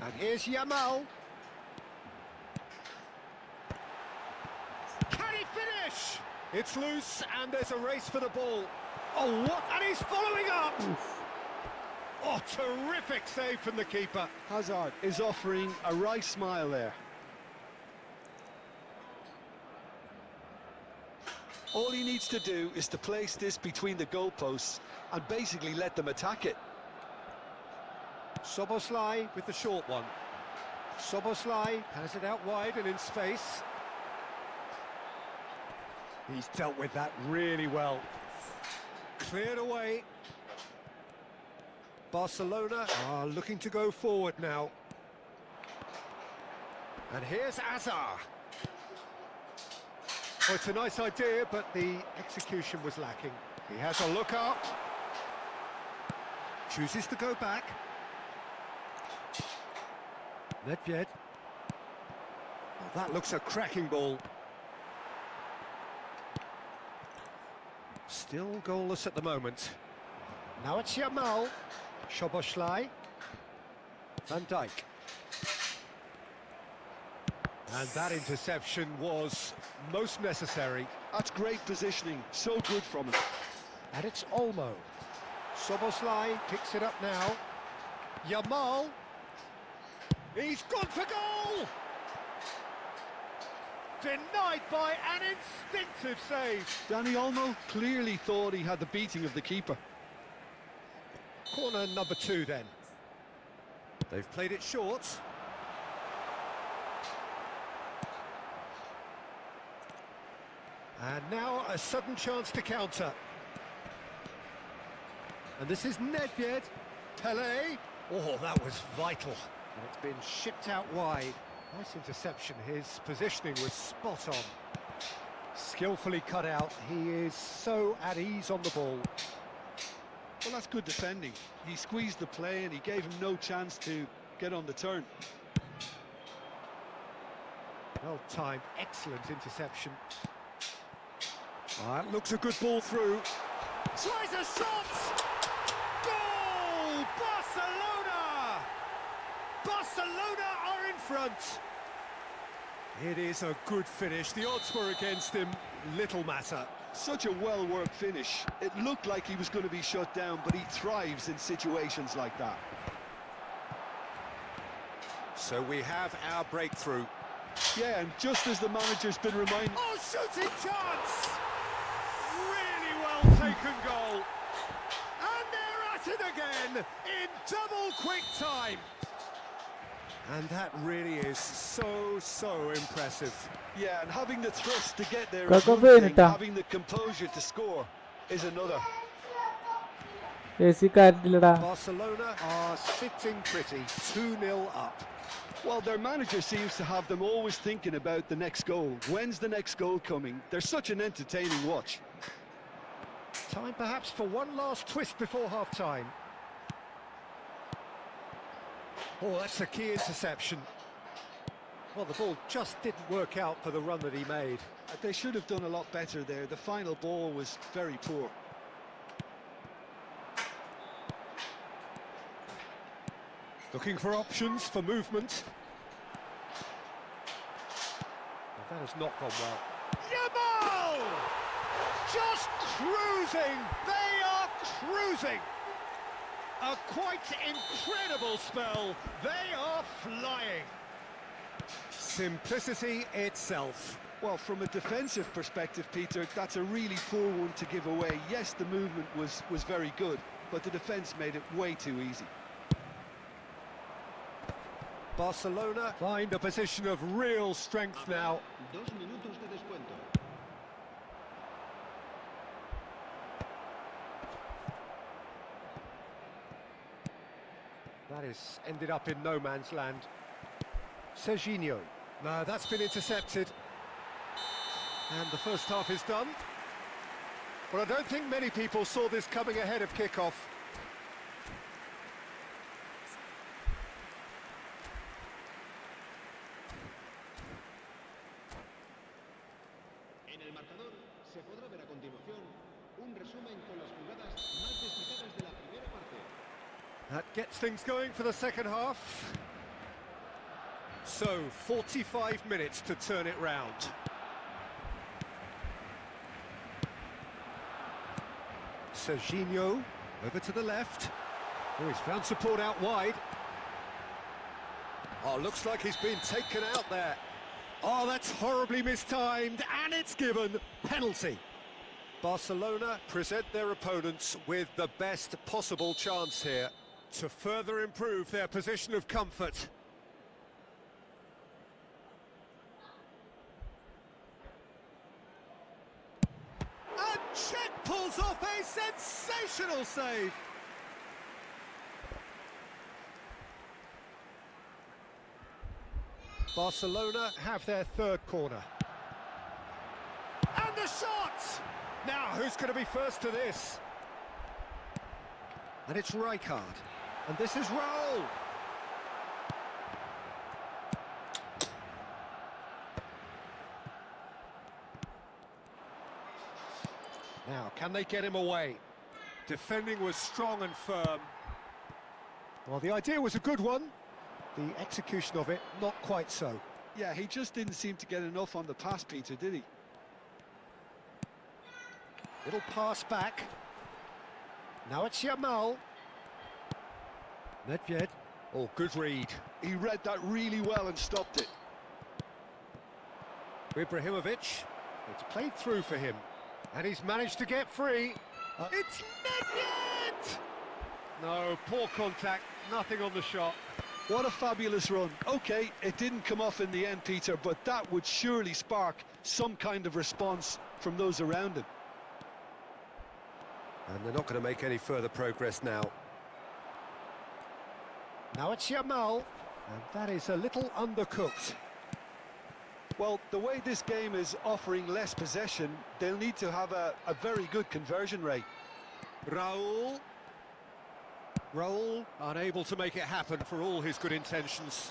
And here's Yamal. Can he finish? It's loose, and there's a race for the ball. Oh, what? And he's following up! Oh, terrific save from the keeper. Hazard is offering a wry smile there. All he needs to do is to place this between the goalposts and basically let them attack it. Szoboszlai with the short one. Szoboszlai has it out wide and in space. He's dealt with that really well. Cleared away. Barcelona are looking to go forward now. And here's Hazard. Oh, it's a nice idea, but the execution was lacking. He has a look up. Chooses to go back. Nedved. Oh, that looks a cracking ball. Still goalless at the moment. Now it's Yamal. Szoboszlai. Van Dijk. And that interception was most necessary. That's great positioning, so good from him. And it's Olmo. Szoboszlai picks it up now. Yamal. He's gone for goal! Denied by an instinctive save. Danny Olmo clearly thought he had the beating of the keeper. Corner number 2 then. They've played it short. And now a sudden chance to counter. And this is Nedved. Pele. Oh, that was vital. And it's been shipped out wide. Nice interception. His positioning was spot on. Skillfully cut out. He is so at ease on the ball. Well, that's good defending. He squeezed the play and he gave him no chance to get on the turn. Well timed, excellent interception. That looks a good ball through. Tries a shot! Goal! Barcelona! Barcelona are in front. It is a good finish. The odds were against him. Little matter. Such a well-worked finish. It looked like he was going to be shut down, but he thrives in situations like that. So we have our breakthrough. Yeah, and just as the manager's been reminded... Oh, shooting chance! Really well taken goal. And they're at it again in double quick time. And that really is so impressive. Yeah, and having the thrust to get there is Kako one thing, venita. having the composure to score is another. AC കാരനില്ലടാ. Barcelona are sitting pretty, 2-0 up. Well, their manager seems to have them always thinking about the next goal. When's the next goal coming? They're such an entertaining watch. Time perhaps for one last twist before half-time. Oh, that's a key interception. Well, the ball just didn't work out for the run that he made. They should have done a lot better there. The final ball was very poor. Looking for options for movement. Well, that has not gone well. Yamal! Just cruising! They are cruising! A quite incredible spell. They are flying. Simplicity itself. Well, from a defensive perspective, Peter, that's a really poor one to give away. Yes, the movement was very good, but the defence made it way too easy. Barcelona find a position of real strength now. 2 minutos de descuento. That is ended up in no man's land. Serginho. No, that's been intercepted. And the first half is done. But I don't think many people saw this coming ahead of kickoff. En el marcador se podrá ver a continuación un resumen con las jugadas más destacadas de la primera parte. That gets things going for the second half. So, 45 minutes to turn it round. Serginho, over to the left. Oh, he's found support out wide. Oh, looks like he's been taken out there. Oh, that's horribly mistimed, and it's given penalty. Barcelona present their opponents with the best possible chance here to further improve their position of comfort. And Czech pulls off a sensational save. Barcelona have their third corner. And the shot! Now, who's going to be first to this? And it's Rijkaard. And this is Raul. Now, can they get him away? Defending was strong and firm. Well, the idea was a good one. The execution of it, not quite so. Yeah, he just didn't seem to get enough on the pass, Peter, did he? Little pass back. Now it's Yamal. Nedved. Oh, good read. He read that really well and stopped it. Ibrahimovic. It's played through for him. And he's managed to get free. It's Nedved! No, poor contact. Nothing on the shot. What a fabulous run. OK, it didn't come off in the end, Peter, but that would surely spark some kind of response from those around him. And they're not going to make any further progress now. Now it's Yamal, and that is a little undercooked. Well, the way this game is offering less possession, they'll need to have a very good conversion rate. Raul, unable to make it happen for all his good intentions.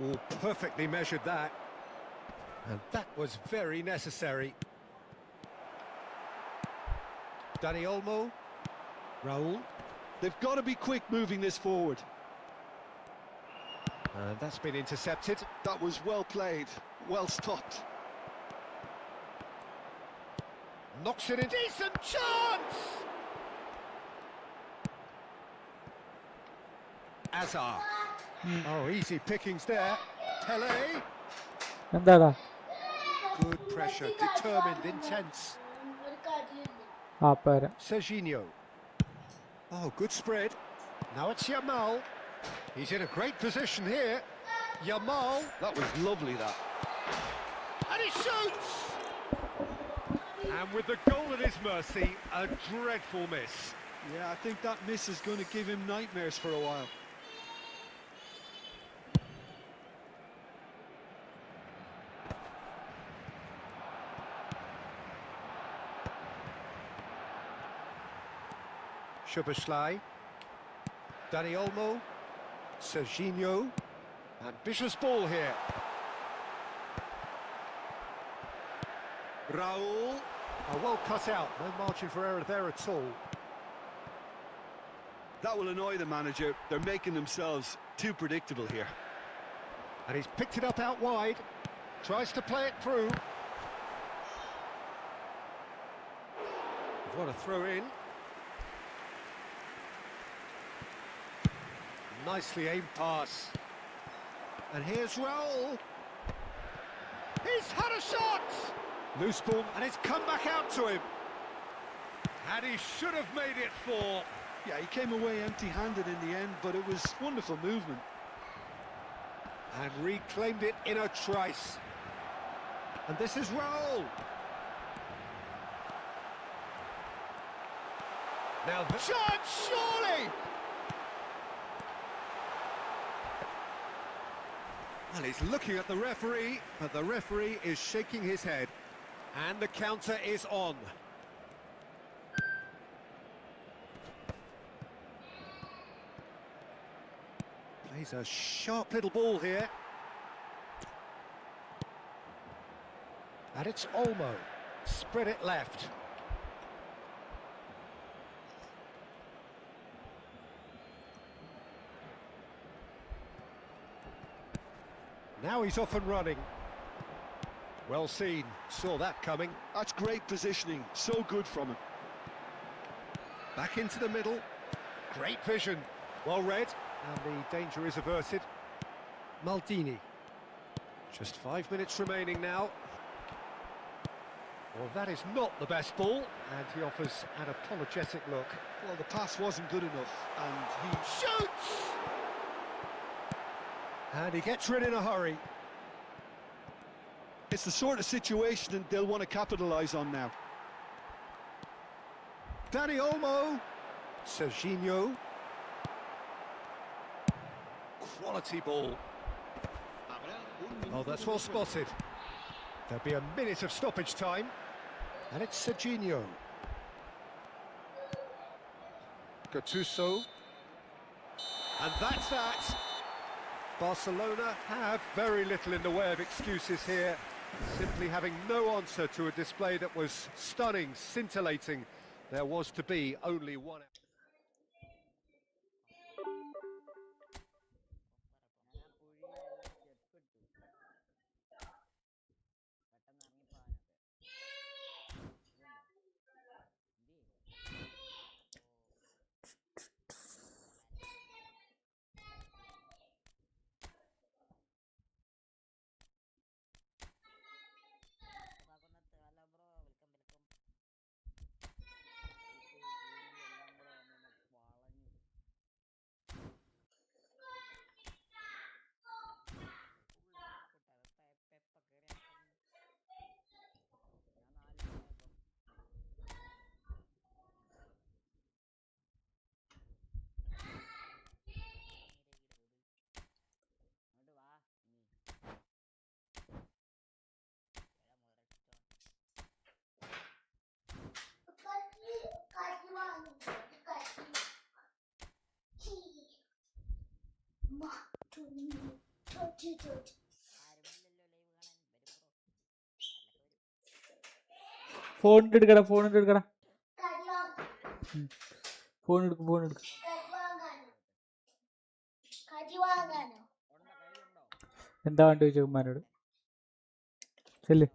Oh, perfectly measured that. And that was very necessary. Dani Olmo, Raul. They've got to be quick moving this forward. And that's been intercepted. That was well played, well stopped. Knocks it in. Decent chance! Azar. Oh, easy pickings there. Tele. എന്താടാ Good pressure, determined, intense. ആ പേര് Serginho. Oh, good spread. Now it's Yamal. He's in a great position here. Yamal. That was lovely, that. And he shoots! And with the goal at his mercy, a dreadful miss. Yeah, I think that miss is going to give him nightmares for a while. Szoboszlai, Dani Olmo, Serginho, ambitious ball here. Raul, well cut out, no margin for error there at all. That will annoy the manager, they're making themselves too predictable here. And he's picked it up out wide, tries to play it through. What a throw in. Nicely aimed pass. And here's Raul. He's had a shot! Loose ball, and it's come back out to him. And he should have made it four. Yeah, he came away empty-handed in the end, but it was wonderful movement. And reclaimed it in a trice. And this is Raul. Now the chance, surely! Well, he's looking at the referee, but the referee is shaking his head. And the counter is on. Plays a sharp little ball here. And it's Olmo. Spread it left. Now he's off and running. Well seen, saw that coming. That's great positioning, so good from him. Back into the middle. Great vision. Well read, and the danger is averted. Maldini. Just 5 minutes remaining now. Well, that is not the best ball, and he offers an apologetic look. Well, the pass wasn't good enough, and he shoots! And he gets rid in a hurry. It's the sort of situation that they'll want to capitalise on now. Dani Olmo. Serginho. Quality ball. Oh, that's well spotted. There'll be a minute of stoppage time. And it's Serginho. Gattuso. And that's that. Barcelona have very little in the way of excuses here, simply having no answer to a display that was stunning, scintillating. There was to be only one. Phone എടുക്കടാ, phone എടുക്കടാ, phone എടുക്കും, phone എടുക്കും. എന്താ വേണ്ട ചോദിച്ചു ഉമ്മാനോട്. ചെല്ല്.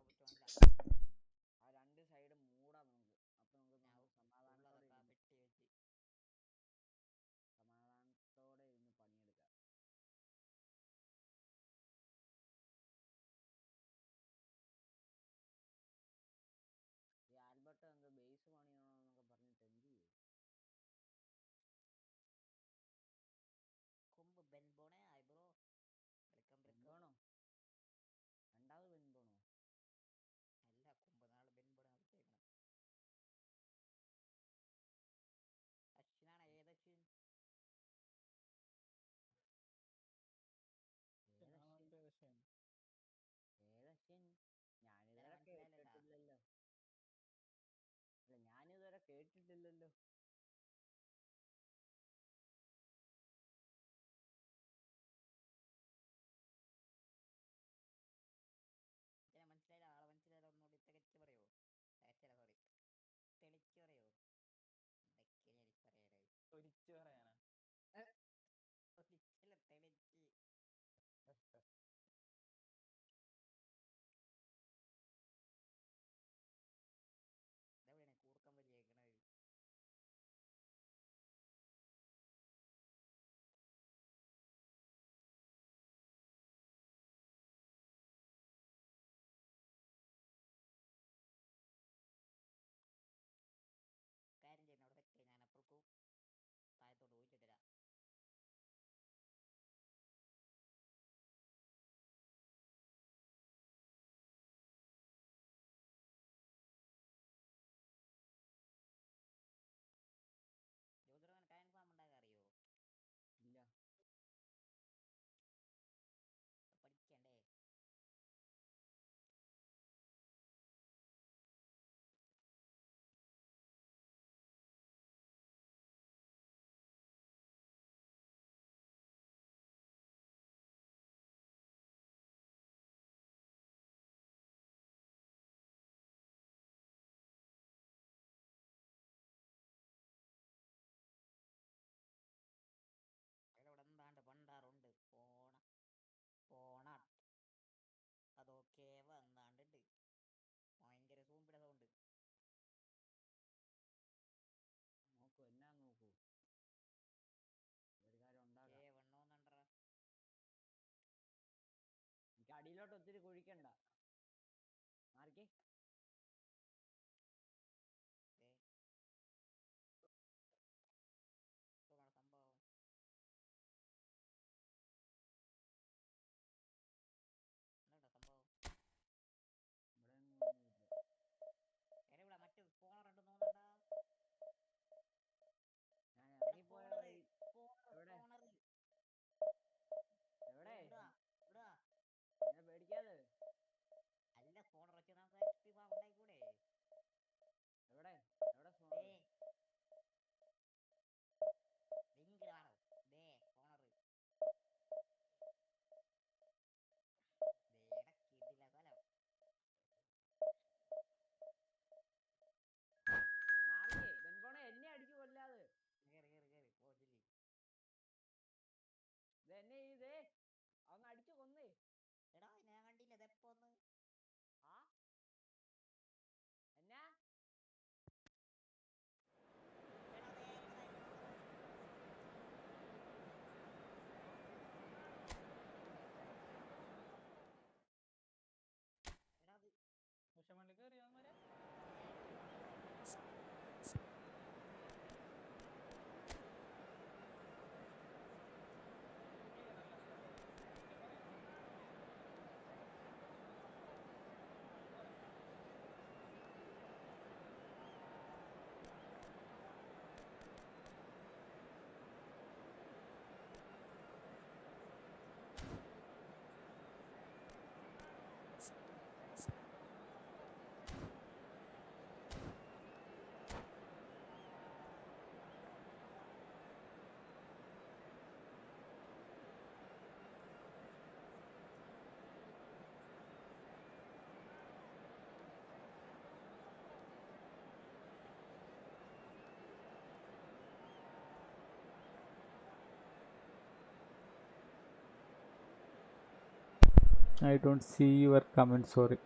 I don't see your comment, sorry.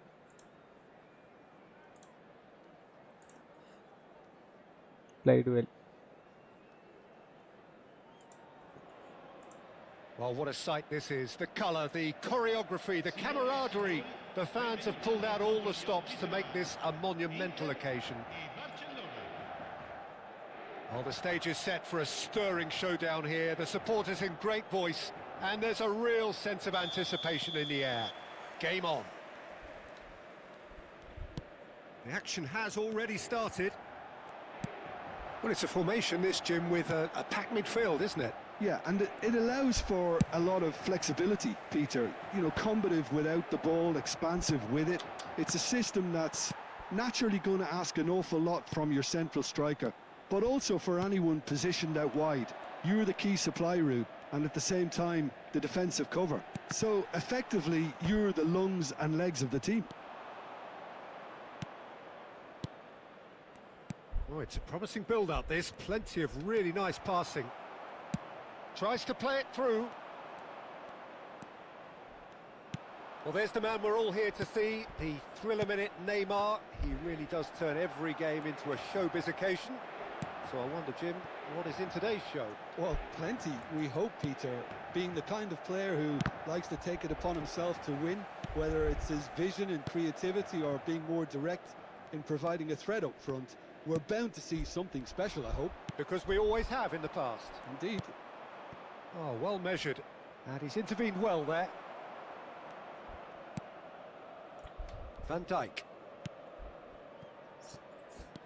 Played well. Well, what a sight this is. The colour, the choreography, the camaraderie. The fans have pulled out all the stops to make this a monumental occasion. Well, the stage is set for a stirring showdown here. The supporters in great voice, and there's a real sense of anticipation in the air. Game on. The action has already started. Well, it's a formation, this, Jim, with a packed midfield, isn't it? Yeah, and it allows for a lot of flexibility, Peter. You know, combative without the ball, expansive with it. It's a system that's naturally going to ask an awful lot from your central striker, but also for anyone positioned out wide. You're the key supply route, and at the same time, the defensive cover. So, effectively, you're the lungs and legs of the team. Oh, it's a promising build-up, this. Plenty of really nice passing. Tries to play it through. Well, there's the man we're all here to see, the thriller-minute Neymar. He really does turn every game into a showbiz occasion. So I wonder, Jim, what is in today's show? Well, plenty, we hope, Peter. Being the kind of player who likes to take it upon himself to win, whether it's his vision and creativity or being more direct in providing a threat up front, we're bound to see something special, I hope. Because we always have in the past. Indeed. Oh, well measured. And he's intervened well there. Van Dijk.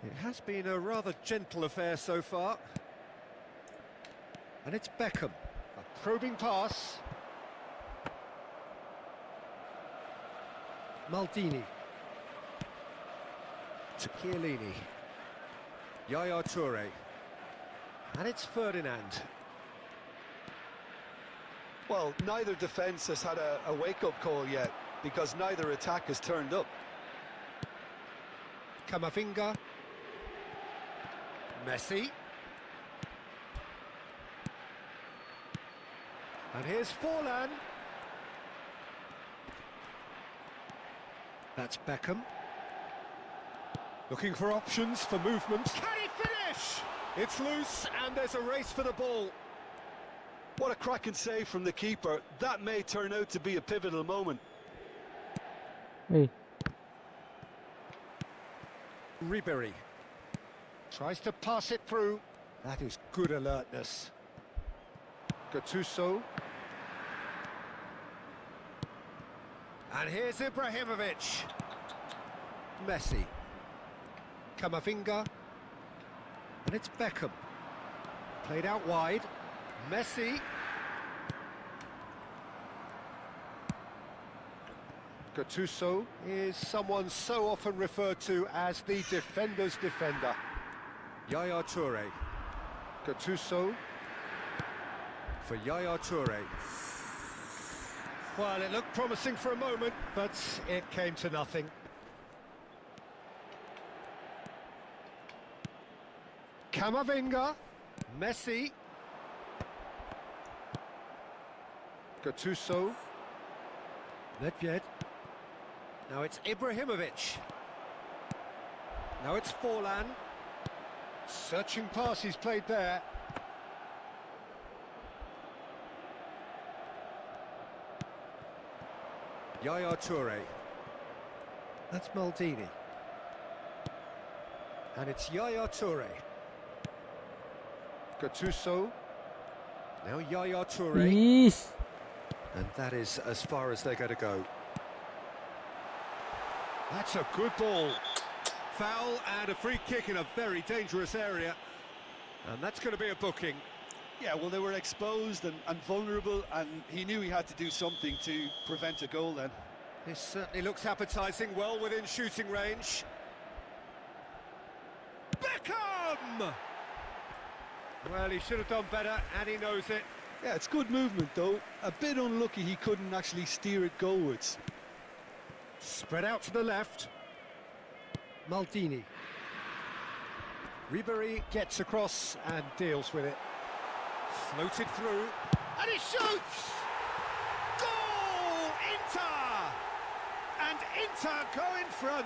It has been a rather gentle affair so far. And it's Beckham. A probing pass. Maldini. To Chiellini. Yaya Toure. And it's Ferdinand. Well, neither defence has had a wake-up call yet, because neither attack has turned up. Camavinga. Messi. And here's Forlan. That's Beckham. Looking for options for movement. Can he finish? It's loose and there's a race for the ball. What a cracking save from the keeper. That may turn out to be a pivotal moment. Hey. Ribery. Tries to pass it through. That is good alertness. Gattuso. And here's Ibrahimovic. Messi. Camavinga. And it's Beckham. Played out wide. Messi. Gattuso is someone so often referred to as the defender's defender. Yaya Toure. Gattuso for Yaya Toure. Well, it looked promising for a moment, but it came to nothing. Camavinga. Messi. Gattuso. Nedved. Now it's Ibrahimovic. Now it's Forlan. Searching pass he's played there. Yaya Toure. That's Maldini. And it's Yaya Toure. Gattuso. Now Yaya Toure. Yeesh. And that is as far as they're going to go. That's a good ball. Foul and a free kick in a very dangerous area. And that's going to be a booking. Yeah, well, they were exposed and vulnerable, and he knew he had to do something to prevent a goal then. This certainly looks appetising, well within shooting range. Beckham! Well, he should have done better, and he knows it. Yeah, it's good movement, though. A bit unlucky he couldn't actually steer it goalwards. Spread out to the left. Maldini. Ribery gets across and deals with it. Floated through. And he shoots! Goal! Inter! And Inter go in front.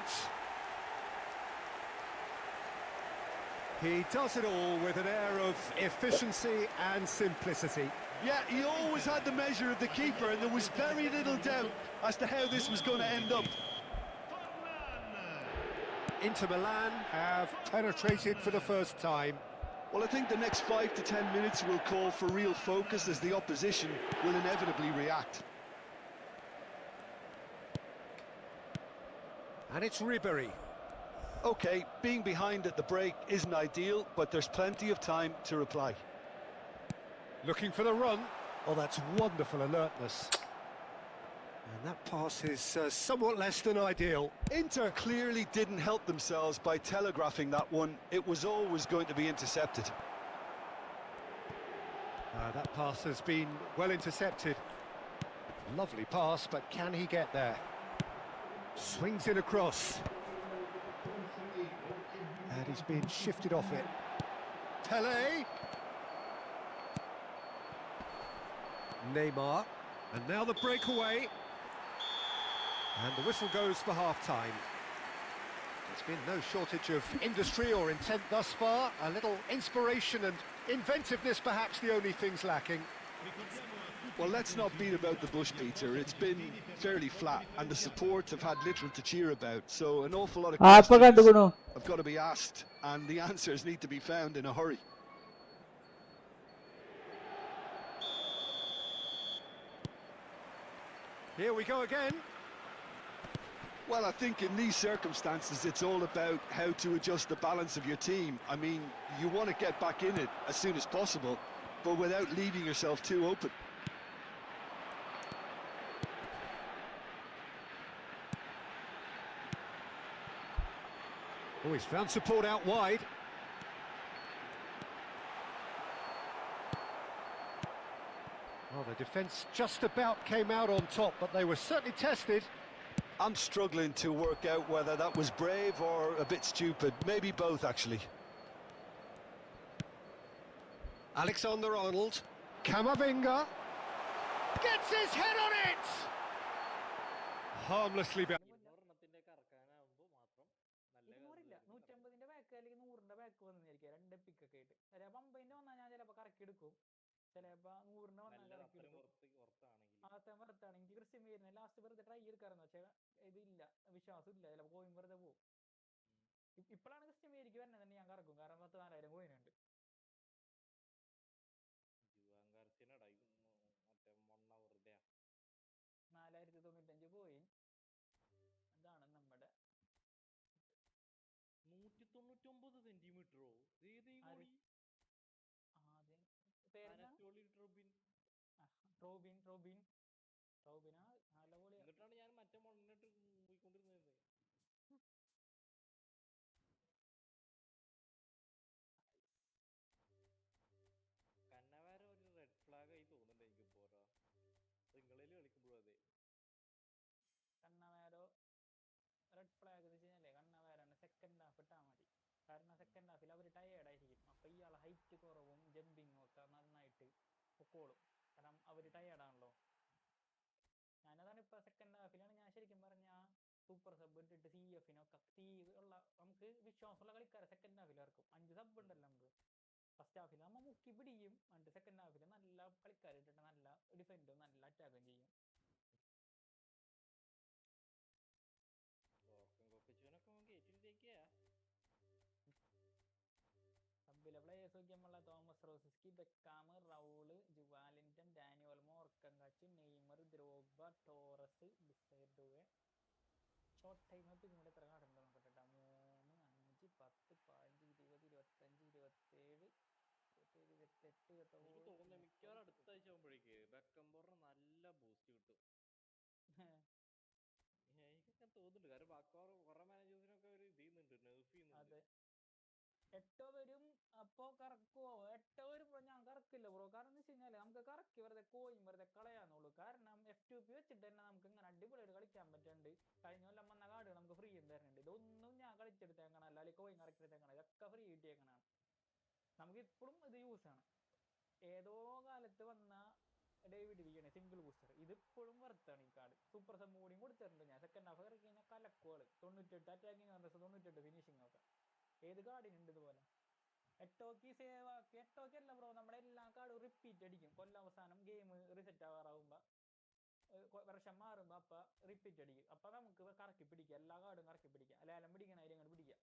He does it all with an air of efficiency and simplicity. Yeah, he always had the measure of the keeper, and there was very little doubt as to how this was going to end up. Inter Milan have penetrated for the first time. Well, I think the next 5 to 10 minutes will call for real focus, as the opposition will inevitably react. And it's Ribery. OK, being behind at the break isn't ideal, but there's plenty of time to reply. Looking for the run. Oh, that's wonderful alertness. And that pass is somewhat less than ideal. Inter clearly didn't help themselves by telegraphing that one. It was always going to be intercepted. That pass has been well intercepted. Lovely pass, but can he get there? Swings it across. And he's been shifted off it. Pele. Neymar. And now the breakaway. And the whistle goes for half-time. There's been no shortage of industry or intent thus far. A little inspiration and inventiveness, perhaps the only things lacking. Well, let's not beat about the bush, Peter. It's been fairly flat, and the support have had little to cheer about. So an awful lot of questions have got to be asked, and the answers need to be found in a hurry. Here we go again. Well, I think in these circumstances, it's all about how to adjust the balance of your team. I mean, you want to get back in it as soon as possible, but without leaving yourself too open. Oh, he's found support out wide. Well, the defence just about came out on top, but they were certainly tested. I'm struggling to work out whether that was brave or a bit stupid. Maybe both, actually. Alexander-Arnold. Camavinga. Gets his head on it! Harmlessly back. David ഇരിക്കണേ single booster. ഇതിപ്പോഴും വർത്താണ് ഈ card. Super sub കൂടിയും കൊടുത്തിട്ടുണ്ട് ഞാൻ. Second half ഇറക്കി കഴിഞ്ഞാൽ കലക്കുകള്. 98 attacking 98 finishing ഒക്കെ. ഏത് കാർഡിനുണ്ട് ഇതുപോലെ? എട്ടോക്കി സേവ് ആക്കി. എട്ടോക്കി അല്ല ബ്രോ, നമ്മുടെ എല്ലാ കാർഡും റിപ്പീറ്റ് അടിക്കും. കൊല്ലവസാനം ഗെയിം റിസെറ്റ് ആവാറാവുമ്പോ വർഷം മാറുമ്പോ അപ്പൊ റിപ്പീറ്റ് അടിക്കും. അപ്പൊ നമുക്ക് കറക്കി പിടിക്കാം, എല്ലാ കാർഡും കറക്കി പിടിക്കാം. ലേലം പിടിക്കണ കാര്യം അങ്ങോട്ട് പിടിക്കാം.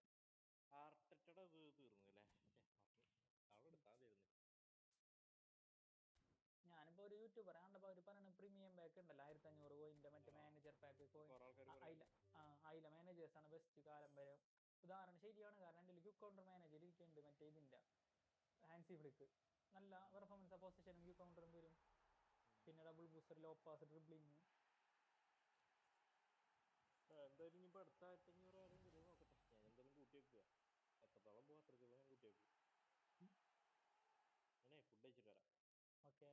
ഞാനിപ്പോ ഒരു യൂട്യൂബർ കണ്ടപ്പോ അവര് പറയണ പ്രീമിയം പാക്ക് ഉണ്ടല്ലോ 1500 കോയിന്റെ മറ്റേ മാനേജർ പാക്ക്. അതിലെ മാനേജേഴ്സ് ആണ് ബെസ്റ്റ് കാലം വരെ. ഉദാഹരണം ശരിയാണ്, കാരണം എൻ്റെ ക്യൂ കൗണ്ടർ മാനേജർ ഇരിക്കുന്നുണ്ട് മറ്റേ ഇതിന്റെ ഹാൻസി ഫ്ലിക്ക്. നല്ല പെർഫോമൻസ് പൊസിഷനും ക്യൂ കൗണ്ടറും വരും. പിന്നെ double booster, low pass, dribbling. എന്തായാലും ഇനി അടുത്ത 1500 ആരെങ്കിലും നോക്കട്ടെ. ഞാൻ എന്തായാലും കൂട്ടി വെക്കുക. എത്രത്തോളം പോകും അത്രത്തോളം ഞാൻ കൂട്ടി വെക്കും. ഞാനേ ഫുഡ് കഴിച്ചിട്ട് വരാം. ഓക്കെ,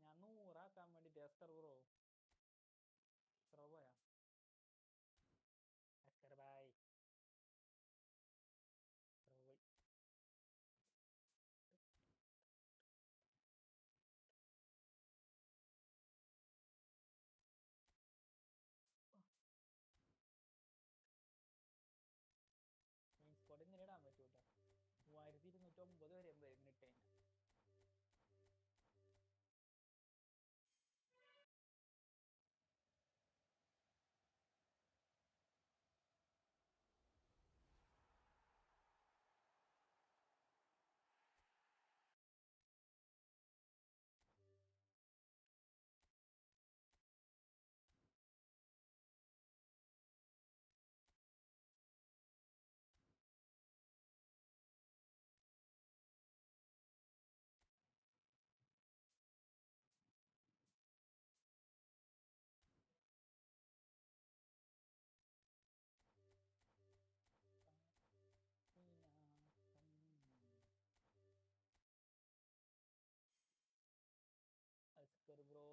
ഞാൻ 100 ആക്കാൻ വേണ്ടിട്ട് എസ്കർ ബ്രോ. എത്ര പോയാ എസ്കർ ബായ്? പോയി. മെയിൻ സ്ക്വാഡ് ഇങ്ങനെ ഇടാൻ പറ്റൂട്ടോ. 3209 വരെ വരുന്നിട്ട് കഴിഞ്ഞാൽ. എസ്കർ ബ്രോ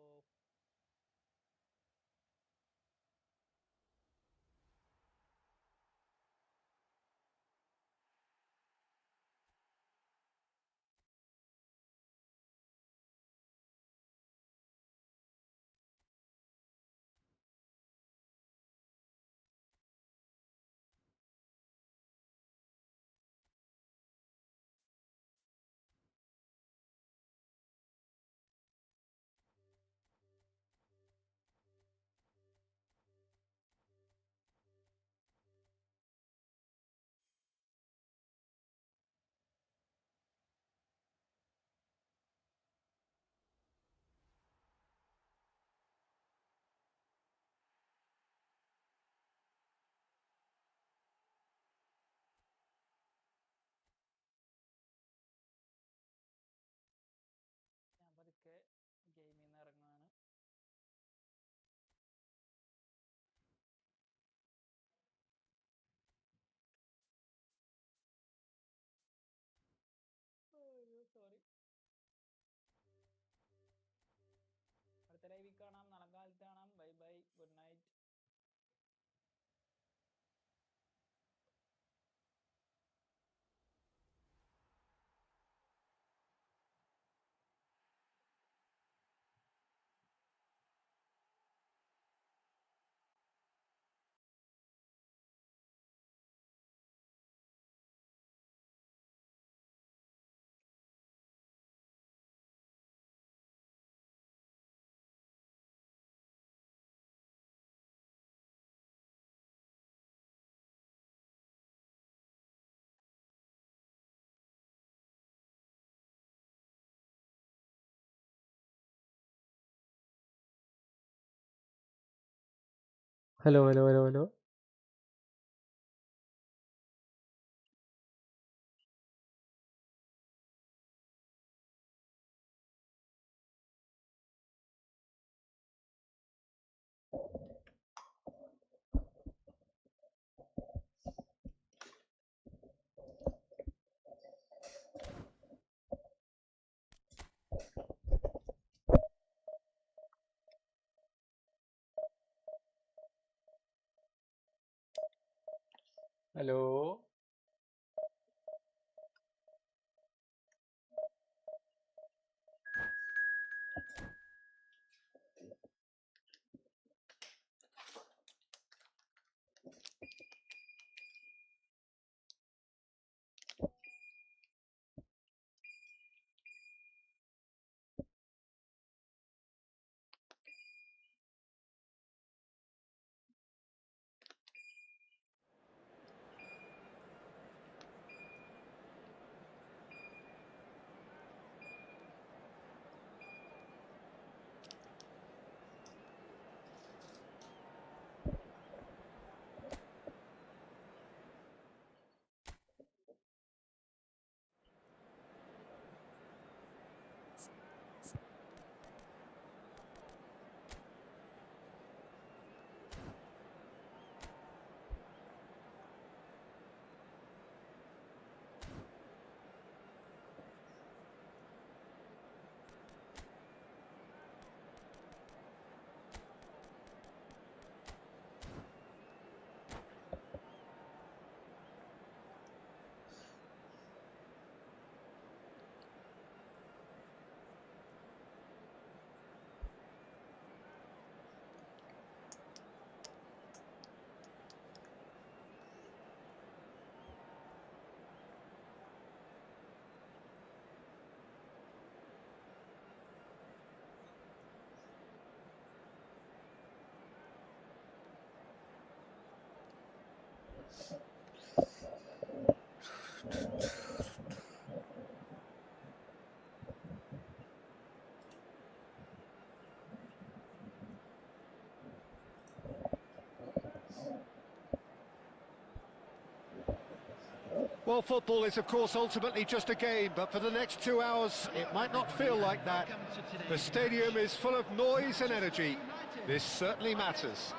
ഞാൻ പതുക്കെ ഗെയിമിൽ നിന്ന് ഇറങ്ങുകയാണ്. സോറി. അടുത്ത ലൈവിൽ കാണാം, നാളെ കാലത്ത് കാണാം. Bye bye, good night. Hello hello hello hello. Hello. Well, football is, of course, ultimately just a game, but for the next 2 hours, it might not feel like that. The stadium is full of noise and energy. This certainly matters.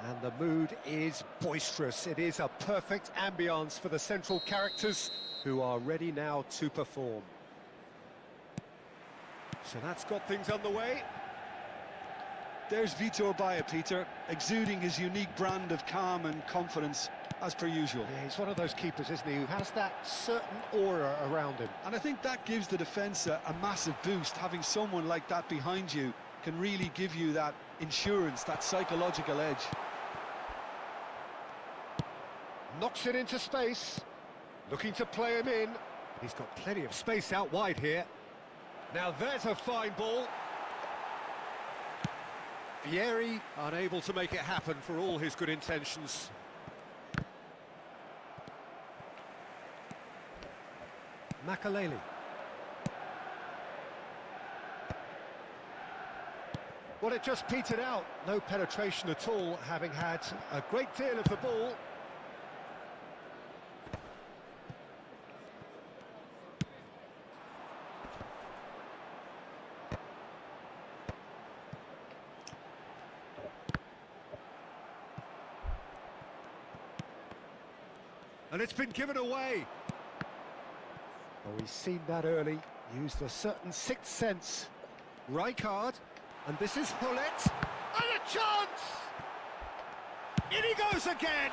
And the mood is boisterous. It is a perfect ambience for the central characters who are ready now to perform. So that's got things underway. There's Vitor Baia, Peter, exuding his unique brand of calm and confidence, as per usual. Yeah, he's one of those keepers, isn't he, who has that certain aura around him. And I think that gives the defence a massive boost. Having someone like that behind you can really give you that insurance, that psychological edge. Knocks it into space, looking to play him in. He's got plenty of space out wide here. Now there's a fine ball. Vieri unable to make it happen for all his good intentions. Makaleli. Well, it just petered out. No penetration at all, having had a great deal of the ball. And it's been given away. Oh, he's seen that early, used a certain sixth sense. Rijkaard, and this is Hullet, and a chance! In he goes again!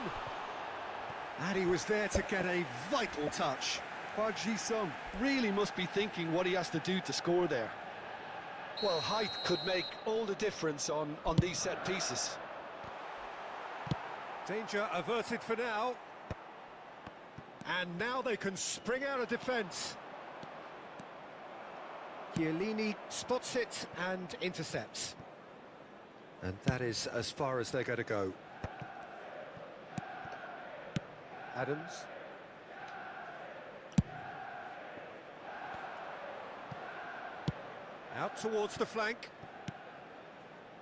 And he was there to get a vital touch. Park Ji-sung really must be thinking what he has to do to score there. Well, height could make all the difference on these set pieces. Danger averted for now. And now they can spring out of defence. Chiellini spots it and intercepts. And that is as far as they're going to go. Adams. Out towards the flank.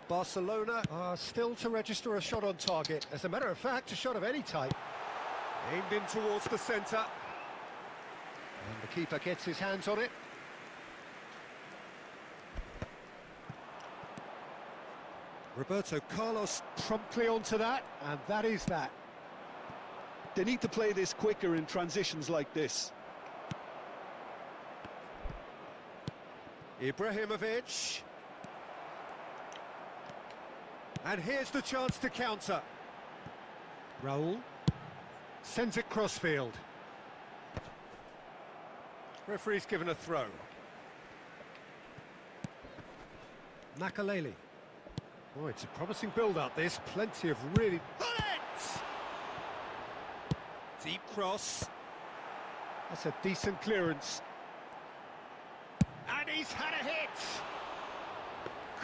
Barcelona are still to register a shot on target. As a matter of fact, a shot of any type. Aimed in towards the centre. And the keeper gets his hands on it. Roberto Carlos promptly onto that, and that is that. They need to play this quicker in transitions like this. Ibrahimovic. And here's the chance to counter. Raul. Sends it crossfield. Referee's given a throw. Makaleli. Oh, it's a promising build-up, this. Plenty of really... Bullet! Deep cross. That's a decent clearance. And he's had a hit!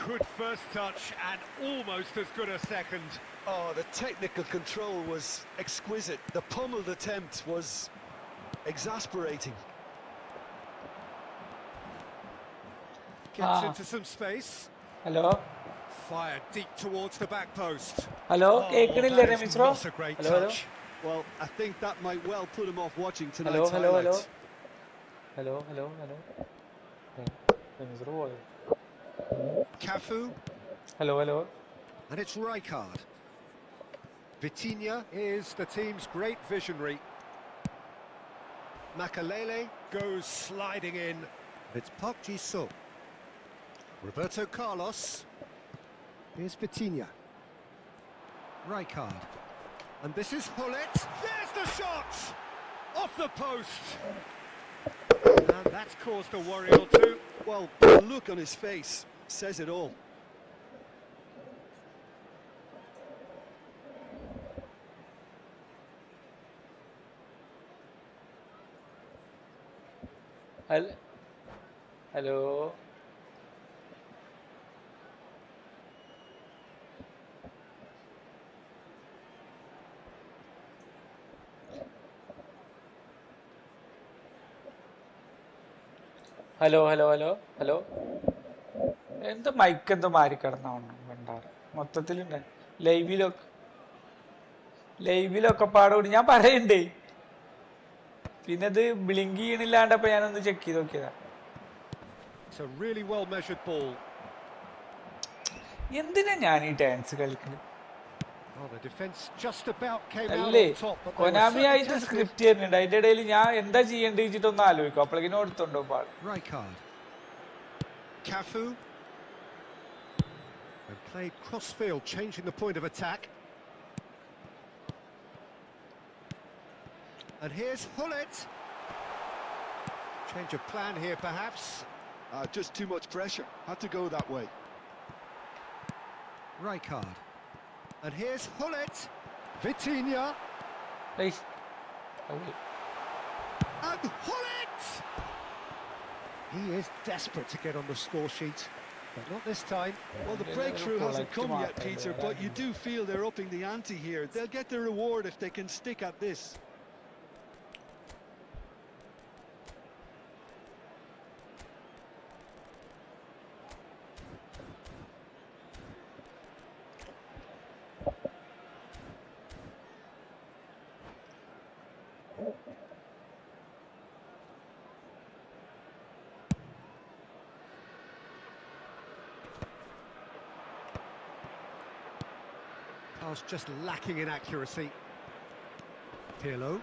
Good first touch and almost as good a second. Oh, the technical control was exquisite. The pummeled attempt was exasperating. Gets into some space. Hello? Fired deep towards the back post. Hello? That is not a great touch. Well, I think that might well put him off watching Hello, tonight's hello, hello. highlights. Hello, hello, hello. Cafu. Hello, hello. And it's Rijkaard. Vitinha is the team's great visionary. Makaleli goes sliding in. It's Park Ji-sung. Roberto Carlos. Here's Vitinha. Rijkaard. And this is Hullet. There's the shot! Off the post. And that's caused a worry or two. Well, the look on his face says it all. Hello. Hello hello hello hello എന്താ mic എന്തോ മാറി കിടന്നോണം വേണ്ടാറ് മൊത്തത്തിലുണ്ട് ലൈവിലൊക്കെ ലൈവിലൊക്കെ പാടോടി ഞാൻ പറയണ്ടേ. പിന്നെ ഇത് blink ചെയ്യണില്ലാണ്ടപ്പോ ഞാനൊന്ന് check ചെയ്ത് നോക്കിയതാ. It's a really well measured ball. എന്തിനാ ഞാൻ ഈ ഡാൻസ് കളിക്കുന്നത്? Oh, the defense just about came out അല്ലേ on top, but they were Konami certainly ആയിട്ട് tested. സ്ക്രിപ്റ്റ് ചെയ്യുന്നുണ്ട്. അതിന്റെ ഇടയിൽ ഞാൻ എന്താ ചെയ്യേണ്ടത് വെച്ചിട്ടൊന്ന് ആലോചിക്കും. അപ്പോഴേക്കിനും എടുത്തുണ്ടോ പാട്. Rijkaard. Cafu. And played cross-field, changing the point of attack. And here's Hullet. Change of plan here, perhaps. Just too much pressure. Had to go that way. Rijkaard. And here's Hullet. Vitinha. Hey. Okay. And Hullet! He is desperate to get on the score sheet, but not this time. Well, the breakthrough hasn't come yet, Peter, but you do feel they're upping the ante here. They'll get their reward if they can stick at this. Pass just lacking in accuracy. Pirlo.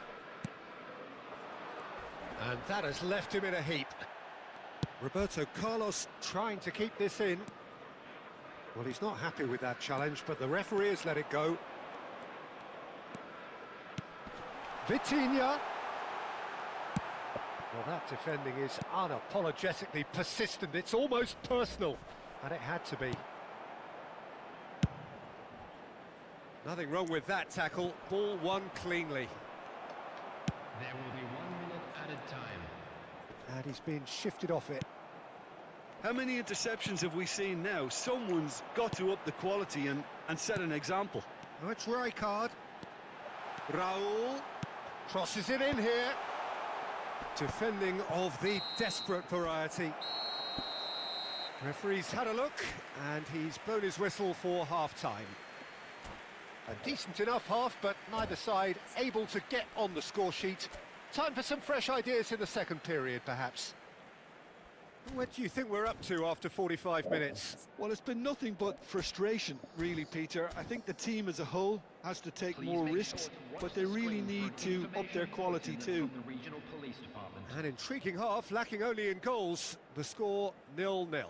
And that has left him in a heap. Roberto Carlos trying to keep this in. Well, he's not happy with that challenge, but the referee has let it go. Vitinha. Well, that defending is unapologetically persistent. It's almost personal, and it had to be. Nothing wrong with that tackle. Ball won cleanly. There will be 1 minute added time. And he's been shifted off it. How many interceptions have we seen now? Someone's got to up the quality and set an example. Oh, it's Rijkaard. Raul crosses it in here. Defending of the desperate variety. Referee's had a look, and he's blown his whistle for half-time. A decent enough half, but neither side able to get on the score sheet. Time for some fresh ideas in the second period, perhaps. What do you think we're up to after 45 minutes? Well, it's been nothing but frustration, really, Peter. I think the team as a whole has to take more risks, but they really need to up their quality too. An intriguing half, lacking only in goals. The score 0-0.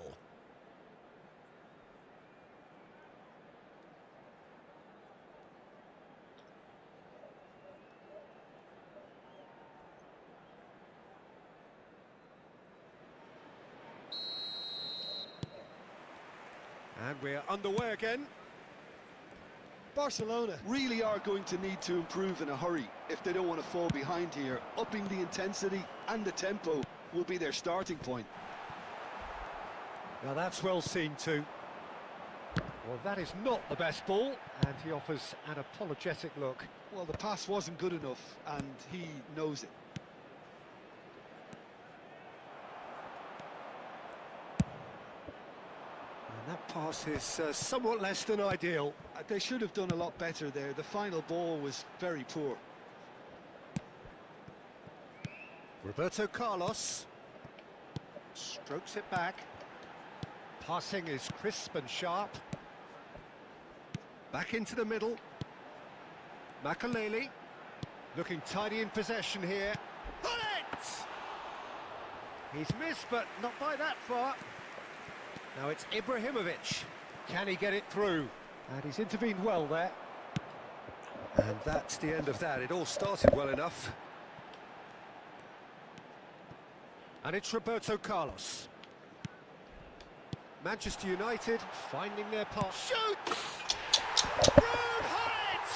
And we're underway again. Barcelona really are going to need to improve in a hurry if they don't want to fall behind here. Upping the intensity and the tempo will be their starting point. Now that's well seen too. Well, that is not the best ball, and he offers an apologetic look. Well, the pass wasn't good enough, and he knows it. That pass is somewhat less than ideal. They should have done a lot better there. The final ball was very poor. Roberto Carlos strokes it back. Passing is crisp and sharp. Back into the middle. Makaleli looking tidy in possession here. Bullet! He's missed, but not by that far. Now it's Ibrahimovic. Can he get it through? And he's intervened well there. And that's the end of that. It all started well enough. And it's Roberto Carlos. Manchester United finding their path. Shoots! Rude Hullet!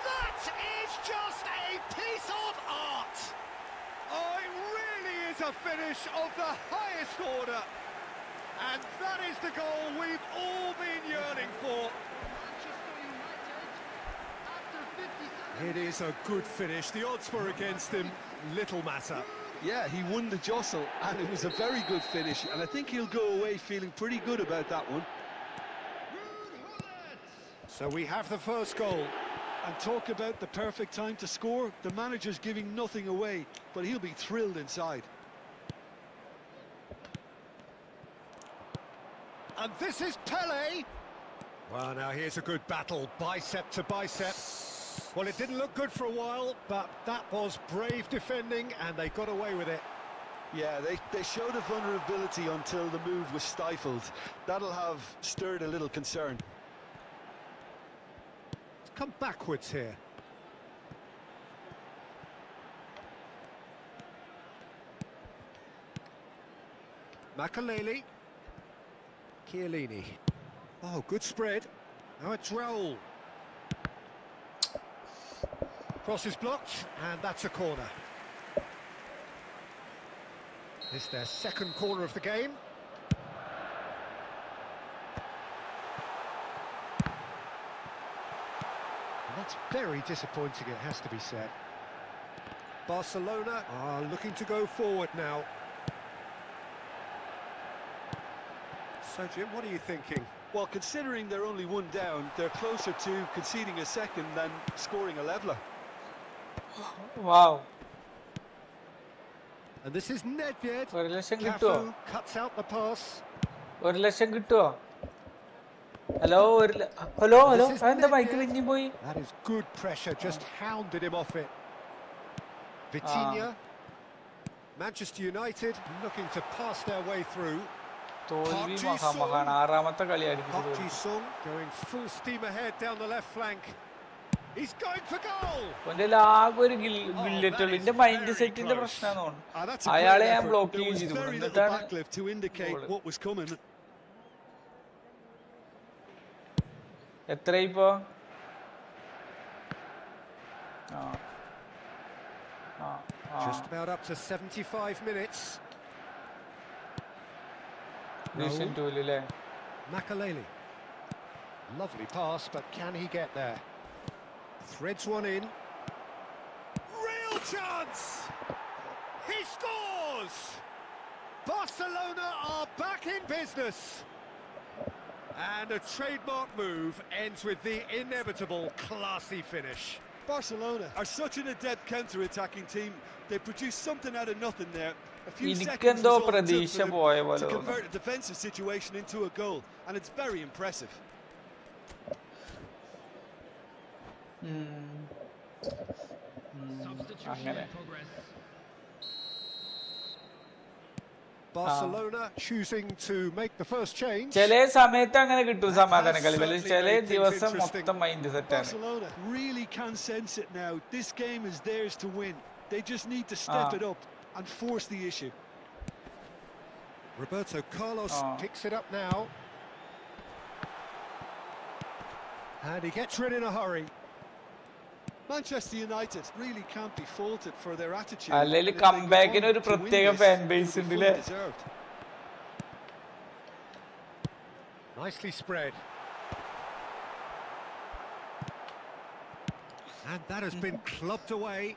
That is just a piece of art! Oh, it really is a finish of the highest order. And that is the goal we've all been yearning for. It is a good finish. The odds were against him. Little matter. Yeah, he won the jostle, and it was a very good finish, and I think he'll go away feeling pretty good about that one. So we have the first goal. And talk about the perfect time to score. The manager's giving nothing away, but he'll be thrilled inside. And this is Pele. Well, now here's a good battle, bicep to bicep. Well, it didn't look good for a while, but that was brave defending, and they got away with it. Yeah, they showed a vulnerability until the move was stifled. That'll have stirred a little concern. Come backwards here. Makaleli. Chiellini. Oh, good spread. Now it's Raul. Cross is blocked, and that's a corner. This their second corner of the game. And that's very disappointing, it has to be said. Barcelona are looking to go forward now. So, Jim, what are you thinking? Well, considering they're only one down, they're closer to conceding a second than scoring a leveller. Wow. And this is Nedved. Cafu cuts out the pass. Hello, hello. That is good pressure, just hounded him off it. Vitinha. Manchester United looking to pass their way through. Park Ji-sung going full steam ahead down the left flank. He's going for goal. That's a very little backlift to indicate what was coming. Just about up to 75 minutes. Makaleli. Lovely pass, but can he get there? Threads one in. Real chance! He scores! Barcelona are back in business. And a trademark move ends with the inevitable classy finish. Barcelona are such an adept counter-attacking team. They produced something out of nothing there. A few seconds was all it took for them to convert a defensive situation into a goal, and it's very impressive. Barcelona choosing to make the first change. Barcelona really can sense it now. This game is theirs to win. They just need to step it up and force the issue. Roberto Carlos picks it up now. And he gets rid in a hurry. Manchester United really can't be faulted for their attitude. Comeback in a fan base. Nicely spread. And that has been clubbed away.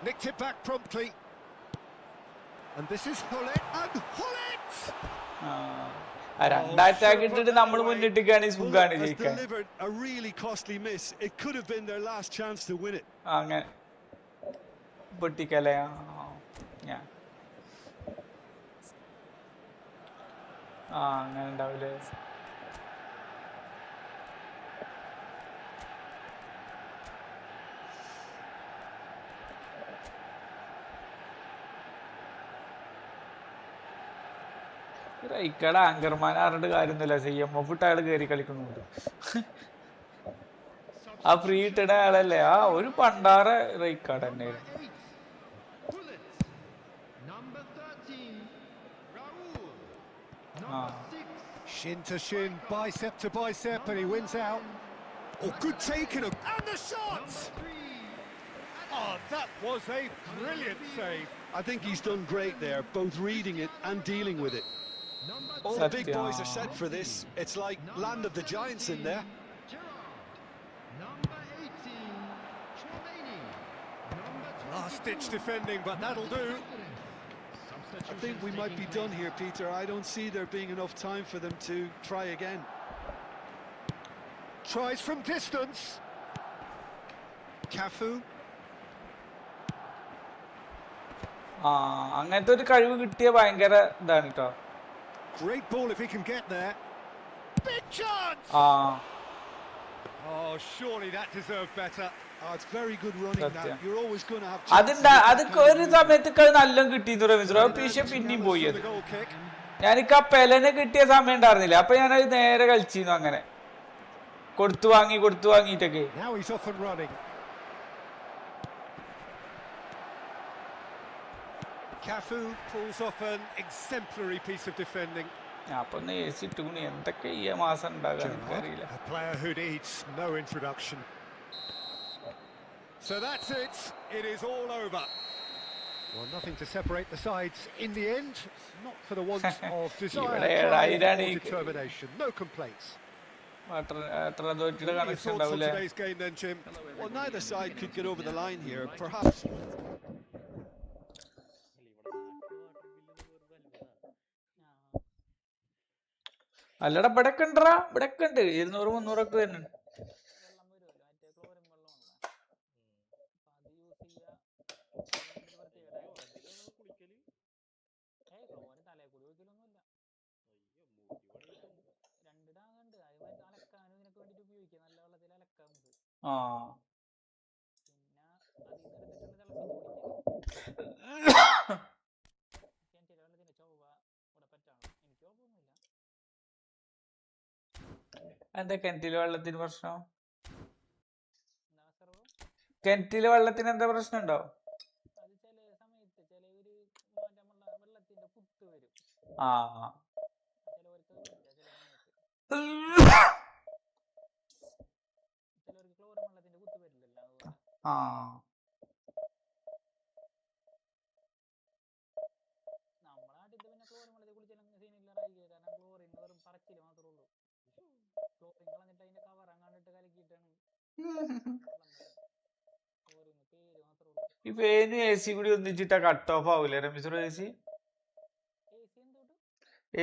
Nicked it back promptly. And this is Hullet. And Hullet! Has delivered a really costly miss. It could have been their last chance to win it. Ikada Angerman aren't the say Mofuta Gary Calicuno. A free Tada, or Pandara Raikada. Number 13, Raul. Shin to shin, bicep to bicep, and he wins out. Oh, good taken. And the shot! Oh, that was a brilliant save. I think he's done great there, both reading it and dealing with it. All the big boys are set for this. It's like land of the giants in there. Last-ditch defending, but that'll do. think we might be done here, Peter. I don't see there being enough time for them to try again. Tries from distance. Cafu. അങ്ങനത്തെ ഒരു കഴിവ് കിട്ടിയ ഭയങ്കര ഇതാണ് കേട്ടോ. Great ball if he can get there. Big chance. Oh, surely that deserved better. Oh, it's very good running now. You're always going to have അതൊക്കെ ഒരു സമയത്തൊക്കെ നല്ല കിട്ടിയെന്ന് പറയുന്നത് പക്ഷെ പിന്നെയും പോയി അത്. ഞാനിക്ക് ആ പെലനെ കിട്ടിയ സമയം ഉണ്ടായിരുന്നില്ല, അപ്പൊ ഞാനത് നേരെ കളിച്ചിരുന്നു അങ്ങനെ കൊടുത്തു വാങ്ങിയിട്ടൊക്കെ. Now he's off and running. Cafu pulls off an exemplary piece of defending. അപ്പൊ AC ഇട്ടുകൊണ്ട് എന്തൊക്കെ ഈ മാസം ഉണ്ടാകാൻ അറിയില്ല. A player who needs no introduction. So that's it. It is all over. Well, nothing to separate the sides in the end. Not for the want of desire or determination. No complaints. Thoughts on today's game then, Jim? Well, neither side could get over the line here. Perhaps. അല്ലടാ ഇവിടൊക്കെ ഉണ്ടറാ, ഇവിടൊക്കെ ഉണ്ട് 200-300 ഒക്കെ തന്നെ. എന്താ കിണറ്റിലെ വെള്ളത്തിന് പ്രശ്നം? കിണറ്റിലെ വെള്ളത്തിന് എന്താ പ്രശ്നം ഉണ്ടോ? ഈ ഫാനും AC കൂടി ഒന്നിച്ചിട്ടാ കട്ട് ഓഫ് ആവൂലേ രമേശ്വര?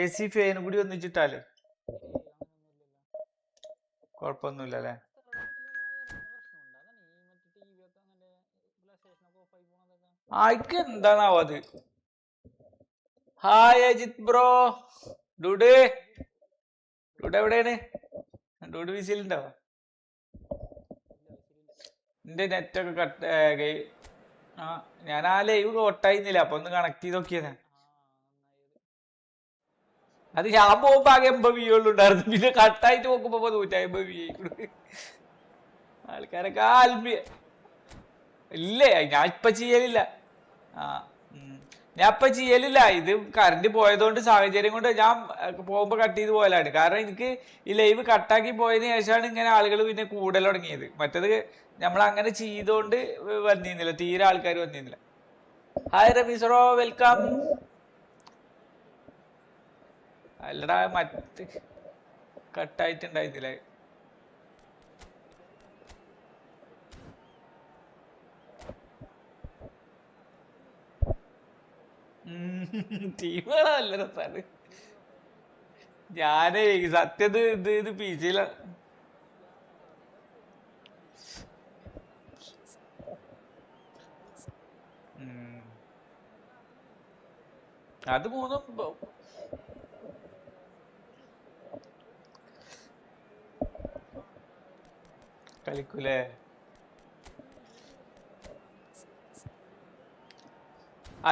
AC ഫാനും കൂടി ഒന്നിച്ചിട്ടാല് കൊഴപ്പൊന്നുമില്ല അല്ലേ? ആയിക്ക് എന്താണാവോ അത്. Hi Ajith bro. ഡൂഡ് എവിടെയാണ്? ഡൂഡ് വിസിലുണ്ടാവോ? എന്റെ നെറ്റൊക്കെ കട്ട്. ഞാൻ ആ ലൈവ് കൊട്ടായിരുന്നില്ല, അപ്പൊ ഒന്ന് കണക്ട് ചെയ്ത് നോക്കിയതാ. അത് ഞാൻ പോകുമ്പോ ആകെ 80 view ഉണ്ടായിരുന്നു, പിന്നെ കട്ടായിട്ട് നോക്കുമ്പോ 150 view. ആൾക്കാരൊക്കെ ഇല്ലേ, ഞാൻ ഇപ്പൊ ചെയ്യലില്ല. ഞാൻ ഇപ്പൊ ചെയ്യലില്ല. ഇത് കറണ്ട് പോയതുകൊണ്ട് സാഹചര്യം കൊണ്ട് ഞാൻ പോകുമ്പോ കട്ട് ചെയ്ത് പോയലാണ്. കാരണം എനിക്ക് ഈ ലൈവ് കട്ടാക്കി പോയതിനു ശേഷമാണ് ഇങ്ങനെ ആളുകൾ പിന്നെ കൂടുതൽ തുടങ്ങിയത്. മറ്റത് നമ്മൾ അങ്ങനെ ചെയ്തോണ്ട് വന്നിരുന്നില്ല, തീരെ ആൾക്കാർ വന്നിരുന്നില്ല. Hi റമീസറോ, welcome. അല്ലടാ മറ്റ് കട്ടായിട്ടുണ്ടായിരുന്നില്ല. ടീമുകളാ നല്ല രസാണ്. ഞാനേ സത്യത ഇത് പിസിയില. അത് മൂന്നും കളിക്കൂലേ?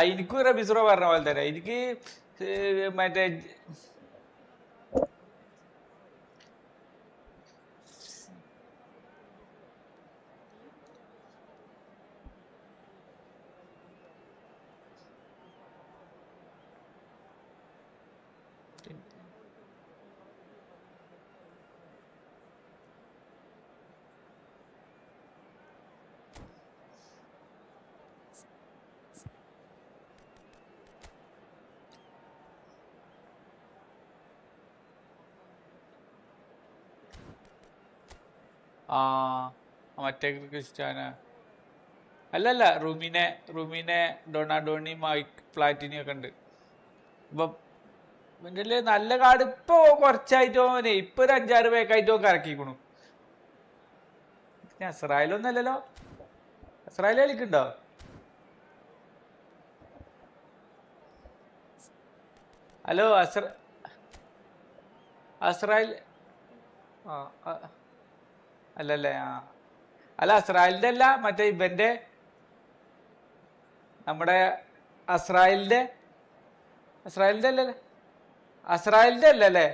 എനിക്കും റബീസുറ പറഞ്ഞ പോലെ തന്നെ എനിക്ക് മറ്റേ മറ്റേ ക്രിസ്ത്യാന അല്ലല്ല, റുമിനെ ഡൊണാഡോണി മൈക്ക് പ്ലാറ്റിനി ഒക്കെ ഉണ്ട്. ഇപ്പൊ ഇവന്റെ നല്ല കാർഡ് ഇപ്പൊ കുറച്ചായിട്ടോ ഇപ്പൊ ഒരു 5-6 പേക്കായിട്ടോ ഇറക്കിക്കണു. അസ്രായേലൊന്നല്ലല്ലോ. അസ്രായേൽ കളിക്കുന്നുണ്ടോ? ഹലോ അസ്രായേൽ അല്ലല്ലേ? അല്ല അസ്രായേലിന്റെ അല്ല, മറ്റേ ഇവന്റെ നമ്മുടെ അസ്രായേലിന്റെ അല്ലല്ലേ? അസ്രായേലിന്റെ അല്ലല്ലേ?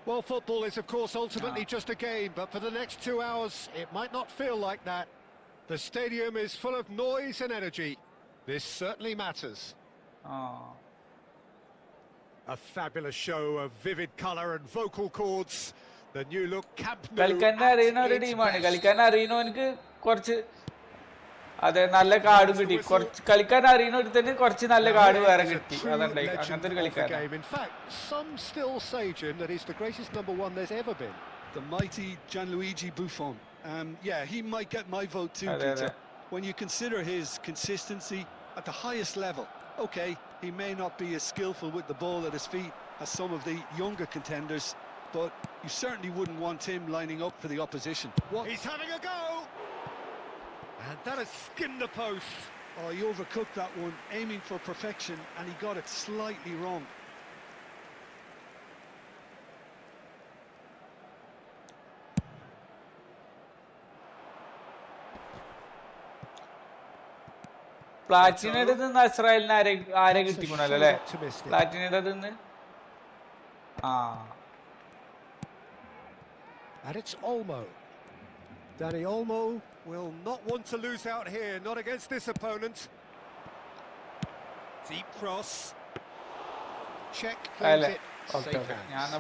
Well, football is of course ultimately just a game, but for the next 2 hours it might not feel like that. The stadium is full of noise and energy. This certainly matters. A fabulous show of vivid colour and vocal cords. The new look Camp Nou. കളിക്കാരനെ അറിയുന്ന ഒരു ടീമാണ്. കളിക്കാരനെ അറിയണവനക്ക് കുറച്ച് അതെ നല്ല card കിട്ടി. കുറച്ച് കളിക്കാരനെ അറിയുന്ന ഒരുത്തന് കുറച്ച് നല്ല കാർഡ് വേറെ കിട്ടി. അതുണ്ടായി അങ്ങനത്തെ ഒരു കളിക്കാരൻ. In fact, some still say, Jim, that he's the greatest number 1 there's ever been. The mighty Gianluigi Buffon. Yeah, he might get my vote too, Peter. When you consider his consistency at the highest level. Okay, he may not be as skillful with the ball at his feet as some of the younger contenders, but you certainly wouldn't want him lining up for the opposition. He's having a go! And that has skinned the post. Oh, he overcooked that one, aiming for perfection, and he got it slightly wrong. പ്ലാറ്റിനയുടെ നിന്ന് ഇസ്രായേലിന് ആരെ കിട്ടിക്കണല്ലോ അല്ലേ? പ്ലാറ്റിനയുടെ നിന്ന് And it's Olmo. Danny Olmo will not want to lose out here, not against this opponent. Deep cross. Check. It. Safe hands.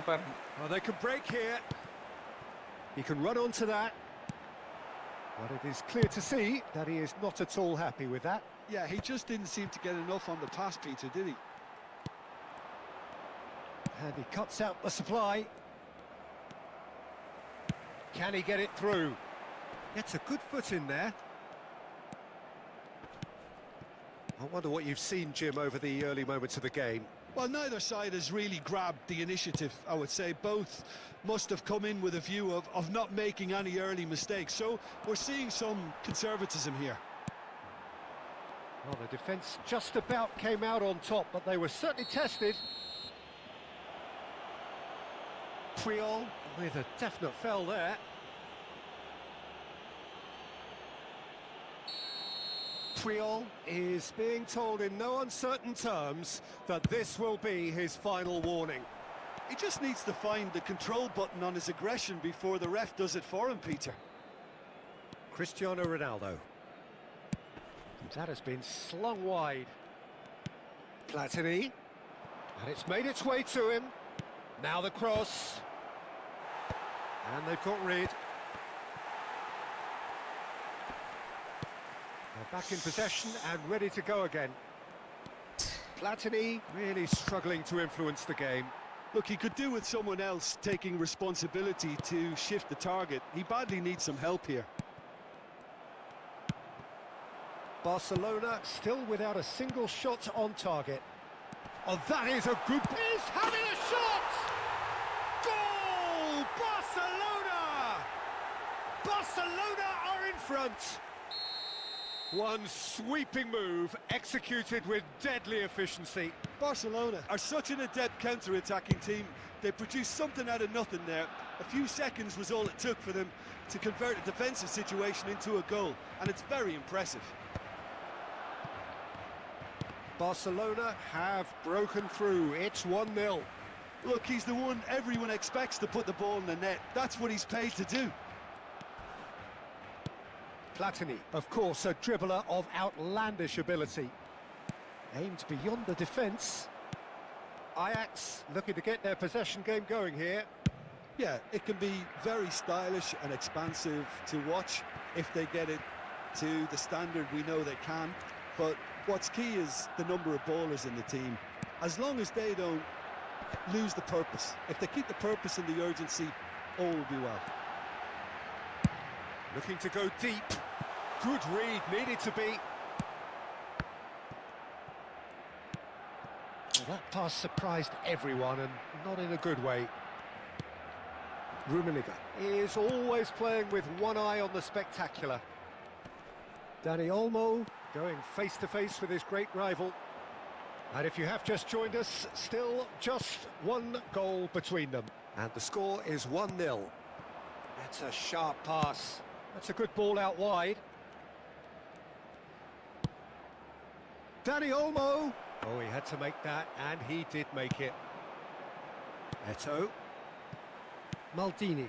Oh, they can break here. He can run onto that. But it is clear to see that he is not at all happy with that. Yeah, he just didn't seem to get enough on the pass, Peter, did he? And he cuts out the supply. Can he get it through? Gets a good foot in there. I wonder what you've seen, Jim, over the early moments of the game. Well, neither side has really grabbed the initiative, I would say. Both must have come in with a view of not making any early mistakes. So we're seeing some conservatism here. Well, the defence just about came out on top, but they were certainly tested. Priol with a definite foul there. Priol is being told in no uncertain terms that this will be his final warning. He just needs to find the control button on his aggression before the ref does it for him, Peter. Cristiano Ronaldo. That has been slung wide. Platini. And it's made its way to him. Now the cross. And they've got rid. They're back in possession and ready to go again. Platini really struggling to influence the game. Look, he could do with someone else taking responsibility to shift the target. He badly needs some help here. Barcelona still without a single shot on target. Oh, that is a good... He's having a shot! Goal! Barcelona! Barcelona are in front. One sweeping move executed with deadly efficiency. Barcelona are such an adept counter-attacking team. They produced something out of nothing there. A few seconds was all it took for them to convert a defensive situation into a goal, and it's very impressive. Barcelona have broken through. It's 1-0. Look, he's the one everyone expects to put the ball in the net. That's what he's paid to do. Platini, of course, a dribbler of outlandish ability. Aimed beyond the defence. Ajax looking to get their possession game going here. Yeah, it can be very stylish and expansive to watch if they get it to the standard we know they can. But what's key is the number of ballers in the team. As long as they don't lose the purpose, if they keep the purpose and the urgency, all will be well. Looking to go deep. Good read, needed to be. That pass surprised everyone, and not in a good way. Rummenigge is always playing with one eye on the spectacular. Dani Olmo going face-to-face with his great rival. And if you have just joined us, still just one goal between them. And the score is 1-0. That's a sharp pass. That's a good ball out wide. Dani Olmo. Oh, he had to make that, and he did make it. Eto'o. Maldini.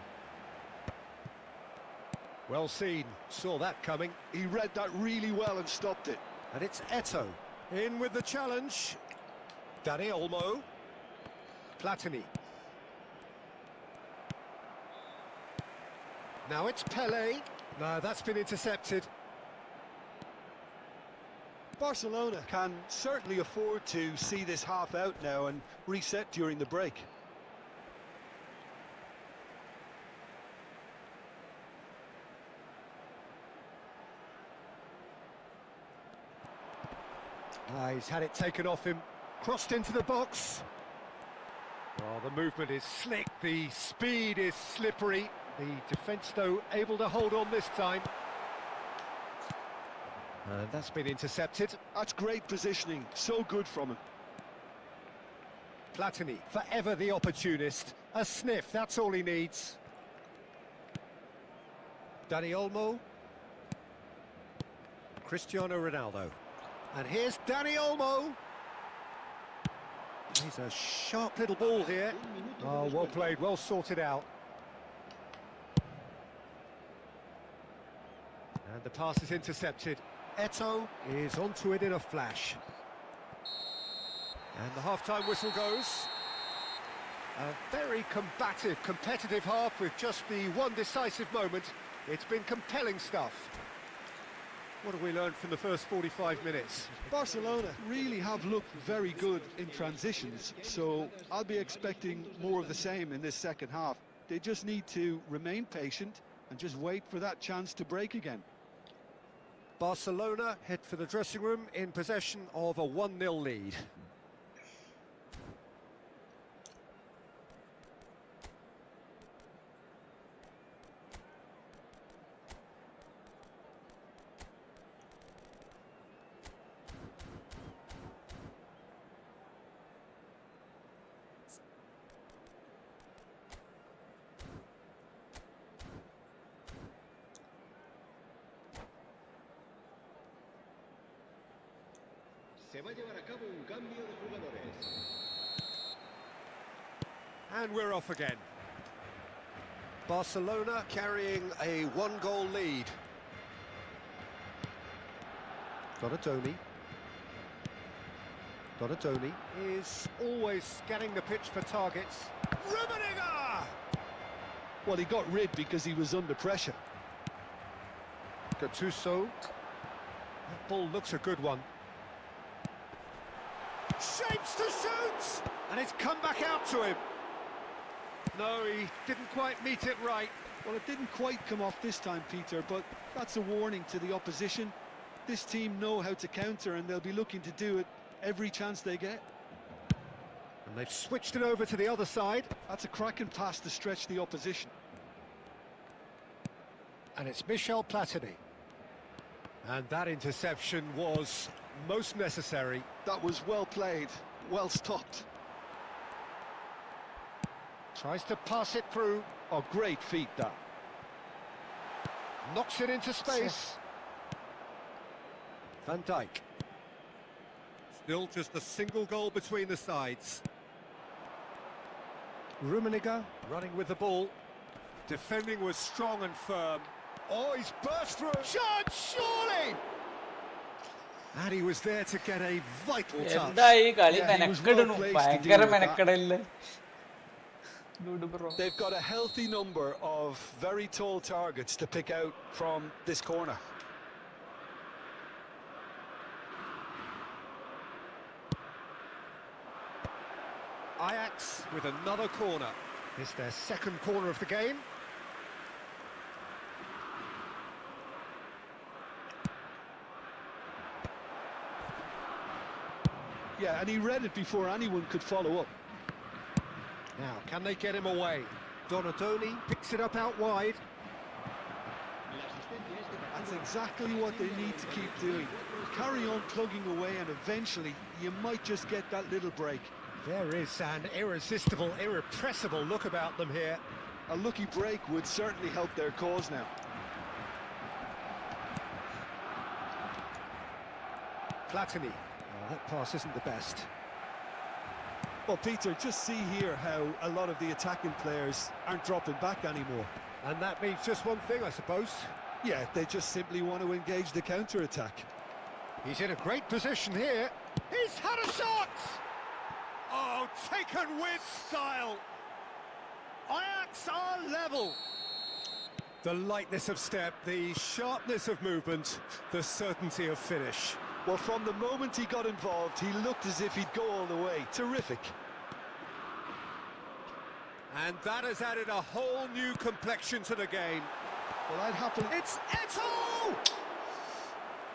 Well seen, saw that coming. He read that really well and stopped it. And it's Eto'o. In with the challenge. Dani Olmo. Platini. Now it's Pele. No, that's been intercepted. Barcelona can certainly afford to see this half out now and reset during the break. He's had it taken off him, crossed into the box. Oh, the movement is slick, the speed is slippery. The defence, though, able to hold on this time. And that's been intercepted. That's great positioning, so good from him. Platini, forever the opportunist. A sniff, that's all he needs. Dani Olmo. Cristiano Ronaldo. And here's Dani Olmo. He's a sharp little ball here. Oh, well played, well sorted out. And the pass is intercepted. Eto'o is onto it in a flash. And the half-time whistle goes. A very combative, competitive half with just the one decisive moment. It's been compelling stuff. What have we learned from the first 45 minutes? Barcelona really have looked very good in transitions, so I'll be expecting more of the same in this second half. They just need to remain patient and just wait for that chance to break again. Barcelona head for the dressing room in possession of a 1-0 lead. Se va a llevar a cabo un cambio de jugadores. And we're off again. Barcelona carrying a one-goal lead. Donatoni. Donatoni is always scanning the pitch for targets. Rummenigge! Well, he got rid because he was under pressure. Gattuso. That ball looks a good one. Shapes to shoot! And it's come back out to him. No, he didn't quite meet it right. Well, it didn't quite come off this time, Peter, but that's a warning to the opposition. This team know how to counter, and they'll be looking to do it every chance they get. And they've switched it over to the other side. That's a cracking pass to stretch the opposition. And it's Michel Platini. And that interception was most necessary. That was well played, well stopped. Tries to pass it through. Oh, great feat, that. Knocks it into space. Van Dijk. Still just a single goal between the sides. Rummenigge running with the ball. Defending was strong and firm. Oh, he's burst through. Shot, surely! And he was there to get a vital touch. They've got a healthy number of very tall targets to pick out from this corner. Ajax with another corner. It's their second corner of the game. Yeah, and he read it before anyone could follow up. Now, can they get him away? Donatoni picks it up out wide. That's exactly what they need to keep doing. Carry on plugging away and eventually you might just get that little break. There is an irresistible, irrepressible look about them here. A lucky break would certainly help their cause now. Platini. Oh, that pass isn't the best. Well, Peter, just see here how a lot of the attacking players aren't dropping back anymore. And that means just one thing, I suppose. Yeah, they just simply want to engage the counter-attack. He's in a great position here. He's had a shot! Oh, taken with style. Ajax are level. The lightness of step, the sharpness of movement, the certainty of finish. Well, from the moment he got involved, he looked as if he'd go all the way. Terrific. And that has added a whole new complexion to the game. Well, I'd happily... It's Eto!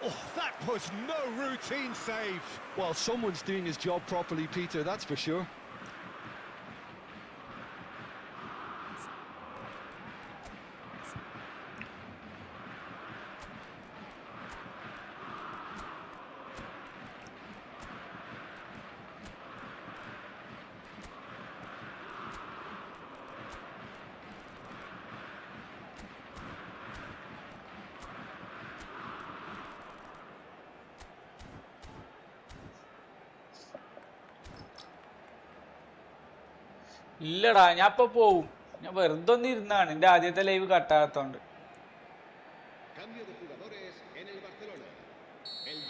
Oh, that was no routine save. Well, someone's doing his job properly, Peter, that's for sure. ഇല്ലടാ ഞാൻ ഇപ്പൊ പോവും. ഞാൻ വെറുതെ ഒന്ന് ഇരുന്നാണ് എന്റെ ആദ്യത്തെ live കട്ടാകത്തോണ്ട്.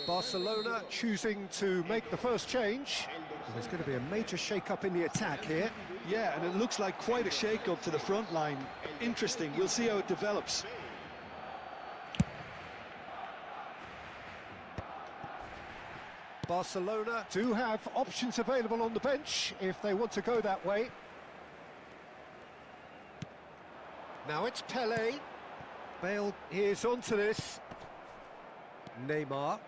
Barcelona choosing to make the first change. There's going to be a major shake-up in the attack here. Yeah, and it looks like quite a shake-up to the front line. Interesting, we'll see how it develops. Barcelona do have options available on the bench if they want to go that way. Now it's Pele. Bale is onto this. Neymar.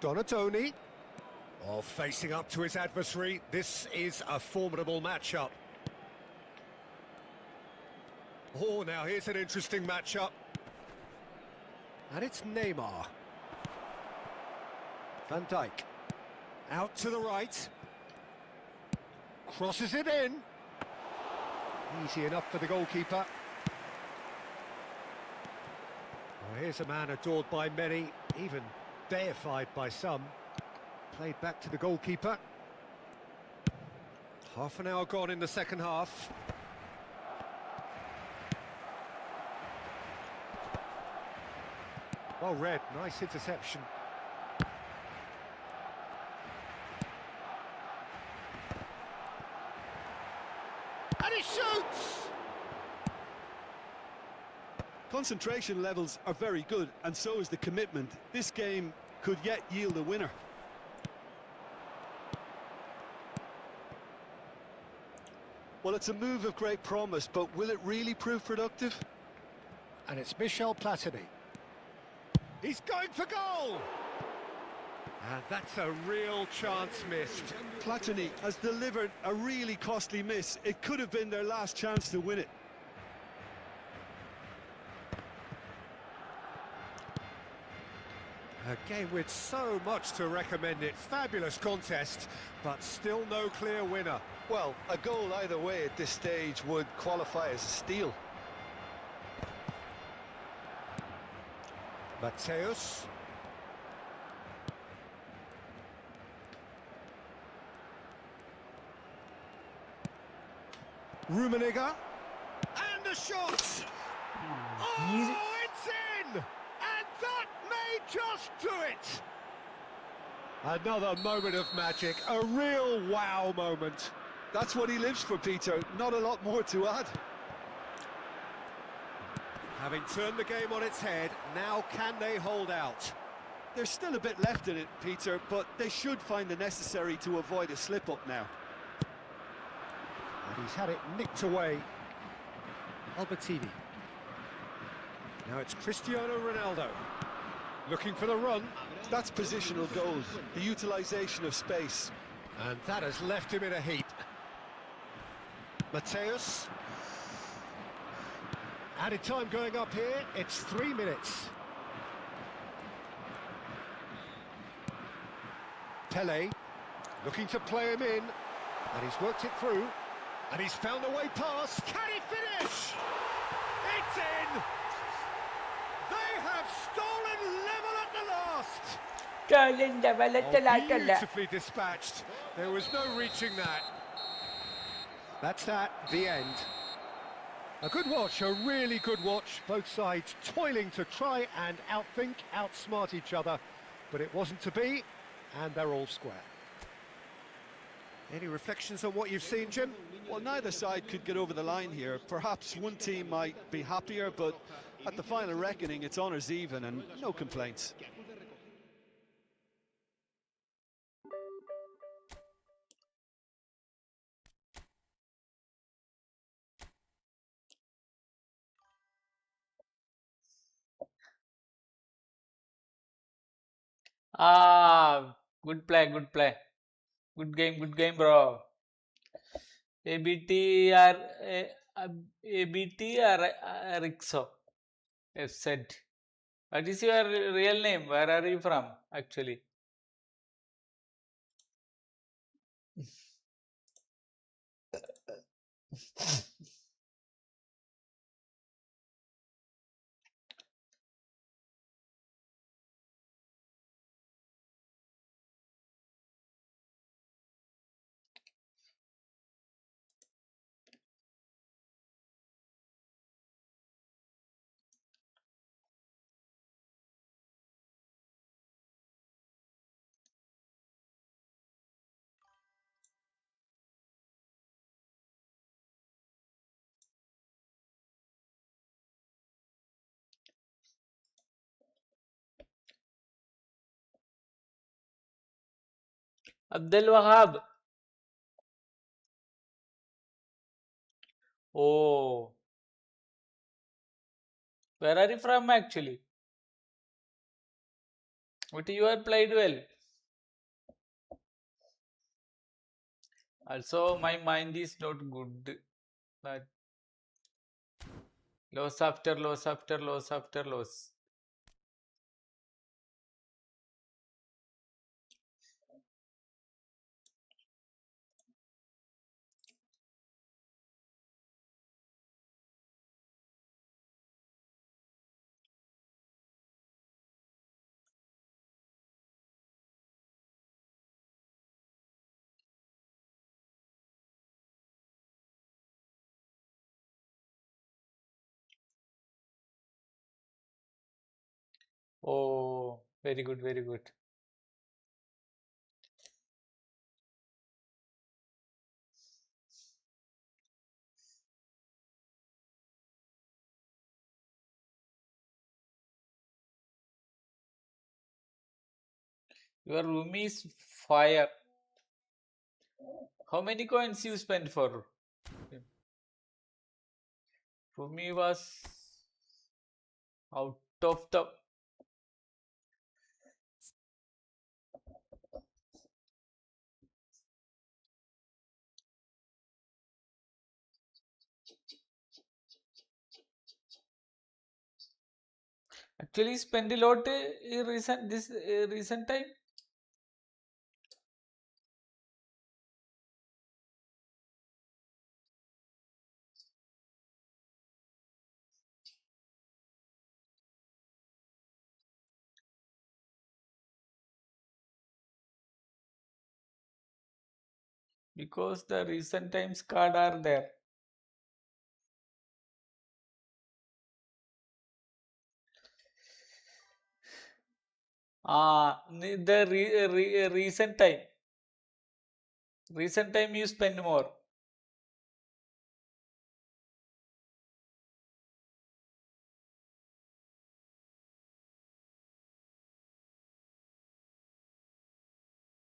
Donatoni. Oh, facing up to his adversary. This is a formidable matchup. Oh, now here's an interesting matchup. And it's Neymar. Van Dijk. Out to the right. Crosses it in. Easy enough for the goalkeeper. Oh, here's a man adored by many, even deified by some. Played back to the goalkeeper. Half an hour gone in the second half. Well read, nice interception. And he shoots! Concentration levels are very good, and so is the commitment. This game could yet yield a winner. Well, it's a move of great promise, but will it really prove productive? And it's Michel Platini. He's going for goal! And that's a real chance missed. Platini has delivered a really costly miss. It could have been their last chance to win it. A game with so much to recommend it. Fabulous contest, but still no clear winner. Well, a goal either way at this stage would qualify as a steal. Mateus. Rummenigge. And a shot! Oh, it's in! And that may just do it! Another moment of magic, a real wow moment. That's what he lives for, Peter. Not a lot more to add. Having turned the game on its head, now can they hold out? There's still a bit left in it, Peter, but they should find the necessary to avoid a slip-up now. And he's had it nicked away. Albertini. Now it's Cristiano Ronaldo. Looking for the run. That's positional goals, the utilisation of space. And that has left him in a heap. Mateus. Added time going up here, it's 3 minutes. Pele, looking to play him in, and he's worked it through, and he's found a way past. Can he finish? It's in! They have stolen level at the last! Oh, beautifully dispatched. There was no reaching that. That's that, the end. A good watch, a really good watch. Both sides toiling to try and outthink, outsmart each other. But it wasn't to be, and they're all square. Any reflections on what you've seen, Jim? Well, neither side could get over the line here. Perhaps one team might be happier, but at the final reckoning, it's honours even and no complaints. Good play, good play. Good game, bro. ABT or ABT or Rixo. I've said. What is your real name? Where are you from, actually? Abdul Wahab. Oh. Where are you from, actually? But you have played well. Also, my mind is not good. But loss after loss after loss after loss. Oh, very good, very good. Your room is fire. How many coins you spent for him? Rumi was out of the... Actually spend a lot recent time. Because the recent times card are there. The recent time. Recent time you spend more.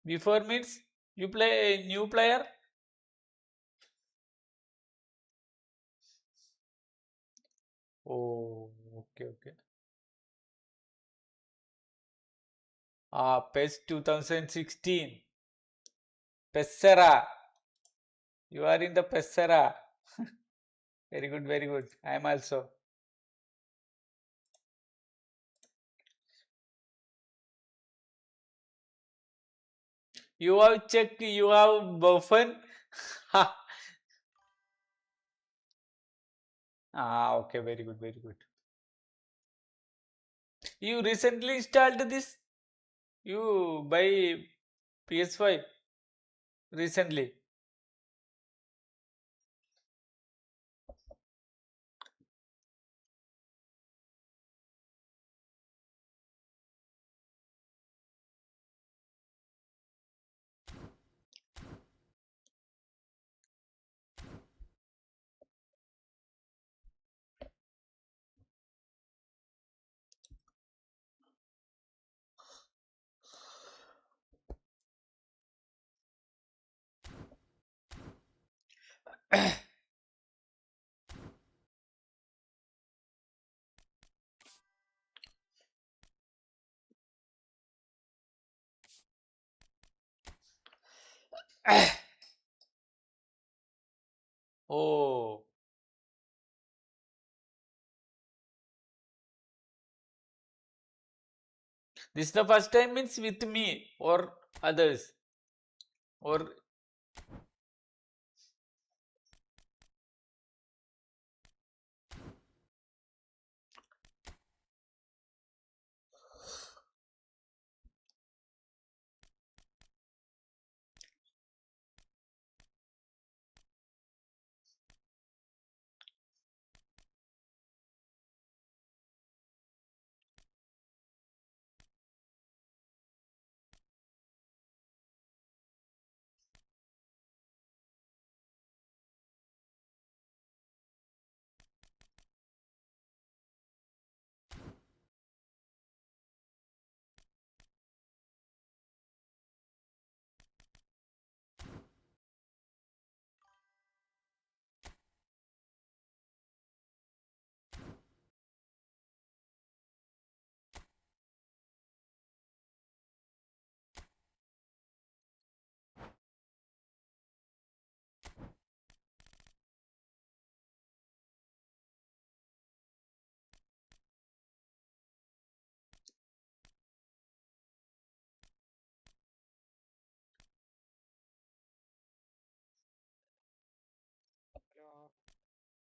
Before means you play a new player. Oh, okay. PES 2016. Pessera. You are in the Pessera. Very good, very good. I am also. You have checked, you have Buffon. Okay, very good, very good. You recently installed this? You buy PS5 recently? Oh, this is the first time means with me or others? Or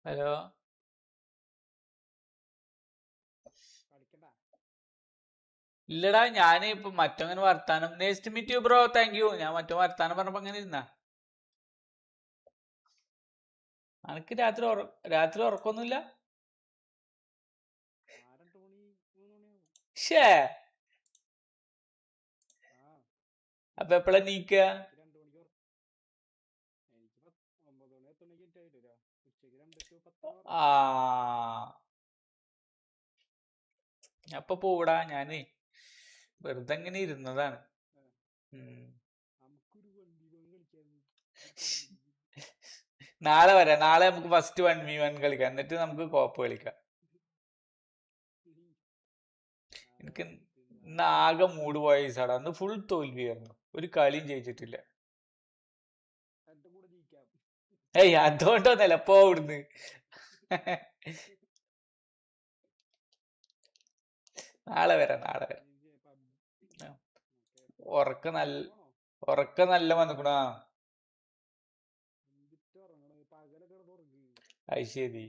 hello? ഇല്ലടാ, ഞാൻ ഇപ്പൊ മറ്റങ്ങനെ വർത്താനം. Nice to meet you bro, thank you. ഞാൻ മറ്റോ വർത്താനം പറഞ്ഞപ്പോ അങ്ങനെ ഇരുന്നാ. അനക്ക് രാത്രി ഉറക്കൊന്നുമില്ല? ഷേ, അപ്പൊ എപ്പോഴാ നീക്ക? ആ, അപ്പൊ പോടാ. ഞാന് വെറുതെ അങ്ങനെ ഇരുന്നതാണ്. നാളെ വരാം. നാളെ നമുക്ക് ഫസ്റ്റ് 1v1 കളിക്കാം, എന്നിട്ട് നമുക്ക് കോപ്പ് കളിക്കാം. എനിക്ക് ഇന്ന് ആകെ മൂഡ് പോയ ദിവസമാണ്. അന്ന് ഫുൾ തോൽവിയായിരുന്നു, ഒരു കളിയും ജയിച്ചിട്ടില്ല. ഏയ് അതുകൊണ്ടൊന്നല്ല, പോ ഇവിടുന്ന്. നാളെ വരാം. ഉറക്ക നല്ല വന്നിക്കണാ. അത് ശരി.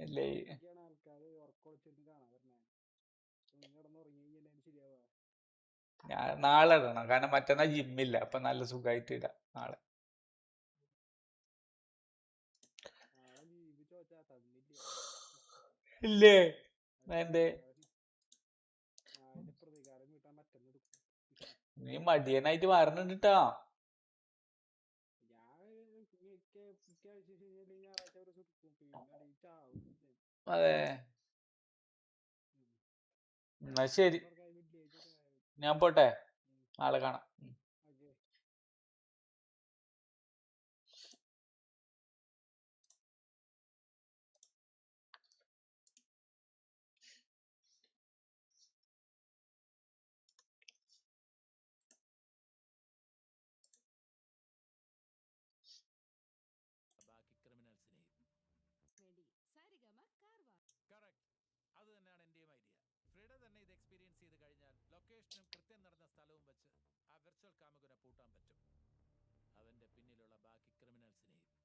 അല്ലേ, ഞാൻ നാളെ ഇടണം, കാരണം മറ്റന്നാൾ ജിമ്മില്ല. അപ്പൊ നല്ല സുഖമായിട്ട് ഇടാം നാളെ. ഇല്ലേ? എന്തേ? നീ മടിയനായിട്ട് മാറുന്നുണ്ടിട്ടാ. അതെ, എന്നാ ശരി, ഞാൻ പോട്ടെ. നാളെ കാണാം. ലൊക്കേഷനും കൃത്യം നടന്ന സ്ഥലവും വെച്ച് ആ വെർച്വൽ കാമുകനെ പൂട്ടാൻ പറ്റും. അവന്റെ പിന്നിലുള്ള ബാക്കി ക്രിമിനൽസിനെയും.